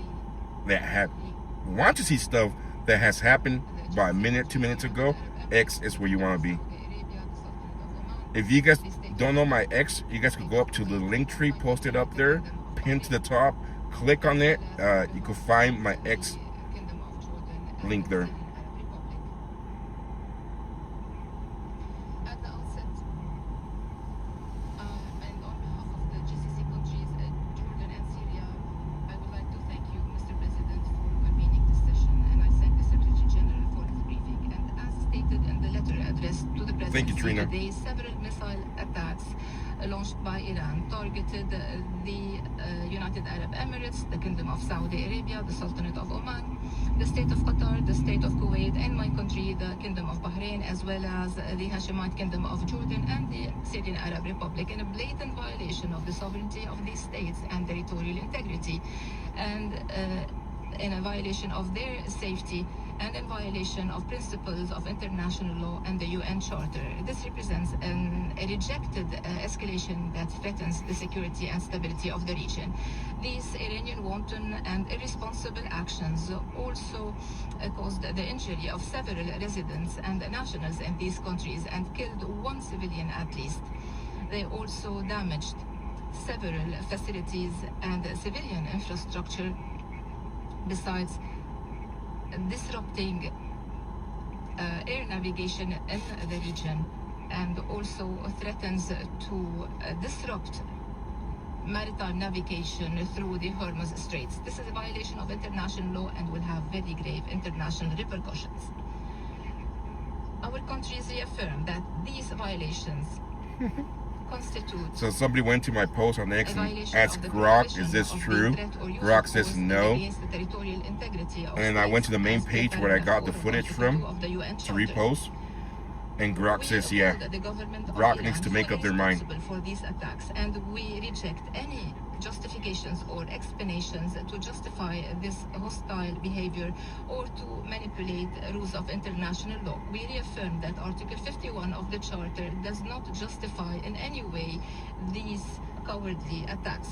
want to see stuff that has happened by a minute, 2 minutes ago, X is where you want to be. If you guys don't know my X, you guys can go up to the link tree posted up there, pinned to the top, click on it. You can find my X link there. Thank you, Trina. Several missile attacks launched by Iran targeted the United Arab Emirates, the Kingdom of Saudi Arabia, the Sultanate of Oman, the State of Qatar, the State of Kuwait, and my country, the Kingdom of Bahrain, as well as the Hashemite Kingdom of Jordan and the Syrian Arab Republic, in a blatant violation of the sovereignty of these states and territorial integrity, and in a violation of their safety and in violation of principles of international law and the UN Charter. This represents a rejected escalation that threatens the security and stability of the region. These Iranian wanton and irresponsible actions also caused the injury of several residents and nationals in these countries and killed 1 civilian at least. They also damaged several facilities and civilian infrastructure, besides disrupting air navigation in the region, and also threatens to disrupt maritime navigation through the Hormuz Straits. This is a violation of international law and will have very grave international repercussions. Our countries reaffirm that these violations constitute. So somebody went to my post on X and asked Grok, is this true? Grok says no. And then I went to the main page where I got the footage from to repost. And Grok says, yeah, Grok needs to make up their mind. For these attacks, and we reject any justifications or explanations to justify this hostile behavior or to manipulate rules of international law. We reaffirm that Article 51 of the Charter does not justify in any way these cowardly attacks.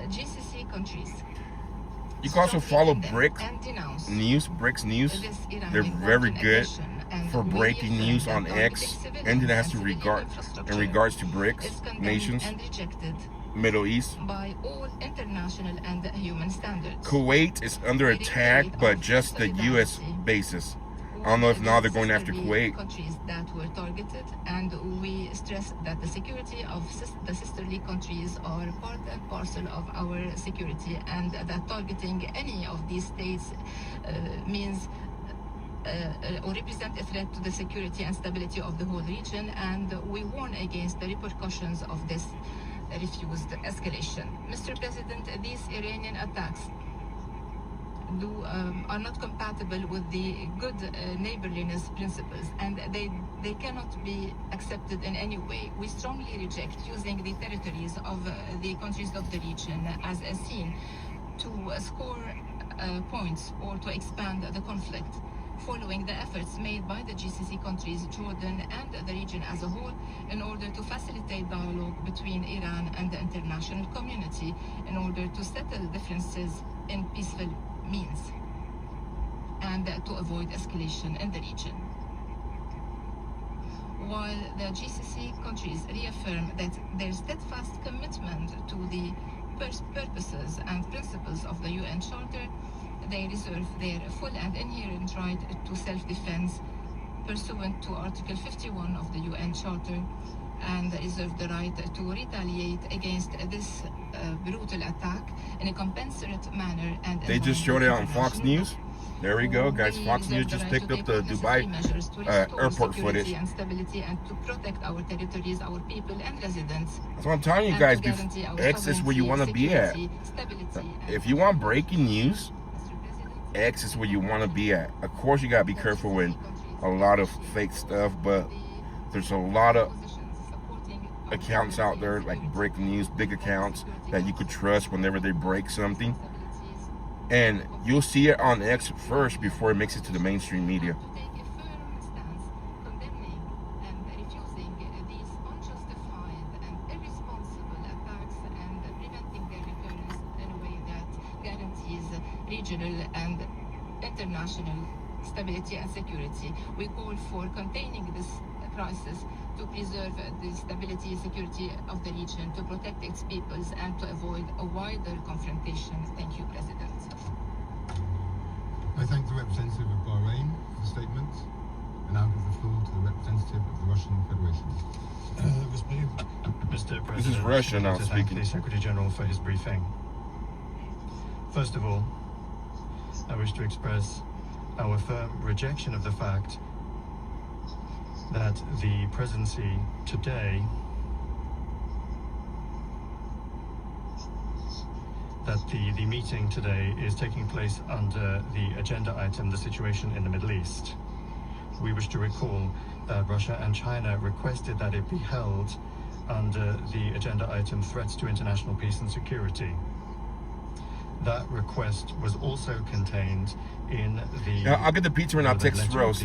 GCC countries. You can also follow Brick's News. They're very good for breaking news on X. Anything that has to in regards to BRICS nations, Middle East. By all international and human standards. Kuwait is under attack, but just the U.S. bases. I don't know if now they're going after Kuwait. Countries that were targeted, and we stress that the security of the sisterly countries are part and parcel of our security, and that targeting any of these states means or represent a threat to the security and stability of the whole region, and we warn against the repercussions of this refused escalation. Mr. President, these Iranian attacks are not compatible with the good neighborliness principles, and they cannot be accepted in any way. We strongly reject using the territories of the countries of the region as a scene to score points or to expand the conflict, following the efforts made by the GCC countries, Jordan, and the region as a whole in order to facilitate dialogue between Iran and the international community in order to settle differences in peaceful means and to avoid escalation in the region. While the GCC countries reaffirm that their steadfast commitment to the purposes and principles of the UN Charter, they reserve their full and inherent right to self-defense pursuant to Article 51 of the UN Charter, and reserve the right to retaliate against this brutal attack in a compensate manner. And they just showed it on Fox News. There we go, guys. Fox News just picked up the Dubai airport footage. And stability, and to protect our territories, our people and residents. That's what I'm telling you guys. X is where you want to be at. If you want breaking news, X is where you want to be at. Of course, you got to be careful with a lot of fake stuff, but there's a lot of accounts out there, like breaking news, big accounts that you could trust whenever they break something. And you'll see it on X first before it makes it to the mainstream media. Regional and international stability and security. We call for containing this crisis to preserve the stability and security of the region, to protect its peoples, and to avoid a wider confrontation. Thank you, President. I thank the representative of Bahrain for the statement, and now give the floor to the representative of the Russian Federation. Mr. President, This is Russia now I want to speaking. thank the Secretary General for his briefing. First of all, I wish to express our firm rejection of the fact that the presidency today, the meeting today is taking place under the agenda item, the situation in the Middle East. We wish to recall that Russia and China requested that it be held under the agenda item, threats to international peace and security. That request was also contained in the... Yeah, I'll get the pizza and I'll text Rose.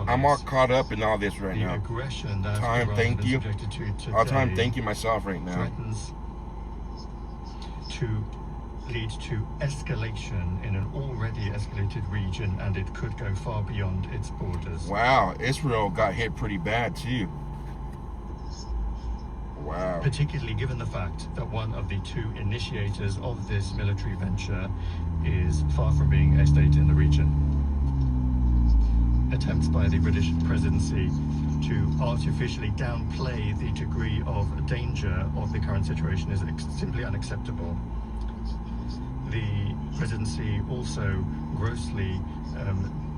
I'm all caught up in all this right now. Aggression that Time, Iran thank has you. been subjected to I'll time today thank you myself right now. threatens to lead to escalation in an already escalated region, and it could go far beyond its borders. Wow, Israel got hit pretty bad too. Wow. Particularly given the fact that one of the two initiators of this military venture is far from being a state in the region. Attempts by the British presidency to artificially downplay the degree of danger of the current situation is simply unacceptable. The presidency also grossly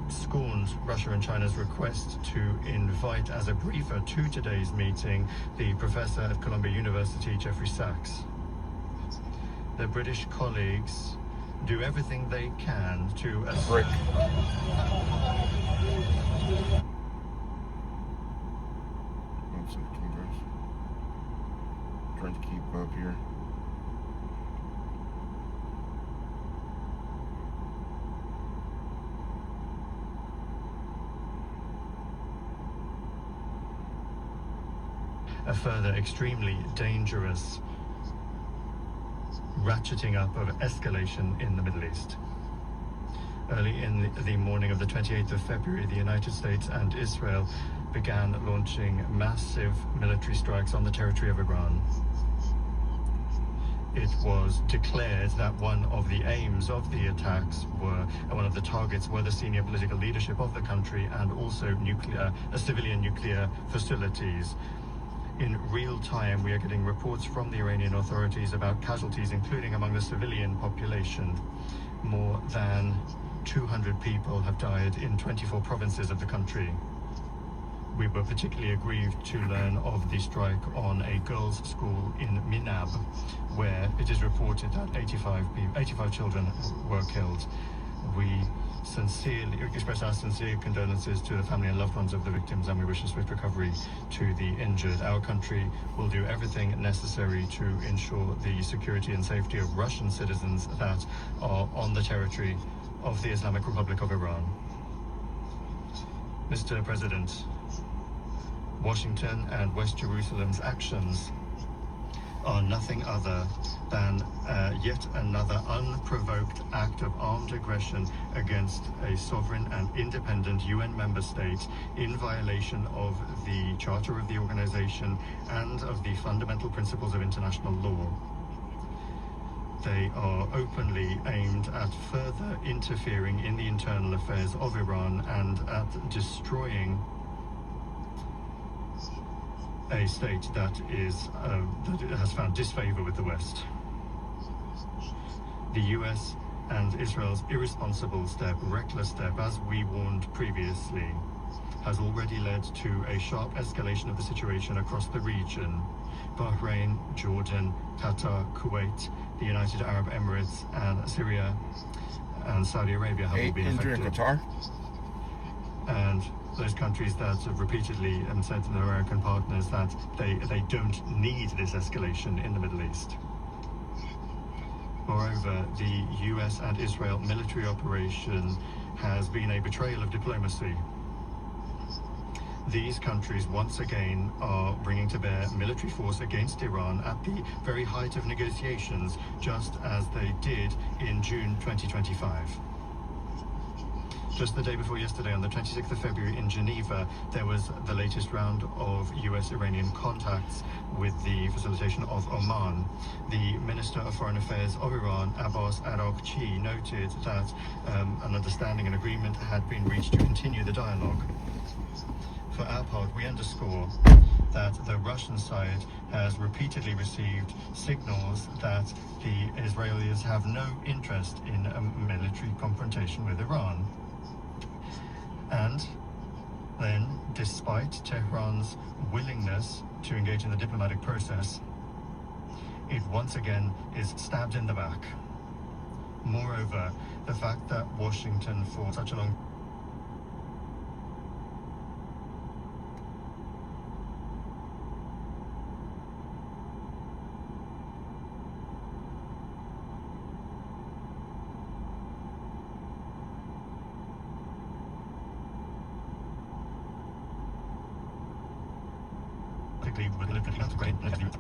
scorned Russia and China's request to invite as a briefer to today's meeting the professor at Columbia University, Jeffrey Sachs. Their British colleagues do everything they can to Break. Trying to keep up here. a further extremely dangerous ratcheting up of escalation in the Middle East. Early in the morning of the 28th of February, the United States and Israel began launching massive military strikes on the territory of Iran. It was declared that one of the aims of the attacks one of the targets were the senior political leadership of the country and also civilian nuclear facilities. In real time, we are getting reports from the Iranian authorities about casualties, including among the civilian population. More than 200 people have died in 24 provinces of the country. We were particularly aggrieved to learn of the strike on a girls' school in Minab, where it is reported that 85 children were killed. We sincerely express our sincere condolences to the family and loved ones of the victims, and we wish a swift recovery to the injured. Our country will do everything necessary to ensure the security and safety of Russian citizens that are on the territory of the Islamic Republic of Iran. Mr. President, Washington and West Jerusalem's actions are nothing other than yet another unprovoked act of armed aggression against a sovereign and independent UN member state in violation of the Charter of the organization and of the fundamental principles of international law. They are openly aimed at further interfering in the internal affairs of Iran and at destroying a state that has found disfavor with the West. The US and Israel's irresponsible step, reckless step, as we warned previously, has already led to a sharp escalation of the situation across the region. Bahrain, Jordan, Qatar, Kuwait, the United Arab Emirates, and Syria and Saudi Arabia have all been affected. Qatar? And those countries that have repeatedly said to their American partners that they don't need this escalation in the Middle East. Moreover, the US and Israel military operation has been a betrayal of diplomacy. These countries once again are bringing to bear military force against Iran at the very height of negotiations, just as they did in June 2025. Just the day before yesterday, on the 26th of February in Geneva, there was the latest round of US-Iranian contacts with the facilitation of Oman. The Minister of Foreign Affairs of Iran, Abbas Araghchi, noted that an understanding and agreement had been reached to continue the dialogue. For our part, we underscore that the Russian side has repeatedly received signals that the Israelis have no interest in a military confrontation with Iran. And then, despite Tehran's willingness to engage in the diplomatic process, it once again is stabbed in the back. Moreover, the fact that Washington for such a long with military integrated.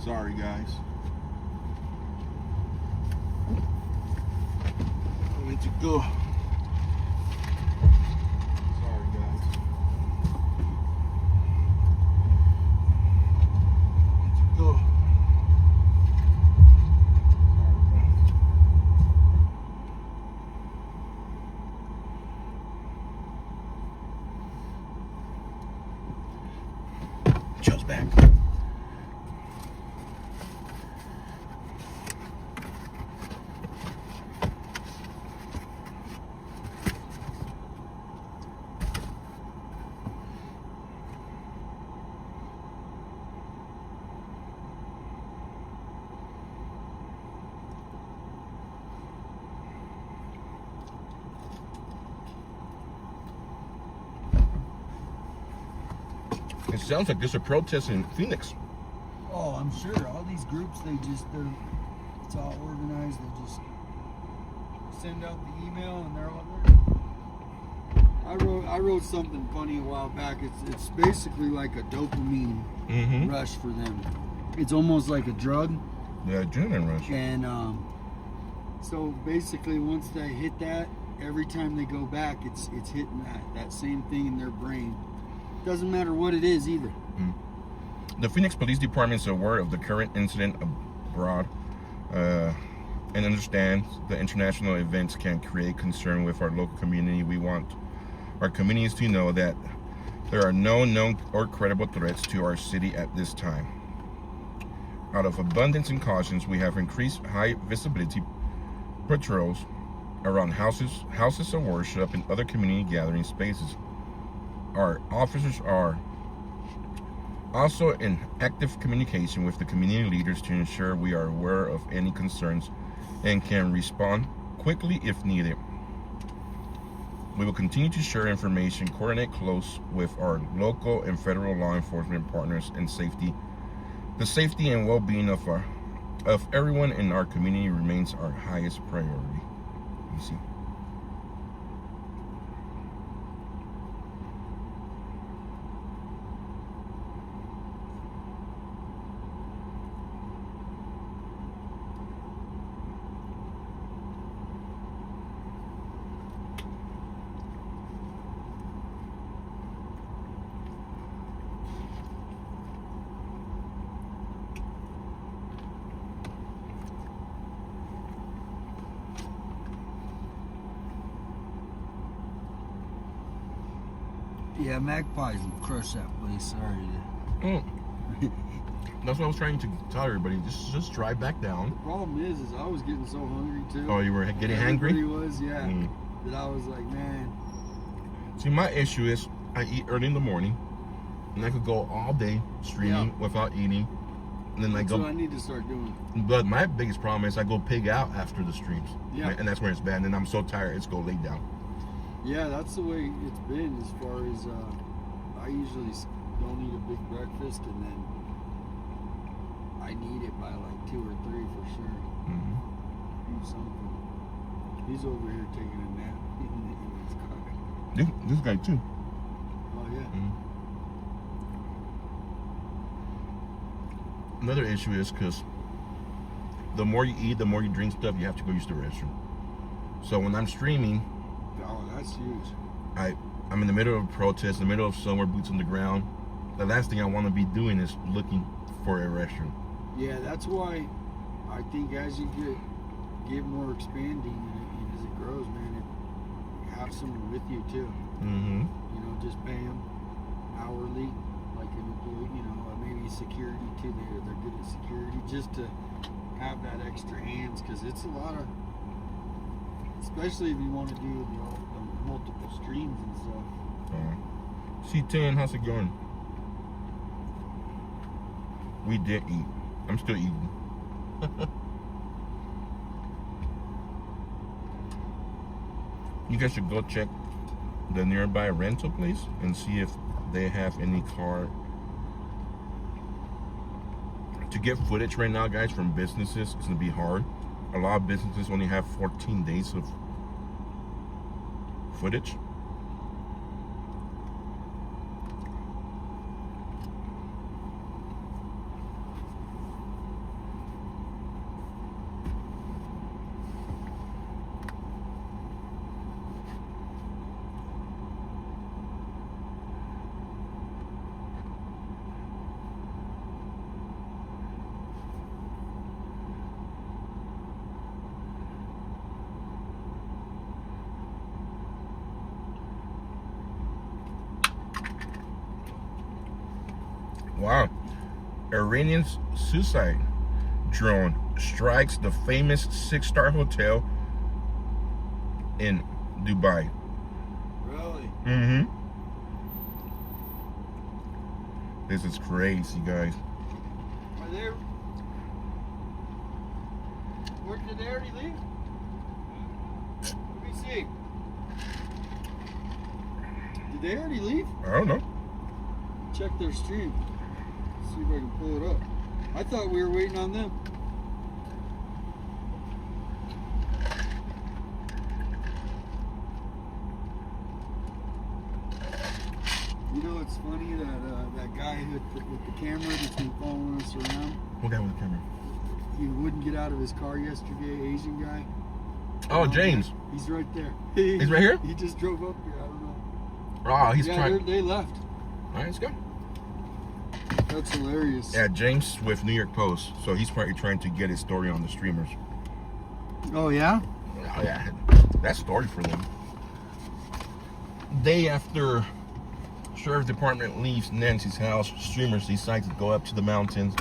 Sorry, guys. I need to go. Sorry, guys. I need to go. Joe's back. It sounds like there's a protest in Phoenix. Oh, I'm sure. All these groups, it's all organized. They just send out the email and they're all there. I wrote something funny a while back. It's basically like a dopamine rush for them. It's almost like a drug. Yeah, adrenaline rush. And so basically, once they hit that, every time they go back, it's hitting that same thing in their brain. Doesn't matter what it is either. The Phoenix Police Department is aware of the current incident abroad and understands the international events can create concern with our local community. We want our communities to know that there are no known or credible threats to our city at this time. Out of abundance and cautions, we have increased high visibility patrols around houses of worship, and other community gathering spaces. Our officers are also in active communication with the community leaders to ensure we are aware of any concerns and can respond quickly if needed. We will continue to share information, coordinate close with our local and federal law enforcement partners, and the safety and well-being of everyone in our community remains our highest priority. You see. Yeah, magpies will crush that place. Sorry. That's what I was trying to tell everybody. Just drive back down. The problem is I was getting so hungry too. Oh, you were getting hangry? Everybody was, yeah. That I was like, man. See, my issue is I eat early in the morning, and I could go all day streaming without eating. And then That's what I need to start doing. But my biggest problem is I go pig out after the streams. Yeah. And that's where it's bad. And I'm so tired, it's go lay down. Yeah, that's the way it's been as far as I usually don't eat a big breakfast, and then I need it by like 2 or 3 for sure. Do something. He's over here taking a nap in his car. This guy too. Oh yeah. Another issue is because the more you eat, the more you drink stuff, you have to go use the restroom. So when I'm streaming, oh, that's huge. I'm in the middle of a protest, in the middle of somewhere, boots on the ground. The last thing I want to be doing is looking for a restroom. Yeah, that's why I think as you get more expanding and as it grows, man, have someone with you too. You know, just pay them hourly, like an employee. You know, maybe security too. They're good at security, just to have that extra hands, because it's a lot of, especially if you want to do the multiple streams and stuff. C10, how's it going? We did eat. I'm still eating. You guys should go check the nearby rental place and see if they have any car. To get footage right now, guys, from businesses, it's gonna be hard. A lot of businesses only have 14 days of footage. Wow. Iranian suicide drone strikes the famous 6-star hotel in Dubai. Really? Mm-hmm. This is crazy, guys. Are they? Where did they already leave? Let me see. Did they already leave? I don't know. Check their stream. See if I can pull it up. I thought we were waiting on them. You know, it's funny that that guy with the camera that's been following us around. What guy with the camera? He wouldn't get out of his car yesterday, Asian guy. Oh, James. He's right there. He's right here? He just drove up here. I don't know. Oh, he's yeah, trying. they left. All right, let's go. That's hilarious. Yeah, James with New York Post. So he's probably trying to get his story on the streamers. Oh, yeah? Oh, yeah. That story for them. Day after Sheriff's Department leaves Nancy's house, streamers decide to go up to the mountains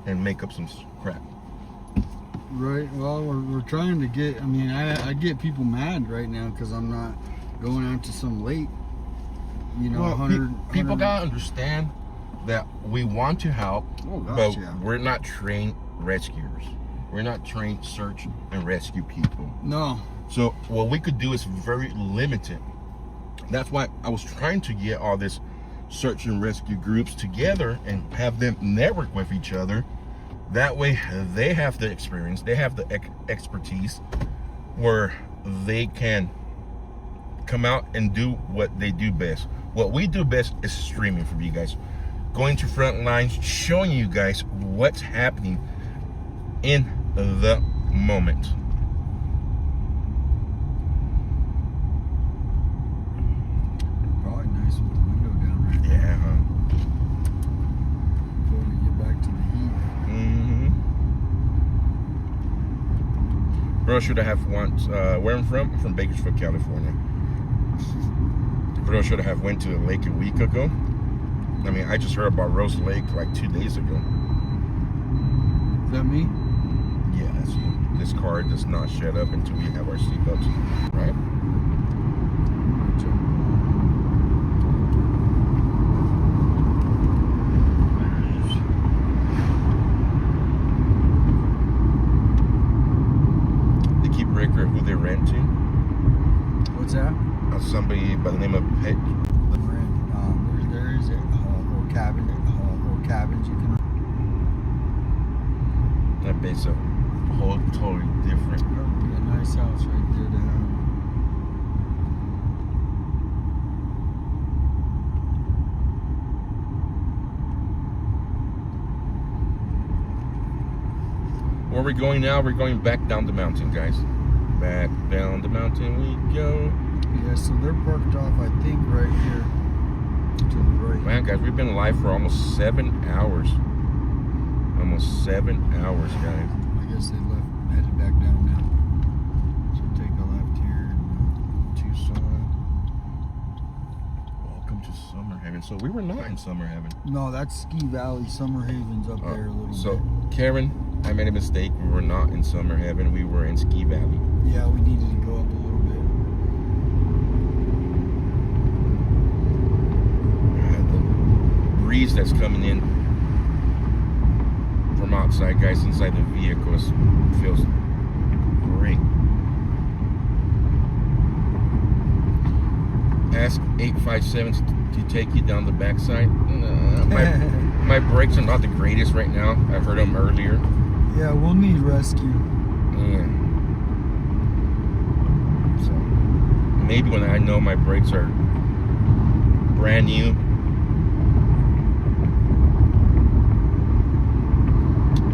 and make up some crap. Right. Well, we're trying to get, I mean, I get people mad right now because I'm not going out to some lake. You know, well, 100. People gotta understand that we want to help, but yeah. we're not trained rescuers. We're not trained search and rescue people. No. So what we could do is very limited. That's why I was trying to get all this search and rescue groups together and have them network with each other. That way they have the experience, they have the expertise where they can come out and do what they do best. What we do best is streaming for you guys. Going to front lines, showing you guys what's happening in the moment. Probably nice with the window down right now. Yeah, huh? Before we get back to the heat. Mm-hmm. Bro, should I have once, where I'm from? I'm from Bakersfield, California. Bro, should I have went to the lake a week ago? I mean, I just heard about Rose Lake like 2 days ago. Is that me? Yeah, that's you. This car does not shut up until we have our seatbelts, right? They keep record who they rent to. What's that? Somebody by the name of Pet. There is a little cabins you can. That base a whole totally different. A nice house right there to have. Where we're going now, we're going back down the mountain, guys. Back down the mountain we go. Yeah, so they're parked off, I think, right here to the right. Man, guys, we've been live for almost 7 hours. Almost 7 hours, guys. I guess they headed back down now. So take a left here in Tucson. Welcome to Summer Haven. So we were not in Summer Haven. No, that's Ski Valley. Summer Haven's up there a little bit. Karen, I made a mistake. We were not in Summer Haven. We were in Ski Valley. Yeah, we needed to go up a little bit. The breeze that's coming in from outside, guys, inside the vehicles feels great. Ask 857 to take you down the backside. My brakes are not the greatest right now. I heard them earlier. Yeah, we'll need rescue. Yeah. So maybe when I know my brakes are brand new.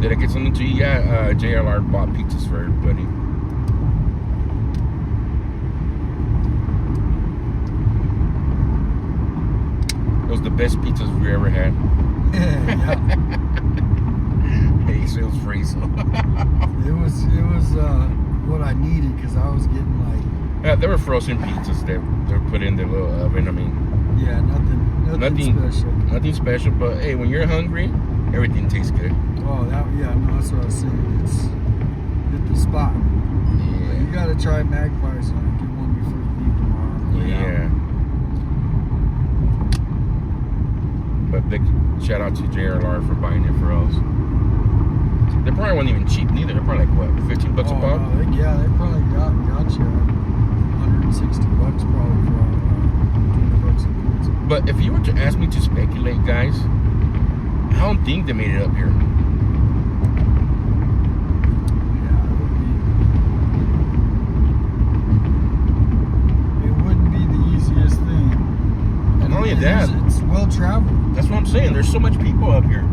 Did I get something to you? Yeah, JLR bought pizzas for everybody. Those are the best pizzas we ever had. Hey, sales free. So. It was what I needed because I was getting like. Yeah, there were frozen pizzas that they were put in their little oven. I mean. Yeah, nothing Nothing special. Nothing special, but hey, when you're hungry, everything tastes good. Oh, that's what I was saying. It's hit the spot. Yeah. You gotta try Magpies and get one before you leave tomorrow. Yeah. But big shout out to JRLR for buying it for us. They probably weren't even cheap neither. They're probably like what, $15 a pop? They probably got you $160 probably for $20 a pizza. But if you were to ask me to speculate, guys, I don't think they made it up here. It wouldn't be the easiest thing. And not only that, it's well traveled. That's what I'm saying. There's so much people up here.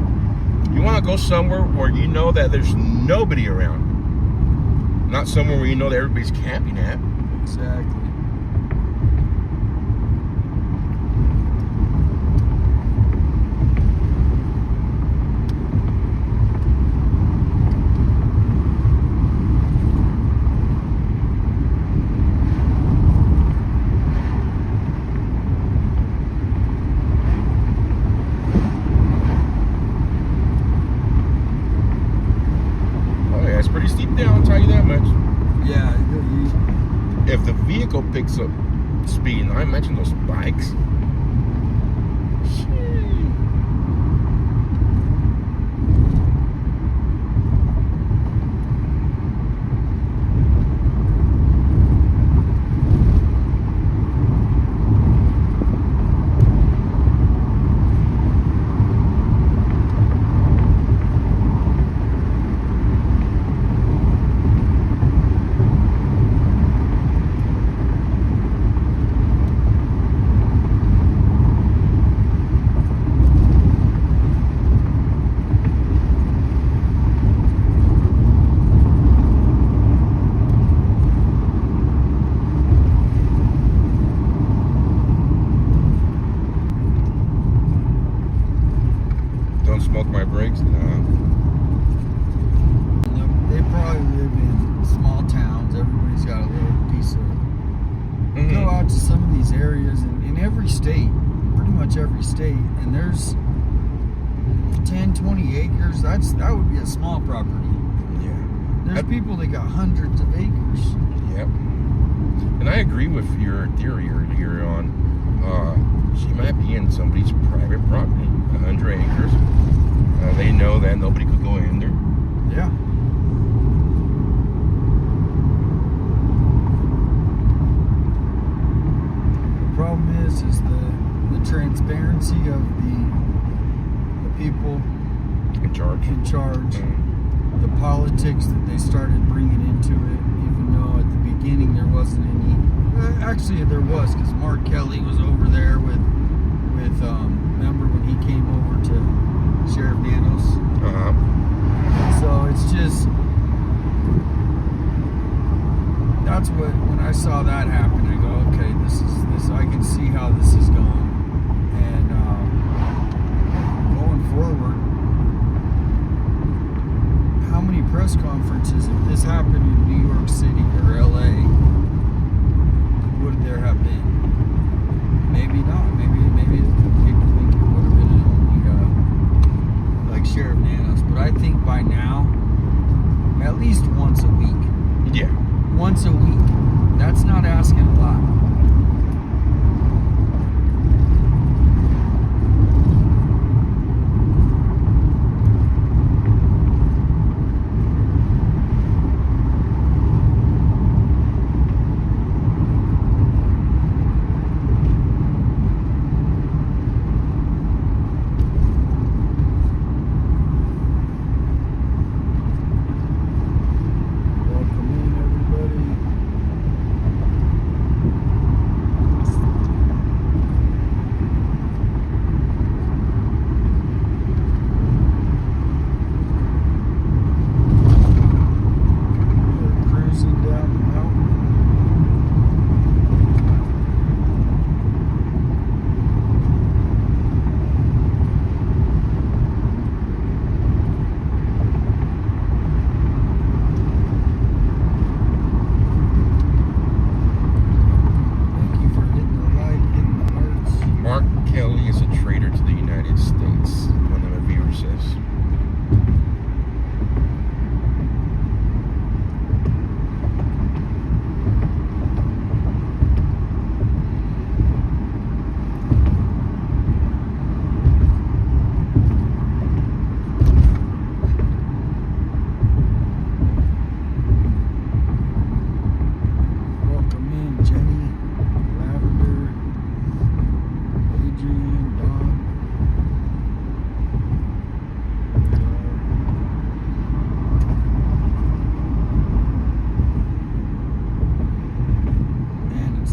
You want to go somewhere where you know that there's nobody around. Not somewhere where you know that everybody's camping at. Exactly. If the vehicle picks up speed, and I mentioned those bikes. Smoke my brakes? No. They probably live in small towns. Everybody's got a little piece of. Go out to some of these areas in every state, pretty much every state, and there's 10, 20 acres. That would be a small property. Yeah. There's people that got hundreds of acres. Yep. And I agree with your theory earlier on. She might be in somebody's private property, 100 acres. They know that nobody could go in there. Yeah. The problem is the transparency of the people in charge. The politics that they started bringing into it, even though at the beginning there wasn't any. Actually, there was, because Mark Kelly was over there with remember when he came over to Sheriff Nanos? So it's just, that's what, when I saw that happen, I go, okay, this, I can see how this is going. And going forward, how many press conferences, if this happened in New York City or LA, would there have been? Maybe not. Maybe people think it would have been only like Sheriff Nanos. But I think by now, at least once a week. Yeah. Once a week. That's not asking a lot.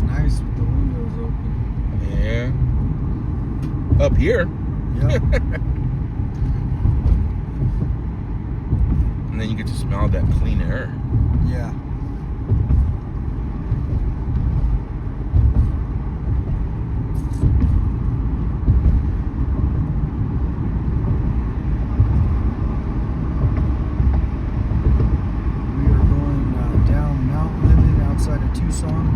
nice with the windows open. Yeah. Up here. Yep. And then you get to smell that clean air. Yeah. We are going down Mount Lemmon outside of Tucson,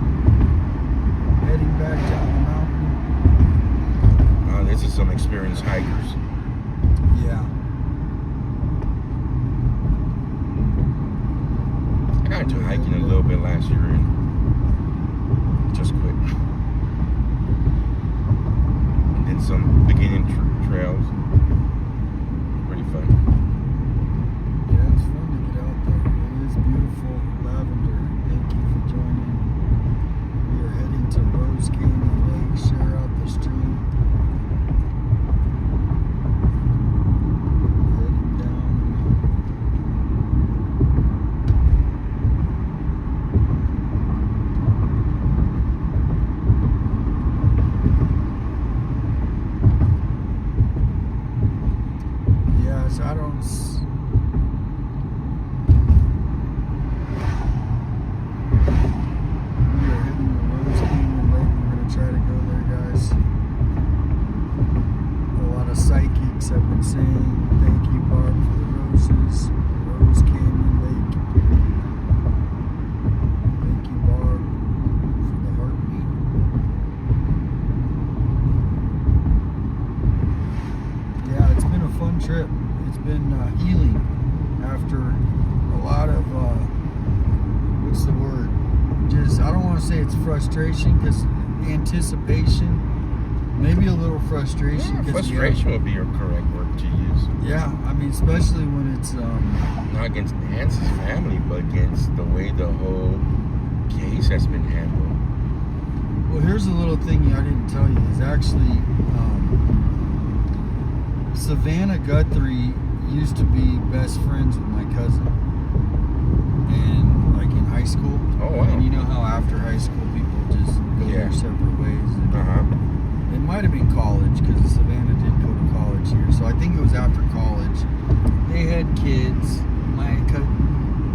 heading back down the mountain. This is some experienced hikers. Yeah. I got into hiking a little bit last year and just quit. And then some beginning trails. Pretty fun. Yeah, it's fun to get out there. It is beautiful. Lavender, thank you for joining. We are heading to Rose Canyon Lake, share out the stream. Heading down the mountain. Yeah, so I don't. We are heading to Rose Canyon Lake. We're going to try to go there, guys. A lot of psychics have been saying, thank you, Barb, for the roses. Rose Canyon Lake. Thank you, Barb, for the heartbeat. Yeah, it's been a fun trip. It's been healing after a lot of, what's the word? Just, I don't want to say it's frustration, because anticipation, maybe a little frustration. Yeah, 'cause frustration would be your correct word to use. yeah, I mean, especially when it's, Not against Nancy's family, but against the way the whole case has been handled. well, here's a little thing I didn't tell you, is actually, Savannah Guthrie used to be best friends with my cousin. And, like, in high school. Oh, wow. And you know how after high school people just go their separate ways. And it might have been college, because Savannah did go to college here. So I think it was after college. They had kids.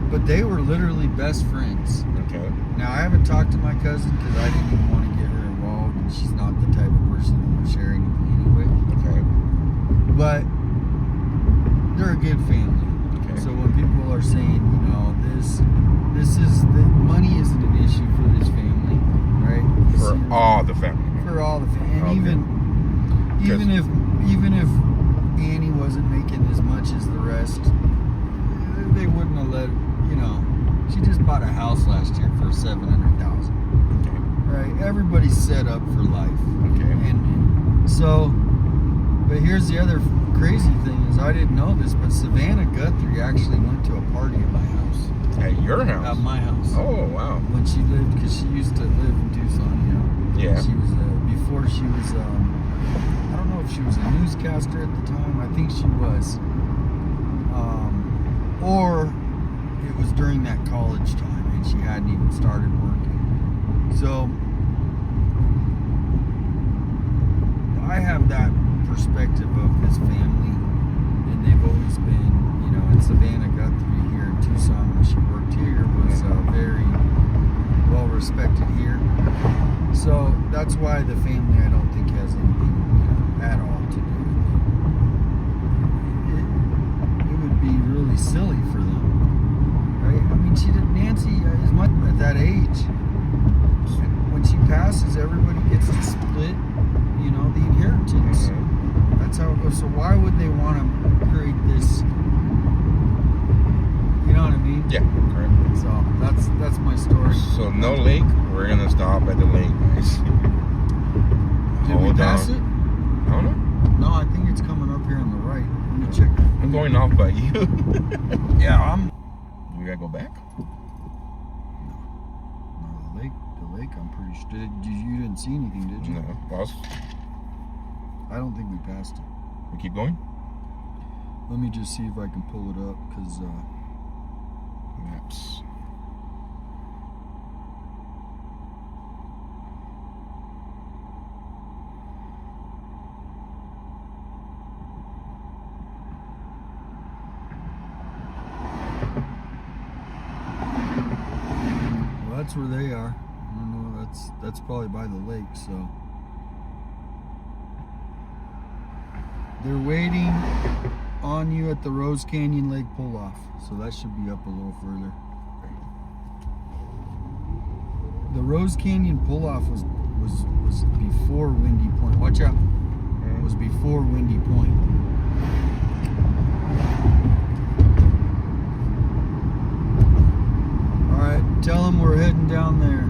But they were literally best friends. Okay. Now, I haven't talked to my cousin because I didn't even want to get her involved. And she's not the type of person that would share anything anyway. Okay. But they're a good family. Okay. So when people are saying, you know, this is the money isn't an issue for this family, right? For all the family. For all the family, and Okay. even if Annie wasn't making as much as the rest, they wouldn't have let, you know. She just bought a house last year for $700,000. Okay. Right? Everybody's set up for life. Okay. And so, but here's the other crazy thing is I didn't know this, but Savannah Guthrie actually went to a party at my house. At your house? At my house. Oh, wow. When she lived, because she used to live in Tucson, you know. Yeah. She was, before she was, I don't know if she was a newscaster at the time. I think she was. Or it was during that college time and she hadn't even started working. So, I have that perspective of this family, and they've always been, you know, and Savannah Guthrie here in Tucson when she worked here was very well respected here. So that's why the family I don't think has anything, you know, at all to do with it. It would be really silly for them, right? I mean, Nancy is much at that age. When she passes, everybody gets to split, you know, the inheritance. That's how it goes. So why would they want to create this? You know what I mean? Yeah, correct. So that's my story. So no lake. We're gonna stop at the lake, guys. Did we pass it? I don't know. No, I think it's coming up here on the right. Let me check. I'm going off by you. Yeah, I'm. We gotta go back. No, the lake. I'm pretty sure. You didn't see anything, did you? No. Pause. I don't think we passed it. We keep going. Let me just see if I can pull it up, because maps. that's where they are. I don't know. That's probably by the lake. So they're waiting on you at the Rose Canyon Lake pull-off. So that should be up a little further. The Rose Canyon pull-off was before Windy Point. Watch out. It was before Windy Point. Alright, tell them we're heading down there.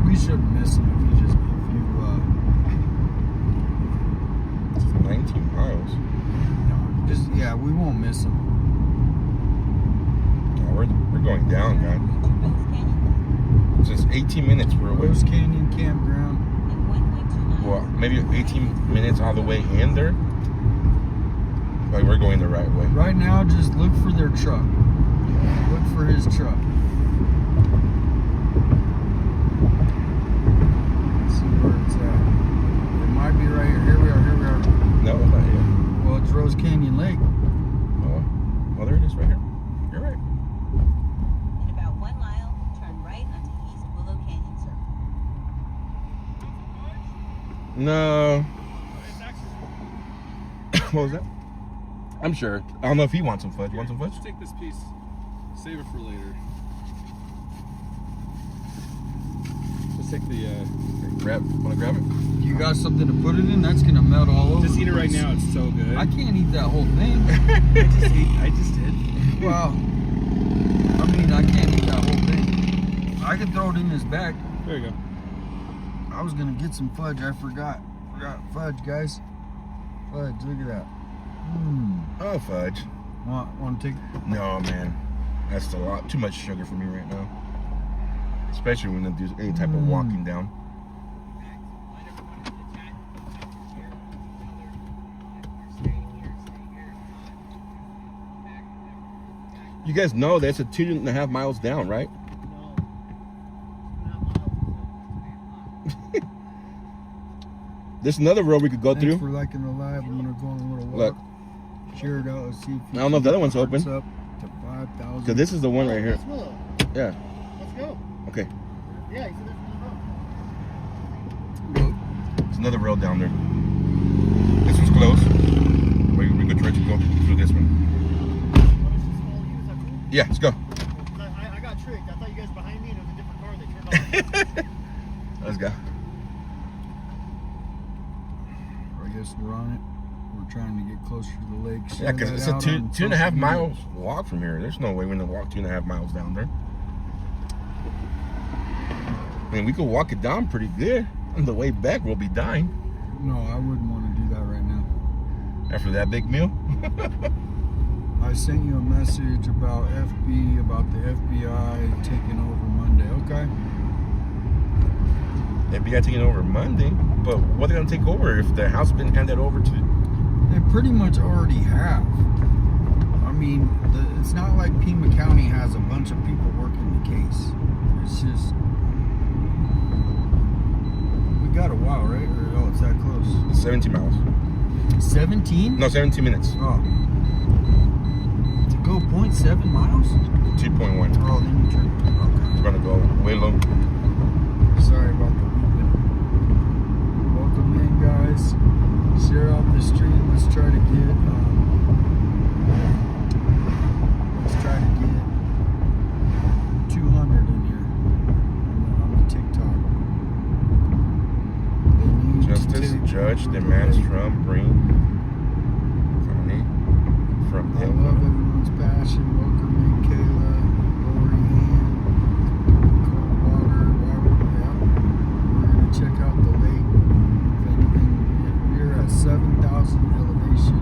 We shouldn't miss him if you 19 miles. Yeah, we won't miss him. No, we're going down, guys. Just 18 minutes we're away. Rose Canyon Campground. Well, maybe 18 minutes all the way in there. But we're going the right way. Right now, just look for their truck. Look for his truck. Let's see where it's at. It might be right here. Here we are. No, not here. Well, it's Rose Canyon Lake. Oh, well, there it is right here. You're right. In about 1 mile, turn right onto East Willow Canyon Circle. No. What was that? I'm sure. I don't know if he wants some fudge. You want some fudge? Let's take this piece. Save it for later. Let's take the. Want to grab it? You got something to put it in? That's gonna melt all over. Just eat it right now. It's so good. I can't eat that whole thing. I just did. Well, I mean, I can't eat that whole thing. I can throw it in his bag. There you go. I was gonna get some fudge. I forgot. Fudge, guys. Fudge. Look at that. Oh, fudge. Want to take? No, man. That's a lot. Too much sugar for me right now. Especially when they do any type of walking down. You guys know that's a 2.5 miles down, right? There's another road we could go through. Thanks for liking the live. I'm gonna go on a little walk. Look. Share it out. Let's see if I don't know if the other one's open. Up to 5,000. Because this is the one right here. Yeah. Let's go. Okay. Yeah, you said there's Look. There's another road down there. This one's closed. We could try to go through this one. Yeah, let's go. I got tricked. I thought you guys were behind me and it was a different car. They turned off. Let's go. I guess we're on it. We're trying to get closer to the lake. Yeah, because it's a 2.5 miles walk from here. There's no way we're going to walk 2.5 miles down there. I mean, we could walk it down pretty good. On the way back, we'll be dying. No, I wouldn't want to do that right now. After that big meal? I sent you a message about the FBI taking over Monday. Okay. FBI taking over Monday? But what are they going to take over if the house has been handed over to? They pretty much already have. I mean, it's not like Pima County has a bunch of people working the case. It's just... We got a while, right? Or, it's that close. 17 miles. 17? No, 17 minutes. Oh. To go 0.7 miles? 2.1. Oh, then you turn. Okay. We're going to go way low. Sorry about the weeping. Welcome in, guys. Share out the stream. Let's try to get 200 in here on the TikTok. Justice Judge demands Trump bring Connie from I love everyone's passion. Welcome in, Kayla, Lori Ann, Coldwater, Robert. Yeah. We're gonna check out the lake. If anything, we're at 7,000 elevation.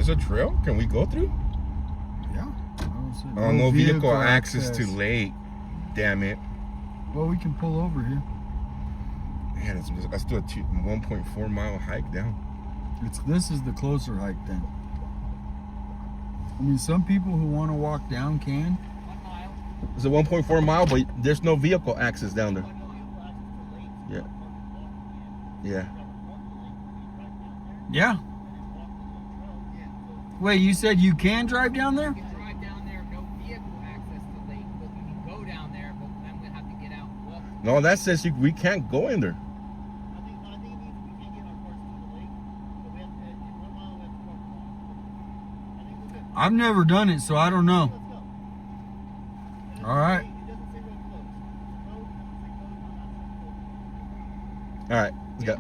this a trail? Can we go through? Yeah. No vehicle access to lake. Damn it. Well, we can pull over here. Man, that's still a 1.4 mile hike down. This is the closer hike then. I mean, some people who want to walk down can. It's a 1.4 mile, but there's no vehicle access down there. Yeah. Yeah. Yeah. Wait, you said you can drive down there? You can drive down there, no vehicle access to the lake, but you can go down there, but then we'll have to get out and walk. No, that says we can't go in there. I've never done it, so I don't know. All right. All right, let's go.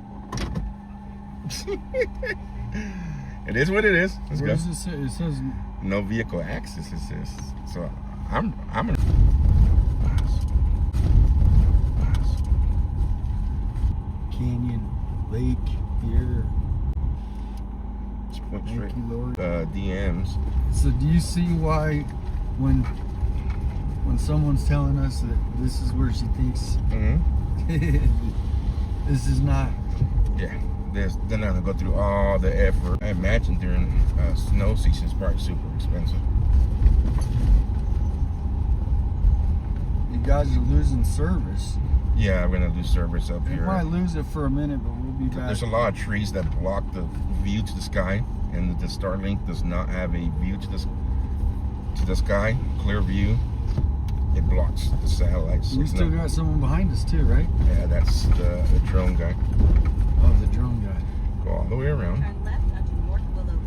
It is what it is. Let's What go. does it say? It says no vehicle access. It says. So I'm gonna. Canyon, lake, here. Just point Thank straight. you, Lord. DMs. So do you see why when someone's telling us that this is where she thinks this is not? Yeah, they're not gonna go through all the effort. I imagine during snow season it's probably super expensive. You guys are losing service. Yeah, we're gonna lose service up We here. might lose it for a minute, but we'll be back. There's a lot of trees that block the view to the sky, and the Starlink does not have a view to the sky, clear view. It blocks the satellites. So We still got someone behind us too, right? Yeah, that's the drone guy. Oh, the drone guy. Go all the way around, Turn left onto North Willow.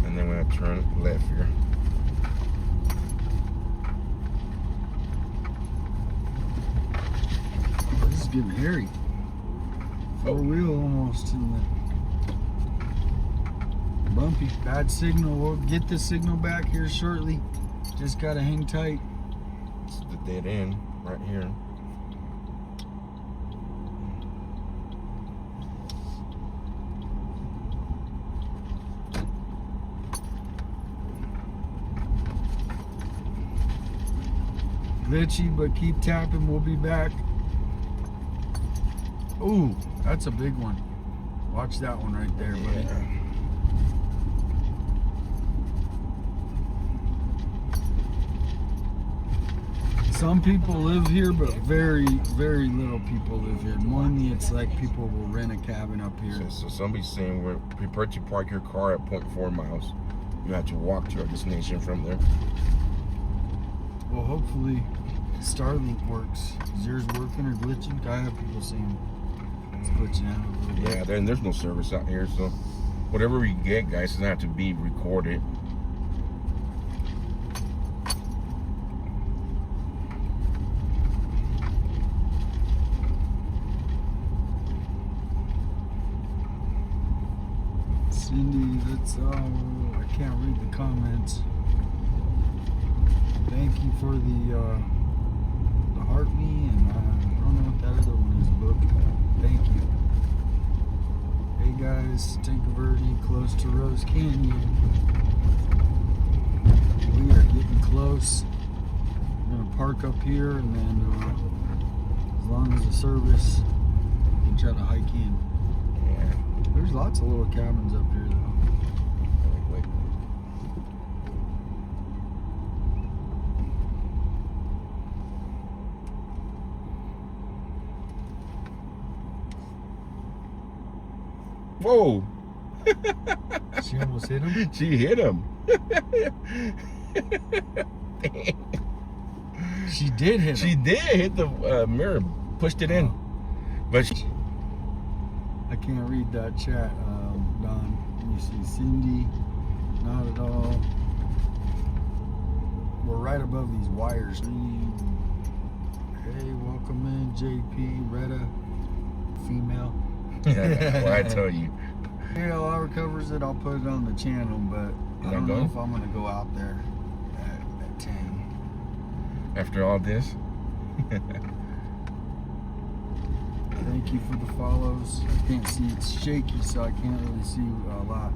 and then we're gonna turn left here. Oh, this is getting hairy. Four-wheel almost in the bumpy. Bad signal. We'll get the signal back here shortly. Just gotta hang tight. It's the dead end right here. Glitchy, but keep tapping. We'll be back. Ooh, that's a big one. Watch that one right there, buddy. Some people live here, but very, very little people live here. Mainly, it's like people will rent a cabin up here. So somebody's saying we're prepared to park your car at 0.4 miles. You have to walk to our destination from there. Well, hopefully Starlink works. Is yours working or glitching? I have people saying it's glitching out a little bit. Yeah, there's no service out here, so whatever we get, guys, doesn't have to be recorded. Cindy, that's I can't read the comments. Thank you for the heart me, and I don't know what that other one is, book. Thank you. Hey guys, Tinkerverde, close to Rose Canyon. We are getting close. We're gonna park up here, and then as long as the service, we can try to hike in. Yeah. There's lots of little cabins up here, though. Wait. Whoa! She almost hit him? She hit him. She did hit him. She did hit the mirror, pushed it in. But I can't read that chat, Don. You see Cindy, not at all. We're right above these wires. Hey, welcome in, JP, Retta, female. Yeah, well, I tell you. Yeah, I'll recovers it. I'll put it on the channel, but I don't know if I'm gonna go out there at 10. After all this. Thank you for the follows. I can't see, it's shaky, so I can't really see a lot.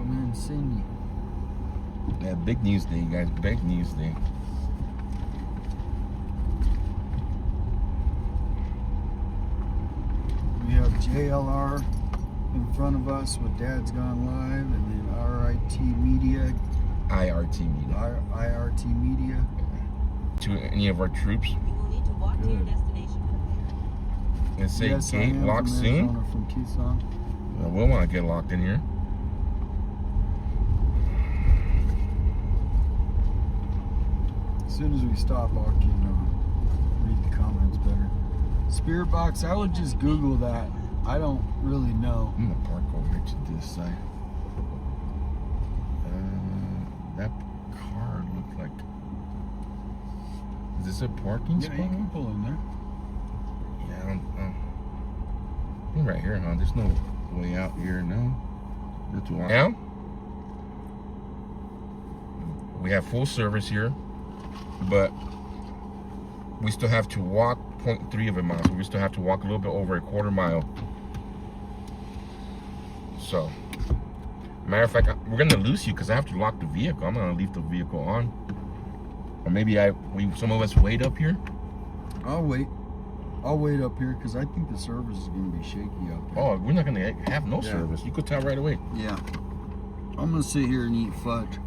man, Cindy. Yeah, big news day, guys. Big news day. We have JLR in front of us with Dad's Gone Live, and then RIT Media. IRT Media. IRT Media. To any of our troops. You will need to walk to your destination from there. And say Yes, I gate am lock from soon. Arizona, from Tucson. We'll want to get locked in here. As soon as we stop, I can read the comments better. Spirit box, I would just Google that. I don't really know. I'm gonna park over to this side. That car looked like. Is this a parking spot? Yeah, you can pull in there. Yeah, I think right here, huh? There's no way out here, no. Now, we have full service here, but we still have to walk 0.3 of a mile. So we still have to walk a little bit over a quarter mile. So, matter of fact, we're gonna lose you because I have to lock the vehicle. I'm gonna leave the vehicle on, or maybe some of us wait up here. I'll wait. I'll wait up here because I think the service is gonna be shaky up there. Oh, we're not gonna have no service. You could tell right away. Yeah. I'm gonna sit here and eat fudge.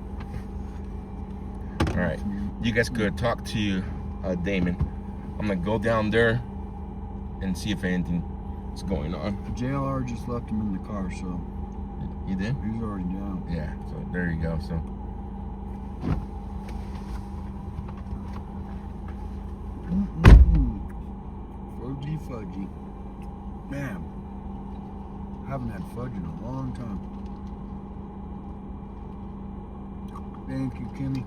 All right, you guys could talk to Damon. I'm gonna go down there and see if anything is going on. JLR just left him in the car, so. You did? He's already down. Yeah, so there you go. So. Fudgy. Man, haven't had fudge in a long time. Thank you, Kimmy.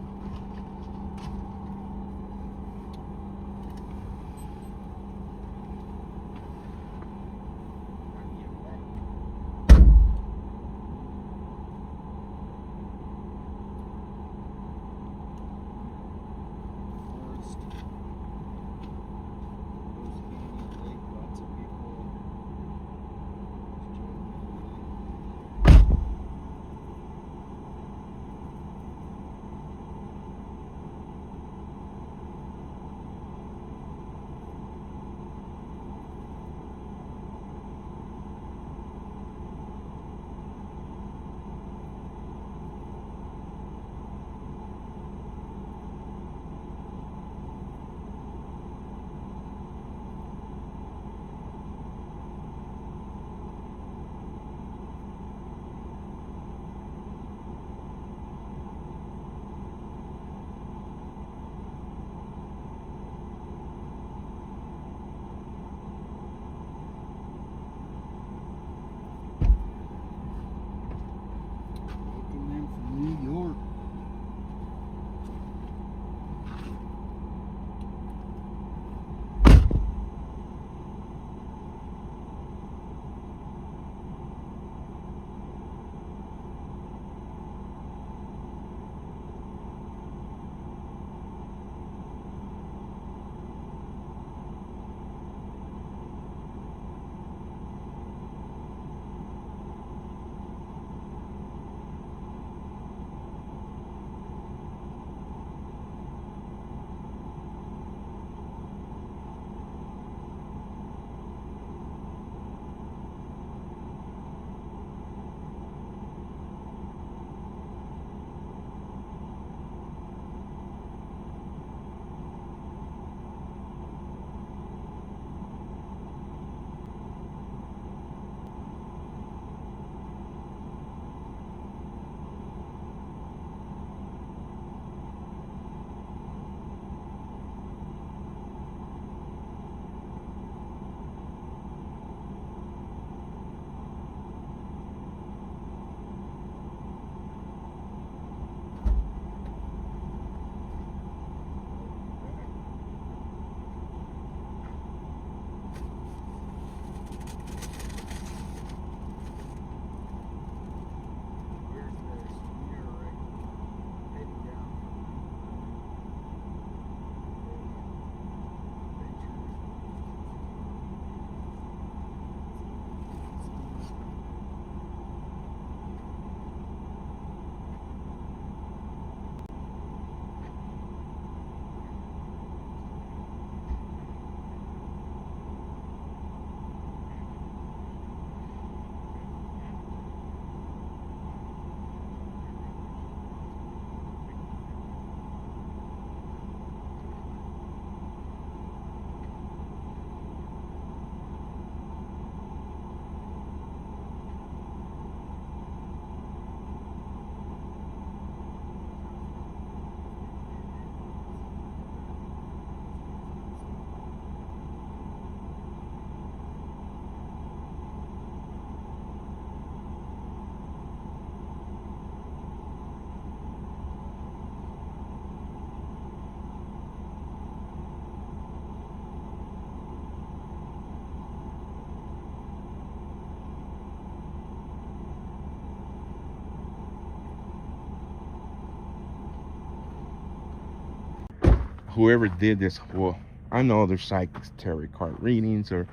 whoever did this, well, I know there's psychics, tarot card readings, or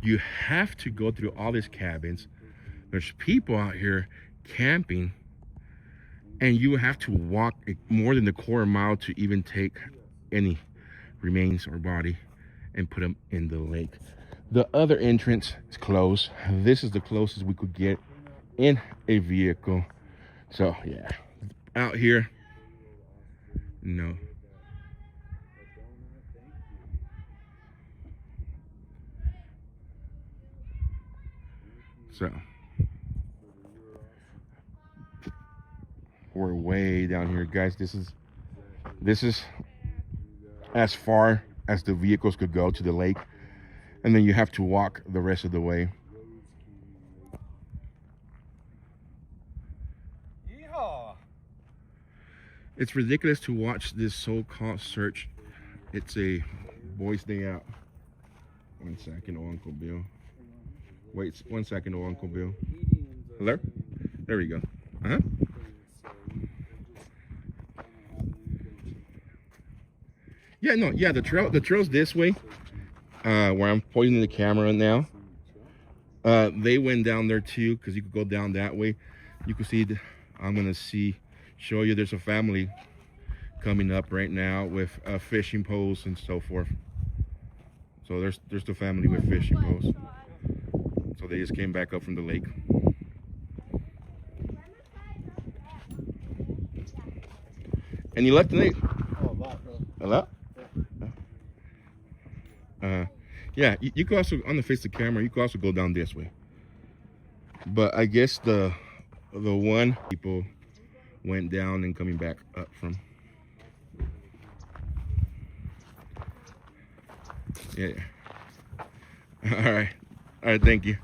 you have to go through all these cabins. There's people out here camping, and you have to walk more than a quarter mile to even take any remains or body and put them in the lake. The other entrance is closed. This is the closest we could get in a vehicle. So yeah, out here, no. So we're way down here, guys. This is as far as the vehicles could go to the lake, and then you have to walk the rest of the way. Yeehaw! It's ridiculous to watch this so-called search. It's a boys' day out. 1 second, oh, Uncle Bill. Wait 1 second, oh, Uncle Bill. Hello? There we go. Uh-huh. Yeah, no, yeah, the trail's this way. Where I'm pointing the camera now. They went down there too, because you could go down that way. You can see, I'm gonna show you there's a family coming up right now with fishing poles and so forth. So there's the family with fishing poles. So they just came back up from the lake. And you left the lake? Oh, a lot, bro. A lot? Yeah, you could also, on the face of the camera, you could also go down this way. But I guess the one people went down and coming back up from. Yeah. All right, thank you.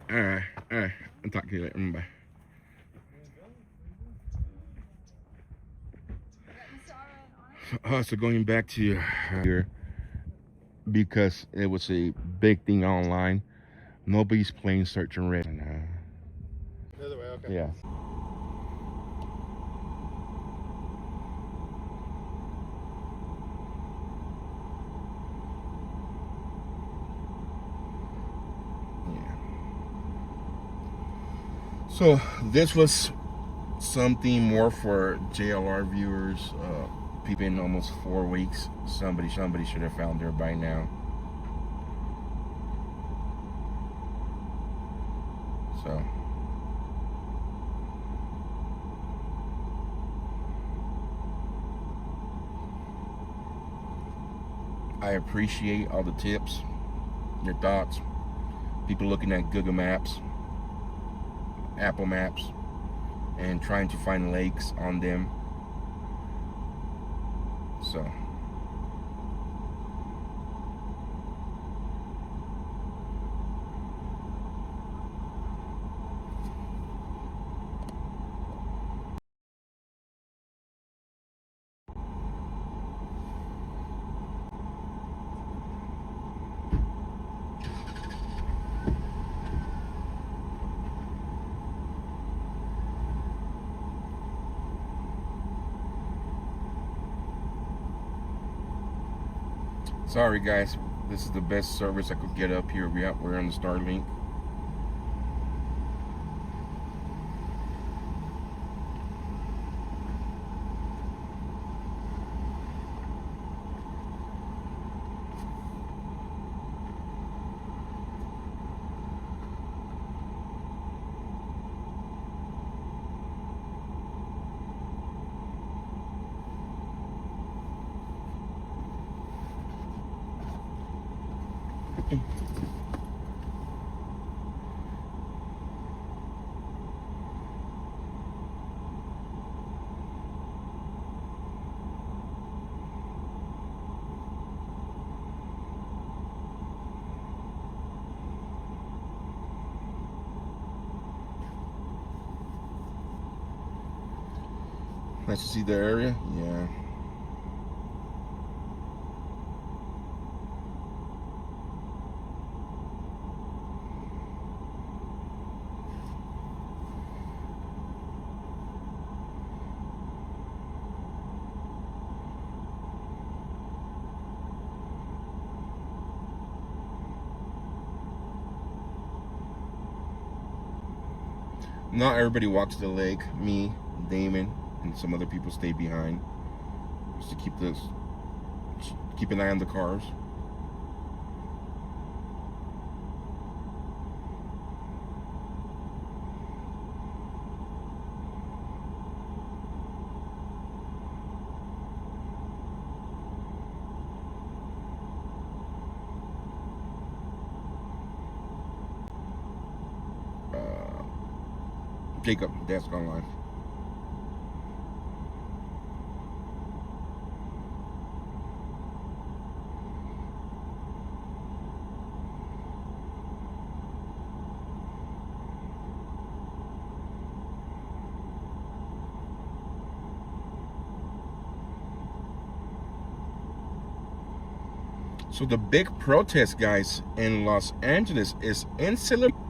All right, I'll talk to you later. Bye. So going back to here, because it was a big thing online, nobody's playing search and rescue. The other way, okay. Yeah. So this was something more for JLR viewers. People in almost 4 weeks. Somebody should have found her by now. So I appreciate all the tips, your thoughts, people looking at Google Maps, Apple Maps, and trying to find lakes on them. So sorry guys, this is the best service I could get up here. We're on the Starlink. Nice to see the area. Yeah. Not everybody walks the lake. Me, Damon, and some other people stay behind just to keep an eye on the cars. Jacob, Desk Online. So the big protest, guys, in Los Angeles is in celebration.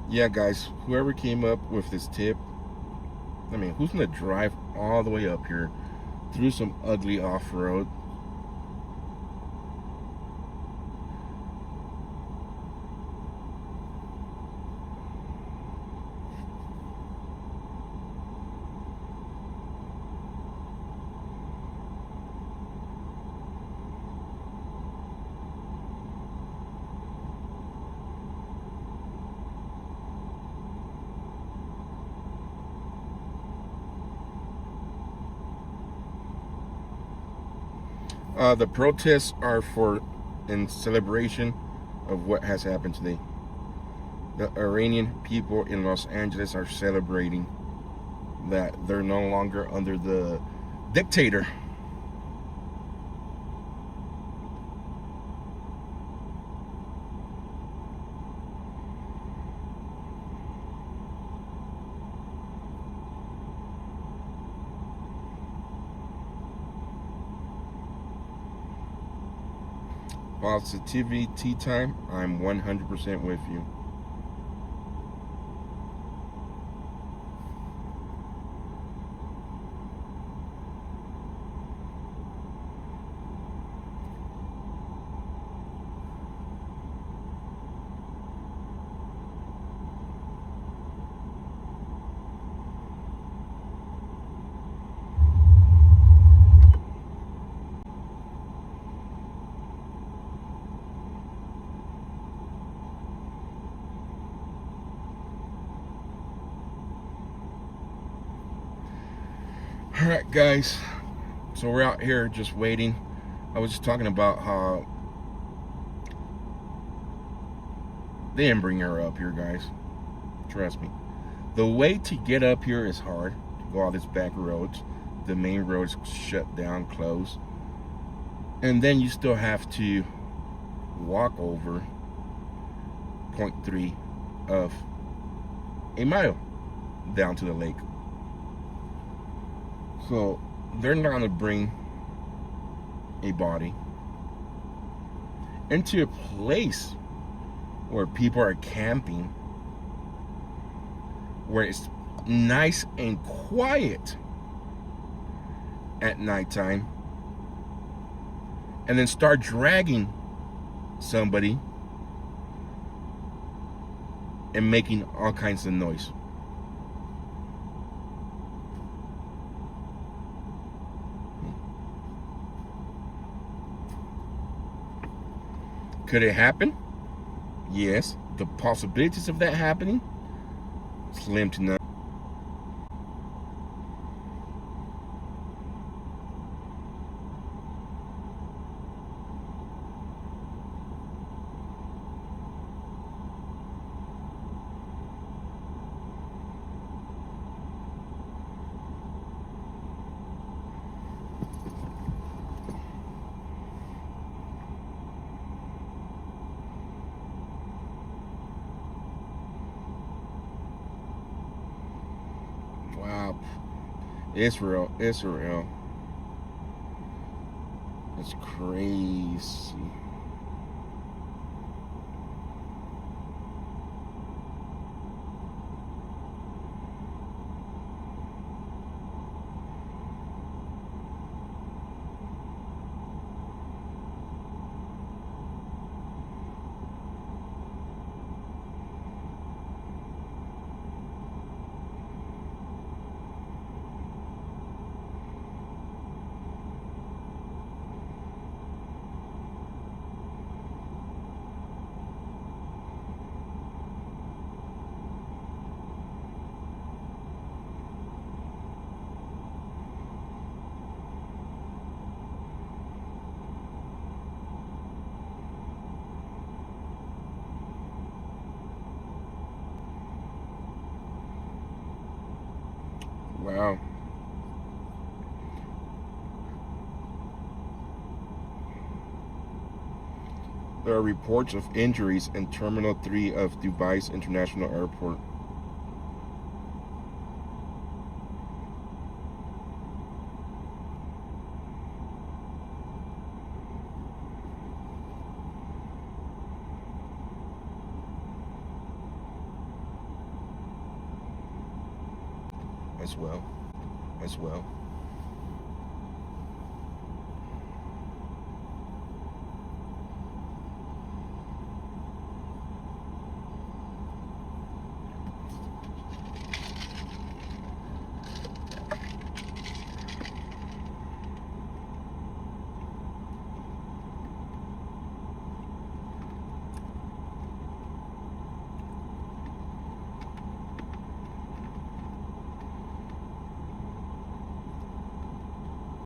Yeah, guys, whoever came up with this tip, I mean, who's gonna drive all the way up here through some ugly off-road? The protests are in celebration of what has happened today. The Iranian people in Los Angeles are celebrating that they're no longer under the dictator. Positivity tea time. I'm 100% with you. All right, guys, so we're out here just waiting. I was just talking about how they didn't bring her up here, guys. Trust me. The way to get up here is hard. To go all these back roads. The main roads shut down, closed. And then you still have to walk over 0.3 of a mile down to the lake. So they're not going to bring a body into a place where people are camping, where it's nice and quiet at nighttime, and then start dragging somebody and making all kinds of noise. Could it happen? Yes. The possibilities of that happening? Slim to none. Wow. Israel. It's crazy. Wow. There are reports of injuries in Terminal 3 of Dubai's International Airport. As well.